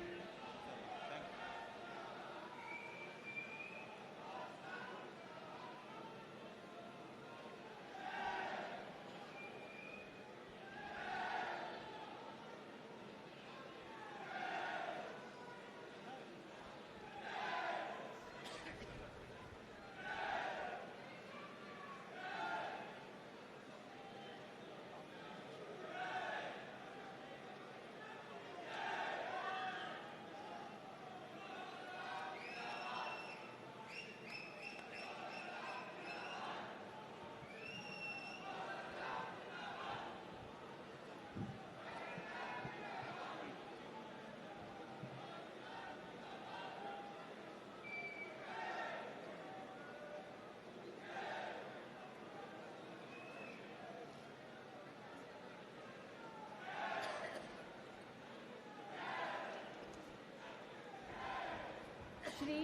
ಶ್ರೀ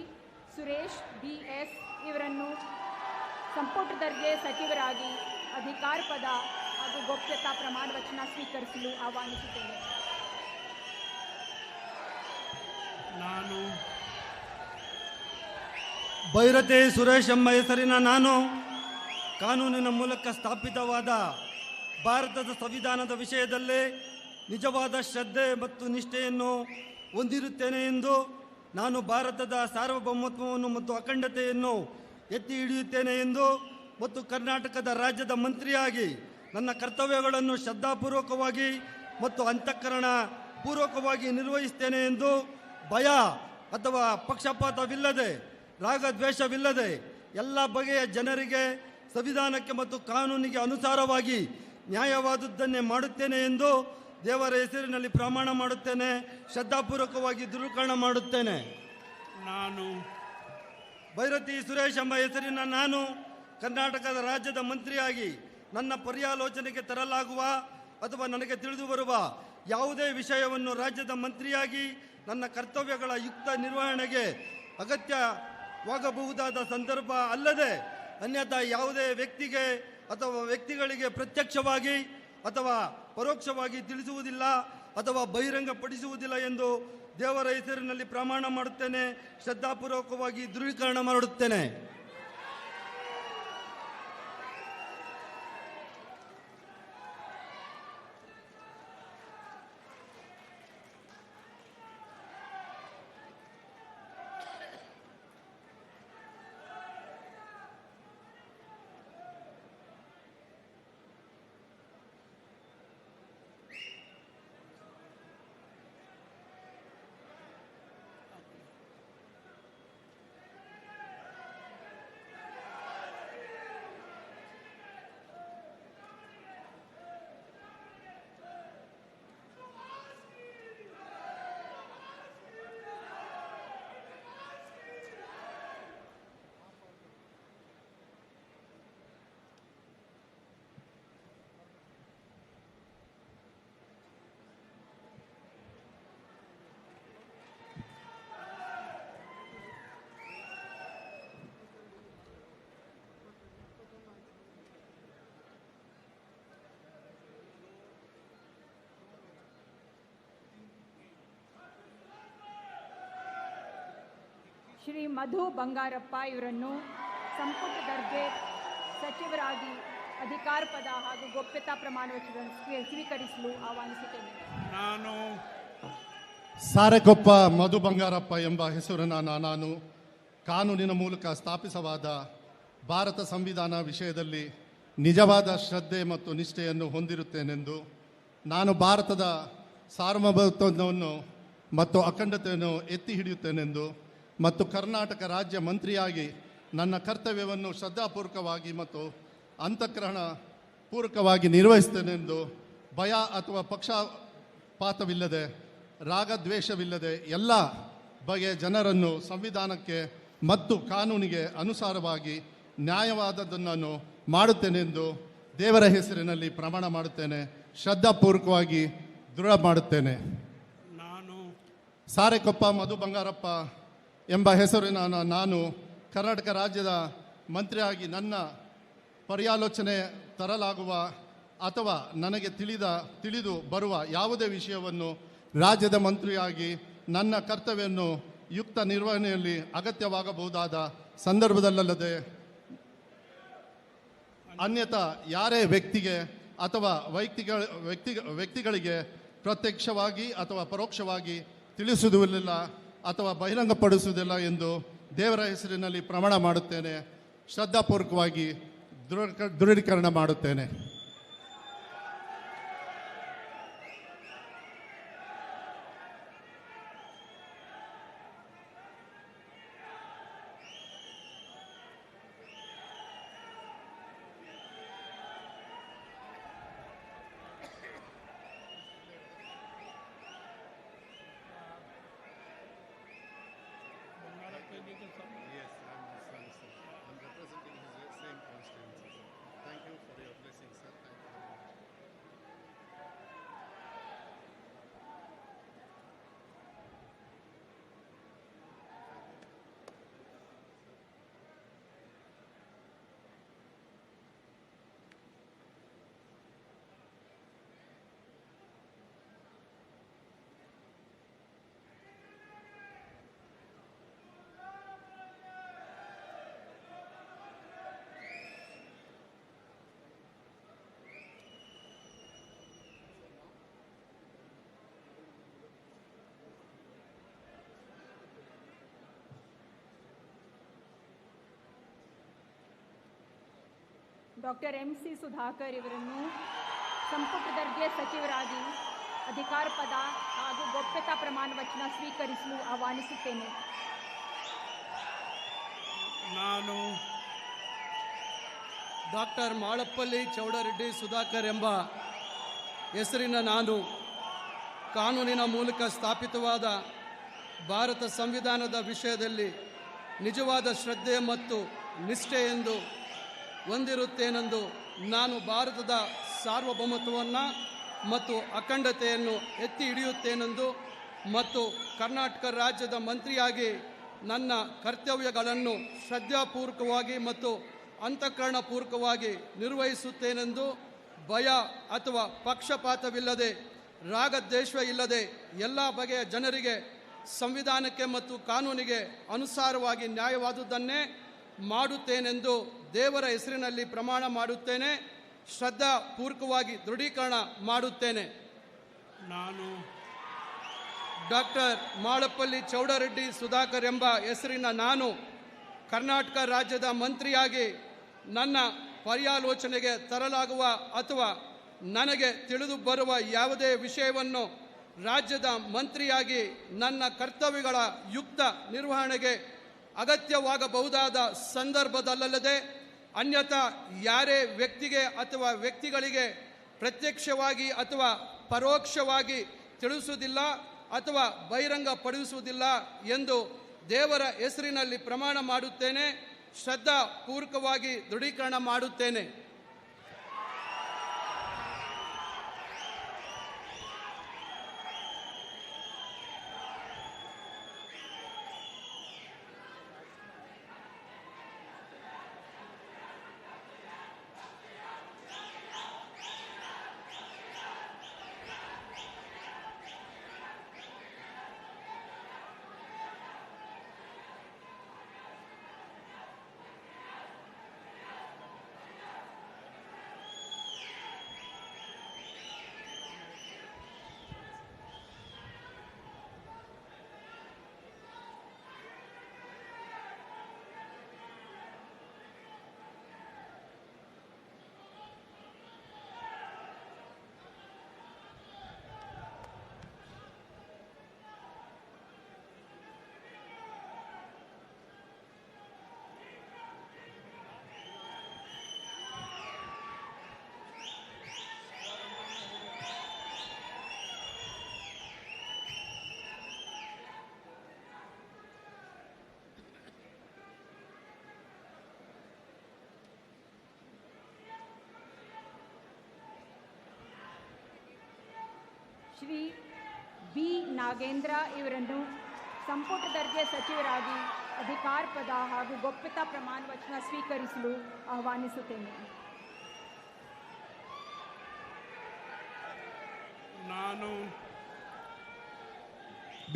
ಸುರೇಶ್ BS ಇವರನ್ನು ಸಂಪುಟ ದರ್ಜೆ ಸಚಿವರಾಗಿ ಅಧಿಕಾರ ಪದ ಹಾಗೂ ಗೋಪ್ಯತಾ ಪ್ರಮಾಣ ವಚನ ಸ್ವೀಕರಿಸಲು ಆಹ್ವಾನಿಸುತ್ತೇನೆ. ನಾನು ಭೈರತೆ ಸುರೇಶ್ ಎಂಬ ಹೆಸರಿನ ನಾನು ಕಾನೂನಿನ ಮೂಲಕ ಸ್ಥಾಪಿತವಾದ ಭಾರತದ ಸಂವಿಧಾನದ ವಿಷಯದಲ್ಲಿ ನಿಜವಾದ ಶ್ರದ್ಧೆ ಮತ್ತು ನಿಷ್ಠೆಯನ್ನು ಹೊಂದಿರುತ್ತೇನೆ ಎಂದು ನಾನು ಭಾರತದ ಸಾರ್ವಭೌಮತ್ವವನ್ನು ಮತ್ತು ಅಖಂಡತೆಯನ್ನು ಎತ್ತಿ ಹಿಡಿಯುತ್ತೇನೆ ಎಂದು ಮತ್ತು ಕರ್ನಾಟಕದ ರಾಜ್ಯದ ಮಂತ್ರಿಯಾಗಿ ನನ್ನ ಕರ್ತವ್ಯಗಳನ್ನು ಶ್ರದ್ಧಾಪೂರ್ವಕವಾಗಿ ಮತ್ತು ಅಂತಃಕರಣ ಪೂರ್ವಕವಾಗಿ ನಿರ್ವಹಿಸುತ್ತೇನೆ ಎಂದು ಭಯ ಅಥವಾ ಪಕ್ಷಪಾತವಿಲ್ಲದೆ ರಾಗದ್ವೇಷವಿಲ್ಲದೆ ಎಲ್ಲ ಬಗೆಯ ಜನರಿಗೆ ಸಂವಿಧಾನಕ್ಕೆ ಮತ್ತು ಕಾನೂನಿಗೆ ಅನುಸಾರವಾಗಿ ನ್ಯಾಯವಾದದ್ದನ್ನೇ ಮಾಡುತ್ತೇನೆ ಎಂದು ದೇವರ ಹೆಸರಿನಲ್ಲಿ ಪ್ರಮಾಣ ಮಾಡುತ್ತೇನೆ. ಶ್ರದ್ಧಾಪೂರ್ವಕವಾಗಿ ದೃಢೀಕರಣ ಮಾಡುತ್ತೇನೆ. ನಾನು ಭೈರತಿ ಸುರೇಶ್ ಎಂಬ ಹೆಸರಿನ ನಾನು ಕರ್ನಾಟಕದ ರಾಜ್ಯದ ಮಂತ್ರಿಯಾಗಿ ನನ್ನ ಪರ್ಯಾಲೋಚನೆಗೆ ತರಲಾಗುವ ಅಥವಾ ನನಗೆ ತಿಳಿದು ಬರುವ ಯಾವುದೇ ವಿಷಯವನ್ನು ರಾಜ್ಯದ ಮಂತ್ರಿಯಾಗಿ ನನ್ನ ಕರ್ತವ್ಯಗಳ ಯುಕ್ತ ನಿರ್ವಹಣೆಗೆ ಅಗತ್ಯವಾಗಬಹುದಾದ ಸಂದರ್ಭ ಅಲ್ಲದೆ ಅನ್ಯಥಾ ಯಾವುದೇ ವ್ಯಕ್ತಿಗೆ ಅಥವಾ ವ್ಯಕ್ತಿಗಳಿಗೆ ಪ್ರತ್ಯಕ್ಷವಾಗಿ ಅಥವಾ ಪರೋಕ್ಷವಾಗಿ ತಿಳಿಸುವುದಿಲ್ಲ ಅಥವಾ ಬಹಿರಂಗಪಡಿಸುವುದಿಲ್ಲ ಎಂದು ದೇವರ ಹೆಸರಿನಲ್ಲಿ ಪ್ರಮಾಣ ಮಾಡುತ್ತೇನೆ. ಶ್ರದ್ಧಾಪೂರ್ವಕವಾಗಿ ದೃಢೀಕರಣ ಮಾಡುತ್ತೇನೆ. ಶ್ರೀ ಮಧು ಬಂಗಾರಪ್ಪ ಇವರನ್ನು ಸಂಪುಟ ದರ್ಜೆ ಸಚಿವರಾಗಿ ಅಧಿಕಾರ ಪದ ಹಾಗೂ ಗೋಪ್ಯತಾ ಪ್ರಮಾಣ ವಚನ ಸ್ವೀಕರಿಸಲು ಆಹ್ವಾನಿಸುತ್ತೇನೆ. ನಾನು ಸಾರಕೊಪ್ಪ ಮಧು ಬಂಗಾರಪ್ಪ ಎಂಬ ಹೆಸರಿನ ನಾನು ಕಾನೂನಿನ ಮೂಲಕ ಸ್ಥಾಪಿಸವಾದ ಭಾರತ ಸಂವಿಧಾನ ವಿಷಯದಲ್ಲಿ ನಿಜವಾದ ಶ್ರದ್ಧೆ ಮತ್ತು ನಿಷ್ಠೆಯನ್ನು ಹೊಂದಿರುತ್ತೇನೆಂದು ನಾನು ಭಾರತದ ಸಾರ್ವಭೌಮತ್ವವನ್ನು ಮತ್ತು ಅಖಂಡತೆಯನ್ನು ಎತ್ತಿ ಹಿಡಿಯುತ್ತೇನೆಂದು ಮತ್ತು ಕರ್ನಾಟಕ ರಾಜ್ಯ ಮಂತ್ರಿಯಾಗಿ ನನ್ನ ಕರ್ತವ್ಯವನ್ನು ಶ್ರದ್ಧಾಪೂರ್ವಕವಾಗಿ ಮತ್ತು ಅಂತಃಕರಣ ಪೂರ್ವಕವಾಗಿ ನಿರ್ವಹಿಸುತ್ತೇನೆಂದು ಭಯ ಅಥವಾ ಪಕ್ಷಪಾತವಿಲ್ಲದೆ ರಾಗದ್ವೇಷವಿಲ್ಲದೆ ಎಲ್ಲ ಬಗೆಯ ಜನರನ್ನು ಸಂವಿಧಾನಕ್ಕೆ ಮತ್ತು ಕಾನೂನಿಗೆ ಅನುಸಾರವಾಗಿ ನ್ಯಾಯವಾದದ್ದನ್ನು ಮಾಡುತ್ತೇನೆಂದು ದೇವರ ಹೆಸರಿನಲ್ಲಿ ಪ್ರಮಾಣ ಮಾಡುತ್ತೇನೆ. ಶ್ರದ್ಧಾಪೂರ್ವಕವಾಗಿ ದೃಢ ಮಾಡುತ್ತೇನೆ. ನಾನು ಸಾರೆಕೊಪ್ಪ ಮಧು ಬಂಗಾರಪ್ಪ ಎಂಬ ಹೆಸರಿನ ನಾನು ಕರ್ನಾಟಕ ರಾಜ್ಯದ ಮಂತ್ರಿಯಾಗಿ ನನ್ನ ಪರ್ಯಾಲೋಚನೆ ತರಲಾಗುವ ಅಥವಾ ನನಗೆ ತಿಳಿದು ಬರುವ ಯಾವುದೇ ವಿಷಯವನ್ನು ರಾಜ್ಯದ ಮಂತ್ರಿಯಾಗಿ ನನ್ನ ಕರ್ತವ್ಯವನ್ನು ಯುಕ್ತ ನಿರ್ವಹಣೆಯಲ್ಲಿ ಅಗತ್ಯವಾಗಬಹುದಾದ ಸಂದರ್ಭದಲ್ಲದೆ ಅನ್ಯಥಾ ಯಾರೇ ವ್ಯಕ್ತಿಗೆ ಅಥವಾ ವ್ಯಕ್ತಿಗಳಿಗೆ ಪ್ರತ್ಯಕ್ಷವಾಗಿ ಅಥವಾ ಪರೋಕ್ಷವಾಗಿ ತಿಳಿಸುವುದಿಲ್ಲ ಅಥವಾ ಬಹಿರಂಗಪಡಿಸುವುದಿಲ್ಲ ಎಂದು ದೇವರ ಹೆಸರಿನಲ್ಲಿ ಪ್ರಮಾಣ ಮಾಡುತ್ತೇನೆ. ಶ್ರದ್ಧಾಪೂರ್ವಕವಾಗಿ ದೃಢೀಕರಣ ಮಾಡುತ್ತೇನೆ. Doctor MC. ಸುಧಾಕರ್ ಇವರನ್ನು ಸಂಪುಟ ದರ್ಜೆ ಸಚಿವರಾಗಿ ಅಧಿಕಾರ ಪದ ಹಾಗೂ ಗೋಪ್ಯತಾ ಪ್ರಮಾಣ ವಚನ ಸ್ವೀಕರಿಸಲು ಆಹ್ವಾನಿಸುತ್ತೇನೆ. ನಾನು ಡಾಕ್ಟರ್ ಮಾಳಪ್ಪಲ್ಲಿ ಚೌಡರೆಡ್ಡಿ ಸುಧಾಕರ್ ಎಂಬ ಹೆಸರಿನ ನಾನು ಕಾನೂನಿನ ಮೂಲಕ ಸ್ಥಾಪಿತವಾದ ಭಾರತ ಸಂವಿಧಾನದ ವಿಷಯದಲ್ಲಿ ನಿಜವಾದ ಶ್ರದ್ಧೆ ಮತ್ತು ನಿಷ್ಠೆಯೆಂದು ಹೊಂದಿರುತ್ತೇನೆಂದು ನಾನು ಭಾರತದ ಸಾರ್ವಭೌಮತ್ವವನ್ನು ಮತ್ತು ಅಖಂಡತೆಯನ್ನು ಎತ್ತಿ ಹಿಡಿಯುತ್ತೇನೆಂದು ಮತ್ತು ಕರ್ನಾಟಕ ರಾಜ್ಯದ ಮಂತ್ರಿಯಾಗಿ ನನ್ನ ಕರ್ತವ್ಯಗಳನ್ನು ಶ್ರದ್ಧಾಪೂರ್ವಕವಾಗಿ ಮತ್ತು ಅಂತಃಕರಣಪೂರ್ವಕವಾಗಿ ನಿರ್ವಹಿಸುತ್ತೇನೆಂದು ಭಯ ಅಥವಾ ಪಕ್ಷಪಾತವಿಲ್ಲದೆ ರಾಗದ್ವೇಷ ಇಲ್ಲದೆ ಎಲ್ಲ ಬಗೆಯ ಜನರಿಗೆ ಸಂವಿಧಾನಕ್ಕೆ ಮತ್ತು ಕಾನೂನಿಗೆ ಅನುಸಾರವಾಗಿ ನ್ಯಾಯವಾದುದನ್ನೇ ಮಾಡುತ್ತೇನೆಂದು ದೇವರ ಹೆಸರಿನಲ್ಲಿ ಪ್ರಮಾಣ ಮಾಡುತ್ತೇನೆ. ಶ್ರದ್ಧಾಪೂರ್ವಕವಾಗಿ ದೃಢೀಕರಣ ಮಾಡುತ್ತೇನೆ. ನಾನು ಡಾಕ್ಟರ್ ಮಾಳಪ್ಪಲ್ಲಿ ಚೌಡರೆಡ್ಡಿ ಸುಧಾಕರ್ ಎಂಬ ಹೆಸರಿನ ನಾನು ಕರ್ನಾಟಕ ರಾಜ್ಯದ ಮಂತ್ರಿಯಾಗಿ ನನ್ನ ಪರ್ಯಾಲೋಚನೆಗೆ ತರಲಾಗುವ ಅಥವಾ ನನಗೆ ತಿಳಿದು ಬರುವ ಯಾವುದೇ ವಿಷಯವನ್ನು ರಾಜ್ಯದ ಮಂತ್ರಿಯಾಗಿ ನನ್ನ ಕರ್ತವ್ಯಗಳ ಯುಕ್ತ ನಿರ್ವಹಣೆಗೆ ಅಗತ್ಯವಾಗಬಹುದಾದ ಸಂದರ್ಭದಲ್ಲದೆ ಅನ್ಯಥಾ ಯಾರೇ ವ್ಯಕ್ತಿಗೆ ಅಥವಾ ವ್ಯಕ್ತಿಗಳಿಗೆ ಪ್ರತ್ಯಕ್ಷವಾಗಿ ಅಥವಾ ಪರೋಕ್ಷವಾಗಿ ತಿಳಿಸುವುದಿಲ್ಲ ಅಥವಾ ಬಹಿರಂಗಪಡಿಸುವುದಿಲ್ಲ ಎಂದು ದೇವರ ಹೆಸರಿನಲ್ಲಿ ಪ್ರಮಾಣ ಮಾಡುತ್ತೇನೆ. ಶ್ರದ್ಧಾಪೂರ್ವಕವಾಗಿ ದೃಢೀಕರಣ ಮಾಡುತ್ತೇನೆ. ಶ್ರೀ ಬಿ ನಾಗೇಂದ್ರ ಇವರನ್ನು ಸಂಪುಟ ದರ್ಜೆ ಸಚಿವರಾಗಿ ಅಧಿಕಾರ ಪದ ಹಾಗೂ ಗೋಪ್ಯತಾ ಪ್ರಮಾಣ ವಚನ ಸ್ವೀಕರಿಸಲು ಆಹ್ವಾನಿಸುತ್ತೇನೆ. ನಾನು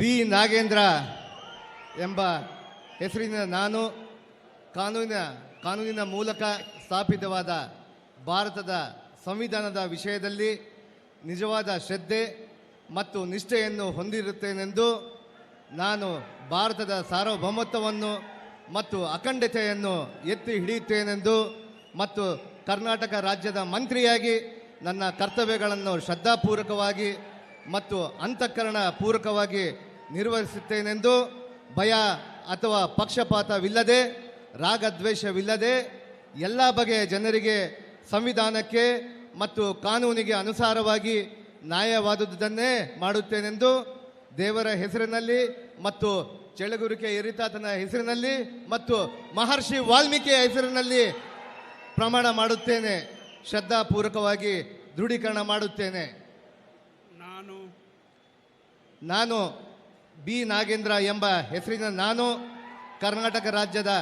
ಬಿ ನಾಗೇಂದ್ರ ಎಂಬ ಹೆಸರಿನ ನಾನು ಕಾನೂನಿನ ಮೂಲಕ ಸ್ಥಾಪಿತವಾದ ಭಾರತದ ಸಂವಿಧಾನದ ವಿಷಯದಲ್ಲಿ ನಿಜವಾದ ಶ್ರದ್ಧೆ ಮತ್ತು ನಿಷ್ಠೆಯನ್ನು ಹೊಂದಿರುತ್ತೇನೆಂದು ನಾನು ಭಾರತದ ಸಾರ್ವಭೌಮತ್ವವನ್ನು ಮತ್ತು ಅಖಂಡತೆಯನ್ನು ಎತ್ತಿ ಹಿಡಿಯುತ್ತೇನೆಂದು ಮತ್ತು ಕರ್ನಾಟಕ ರಾಜ್ಯದ ಮಂತ್ರಿಯಾಗಿ ನನ್ನ ಕರ್ತವ್ಯಗಳನ್ನು ಶ್ರದ್ಧಾಪೂರ್ವಕವಾಗಿ ಮತ್ತು ಅಂತಃಕರಣ ಪೂರ್ವಕವಾಗಿ ನಿರ್ವಹಿಸುತ್ತೇನೆಂದು ಭಯ ಅಥವಾ ಪಕ್ಷಪಾತವಿಲ್ಲದೆ ರಾಗದ್ವೇಷವಿಲ್ಲದೆ ಎಲ್ಲ ಬಗೆಯ ಜನರಿಗೆ ಸಂವಿಧಾನಕ್ಕೆ ಮತ್ತು ಕಾನೂನಿಗೆ ಅನುಸಾರವಾಗಿ ನ್ಯಾಯವಾದುದನ್ನೇ ಮಾಡುತ್ತೇನೆಂದು ದೇವರ ಹೆಸರಿನಲ್ಲಿ ಮತ್ತು ಚೆಳಗುರಿಕೆ ಹಿರಿತಾತನ ಹೆಸರಿನಲ್ಲಿ ಮತ್ತು ಮಹರ್ಷಿ ವಾಲ್ಮೀಕಿಯ ಹೆಸರಿನಲ್ಲಿ ಪ್ರಮಾಣ ಮಾಡುತ್ತೇನೆ. ಶ್ರದ್ಧಾಪೂರ್ವಕವಾಗಿ ದೃಢೀಕರಣ ಮಾಡುತ್ತೇನೆ. ನಾನು ಬಿ ನಾಗೇಂದ್ರ ಎಂಬ ಹೆಸರಿನ ನಾನು ಕರ್ನಾಟಕ ರಾಜ್ಯದ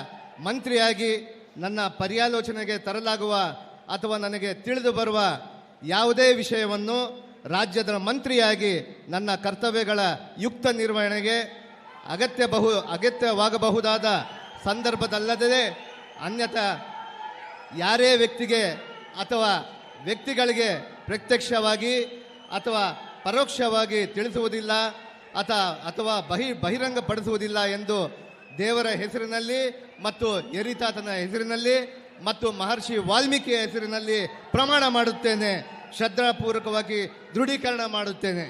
ಮಂತ್ರಿಯಾಗಿ ನನ್ನ ಪರ್ಯಾಲೋಚನೆಗೆ ತರಲಾಗುವ ಅಥವಾ ನನಗೆ ತಿಳಿದು ಬರುವ ಯಾವುದೇ ವಿಷಯವನ್ನು ರಾಜ್ಯದ ಮಂತ್ರಿಯಾಗಿ ನನ್ನ ಕರ್ತವ್ಯಗಳ ಯುಕ್ತ ನಿರ್ವಹಣೆಗೆ ಅಗತ್ಯವಾಗಬಹುದಾದ ಸಂದರ್ಭದಲ್ಲದೆ ಅನ್ಯಥಾ ಯಾರೇ ವ್ಯಕ್ತಿಗೆ ಅಥವಾ ವ್ಯಕ್ತಿಗಳಿಗೆ ಪ್ರತ್ಯಕ್ಷವಾಗಿ ಅಥವಾ ಪರೋಕ್ಷವಾಗಿ ತಿಳಿಸುವುದಿಲ್ಲ ಅಥವಾ ಬಹಿರಂಗಪಡಿಸುವುದಿಲ್ಲ ಎಂದು ದೇವರ ಹೆಸರಿನಲ್ಲಿ ಮತ್ತು ಯರಿತಾತನ ಹೆಸರಿನಲ್ಲಿ ಮತ್ತು ಮಹರ್ಷಿ ವಾಲ್ಮೀಕಿಯ ಹೆಸರಿನಲ್ಲಿ ಪ್ರಮಾಣ ಮಾಡುತ್ತೇನೆ. ಶ್ರದ್ಧಾಪೂರ್ವಕವಾಗಿ ದೃಢೀಕರಣ ಮಾಡುತ್ತೇನೆ.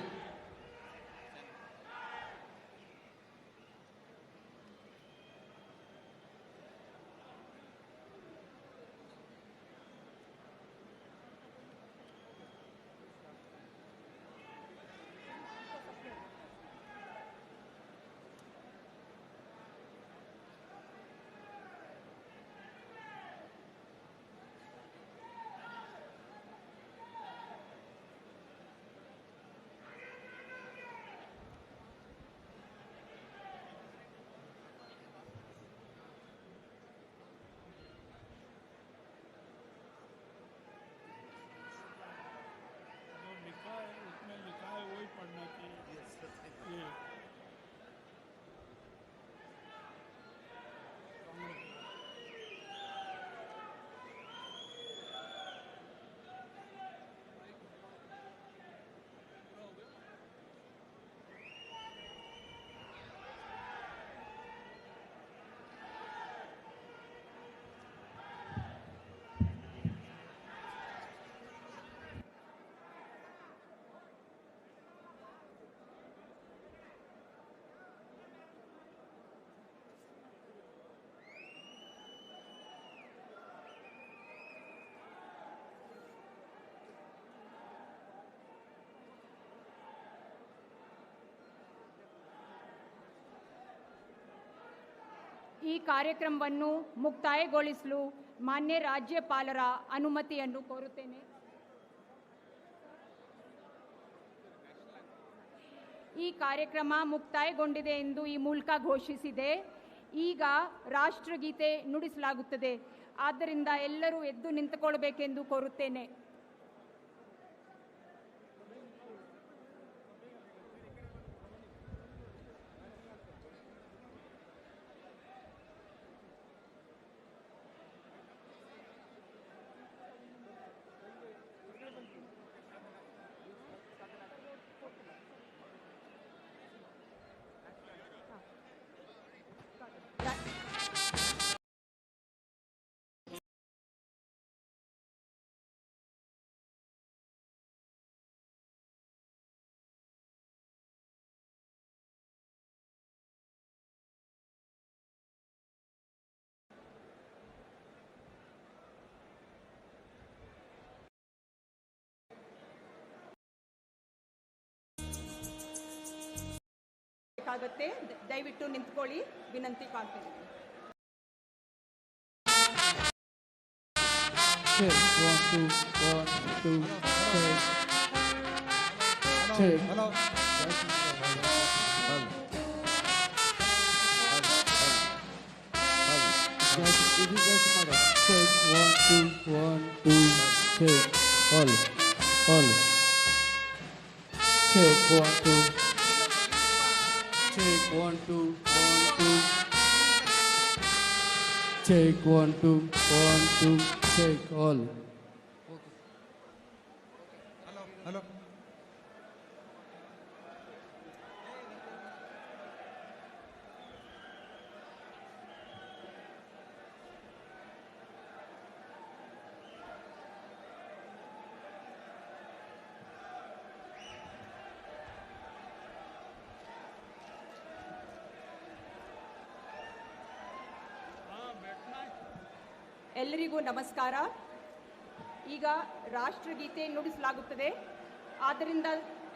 ಈ ಕಾರ್ಯಕ್ರಮವನ್ನು ಮುಕ್ತಾಯಗೊಳಿಸಲು ಮಾನ್ಯ ರಾಜ್ಯಪಾಲರ ಅನುಮತಿಯನ್ನು ಕೋರುತ್ತೇನೆ. ಈ ಕಾರ್ಯಕ್ರಮ ಮುಕ್ತಾಯಗೊಂಡಿದೆ ಎಂದು ಈ ಮೂಲಕ ಘೋಷಿಸಿದೆ. ಈಗ ರಾಷ್ಟ್ರಗೀತೆ ನುಡಿಸಲಾಗುತ್ತದೆ. ಆದ್ದರಿಂದ ಎಲ್ಲರೂ ಎದ್ದು ನಿಂತುಕೊಳ್ಳಬೇಕೆಂದು ಕೋರುತ್ತೇನೆ. ದಯವಿಟ್ಟು ನಿಂತ್ಕೊಳ್ಳಿ, ವಿನಂತಿ ಕಾಣ್ತೀನಿ. check. Hello. Check 1 2 check. All. Check 1 2. Check 1 2 Check 1 2 check all. Hello. ಎಲ್ಲರಿಗೂ ನಮಸ್ಕಾರ. ಈಗ ರಾಷ್ಟ್ರಗೀತೆ ನುಡಿಸಲಾಗುತ್ತದೆ. ಆದ್ದರಿಂದ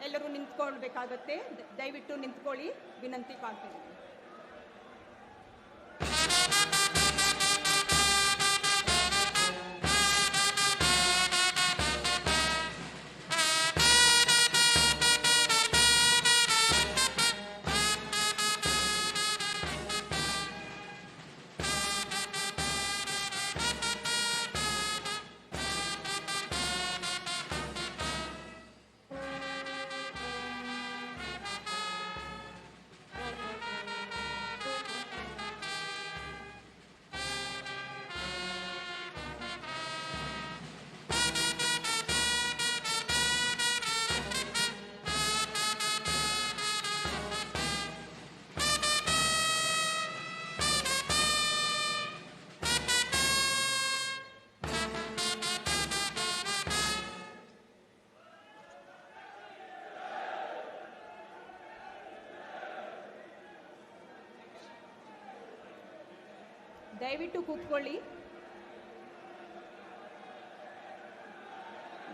ಎಲ್ಲರೂ ನಿಂತ್ಕೊಳ್ಬೇಕಾಗತ್ತೆ. ದಯವಿಟ್ಟು ನಿಂತ್ಕೊಳ್ಳಿ, ವಿನಂತಿ ಕಾಣ್ತೇನೆ.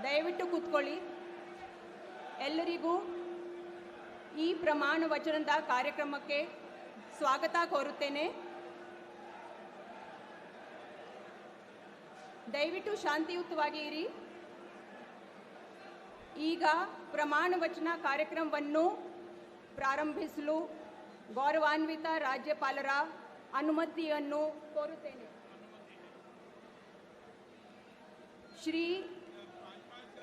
ದಯವಿಟ್ಟು ಕೂತ್ಕೊಳ್ಳಿ. ಎಲ್ಲರಿಗೂ ಈ ಪ್ರಮಾಣ ವಚನದ ಕಾರ್ಯಕ್ರಮಕ್ಕೆ ಸ್ವಾಗತ ಕೋರುತ್ತೇನೆ. ದಯವಿಟ್ಟು ಶಾಂತಿಯುತವಾಗಿ ಇರಿ. ಈಗ ಪ್ರಮಾಣ ವಚನ ಕಾರ್ಯಕ್ರಮವನ್ನು ಪ್ರಾರಂಭಿಸಲು ಗೌರವಾನ್ವಿತ ರಾಜ್ಯಪಾಲರ ಅನುಮತಿಯನ್ನು ಕೋರುತ್ತೇನೆ. ಶ್ರೀ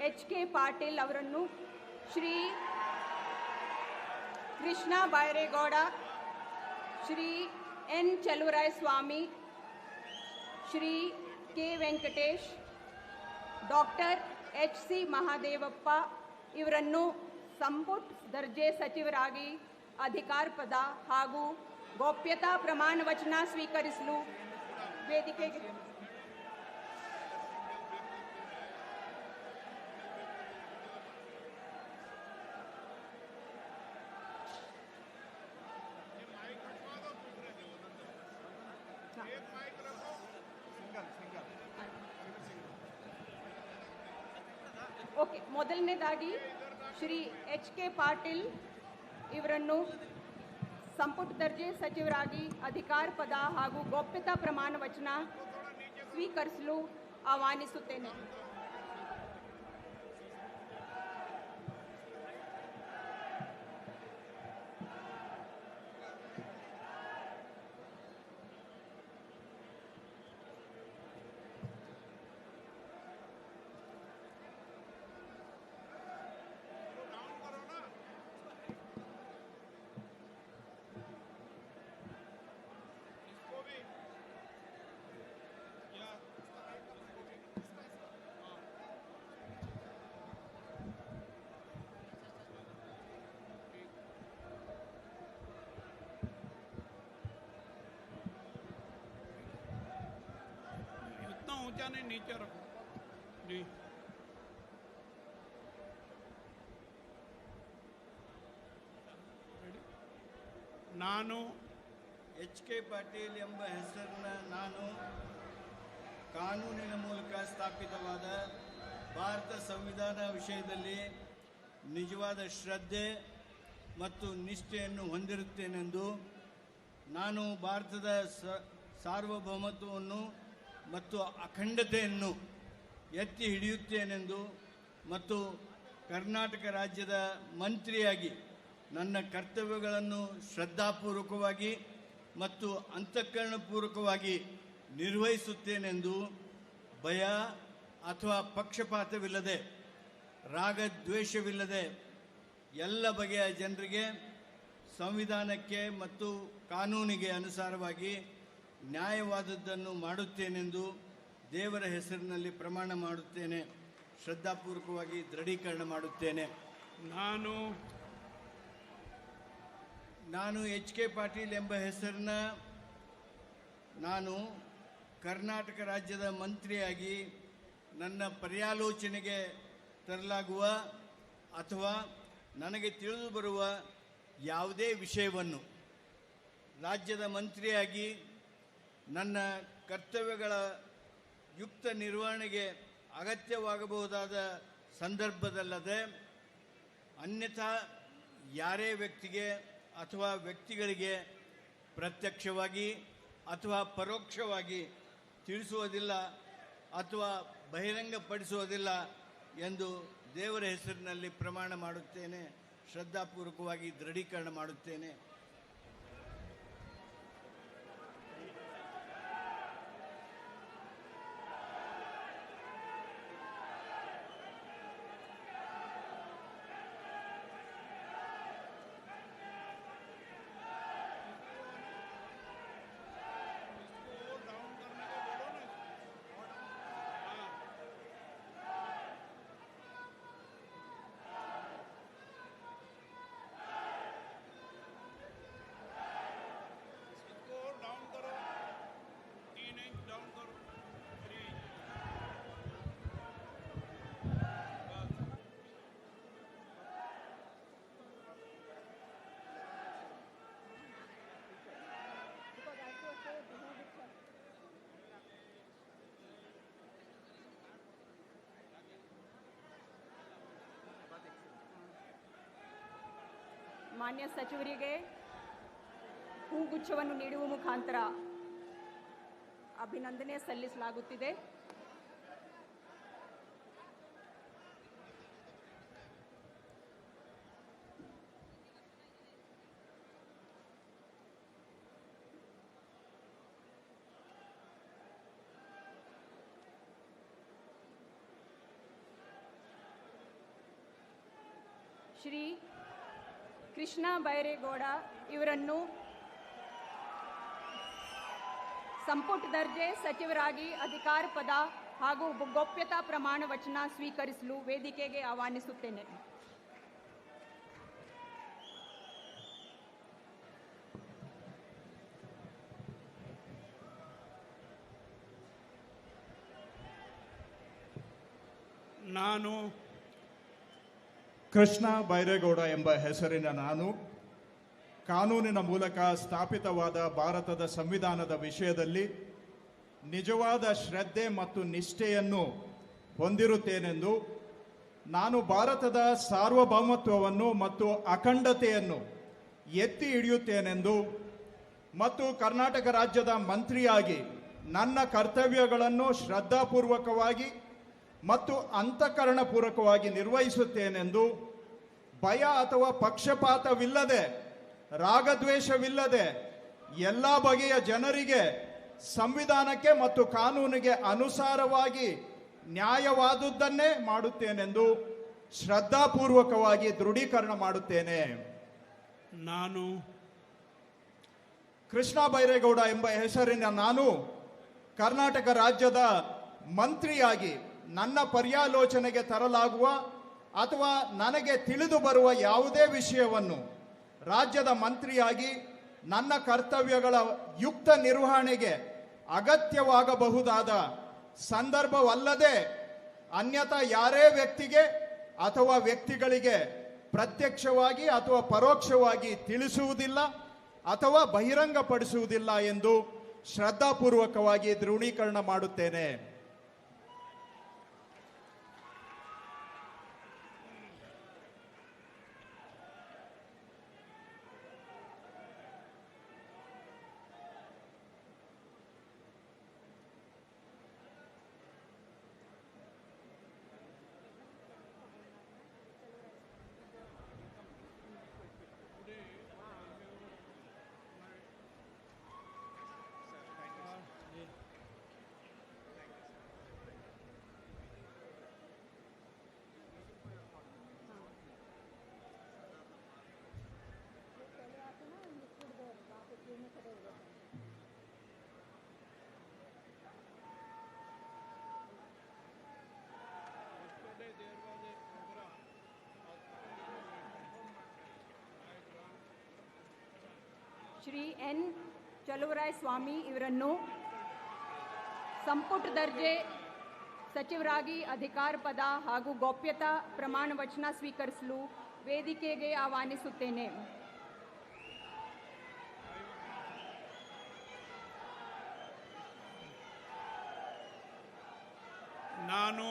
ಎಚ್.ಕೆ. ಪಾಟೀಲ್ ಅವರನ್ನು, Shri Krishna Byregowda, Shri N. Chaluvaraya Swamy, Shri K. Venkatesh, doctor ಎಚ್.ಸಿ. Mahadevappa ಇವರನ್ನು ಸಂಪುಟ ದರ್ಜೆ ಸಚಿವರಾಗಿ ಅಧಿಕಾರ ಪದ ಹಾಗೂ ಗೌಪ್ಯತಾ ಪ್ರಮಾಣ ವಚನ ಸ್ವೀಕರಿಸಲು ವೇದಿಕೆಗೆ ಓಕೆ. ಮೊದಲನೇದಾಗಿ ಶ್ರೀ ಎಚ್.ಕೆ. ಪಾಟೀಲ್ ಇವರನ್ನು ಸಂಪುಟ ದರ್ಜೆ ಸಚಿವರಾಗಿ ಅಧಿಕಾರ ಪದ ಹಾಗೂ ಗೌಪ್ಯತಾ ಪ್ರಮಾಣ ವಚನ ಸ್ವೀಕರಿಸಲು ಆಹ್ವಾನಿಸುತ್ತೇನೆ. ऊंचा नहीं, नीचे रखो जी। ನಾನು ಎಚ್.ಕೆ. ಪಾಟೀಲ್ ಎಂಬ ಹೆಸರಿನ ನಾನು ಕಾನೂನಿನ ಮೂಲಕ ಸ್ಥಾಪಿತವಾದ ಭಾರತ ಸಂವಿಧಾನ ವಿಷಯದಲ್ಲಿ ನಿಜವಾದ ಶ್ರದ್ಧೆ ಮತ್ತು ನಿಷ್ಠೆಯನ್ನು ಹೊಂದಿರುತ್ತೇನೆಂದು ನಾನು ಭಾರತದ ಸಾರ್ವಭೌಮತ್ವವನ್ನು ಮತ್ತು ಅಖಂಡತೆಯನ್ನು ಎತ್ತಿ ಹಿಡಿಯುತ್ತೇನೆಂದು ಮತ್ತು ಕರ್ನಾಟಕ ರಾಜ್ಯದ ಮಂತ್ರಿಯಾಗಿ ನನ್ನ ಕರ್ತವ್ಯಗಳನ್ನು ಶ್ರದ್ಧಾಪೂರ್ವಕವಾಗಿ ಮತ್ತು ಅಂತಃಕರಣಪೂರ್ವಕವಾಗಿ ನಿರ್ವಹಿಸುತ್ತೇನೆಂದು ಭಯ ಅಥವಾ ಪಕ್ಷಪಾತವಿಲ್ಲದೆ ರಾಗದ್ವೇಷವಿಲ್ಲದೆ ಎಲ್ಲ ಬಗೆಯ ಜನರಿಗೆ ಸಂವಿಧಾನಕ್ಕೆ ಮತ್ತು ಕಾನೂನಿಗೆ ಅನುಸಾರವಾಗಿ ನ್ಯಾಯವಾದದ್ದನ್ನು ಮಾಡುತ್ತೇನೆಂದು ದೇವರ ಹೆಸರಿನಲ್ಲಿ ಪ್ರಮಾಣ ಮಾಡುತ್ತೇನೆ. ಶ್ರದ್ಧಾಪೂರ್ವಕವಾಗಿ ದೃಢೀಕರಣ ಮಾಡುತ್ತೇನೆ. ನಾನು ಎಚ್ ಕೆ ಪಾಟೀಲ್ ಎಂಬ ಹೆಸರಿನ ನಾನು ಕರ್ನಾಟಕ ರಾಜ್ಯದ ಮಂತ್ರಿಯಾಗಿ ನನ್ನ ಪರ್ಯಾಲೋಚನೆಗೆ ತರಲಾಗುವ ಅಥವಾ ನನಗೆ ತಿಳಿದು ಬರುವ ಯಾವುದೇ ವಿಷಯವನ್ನು ರಾಜ್ಯದ ಮಂತ್ರಿಯಾಗಿ ನನ್ನ ಕರ್ತವ್ಯಗಳ ಯುಕ್ತ ನಿರ್ವಹಣೆಗೆ ಅಗತ್ಯವಾಗಬಹುದಾದ ಸಂದರ್ಭದಲ್ಲದೆ ಅನ್ಯಥಾ ಯಾರೇ ವ್ಯಕ್ತಿಗೆ ಅಥವಾ ವ್ಯಕ್ತಿಗಳಿಗೆ ಪ್ರತ್ಯಕ್ಷವಾಗಿ ಅಥವಾ ಪರೋಕ್ಷವಾಗಿ ತಿಳಿಸುವುದಿಲ್ಲ ಅಥವಾ ಬಹಿರಂಗಪಡಿಸುವುದಿಲ್ಲ ಎಂದು ದೇವರ ಹೆಸರಿನಲ್ಲಿ ಪ್ರಮಾಣ ಮಾಡುತ್ತೇನೆ. ಶ್ರದ್ಧಾಪೂರ್ವಕವಾಗಿ ದೃಢೀಕರಣ ಮಾಡುತ್ತೇನೆ. ಮಾನ್ಯ ಸಚಿವರಿಗೆ ಹೂಗುಚ್ಛವನ್ನು ನೀಡುವ ಮುಖಾಂತರ ಅಭಿನಂದನೆ ಸಲ್ಲಿಸಲಾಗುತ್ತಿದೆ. ಶ್ರೀ ಕೃಷ್ಣ ಬೈರೇಗೌಡ ಇವರನ್ನು ಸಂಪುಟ ದರ್ಜೆ ಸಚಿವರಾಗಿ ಅಧಿಕಾರ ಪದ ಹಾಗೂ ಗೋಪ್ಯತಾ ಪ್ರಮಾಣ ವಚನ ಸ್ವೀಕರಿಸಲು ವೇದಿಕೆಗೆ ಆಹ್ವಾನಿಸುತ್ತೇನೆ. ನಾನು ಕೃಷ್ಣ ಬೈರೇಗೌಡ ಎಂಬ ಹೆಸರಿನ ನಾನು ಕಾನೂನಿನ ಮೂಲಕ ಸ್ಥಾಪಿತವಾದ ಭಾರತದ ಸಂವಿಧಾನದ ವಿಷಯದಲ್ಲಿ ನಿಜವಾದ ಶ್ರದ್ಧೆ ಮತ್ತು ನಿಷ್ಠೆಯನ್ನು ಹೊಂದಿರುತ್ತೇನೆಂದು, ನಾನು ಭಾರತದ ಸಾರ್ವಭೌಮತ್ವವನ್ನು ಮತ್ತು ಅಖಂಡತೆಯನ್ನು ಎತ್ತಿ ಹಿಡಿಯುತ್ತೇನೆಂದು ಮತ್ತು ಕರ್ನಾಟಕ ರಾಜ್ಯದ ಮಂತ್ರಿಯಾಗಿ ನನ್ನ ಕರ್ತವ್ಯಗಳನ್ನು ಶ್ರದ್ಧಾಪೂರ್ವಕವಾಗಿ ಮತ್ತು ಅಂತಃಕರಣಪೂರ್ವಕವಾಗಿ ನಿರ್ವಹಿಸುತ್ತೇನೆಂದು ಭಯ ಅಥವಾ ಪಕ್ಷಪಾತವಿಲ್ಲದೆ ರಾಗದ್ವೇಷವಿಲ್ಲದೆ ಎಲ್ಲ ಬಗೆಯ ಜನರಿಗೆ ಸಂವಿಧಾನಕ್ಕೆ ಮತ್ತು ಕಾನೂನಿಗೆ ಅನುಸಾರವಾಗಿ ನ್ಯಾಯವಾದುದನ್ನೇ ಮಾಡುತ್ತೇನೆಂದು ಶ್ರದ್ಧಾಪೂರ್ವಕವಾಗಿ ದೃಢೀಕರಣ ಮಾಡುತ್ತೇನೆ. ನಾನು ಕೃಷ್ಣ ಬೈರೇಗೌಡ ಎಂಬ ಹೆಸರಿನ ನಾನು ಕರ್ನಾಟಕ ರಾಜ್ಯದ ಮಂತ್ರಿಯಾಗಿ ನನ್ನ ಪರ್ಯಾಲೋಚನೆಗೆ ತರಲಾಗುವ ಅಥವಾ ನನಗೆ ತಿಳಿದು ಬರುವ ಯಾವುದೇ ವಿಷಯವನ್ನು ರಾಜ್ಯದ ಮಂತ್ರಿಯಾಗಿ ನನ್ನ ಕರ್ತವ್ಯಗಳ ಯುಕ್ತ ನಿರ್ವಹಣೆಗೆ ಅಗತ್ಯವಾಗಬಹುದಾದ ಸಂದರ್ಭವಲ್ಲದೆ ಅನ್ಯಥಾ ಯಾರೇ ವ್ಯಕ್ತಿಗೆ ಅಥವಾ ವ್ಯಕ್ತಿಗಳಿಗೆ ಪ್ರತ್ಯಕ್ಷವಾಗಿ ಅಥವಾ ಪರೋಕ್ಷವಾಗಿ ತಿಳಿಸುವುದಿಲ್ಲ ಅಥವಾ ಬಹಿರಂಗಪಡಿಸುವುದಿಲ್ಲ ಎಂದು ಶ್ರದ್ಧಾಪೂರ್ವಕವಾಗಿ ದೃಢೀಕರಣ ಮಾಡುತ್ತೇನೆ. ಶ್ರೀ ಎನ್ ಚಲುವರಾಯ ಸ್ವಾಮಿ ಇವರನ್ನು ಸಂಪುಟ ದರ್ಜೆ ಸಚಿವರಾಗಿ ಅಧಿಕಾರ ಪದ ಹಾಗೂ ಗೌಪ್ಯತಾ ಪ್ರಮಾಣ ವಚನ ಸ್ವೀಕರಿಸಲು ವೇದಿಕೆಗೆ ಆಹ್ವಾನಿಸುತ್ತೇನೆ. ನಾನು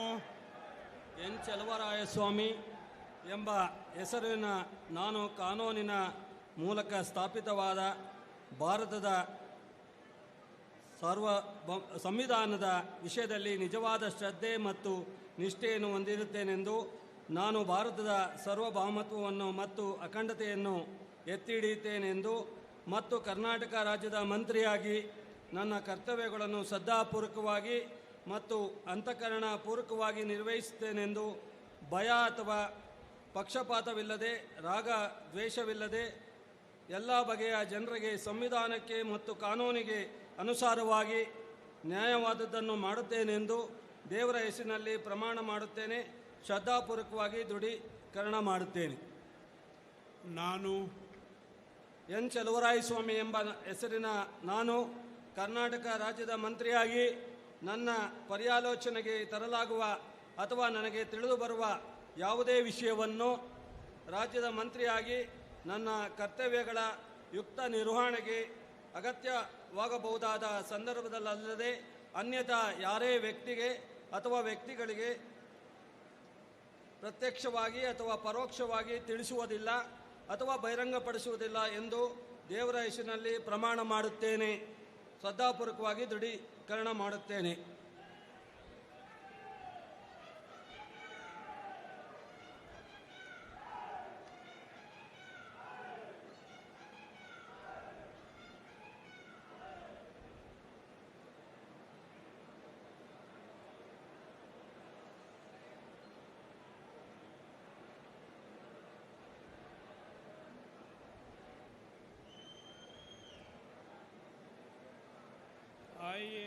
ಎನ್ ಚಲುವರಾಯಸ್ವಾಮಿ ಎಂಬ ಹೆಸರಿನ ನಾನು ಕಾನೂನಿನ ಮೂಲಕ ಸ್ಥಾಪಿತವಾದ ಭಾರತದ ಸಂವಿಧಾನದ ವಿಷಯದಲ್ಲಿ ನಿಜವಾದ ಶ್ರದ್ಧೆ ಮತ್ತು ನಿಷ್ಠೆಯನ್ನು ಹೊಂದಿರುತ್ತೇನೆಂದು ನಾನು ಭಾರತದ ಸಾರ್ವಭೌಮತ್ವವನ್ನು ಮತ್ತು ಅಖಂಡತೆಯನ್ನು ಎತ್ತಿ ಹಿಡಿಯುತ್ತೇನೆಂದು ಮತ್ತು ಕರ್ನಾಟಕ ರಾಜ್ಯದ ಮಂತ್ರಿಯಾಗಿ ನನ್ನ ಕರ್ತವ್ಯಗಳನ್ನು ಶ್ರದ್ಧಾಪೂರ್ವಕವಾಗಿ ಮತ್ತು ಅಂತಃಕರಣಪೂರ್ವಕವಾಗಿ ನಿರ್ವಹಿಸುತ್ತೇನೆಂದು ಭಯ ಅಥವಾ ಪಕ್ಷಪಾತವಿಲ್ಲದೆ ರಾಗ ದ್ವೇಷವಿಲ್ಲದೆ ಎಲ್ಲ ಬಗೆಯ ಜನರಿಗೆ ಸಂವಿಧಾನಕ್ಕೆ ಮತ್ತು ಕಾನೂನಿಗೆ ಅನುಸಾರವಾಗಿ ನ್ಯಾಯವಾದದ್ದನ್ನು ಮಾಡುತ್ತೇನೆಂದು ದೇವರ ಹೆಸರಿನಲ್ಲಿ ಪ್ರಮಾಣ ಮಾಡುತ್ತೇನೆ. ಶ್ರದ್ಧಾಪೂರ್ವಕವಾಗಿ ದೃಢೀಕರಣ ಮಾಡುತ್ತೇನೆ. ನಾನು ಎನ್ ಚಲುವರಾಯಸ್ವಾಮಿ ಎಂಬ ಹೆಸರಿನ ನಾನು ಕರ್ನಾಟಕ ರಾಜ್ಯದ ಮಂತ್ರಿಯಾಗಿ ನನ್ನ ಪರ್ಯಾಲೋಚನೆಗೆ ತರಲಾಗುವ ಅಥವಾ ನನಗೆ ತಿಳಿದು ಬರುವ ಯಾವುದೇ ವಿಷಯವನ್ನು ರಾಜ್ಯದ ಮಂತ್ರಿಯಾಗಿ ನನ್ನ ಕರ್ತವ್ಯಗಳ ಯುಕ್ತ ನಿರ್ವಹಣೆಗೆ ಅಗತ್ಯವಾಗಬಹುದಾದ ಸಂದರ್ಭದಲ್ಲದೆ ಅನ್ಯಥಾ ಯಾರೇ ವ್ಯಕ್ತಿಗೆ ಅಥವಾ ವ್ಯಕ್ತಿಗಳಿಗೆ ಪ್ರತ್ಯಕ್ಷವಾಗಿ ಅಥವಾ ಪರೋಕ್ಷವಾಗಿ ತಿಳಿಸುವುದಿಲ್ಲ ಅಥವಾ ಬಹಿರಂಗಪಡಿಸುವುದಿಲ್ಲ ಎಂದು ದೇವರ ಹೆಸರಿನಲ್ಲಿ ಪ್ರಮಾಣ ಮಾಡುತ್ತೇನೆ. ಶ್ರದ್ಧಾಪೂರ್ವಕವಾಗಿ ದೃಢೀಕರಣ ಮಾಡುತ್ತೇನೆ. आइए,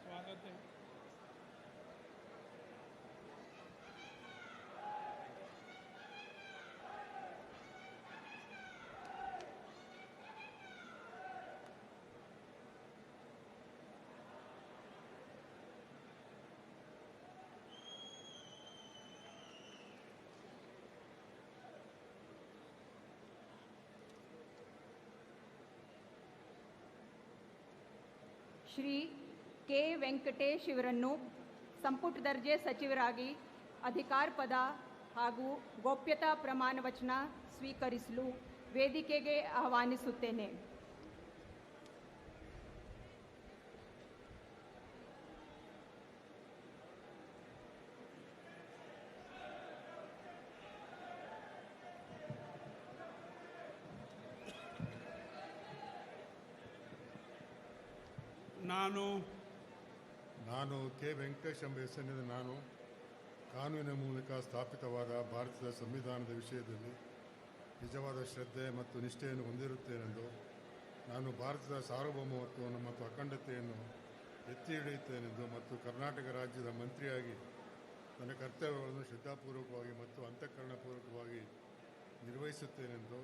स्वागत है. ಶ್ರೀ ಕೆ ವೆಂಕಟೇಶ್ ಇವರನ್ನು ಸಂಪುಟ ದರ್ಜೆ ಸಚಿವರಾಗಿ ಅಧಿಕಾರ ಪದ ಹಾಗೂ ಗೌಪ್ಯತಾ ಪ್ರಮಾಣ ವಚನ ಸ್ವೀಕರಿಸಲು ವೇದಿಕೆಗೆ ಆಹ್ವಾನಿಸುತ್ತೇನೆ. ನಾನು ಕೆ ವೆಂಕಟೇಶ್ ಎಂಬ ಹೆಸರಿನಿಂದ ನಾನು ಕಾನೂನಿನ ಮೂಲಕ ಸ್ಥಾಪಿತವಾದ ಭಾರತದ ಸಂವಿಧಾನದ ವಿಷಯದಲ್ಲಿ ನಿಜವಾದ ಶ್ರದ್ಧೆ ಮತ್ತು ನಿಷ್ಠೆಯನ್ನು ಹೊಂದಿರುತ್ತೇನೆಂದು ನಾನು ಭಾರತದ ಸಾರ್ವಭೌಮತ್ವವನ್ನು ಮತ್ತು ಅಖಂಡತೆಯನ್ನು ಎತ್ತಿ ಹಿಡಿಯುತ್ತೇನೆಂದು ಮತ್ತು ಕರ್ನಾಟಕ ರಾಜ್ಯದ ಮಂತ್ರಿಯಾಗಿ ನನ್ನ ಕರ್ತವ್ಯಗಳನ್ನು ಶ್ರದ್ಧಾಪೂರ್ವಕವಾಗಿ ಮತ್ತು ಅಂತಃಕರಣಪೂರ್ವಕವಾಗಿ ನಿರ್ವಹಿಸುತ್ತೇನೆಂದು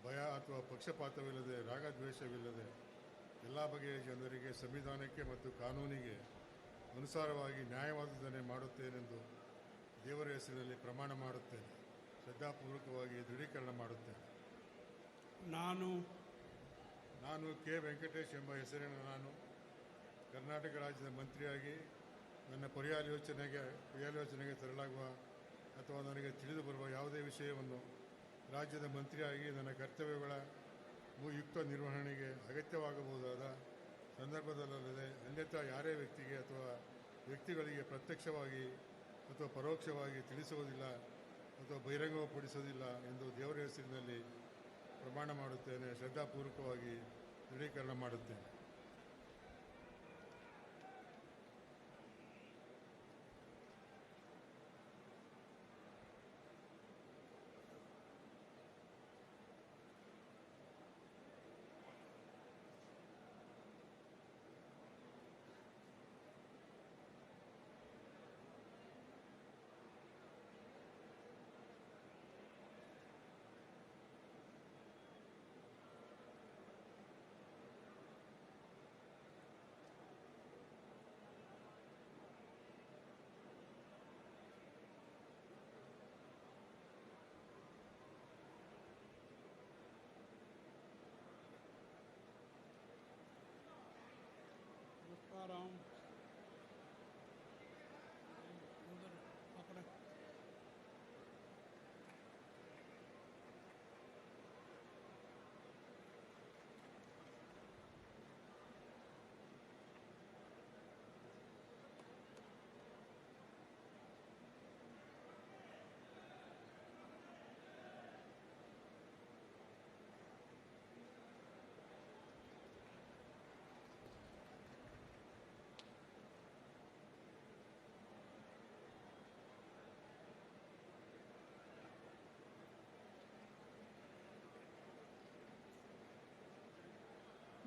ಭಯ ಅಥವಾ ಪಕ್ಷಪಾತವಿಲ್ಲದೆ ರಾಗದ್ವೇಷವಿಲ್ಲದೆ ಎಲ್ಲ ಬಗೆಯ ಜನರಿಗೆ ಸಂವಿಧಾನಕ್ಕೆ ಮತ್ತು ಕಾನೂನಿಗೆ ಅನುಸಾರವಾಗಿ ನ್ಯಾಯವಾದದನ್ನೇ ಮಾಡುತ್ತೇನೆಂದು ದೇವರ ಹೆಸರಿನಲ್ಲಿ ಪ್ರಮಾಣ ಮಾಡುತ್ತೇನೆ. ಶ್ರದ್ಧಾಪೂರ್ವಕವಾಗಿ ದೃಢೀಕರಣ ಮಾಡುತ್ತೇನೆ. ನಾನು ಕೆ ವೆಂಕಟೇಶ್ ಎಂಬ ಹೆಸರಿನ ನಾನು ಕರ್ನಾಟಕ ರಾಜ್ಯದ ಮಂತ್ರಿಯಾಗಿ ನನ್ನ ಪರ್ಯಾಲೋಚನೆಗೆ ತರಲಾಗುವ ಅಥವಾ ನನಗೆ ತಿಳಿದು ಬರುವ ಯಾವುದೇ ವಿಷಯವನ್ನು ರಾಜ್ಯದ ಮಂತ್ರಿಯಾಗಿ ನನ್ನ ಕರ್ತವ್ಯಗಳ ಯುಕ್ತ ನಿರ್ವಹಣೆಗೆ ಅಗತ್ಯವಾಗಬಹುದಾದ ಸಂದರ್ಭದಲ್ಲದೆ ಅನ್ಯಥಾ ಯಾರೇ ವ್ಯಕ್ತಿಗೆ ಅಥವಾ ವ್ಯಕ್ತಿಗಳಿಗೆ ಪ್ರತ್ಯಕ್ಷವಾಗಿ ಅಥವಾ ಪರೋಕ್ಷವಾಗಿ ತಿಳಿಸುವುದಿಲ್ಲ ಅಥವಾ ಬಹಿರಂಗಪಡಿಸುವುದಿಲ್ಲ ಎಂದು ದೇವರ ಹೆಸರಿನಲ್ಲಿ ಪ್ರಮಾಣ ಮಾಡುತ್ತೇನೆ. ಶ್ರದ್ಧಾಪೂರ್ವಕವಾಗಿ ದೃಢೀಕರಣ ಮಾಡುತ್ತೇನೆ.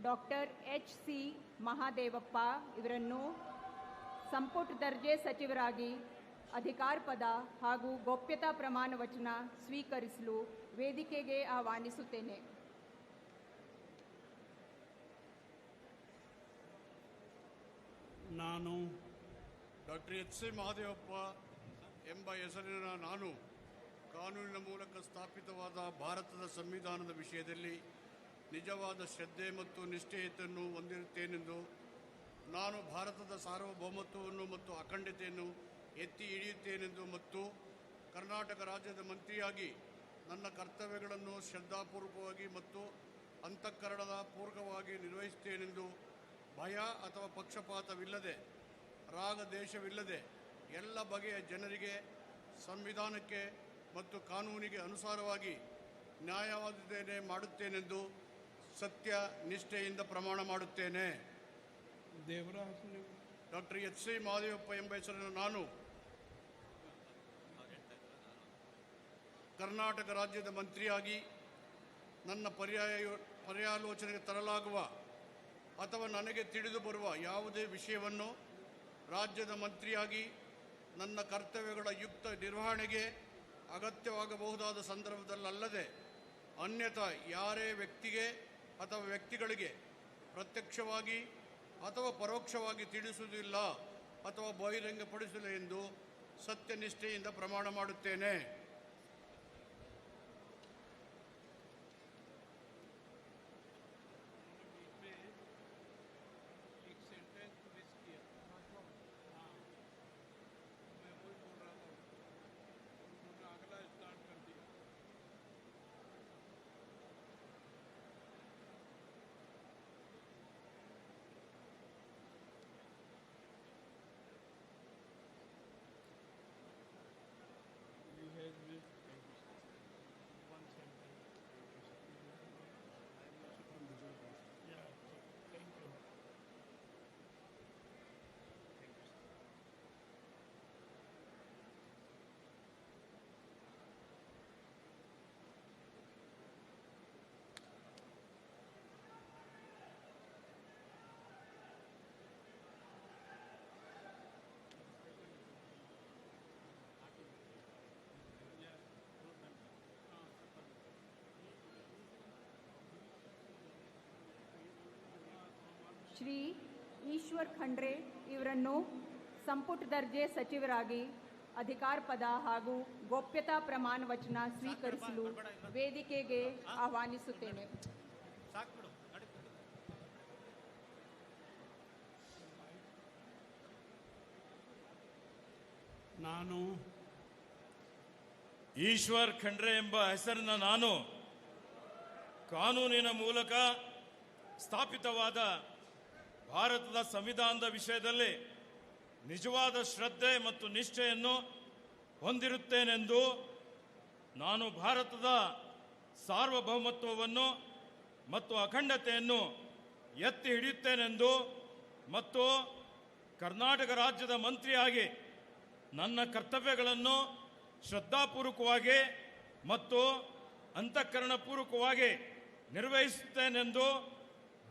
ಡಾಕ್ಟರ್ ಎಚ್ ಸಿ ಮಹಾದೇವಪ್ಪ ಇವರನ್ನು ಸಂಪುಟ ದರ್ಜೆ ಸಚಿವರಾಗಿ ಅಧಿಕಾರ ಪದ ಹಾಗೂ ಗೋಪ್ಯತಾ ಪ್ರಮಾಣ ವಚನ ಸ್ವೀಕರಿಸಲು ವೇದಿಕೆಗೆ ಆಹ್ವಾನಿಸುತ್ತೇನೆ. ನಾನು ಡಾಕ್ಟರ್ ಎಚ್ ಸಿ ಮಹಾದೇವಪ್ಪ ಎಂಬ ಹೆಸರಿನ ನಾನು ಕಾನೂನಿನ ಮೂಲಕ ಸ್ಥಾಪಿತವಾದ ಭಾರತದ ಸಂವಿಧಾನದ ವಿಷಯದಲ್ಲಿ ನಿಜವಾದ ಶ್ರದ್ಧೆ ಮತ್ತು ನಿಷ್ಠೆಯನ್ನು ಹೊಂದಿರುತ್ತೇನೆಂದು ನಾನು ಭಾರತದ ಸಾರ್ವಭೌಮತ್ವವನ್ನು ಮತ್ತು ಅಖಂಡತೆಯನ್ನು ಎತ್ತಿ ಹಿಡಿಯುತ್ತೇನೆಂದು ಮತ್ತು ಕರ್ನಾಟಕ ರಾಜ್ಯದ ಮಂತ್ರಿಯಾಗಿ ನನ್ನ ಕರ್ತವ್ಯಗಳನ್ನು ಶ್ರದ್ಧಾಪೂರ್ವಕವಾಗಿ ಮತ್ತು ಅಂತಃಕರಣದ ಪೂರ್ವಕವಾಗಿ ನಿರ್ವಹಿಸುತ್ತೇನೆಂದು ಭಯ ಅಥವಾ ಪಕ್ಷಪಾತವಿಲ್ಲದೆ ರಾಗದ್ವೇಷವಿಲ್ಲದೆ ಎಲ್ಲ ಬಗೆಯ ಜನರಿಗೆ ಸಂವಿಧಾನಕ್ಕೆ ಮತ್ತು ಕಾನೂನಿಗೆ ಅನುಸಾರವಾಗಿ ನ್ಯಾಯವಾದದ್ದೇನೆ ಮಾಡುತ್ತೇನೆಂದು ಸತ್ಯ ನಿಷ್ಠೆಯಿಂದ ಪ್ರಮಾಣ ಮಾಡುತ್ತೇನೆ. ಡಾಕ್ಟರ್ ಎಚ್ ಸಿ ಮಹಾದೇವಪ್ಪ ಎಂಬ ಹೆಸರನ್ನು ನಾನು ಕರ್ನಾಟಕ ರಾಜ್ಯದ ಮಂತ್ರಿಯಾಗಿ ನನ್ನ ಪರ್ಯಾಲೋಚನೆಗೆ ತರಲಾಗುವ ಅಥವಾ ನನಗೆ ತಿಳಿದು ಬರುವ ಯಾವುದೇ ವಿಷಯವನ್ನು ರಾಜ್ಯದ ಮಂತ್ರಿಯಾಗಿ ನನ್ನ ಕರ್ತವ್ಯಗಳ ಯುಕ್ತ ನಿರ್ವಹಣೆಗೆ ಅಗತ್ಯವಾಗಬಹುದಾದ ಸಂದರ್ಭದಲ್ಲದೆ ಅನ್ಯಥಾ ಯಾರೇ ವ್ಯಕ್ತಿಗೆ ಅಥವಾ ವ್ಯಕ್ತಿಗಳಿಗೆ ಪ್ರತ್ಯಕ್ಷವಾಗಿ ಅಥವಾ ಪರೋಕ್ಷವಾಗಿ ತಿಳಿಸುವುದಿಲ್ಲ ಅಥವಾ ಬಹಿರಂಗಪಡಿಸಲಿಲ್ಲ ಎಂದು ಸತ್ಯನಿಷ್ಠೆಯಿಂದ ಪ್ರಮಾಣ ಮಾಡುತ್ತೇನೆ. ಶ್ರೀ ಈಶ್ವರ್ ಖಂಡ್ರೆ ಇವರನ್ನು ಸಂಪುಟ ದರ್ಜೆ ಸಚಿವರಾಗಿ ಅಧಿಕಾರ ಪದ ಹಾಗೂ ಗೋಪ್ಯತಾ ಪ್ರಮಾಣ ವಚನ ಸ್ವೀಕರಿಸಲು ವೇದಿಕೆಗೆ ಆಹ್ವಾನಿಸುತ್ತೇನೆ. ನಾನು ಈಶ್ವರ್ ಖಂಡ್ರೆ ಎಂಬ ಹೆಸರಿನ ನಾನು ಕಾನೂನಿನ ಮೂಲಕ ಸ್ಥಾಪಿತವಾದ ಭಾರತದ ಸಂವಿಧಾನದ ವಿಷಯದಲ್ಲಿ ನಿಜವಾದ ಶ್ರದ್ಧೆ ಮತ್ತು ನಿಷ್ಠೆಯನ್ನು ಹೊಂದಿರುತ್ತೇನೆಂದು ನಾನು ಭಾರತದ ಸಾರ್ವಭೌಮತ್ವವನ್ನು ಮತ್ತು ಅಖಂಡತೆಯನ್ನು ಎತ್ತಿ ಹಿಡಿಯುತ್ತೇನೆಂದು ಮತ್ತು ಕರ್ನಾಟಕ ರಾಜ್ಯದ ಮಂತ್ರಿಯಾಗಿ ನನ್ನ ಕರ್ತವ್ಯಗಳನ್ನು ಶ್ರದ್ಧಾಪೂರ್ವಕವಾಗಿ ಮತ್ತು ಅಂತಃಕರಣಪೂರ್ವಕವಾಗಿ ನಿರ್ವಹಿಸುತ್ತೇನೆಂದು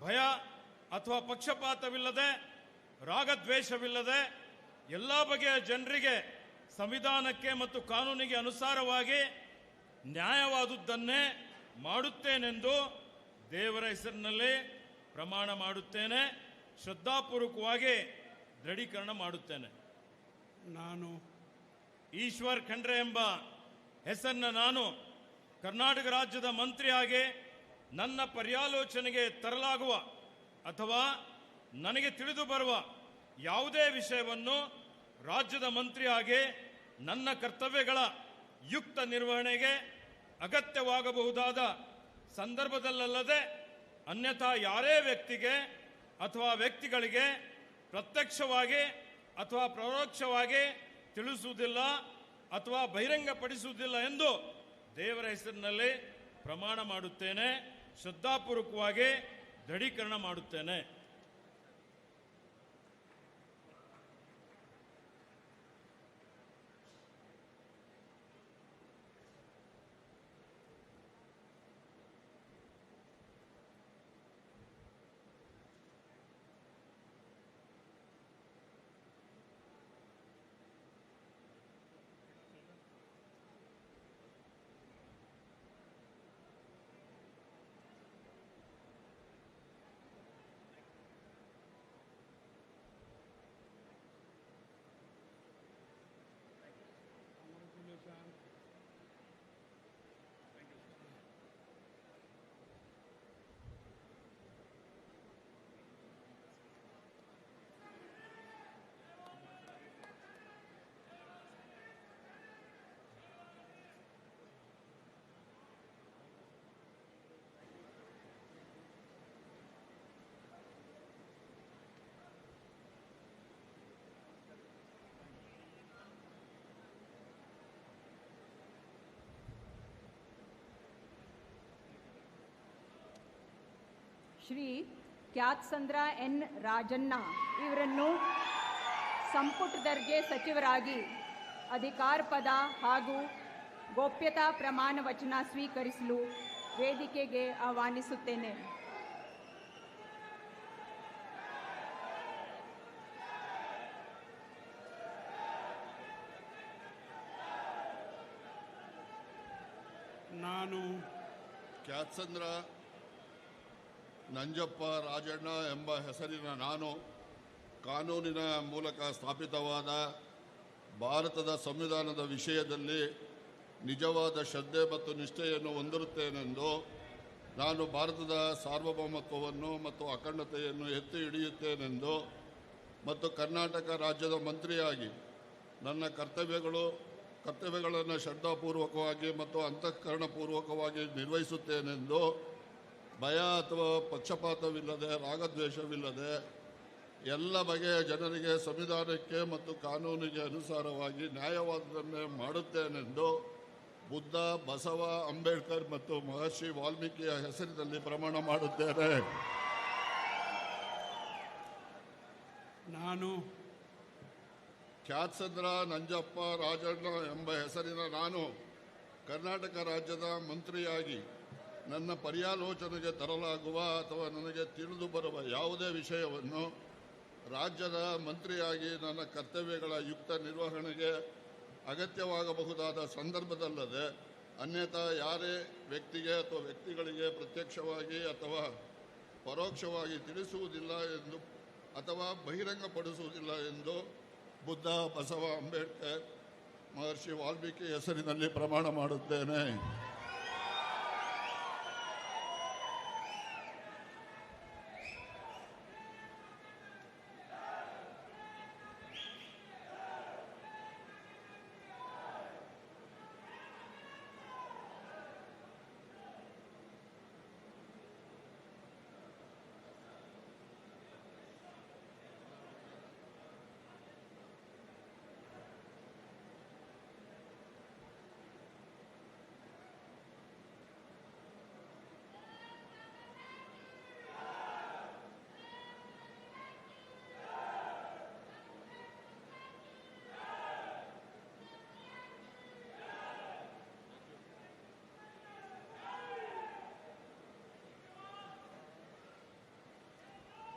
ಭಯ ಅಥವಾ ಪಕ್ಷಪಾತವಿಲ್ಲದೆ ರಾಗದ್ವೇಷವಿಲ್ಲದೆ ಎಲ್ಲ ಬಗೆಯ ಜನರಿಗೆ ಸಂವಿಧಾನಕ್ಕೆ ಮತ್ತು ಕಾನೂನಿಗೆ ಅನುಸಾರವಾಗಿ ನ್ಯಾಯವಾದುದನ್ನೇ ಮಾಡುತ್ತೇನೆಂದು ದೇವರ ಹೆಸರಿನಲ್ಲಿ ಪ್ರಮಾಣ ಮಾಡುತ್ತೇನೆ. ಶ್ರದ್ಧಾಪೂರ್ವಕವಾಗಿ ದೃಢೀಕರಣ ಮಾಡುತ್ತೇನೆ. ನಾನು ಈಶ್ವರ್ ಖಂಡ್ರೆ ಎಂಬ ಹೆಸರನ್ನ ನಾನು ಕರ್ನಾಟಕ ರಾಜ್ಯದ ಮಂತ್ರಿಯಾಗಿ ನನ್ನ ಪರ್ಯಾಲೋಚನೆಗೆ ತರಲಾಗುವ ಅಥವಾ ನನಗೆ ತಿಳಿದು ಬರುವ ಯಾವುದೇ ವಿಷಯವನ್ನು ರಾಜ್ಯದ ಮಂತ್ರಿಯಾಗಿ ನನ್ನ ಕರ್ತವ್ಯಗಳ ಯುಕ್ತ ನಿರ್ವಹಣೆಗೆ ಅಗತ್ಯವಾಗಬಹುದಾದ ಸಂದರ್ಭದಲ್ಲದೆ ಅನ್ಯಥಾ ಯಾರೇ ವ್ಯಕ್ತಿಗೆ ಅಥವಾ ವ್ಯಕ್ತಿಗಳಿಗೆ ಪ್ರತ್ಯಕ್ಷವಾಗಿ ಅಥವಾ ಪರೋಕ್ಷವಾಗಿ ತಿಳಿಸುವುದಿಲ್ಲ ಅಥವಾ ಬಹಿರಂಗಪಡಿಸುವುದಿಲ್ಲ ಎಂದು ದೇವರ ಹೆಸರಿನಲ್ಲಿ ಪ್ರಮಾಣ ಮಾಡುತ್ತೇನೆ. ಶ್ರದ್ಧಾಪೂರ್ವಕವಾಗಿ ದೃಢೀಕರಣ ಮಾಡುತ್ತೇನೆ. ಶ್ರೀ ಕ್ಯಾತ್ಸಂದ್ರ ಎನ್ ರಾಜಣ್ಣ ಇವರನ್ನು ಸಂಪುಟ ದರ್ಜೆ ಸಚಿವರಾಗಿ ಅಧಿಕಾರ ಪದ ಹಾಗೂ ಗೋಪ್ಯತಾ ಪ್ರಮಾಣ ವಚನ ಸ್ವೀಕರಿಸಲು ವೇದಿಕೆಗೆ ಆಹ್ವಾನಿಸುತ್ತೇನೆ. ನಾನು ಕ್ಯಾತ್ಸಂದ್ರ ನಂಜಪ್ಪ ರಾಜಣ್ಣ ಎಂಬ ಹೆಸರಿನ ನಾನು ಕಾನೂನಿನ ಮೂಲಕ ಸ್ಥಾಪಿತವಾದ ಭಾರತದ ಸಂವಿಧಾನದ ವಿಷಯದಲ್ಲಿ ನಿಜವಾದ ಶ್ರದ್ಧೆ ಮತ್ತು ನಿಷ್ಠೆಯನ್ನು ಹೊಂದಿರುತ್ತೇನೆಂದು ನಾನು ಭಾರತದ ಸಾರ್ವಭೌಮತ್ವವನ್ನು ಮತ್ತು ಅಖಂಡತೆಯನ್ನು ಎತ್ತಿ ಹಿಡಿಯುತ್ತೇನೆಂದು ಮತ್ತು ಕರ್ನಾಟಕ ರಾಜ್ಯದ ಮಂತ್ರಿಯಾಗಿ ನನ್ನ ಕರ್ತವ್ಯಗಳನ್ನು ಶ್ರದ್ಧಾಪೂರ್ವಕವಾಗಿ ಮತ್ತು ಅಂತಃಕರಣಪೂರ್ವಕವಾಗಿ ನಿರ್ವಹಿಸುತ್ತೇನೆಂದು ಭಯ ಅಥವಾ ಪಕ್ಷಪಾತವಿಲ್ಲದೆ ರಾಗದ್ವೇಷವಿಲ್ಲದೆ ಎಲ್ಲ ಬಗೆಯ ಜನರಿಗೆ ಸಂವಿಧಾನಕ್ಕೆ ಮತ್ತು ಕಾನೂನಿಗೆ ಅನುಸಾರವಾಗಿ ನ್ಯಾಯವಾದದನ್ನೇ ಮಾಡುತ್ತೇನೆಂದು ಬುದ್ಧ, ಬಸವ, ಅಂಬೇಡ್ಕರ್ ಮತ್ತು ಮಹರ್ಷಿ ವಾಲ್ಮೀಕಿಯ ಹೆಸರಿನಲ್ಲಿ ಪ್ರಮಾಣ ಮಾಡುತ್ತೇನೆ. ನಾನು ಕ್ಯಾತ್ಸಂದ್ರ ನಂಜಪ್ಪ ರಾಜಣ್ಣ ಎಂಬ ಹೆಸರಿನ ನಾನು ಕರ್ನಾಟಕ ರಾಜ್ಯದ ಮಂತ್ರಿಯಾಗಿ ನನ್ನ ಪರ್ಯಾಲೋಚನೆಗೆ ತರಲಾಗುವ ಅಥವಾ ನನಗೆ ತಿಳಿದು ಬರುವ ಯಾವುದೇ ವಿಷಯವನ್ನು ರಾಜ್ಯದ ಮಂತ್ರಿಯಾಗಿ ನನ್ನ ಕರ್ತವ್ಯಗಳ ಯುಕ್ತ ನಿರ್ವಹಣೆಗೆ ಅಗತ್ಯವಾಗಬಹುದಾದ ಸಂದರ್ಭದಲ್ಲದೆ ಅನ್ಯಥಾ ಯಾರೇ ವ್ಯಕ್ತಿಗೆ ಅಥವಾ ವ್ಯಕ್ತಿಗಳಿಗೆ ಪ್ರತ್ಯಕ್ಷವಾಗಿ ಅಥವಾ ಪರೋಕ್ಷವಾಗಿ ತಿಳಿಸುವುದಿಲ್ಲ ಎಂದು ಅಥವಾ ಬಹಿರಂಗಪಡಿಸುವುದಿಲ್ಲ ಎಂದು ಬುದ್ಧ, ಬಸವ, ಅಂಬೇಡ್ಕರ್, ಮಹರ್ಷಿ ವಾಲ್ಮೀಕಿ ಹೆಸರಿನಲ್ಲಿ ಪ್ರಮಾಣ ಮಾಡುತ್ತೇನೆ.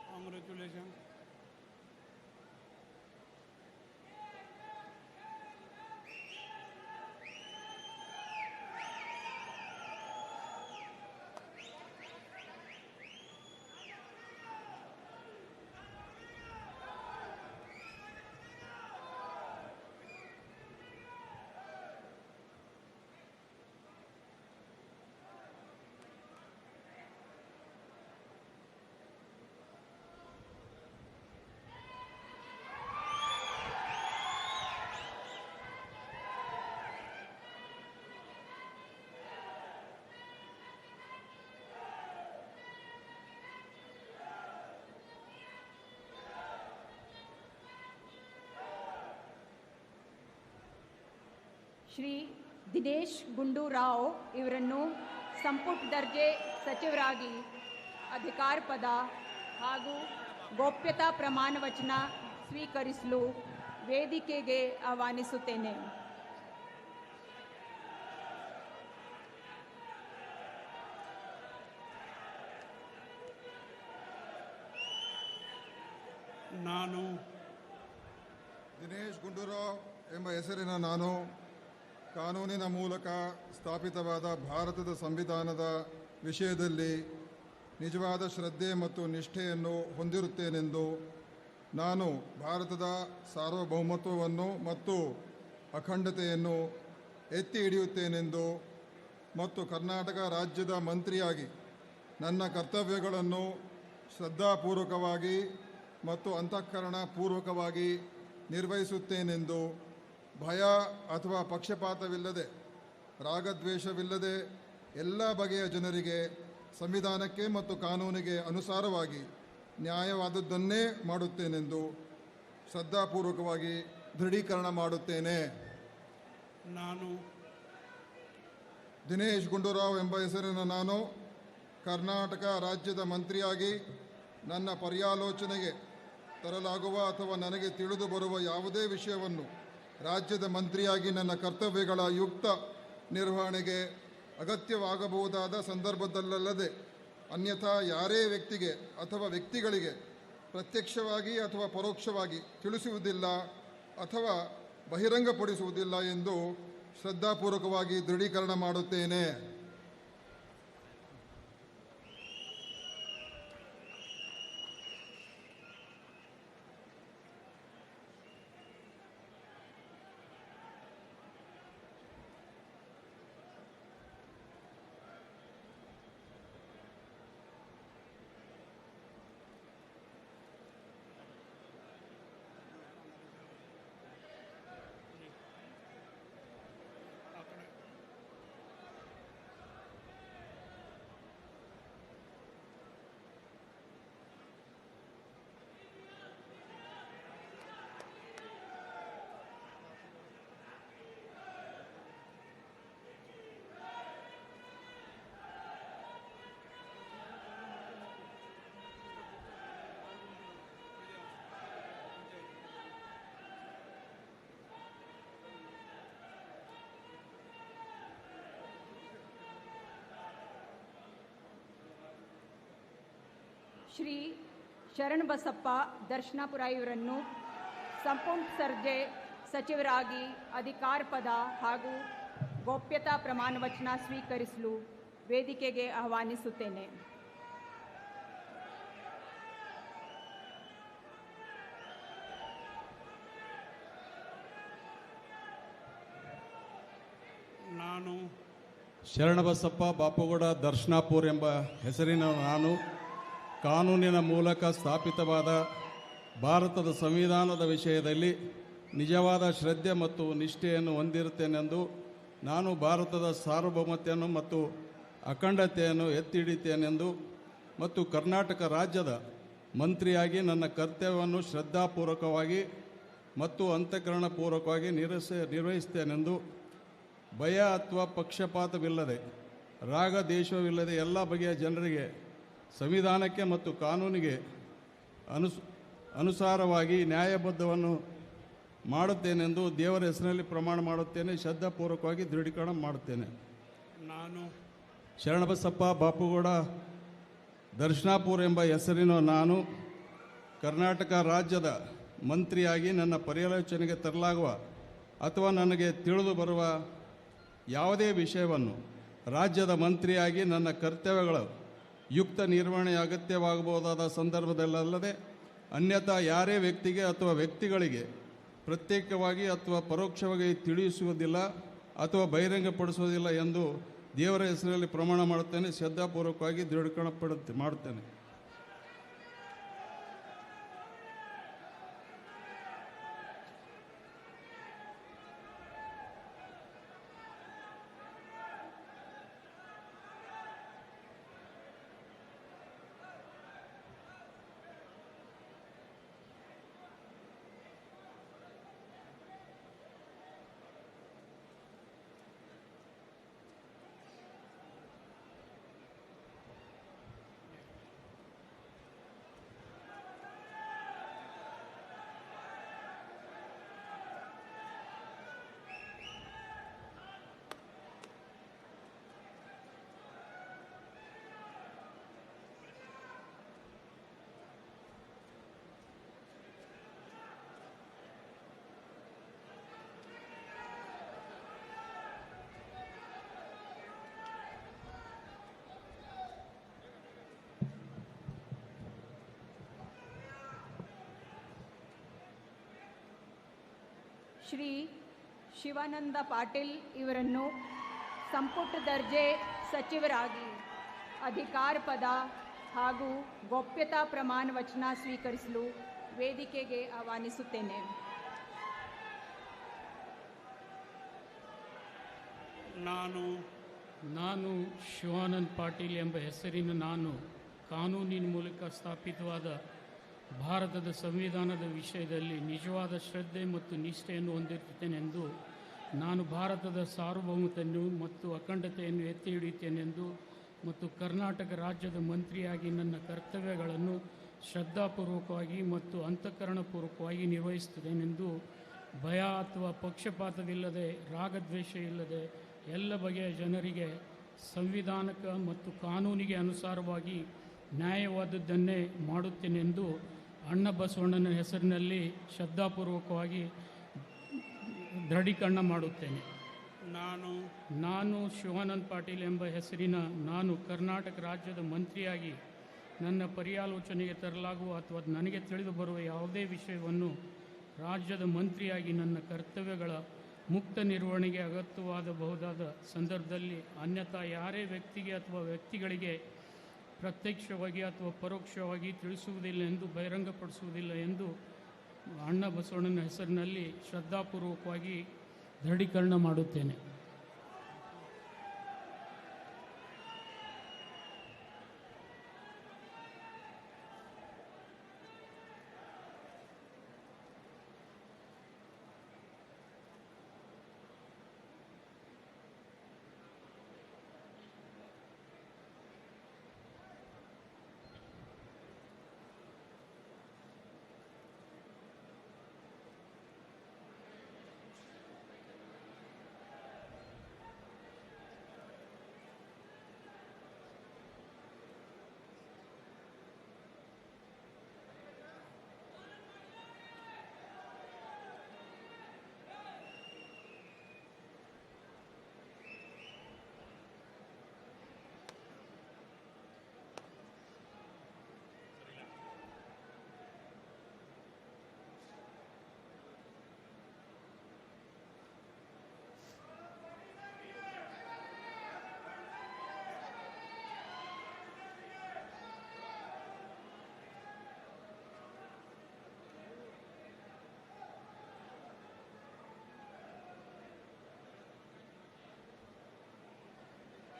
Congratulations. ಶ್ರೀ ದಿನೇಶ್ ಗುಂಡೂರಾವ್ ಇವರನ್ನು ಸಂಪುಟ ದರ್ಜೆ ಸಚಿವರಾಗಿ ಅಧಿಕಾರ ಪದ ಹಾಗೂ ಗೋಪ್ಯತಾ ಪ್ರಮಾಣ ವಚನ ಸ್ವೀಕರಿಸಲು ವೇದಿಕೆಗೆ ಆಹ್ವಾನಿಸುತ್ತೇನೆ. ನಾನು ದಿನೇಶ್ ಗುಂಡೂರಾವ್ ಎಂಬ ಹೆಸರಿನ ನಾನು ಕಾನೂನಿನ ಮೂಲಕ ಸ್ಥಾಪಿತವಾದ ಭಾರತದ ಸಂವಿಧಾನದ ವಿಷಯದಲ್ಲಿ ನಿಜವಾದ ಶ್ರದ್ಧೆ ಮತ್ತು ನಿಷ್ಠೆಯನ್ನು ಹೊಂದಿರುತ್ತೇನೆಂದು ನಾನು ಭಾರತದ ಸಾರ್ವಭೌಮತ್ವವನ್ನು ಮತ್ತು ಅಖಂಡತೆಯನ್ನು ಎತ್ತಿ ಹಿಡಿಯುತ್ತೇನೆಂದು ಮತ್ತು ಕರ್ನಾಟಕ ರಾಜ್ಯದ ಮಂತ್ರಿಯಾಗಿ ನನ್ನ ಕರ್ತವ್ಯಗಳನ್ನು ಶ್ರದ್ಧಾಪೂರ್ವಕವಾಗಿ ಮತ್ತು ಅಂತಃಕರಣಪೂರ್ವಕವಾಗಿ ನಿರ್ವಹಿಸುತ್ತೇನೆಂದು ಭಯ ಅಥವಾ ಪಕ್ಷಪಾತವಿಲ್ಲದೆ ರಾಗದ್ವೇಷವಿಲ್ಲದೆ ಎಲ್ಲ ಬಗೆಯ ಜನರಿಗೆ ಸಂವಿಧಾನಕ್ಕೆ ಮತ್ತು ಕಾನೂನಿಗೆ ಅನುಸಾರವಾಗಿ ನ್ಯಾಯವಾದದ್ದನ್ನೇ ಮಾಡುತ್ತೇನೆಂದು ಶ್ರದ್ಧಾಪೂರ್ವಕವಾಗಿ ದೃಢೀಕರಣ ಮಾಡುತ್ತೇನೆ. ನಾನು ದಿನೇಶ್ ಗುಂಡೂರಾವ್ ಎಂಬ ಹೆಸರಿನ ನಾನು ಕರ್ನಾಟಕ ರಾಜ್ಯದ ಮಂತ್ರಿಯಾಗಿ ನನ್ನ ಪರ್ಯಾಲೋಚನೆಗೆ ತರಲಾಗುವ ಅಥವಾ ನನಗೆ ತಿಳಿದು ಬರುವ ಯಾವುದೇ ವಿಷಯವನ್ನು ರಾಜ್ಯದ ಮಂತ್ರಿಯಾಗಿ ನನ್ನ ಕರ್ತವ್ಯಗಳ ಯುಕ್ತ ನಿರ್ವಹಣೆಗೆ ಅಗತ್ಯವಾಗಬಹುದಾದ ಸಂದರ್ಭದಲ್ಲದೆ ಅನ್ಯಥಾ ಯಾರೇ ವ್ಯಕ್ತಿಗೆ ಅಥವಾ ವ್ಯಕ್ತಿಗಳಿಗೆ ಪ್ರತ್ಯಕ್ಷವಾಗಿ ಅಥವಾ ಪರೋಕ್ಷವಾಗಿ ತಿಳಿಸುವುದಿಲ್ಲ ಅಥವಾ ಬಹಿರಂಗಪಡಿಸುವುದಿಲ್ಲ ಎಂದು ಶ್ರದ್ಧಾಪೂರ್ವಕವಾಗಿ ದೃಢೀಕರಣ ಮಾಡುತ್ತೇನೆ. ಶ್ರೀ ಶರಣಬಸಪ್ಪ ದರ್ಶನಾಪುರ ಇವರನ್ನು ಸಂಪುಟ ದರ್ಜೆ ಸಚಿವರಾಗಿ ಅಧಿಕಾರ ಪದ ಹಾಗೂ ಗೋಪ್ಯತಾ ಪ್ರಮಾಣ ವಚನ ಸ್ವೀಕರಿಸಲು ವೇದಿಕೆಗೆ ಆಹ್ವಾನಿಸುತ್ತೇನೆ. ನಾನು ಶರಣಬಸಪ್ಪ ಬಾಪುಗೌಡ ದರ್ಶನಾಪುರ್ ಎಂಬ ಹೆಸರಿನ ನಾನು ಕಾನೂನಿನ ಮೂಲಕ ಸ್ಥಾಪಿತವಾದ ಭಾರತದ ಸಂವಿಧಾನದ ವಿಷಯದಲ್ಲಿ ನಿಜವಾದ ಶ್ರದ್ಧೆ ಮತ್ತು ನಿಷ್ಠೆಯನ್ನು ಹೊಂದಿರುತ್ತೇನೆಂದು ನಾನು ಭಾರತದ ಸಾರ್ವಭೌಮತೆಯನ್ನು ಮತ್ತು ಅಖಂಡತೆಯನ್ನು ಎತ್ತಿ ಹಿಡಿಯುತ್ತೇನೆಂದು ಮತ್ತು ಕರ್ನಾಟಕ ರಾಜ್ಯದ ಮಂತ್ರಿಯಾಗಿ ನನ್ನ ಕರ್ತವ್ಯವನ್ನು ಶ್ರದ್ಧಾಪೂರ್ವಕವಾಗಿ ಮತ್ತು ಅಂತಃಕರಣಪೂರ್ವಕವಾಗಿ ನಿರ್ವಹಿಸುತ್ತೇನೆಂದು ಭಯ ಅಥವಾ ಪಕ್ಷಪಾತವಿಲ್ಲದೆ ರಾಗ ದೇಶವಿಲ್ಲದೆ ಎಲ್ಲ ಬಗೆಯ ಜನರಿಗೆ ಸಂವಿಧಾನಕ್ಕೆ ಮತ್ತು ಕಾನೂನಿಗೆ ಅನುಸಾರವಾಗಿ ನ್ಯಾಯಬದ್ಧವನ್ನು ಮಾಡುತ್ತೇನೆಂದು ದೇವರ ಹೆಸರಿನಲ್ಲಿ ಪ್ರಮಾಣ ಮಾಡುತ್ತೇನೆ. ಶ್ರದ್ಧಾಪೂರ್ವಕವಾಗಿ ದೃಢೀಕರಣ ಮಾಡುತ್ತೇನೆ. ನಾನು ಶರಣಬಸಪ್ಪ ಬಾಪುಗೌಡ ದರ್ಶನಾಪುರ ಎಂಬ ಹೆಸರಿನ ನಾನು ಕರ್ನಾಟಕ ರಾಜ್ಯದ ಮಂತ್ರಿಯಾಗಿ ನನ್ನ ಪರ್ಯಾಲೋಚನೆಗೆ ತರಲಾಗುವ ಅಥವಾ ನನಗೆ ತಿಳಿದು ಬರುವ ಯಾವುದೇ ವಿಷಯವನ್ನು ರಾಜ್ಯದ ಮಂತ್ರಿಯಾಗಿ ನನ್ನ ಕರ್ತವ್ಯಗಳ ಯುಕ್ತ ನಿರ್ವಹಣೆ ಅಗತ್ಯವಾಗಬಹುದಾದ ಸಂದರ್ಭದಲ್ಲದೆ ಅನ್ಯಥಾ ಯಾರೇ ವ್ಯಕ್ತಿಗೆ ಅಥವಾ ವ್ಯಕ್ತಿಗಳಿಗೆ ಪ್ರತ್ಯೇಕವಾಗಿ ಅಥವಾ ಪರೋಕ್ಷವಾಗಿ ತಿಳಿಸುವುದಿಲ್ಲ ಅಥವಾ ಬಹಿರಂಗಪಡಿಸುವುದಿಲ್ಲ ಎಂದು ದೇವರ ಹೆಸರಲ್ಲಿ ಪ್ರಮಾಣ ಮಾಡುತ್ತೇನೆ. ಶ್ರದ್ಧಾಪೂರ್ವಕವಾಗಿ ದೃಢೀಕರಣ ಮಾಡುತ್ತೇನೆ. ಶ್ರೀ ಶಿವಾನಂದ ಪಾಟೀಲ್ ಇವರನ್ನು ಸಂಪುಟ ದರ್ಜೆ ಸಚಿವರಾಗಿ ಅಧಿಕಾರ ಪದ ಹಾಗೂ ಗೋಪ್ಯತಾ ಪ್ರಮಾಣ ವಚನ ಸ್ವೀಕರಿಸಲು ವೇದಿಕೆಗೆ ಆಹ್ವಾನಿಸುತ್ತೇನೆ. ನಾನು ಶಿವಾನಂದ್ ಪಾಟೀಲ್ ಎಂಬ ಹೆಸರಿನ ನಾನು ಕಾನೂನಿನ ಮೂಲಕ ಸ್ಥಾಪಿತವಾದ ಭಾರತದ ಸಂವಿಧಾನದ ವಿಷಯದಲ್ಲಿ ನಿಜವಾದ ಶ್ರದ್ಧೆ ಮತ್ತು ನಿಷ್ಠೆಯನ್ನು ಹೊಂದಿರುತ್ತೇನೆಂದು, ನಾನು ಭಾರತದ ಸಾರ್ವಭೌಮತೆಯನ್ನು ಮತ್ತು ಅಖಂಡತೆಯನ್ನು ಎತ್ತಿ ಹಿಡಿಯುತ್ತೇನೆಂದು ಮತ್ತು ಕರ್ನಾಟಕ ರಾಜ್ಯದ ಮಂತ್ರಿಯಾಗಿ ನನ್ನ ಕರ್ತವ್ಯಗಳನ್ನು ಶ್ರದ್ಧಾಪೂರ್ವಕವಾಗಿ ಮತ್ತು ಅಂತಃಕರಣಪೂರ್ವಕವಾಗಿ ನಿರ್ವಹಿಸುತ್ತೇನೆಂದು, ಭಯ ಅಥವಾ ಪಕ್ಷಪಾತವಿಲ್ಲದೆ ರಾಗದ್ವೇಷ ಇಲ್ಲದೆ ಎಲ್ಲ ಬಗೆಯ ಜನರಿಗೆ ಸಂವಿಧಾನಕ್ಕೆ ಮತ್ತು ಕಾನೂನಿಗೆ ಅನುಸಾರವಾಗಿ ನ್ಯಾಯವಾದದ್ದನ್ನೇ ಮಾಡುತ್ತೇನೆಂದು ಅಣ್ಣ ಬಸವಣ್ಣನ ಹೆಸರಿನಲ್ಲಿ ಶ್ರದ್ಧಾಪೂರ್ವಕವಾಗಿ ದೃಢೀಕರಣ ಮಾಡುತ್ತೇನೆ. ನಾನು ಶಿವಾನಂದ್ ಪಾಟೀಲ್ ಎಂಬ ಹೆಸರಿನ ನಾನು ಕರ್ನಾಟಕ ರಾಜ್ಯದ ಮಂತ್ರಿಯಾಗಿ ನನ್ನ ಪರ್ಯಾಲೋಚನೆಗೆ ತರಲಾಗುವ ಅಥವಾ ನನಗೆ ತಿಳಿದು ಬರುವ ಯಾವುದೇ ವಿಷಯವನ್ನು ರಾಜ್ಯದ ಮಂತ್ರಿಯಾಗಿ ನನ್ನ ಕರ್ತವ್ಯಗಳ ಮುಕ್ತ ನಿರ್ವಹಣೆಗೆ ಅಗತ್ಯವಾಗಬಹುದಾದ ಸಂದರ್ಭದಲ್ಲಿ ಅನ್ಯಥಾ ಯಾರೇ ವ್ಯಕ್ತಿಗೆ ಅಥವಾ ವ್ಯಕ್ತಿಗಳಿಗೆ ಪ್ರತ್ಯಕ್ಷವಾಗಿ ಅಥವಾ ಪರೋಕ್ಷವಾಗಿ ತಿಳಿಸುವುದಿಲ್ಲ ಎಂದು ಬಹಿರಂಗಪಡಿಸುವುದಿಲ್ಲ ಎಂದು ಅಣ್ಣ ಬಸವಣ್ಣನ ಹೆಸರಿನಲ್ಲಿ ಶ್ರದ್ಧಾಪೂರ್ವಕವಾಗಿ ದೃಢೀಕರಣ ಮಾಡುತ್ತೇನೆ.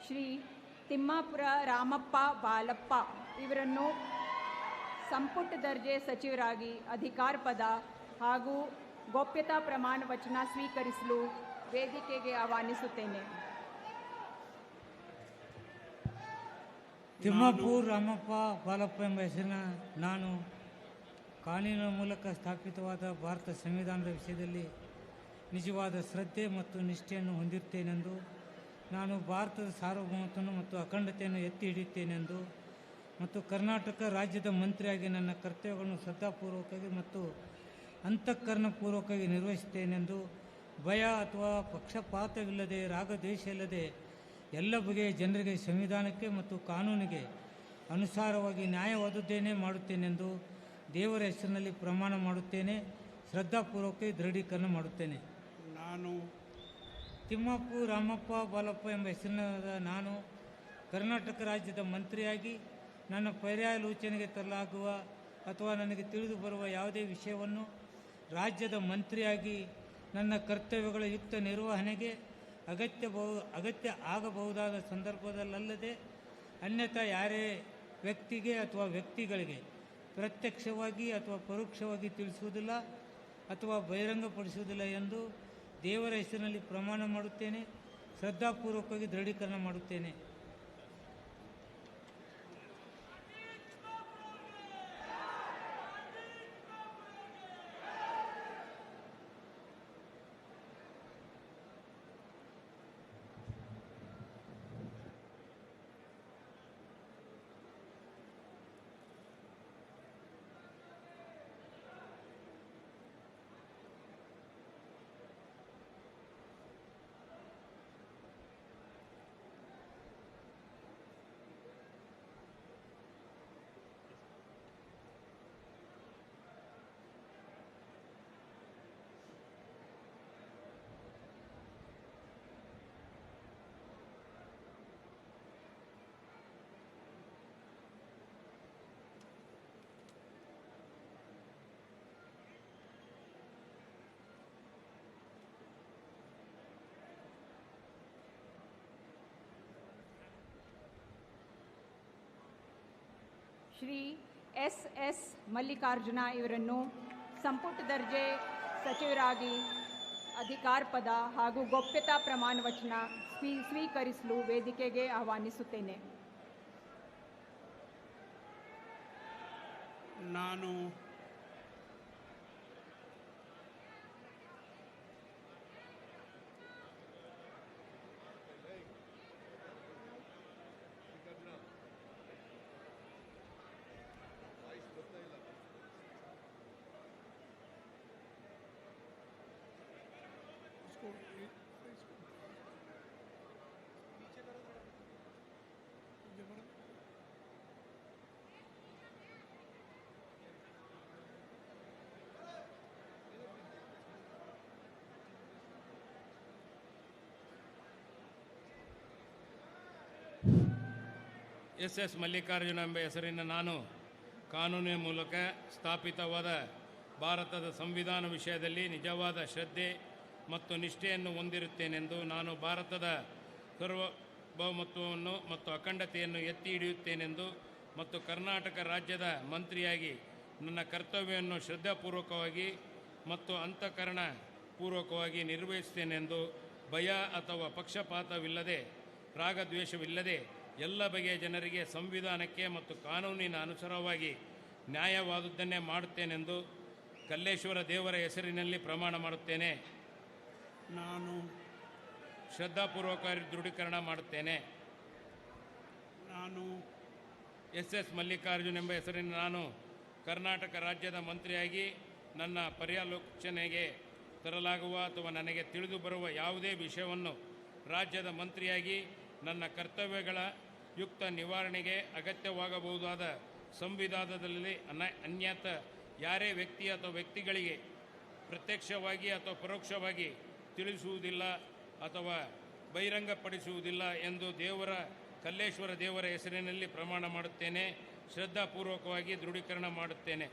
ಶ್ರೀ ತಿಮ್ಮಾಪುರ ರಾಮಪ್ಪ ಬಾಲಪ್ಪ ಇವರನ್ನು ಸಂಪುಟ ದರ್ಜೆ ಸಚಿವರಾಗಿ ಅಧಿಕಾರ ಪದ ಹಾಗೂ ಗೋಪ್ಯತಾ ಪ್ರಮಾಣ ವಚನ ಸ್ವೀಕರಿಸಲು ವೇದಿಕೆಗೆ ಆಹ್ವಾನಿಸುತ್ತೇನೆ. ತಿಮ್ಮಾಪುರ ರಾಮಪ್ಪ ಬಾಲಪ್ಪ ಎಂಬ ಹೆಸರಿನ ನಾನು ಕಾನೂನಿನ ಮೂಲಕ ಸ್ಥಾಪಿತವಾದ ಭಾರತ ಸಂವಿಧಾನದ ವಿಷಯದಲ್ಲಿ ನಿಜವಾದ ಶ್ರದ್ಧೆ ಮತ್ತು ನಿಷ್ಠೆಯನ್ನು ಹೊಂದಿರುತ್ತೇನೆಂದು, ನಾನು ಭಾರತದ ಸಾರ್ವಭೌಮತೆಯನ್ನು ಮತ್ತು ಅಖಂಡತೆಯನ್ನು ಎತ್ತಿ ಹಿಡಿಯುತ್ತೇನೆಂದು ಮತ್ತು ಕರ್ನಾಟಕ ರಾಜ್ಯದ ಮಂತ್ರಿಯಾಗಿ ನನ್ನ ಕರ್ತವ್ಯಗಳನ್ನು ಶ್ರದ್ಧಾಪೂರ್ವಕವಾಗಿ ಮತ್ತು ಅಂತಃಕರಣಪೂರ್ವಕವಾಗಿ ನಿರ್ವಹಿಸುತ್ತೇನೆಂದು, ಭಯ ಅಥವಾ ಪಕ್ಷಪಾತವಿಲ್ಲದೆ ರಾಗದ್ವೇಷ ಇಲ್ಲದೆ ಎಲ್ಲ ಬಗೆಯ ಜನರಿಗೆ ಸಂವಿಧಾನಕ್ಕೆ ಮತ್ತು ಕಾನೂನಿಗೆ ಅನುಸಾರವಾಗಿ ನ್ಯಾಯವಾದದ್ದೇನೇ ಮಾಡುತ್ತೇನೆಂದು ದೇವರ ಹೆಸರಿನಲ್ಲಿ ಪ್ರಮಾಣ ಮಾಡುತ್ತೇನೆ, ಶ್ರದ್ಧಾಪೂರ್ವಕವಾಗಿ ದೃಢೀಕರಣ ಮಾಡುತ್ತೇನೆ. ನಾನು ತಿಮ್ಮಾಪುರ ರಾಮಪ್ಪ ಬಾಲಪ್ಪ ಎಂಬ ಹೆಸರಿನ ನಾನು ಕರ್ನಾಟಕ ರಾಜ್ಯದ ಮಂತ್ರಿಯಾಗಿ ನನ್ನ ಪರ್ಯಾಲೋಚನೆಗೆ ತರಲಾಗುವ ಅಥವಾ ನನಗೆ ತಿಳಿದು ಬರುವ ಯಾವುದೇ ವಿಷಯವನ್ನು ರಾಜ್ಯದ ಮಂತ್ರಿಯಾಗಿ ನನ್ನ ಕರ್ತವ್ಯಗಳ ಯುಕ್ತ ನಿರ್ವಹಣೆಗೆ ಅಗತ್ಯ ಆಗಬಹುದಾದ ಸಂದರ್ಭದಲ್ಲದೆ ಅನ್ಯಥಾ ಯಾರೇ ವ್ಯಕ್ತಿಗೆ ಅಥವಾ ವ್ಯಕ್ತಿಗಳಿಗೆ ಪ್ರತ್ಯಕ್ಷವಾಗಿ ಅಥವಾ ಪರೋಕ್ಷವಾಗಿ ತಿಳಿಸುವುದಿಲ್ಲ ಅಥವಾ ಬಹಿರಂಗಪಡಿಸುವುದಿಲ್ಲ ಎಂದು ದೇವರ ಹೆಸರಿನಲ್ಲಿ ಪ್ರಮಾಣ ಮಾಡುತ್ತೇನೆ, ಶ್ರದ್ಧಾಪೂರ್ವಕವಾಗಿ ದೃಢೀಕರಣ ಮಾಡುತ್ತೇನೆ. ಶ್ರೀ ಎಸ್ ಮಲ್ಲಿಕಾರ್ಜುನ ಇವರನ್ನು ಸಂಪುಟ ದರ್ಜೆ ಸಚಿವರಾಗಿ ಅಧಿಕಾರ ಪದ ಹಾಗೂ ಗೋಪ್ಯತಾ ಪ್ರಮಾಣ ವಚನ ಸ್ವೀಕರಿಸಲು ವೇದಿಕೆಗೆ ಆಹ್ವಾನಿಸುತ್ತೇನೆ. ನಾನು ಎಸ್ ಮಲ್ಲಿಕಾರ್ಜುನ ಎಂಬ ಹೆಸರಿನ ನಾನು ಕಾನೂನಿನ ಮೂಲಕ ಸ್ಥಾಪಿತವಾದ ಭಾರತದ ಸಂವಿಧಾನ ವಿಷಯದಲ್ಲಿ ನಿಜವಾದ ಶ್ರದ್ಧೆ ಮತ್ತು ನಿಷ್ಠೆಯನ್ನು ಹೊಂದಿರುತ್ತೇನೆಂದು ನಾನು ಭಾರತದ ಸಾರ್ವಭೌಮತ್ವವನ್ನು ಮತ್ತು ಅಖಂಡತೆಯನ್ನು ಎತ್ತಿ ಹಿಡಿಯುತ್ತೇನೆಂದು ಮತ್ತು ಕರ್ನಾಟಕ ರಾಜ್ಯದ ಮಂತ್ರಿಯಾಗಿ ನನ್ನ ಕರ್ತವ್ಯವನ್ನು ಶ್ರದ್ಧಾಪೂರ್ವಕವಾಗಿ ಮತ್ತು ಅಂತಃಕರಣಪೂರ್ವಕವಾಗಿ ನಿರ್ವಹಿಸುತ್ತೇನೆಂದು ಭಯ ಅಥವಾ ಪಕ್ಷಪಾತವಿಲ್ಲದೆ ರಾಗದ್ವೇಷವಿಲ್ಲದೆ ಎಲ್ಲ ಬಗೆಯ ಜನರಿಗೆ ಸಂವಿಧಾನಕ್ಕೆ ಮತ್ತು ಕಾನೂನಿನ ಅನುಸಾರವಾಗಿ ನ್ಯಾಯವಾದುದನ್ನೇ ಮಾಡುತ್ತೇನೆಂದು ಕಲ್ಲೇಶ್ವರ ದೇವರ ಹೆಸರಿನಲ್ಲಿ ಪ್ರಮಾಣ ಮಾಡುತ್ತೇನೆ. ನಾನು ಶ್ರದ್ಧಾಪೂರ್ವಕ ದೃಢೀಕರಣ ಮಾಡುತ್ತೇನೆ. ನಾನು ಎಸ್ ಮಲ್ಲಿಕಾರ್ಜುನ್ ಎಂಬ ಹೆಸರಿನ ನಾನು ಕರ್ನಾಟಕ ರಾಜ್ಯದ ಮಂತ್ರಿಯಾಗಿ ನನ್ನ ಪರ್ಯಾಲೋಚನೆಗೆ ತರಲಾಗುವ ಅಥವಾ ನನಗೆ ತಿಳಿದು ಬರುವ ಯಾವುದೇ ವಿಷಯವನ್ನು ರಾಜ್ಯದ ಮಂತ್ರಿಯಾಗಿ ನನ್ನ ಕರ್ತವ್ಯಗಳ ಯುಕ್ತ ನಿವಾರಣೆಗೆ ಅಗತ್ಯವಾಗಬಹುದಾದ ಸಂವಿಧಾನದಲ್ಲಿ ಅನ್ಯಥ ಯಾರೇ ವ್ಯಕ್ತಿ ಅಥವಾ ವ್ಯಕ್ತಿಗಳಿಗೆ ಪ್ರತ್ಯಕ್ಷವಾಗಿ ಅಥವಾ ಪರೋಕ್ಷವಾಗಿ ತಿಳಿಸುವುದಿಲ್ಲ ಅಥವಾ ಬಹಿರಂಗಪಡಿಸುವುದಿಲ್ಲ ಎಂದು ಕಲ್ಲೇಶ್ವರ ದೇವರ ಹೆಸರಿನಲ್ಲಿ ಪ್ರಮಾಣ ಮಾಡುತ್ತೇನೆ. ಶ್ರದ್ಧಾಪೂರ್ವಕವಾಗಿ ದೃಢೀಕರಣ ಮಾಡುತ್ತೇನೆ.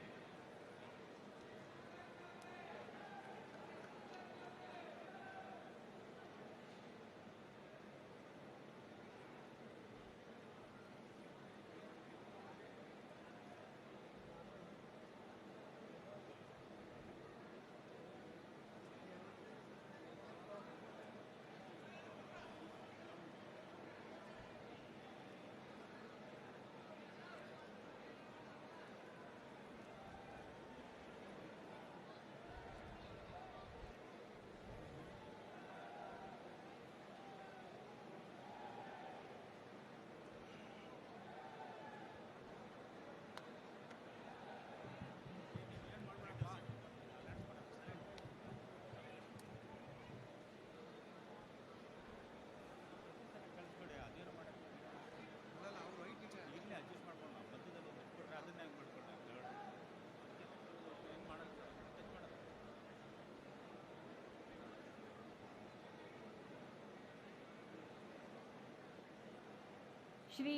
ಶ್ರೀ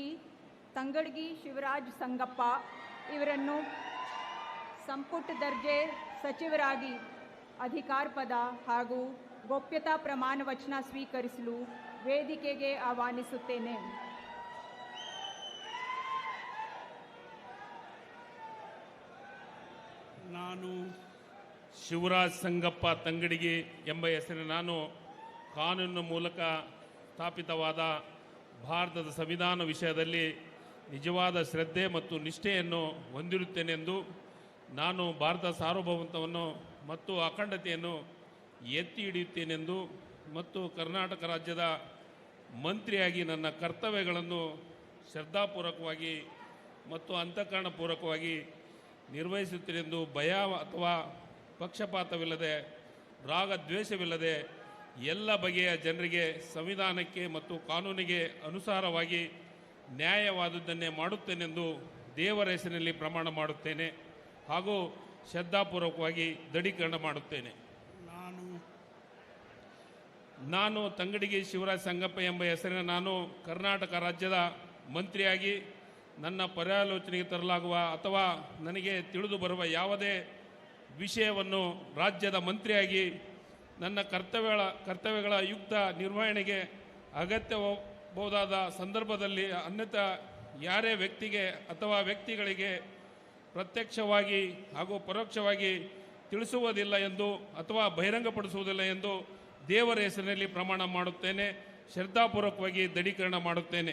ತಂಗಡಗಿ ಶಿವರಾಜ್ ಸಂಗಪ್ಪ ಇವರನ್ನು ಸಂಪುಟ ದರ್ಜೆ ಸಚಿವರಾಗಿ ಅಧಿಕಾರ ಪದ ಹಾಗೂ ಗೋಪ್ಯತಾ ಪ್ರಮಾಣ ವಚನ ಸ್ವೀಕರಿಸಲು ವೇದಿಕೆಗೆ ಆಹ್ವಾನಿಸುತ್ತೇನೆ. ನಾನು ಶಿವರಾಜ್ ಸಂಗಪ್ಪ ತಂಗಡಿಗೆ ಎಂಬ ಹೆಸರಿನ ನಾನು ಕಾನೂನಿನ ಮೂಲಕ ಸ್ಥಾಪಿತವಾದ ಭಾರತದ ಸಂವಿಧಾನ ವಿಷಯದಲ್ಲಿ ನಿಜವಾದ ಶ್ರದ್ಧೆ ಮತ್ತು ನಿಷ್ಠೆಯನ್ನು ಹೊಂದಿರುತ್ತೇನೆಂದು ನಾನು ಭಾರತ ಸಾರ್ವಭೌಮತ್ವವನ್ನು ಮತ್ತು ಅಖಂಡತೆಯನ್ನು ಎತ್ತಿ ಹಿಡಿಯುತ್ತೇನೆಂದು ಮತ್ತು ಕರ್ನಾಟಕ ರಾಜ್ಯದ ಮಂತ್ರಿಯಾಗಿ ನನ್ನ ಕರ್ತವ್ಯಗಳನ್ನು ಶ್ರದ್ಧಾಪೂರ್ವಕವಾಗಿ ಮತ್ತು ಅಂತಃಕರಣಪೂರ್ವಕವಾಗಿ ನಿರ್ವಹಿಸುತ್ತೇನೆಂದು ಭಯ ಅಥವಾ ಪಕ್ಷಪಾತವಿಲ್ಲದೆ ರಾಗದ್ವೇಷವಿಲ್ಲದೆ ಎಲ್ಲ ಬಗೆಯ ಜನರಿಗೆ ಸಂವಿಧಾನಕ್ಕೆ ಮತ್ತು ಕಾನೂನಿಗೆ ಅನುಸಾರವಾಗಿ ನ್ಯಾಯವಾದುದನ್ನೇ ಮಾಡುತ್ತೇನೆಂದು ದೇವರ ಹೆಸರಿನಲ್ಲಿ ಪ್ರಮಾಣ ಮಾಡುತ್ತೇನೆ ಹಾಗೂ ಶ್ರದ್ಧಾಪೂರ್ವಕವಾಗಿ ದೃಢೀಕರಣ ಮಾಡುತ್ತೇನೆ. ನಾನು ತಂಗಡಿಗೆ ಶಿವರಾಜ್ ಸಂಗಪ್ಪ ಎಂಬ ಹೆಸರಿನ ನಾನು ಕರ್ನಾಟಕ ರಾಜ್ಯದ ಮಂತ್ರಿಯಾಗಿ ನನ್ನ ಪರ್ಯಾಲೋಚನೆಗೆ ತರಲಾಗುವ ಅಥವಾ ನನಗೆ ತಿಳಿದು ಬರುವ ಯಾವುದೇ ವಿಷಯವನ್ನು ರಾಜ್ಯದ ಮಂತ್ರಿಯಾಗಿ ನನ್ನ ಕರ್ತವ್ಯಗಳ ಯುಕ್ತ ನಿರ್ವಹಣೆಗೆ ಅಗತ್ಯಬಹುದಾದ ಸಂದರ್ಭದಲ್ಲಿ ಅನ್ಯಥ ಯಾರೇ ವ್ಯಕ್ತಿಗೆ ಅಥವಾ ವ್ಯಕ್ತಿಗಳಿಗೆ ಪ್ರತ್ಯಕ್ಷವಾಗಿ ಹಾಗೂ ಪರೋಕ್ಷವಾಗಿ ತಿಳಿಸುವುದಿಲ್ಲ ಎಂದು ಅಥವಾ ಬಹಿರಂಗಪಡಿಸುವುದಿಲ್ಲ ಎಂದು ದೇವರ ಹೆಸರಿನಲ್ಲಿ ಪ್ರಮಾಣ ಮಾಡುತ್ತೇನೆ. ಶ್ರದ್ಧಾಪೂರ್ವಕವಾಗಿ ದೃಢೀಕರಣ ಮಾಡುತ್ತೇನೆ.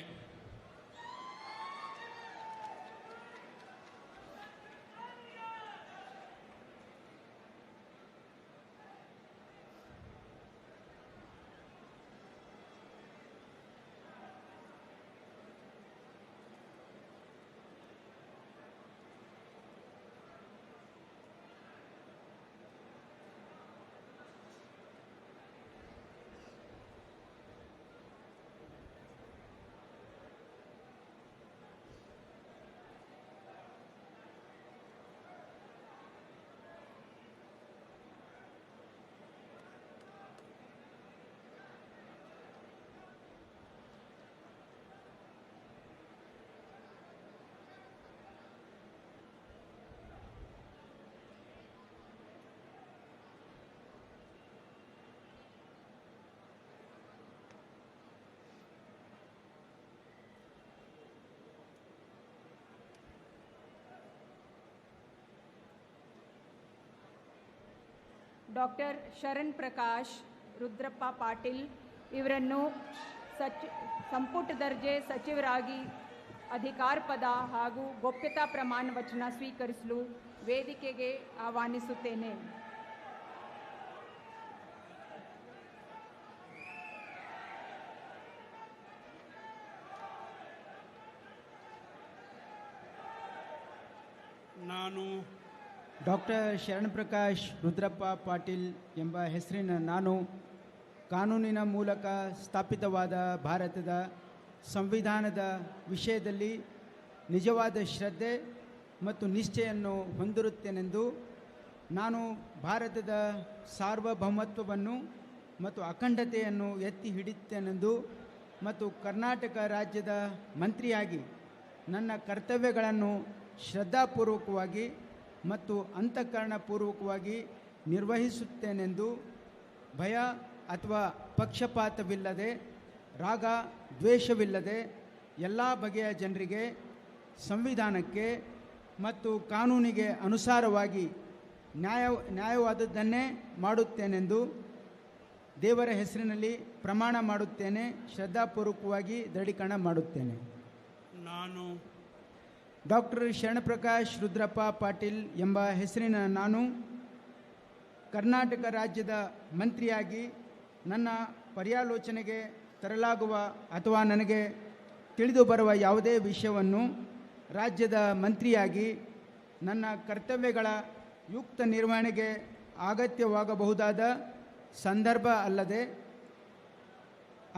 ಡಾಕ್ಟರ್ ಶರಣ್ ಪ್ರಕಾಶ್ ರುದ್ರಪ್ಪ ಪಾಟೀಲ್ ಇವರನ್ನು ಸಂಪುಟ ದರ್ಜೆ ಸಚಿವರಾಗಿ ಅಧಿಕಾರ ಪದ ಹಾಗೂ ಗೋಪ್ಯತಾ ಪ್ರಮಾಣ ವಚನ ಸ್ವೀಕರಿಸಲು ವೇದಿಕೆಗೆ ಆಹ್ವಾನಿಸುತ್ತೇನೆ. ನಾನು ಡಾಕ್ಟರ್ ಶರಣಪ್ರಕಾಶ್ ರುದ್ರಪ್ಪ ಪಾಟೀಲ್ ಎಂಬ ಹೆಸರಿನ ನಾನು ಕಾನೂನಿನ ಮೂಲಕ ಸ್ಥಾಪಿತವಾದ ಭಾರತದ ಸಂವಿಧಾನದ ವಿಷಯದಲ್ಲಿ ನಿಜವಾದ ಶ್ರದ್ಧೆ ಮತ್ತು ನಿಷ್ಠೆಯನ್ನು ಹೊಂದಿರುತ್ತೇನೆಂದು ನಾನು ಭಾರತದ ಸಾರ್ವಭೌಮತ್ವವನ್ನು ಮತ್ತು ಅಖಂಡತೆಯನ್ನು ಎತ್ತಿ ಹಿಡಿಯುತ್ತೇನೆಂದು ಮತ್ತು ಕರ್ನಾಟಕ ರಾಜ್ಯದ ಮಂತ್ರಿಯಾಗಿ ನನ್ನ ಕರ್ತವ್ಯಗಳನ್ನು ಶ್ರದ್ಧಾಪೂರ್ವಕವಾಗಿ ಮತ್ತು ಅಂತಃಕರಣಪೂರ್ವಕವಾಗಿ ನಿರ್ವಹಿಸುತ್ತೇನೆಂದು ಭಯ ಅಥವಾ ಪಕ್ಷಪಾತವಿಲ್ಲದೆ ರಾಗ ದ್ವೇಷವಿಲ್ಲದೆ ಎಲ್ಲ ಬಗೆಯ ಜನರಿಗೆ ಸಂವಿಧಾನಕ್ಕೆ ಮತ್ತು ಕಾನೂನಿಗೆ ಅನುಸಾರವಾಗಿ ನ್ಯಾಯವಾದದ್ದನ್ನೇ ಮಾಡುತ್ತೇನೆಂದು ದೇವರ ಹೆಸರಿನಲ್ಲಿ ಪ್ರಮಾಣ ಮಾಡುತ್ತೇನೆ. ಶ್ರದ್ಧಾಪೂರ್ವಕವಾಗಿ ದೃಢೀಕರಣ ಮಾಡುತ್ತೇನೆ. ನಾನು ಡಾಕ್ಟರ್ ಶರಣಪ್ರಕಾಶ್ ರುದ್ರಪ್ಪ ಪಾಟೀಲ್ ಎಂಬ ಹೆಸರಿನ ನಾನು ಕರ್ನಾಟಕ ರಾಜ್ಯದ ಮಂತ್ರಿಯಾಗಿ ನನ್ನ ಪರ್ಯಾಲೋಚನೆಗೆ ತರಲಾಗುವ ಅಥವಾ ನನಗೆ ತಿಳಿದು ಬರುವ ಯಾವುದೇ ವಿಷಯವನ್ನು ರಾಜ್ಯದ ಮಂತ್ರಿಯಾಗಿ ನನ್ನ ಕರ್ತವ್ಯಗಳ ಯುಕ್ತ ನಿರ್ವಹಣೆಗೆ ಅಗತ್ಯವಾಗಬಹುದಾದ ಸಂದರ್ಭ ಅಲ್ಲದೆ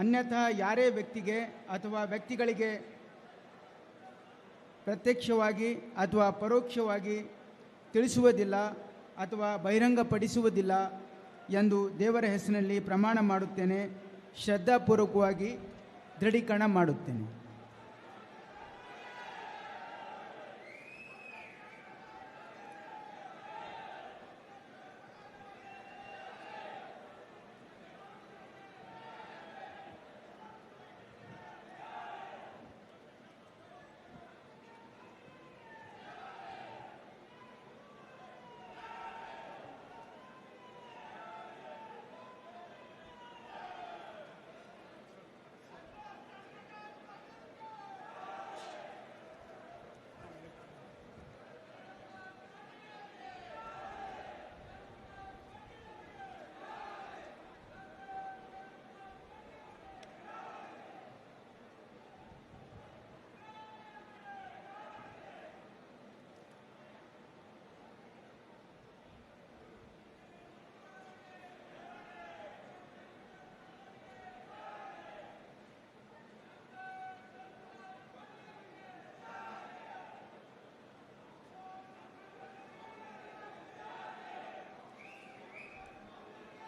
ಅನ್ಯಥಾ ಯಾರೇ ವ್ಯಕ್ತಿಗೆ ಅಥವಾ ವ್ಯಕ್ತಿಗಳಿಗೆ ಪ್ರತ್ಯಕ್ಷವಾಗಿ ಅಥವಾ ಪರೋಕ್ಷವಾಗಿ ತಿಳಿಸುವುದಿಲ್ಲ ಅಥವಾ ಬಹಿರಂಗಪಡಿಸುವುದಿಲ್ಲ ಎಂದು ದೇವರ ಹೆಸರಿನಲ್ಲಿ ಪ್ರಮಾಣ ಮಾಡುತ್ತೇನೆ. ಶ್ರದ್ಧಾಪೂರ್ವಕವಾಗಿ ದೃಢೀಕರಣ ಮಾಡುತ್ತೇನೆ.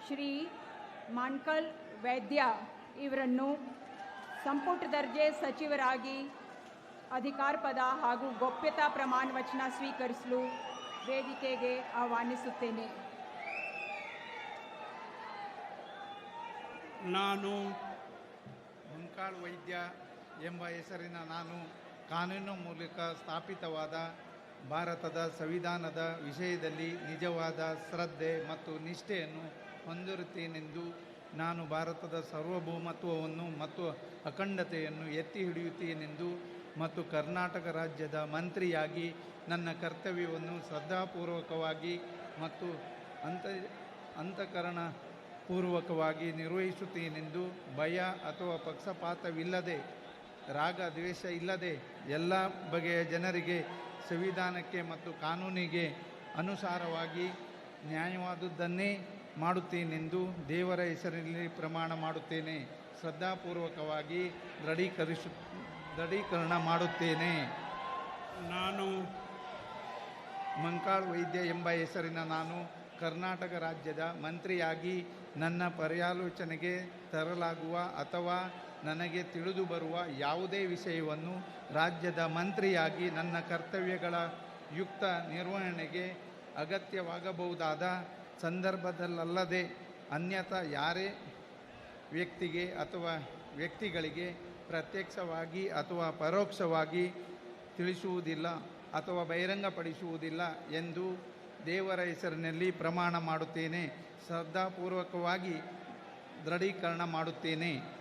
ಶ್ರೀ ಮಾಣ್ಕಲ್ ವೈದ್ಯ ಇವರನ್ನು ಸಂಪುಟ ದರ್ಜೆ ಸಚಿವರಾಗಿ ಅಧಿಕಾರ ಪದ ಹಾಗೂ ಗೋಪ್ಯತಾ ಪ್ರಮಾಣ ವಚನ ಸ್ವೀಕರಿಸಲು ವೇದಿಕೆಗೆ ಆಹ್ವಾನಿಸುತ್ತೇನೆ. ನಾನು ಮೊಣ್ಕಾಲ್ ವೈದ್ಯ ಎಂಬ ಹೆಸರಿನ ನಾನು ಕಾನೂನು ಮೂಲಕ ಸ್ಥಾಪಿತವಾದ ಭಾರತದ ಸಂವಿಧಾನದ ವಿಷಯದಲ್ಲಿ ನಿಜವಾದ ಶ್ರದ್ಧೆ ಮತ್ತು ನಿಷ್ಠೆಯನ್ನು ಹೊಂದಿರುತ್ತೇನೆಂದು ನಾನು ಭಾರತದ ಸಾರ್ವಭೌಮತ್ವವನ್ನು ಮತ್ತು ಅಖಂಡತೆಯನ್ನು ಎತ್ತಿ ಹಿಡಿಯುತ್ತೇನೆಂದು ಮತ್ತು ಕರ್ನಾಟಕ ರಾಜ್ಯದ ಮಂತ್ರಿಯಾಗಿ ನನ್ನ ಕರ್ತವ್ಯವನ್ನು ಶ್ರದ್ಧಾಪೂರ್ವಕವಾಗಿ ಮತ್ತು ಅಂತಃಕರಣಪೂರ್ವಕವಾಗಿ ನಿರ್ವಹಿಸುತ್ತೇನೆಂದು ಭಯ ಅಥವಾ ಪಕ್ಷಪಾತವಿಲ್ಲದೆ ರಾಗ ದ್ವೇಷ ಇಲ್ಲದೆ ಎಲ್ಲ ಬಗೆಯ ಜನರಿಗೆ ಸಂವಿಧಾನಕ್ಕೆ ಮತ್ತು ಕಾನೂನಿಗೆ ಅನುಸಾರವಾಗಿ ನ್ಯಾಯವಾದುದನ್ನೇ ಮಾಡುತ್ತೇನೆಂದು ದೇವರ ಹೆಸರಿನಲ್ಲಿ ಪ್ರಮಾಣ ಮಾಡುತ್ತೇನೆ. ಶ್ರದ್ಧಾಪೂರ್ವಕವಾಗಿ ದೃಢೀಕರಣ ಮಾಡುತ್ತೇನೆ. ನಾನು ಮಂಕಾಳ್ ವೈದ್ಯ ಎಂಬ ಹೆಸರಿನ ನಾನು ಕರ್ನಾಟಕ ರಾಜ್ಯದ ಮಂತ್ರಿಯಾಗಿ ನನ್ನ ಪರ್ಯಾಲೋಚನೆಗೆ ತರಲಾಗುವ ಅಥವಾ ನನಗೆ ತಿಳಿದು ಬರುವ ಯಾವುದೇ ವಿಷಯವನ್ನು ರಾಜ್ಯದ ಮಂತ್ರಿಯಾಗಿ ನನ್ನ ಕರ್ತವ್ಯಗಳ ಯುಕ್ತ ನಿರ್ವಹಣೆಗೆ ಅಗತ್ಯವಾಗಬಹುದಾದ ಸಂದರ್ಭದಲ್ಲದೆ ಅನ್ಯಥಾ ಯಾರೇ ವ್ಯಕ್ತಿಗೆ ಅಥವಾ ವ್ಯಕ್ತಿಗಳಿಗೆ ಪ್ರತ್ಯಕ್ಷವಾಗಿ ಅಥವಾ ಪರೋಕ್ಷವಾಗಿ ತಿಳಿಸುವುದಿಲ್ಲ ಅಥವಾ ಬಹಿರಂಗಪಡಿಸುವುದಿಲ್ಲ ಎಂದು ದೇವರ ಹೆಸರಿನಲ್ಲಿ ಪ್ರಮಾಣ ಮಾಡುತ್ತೇನೆ. ಶ್ರದ್ಧಾಪೂರ್ವಕವಾಗಿ ದೃಢೀಕರಣ ಮಾಡುತ್ತೇನೆ.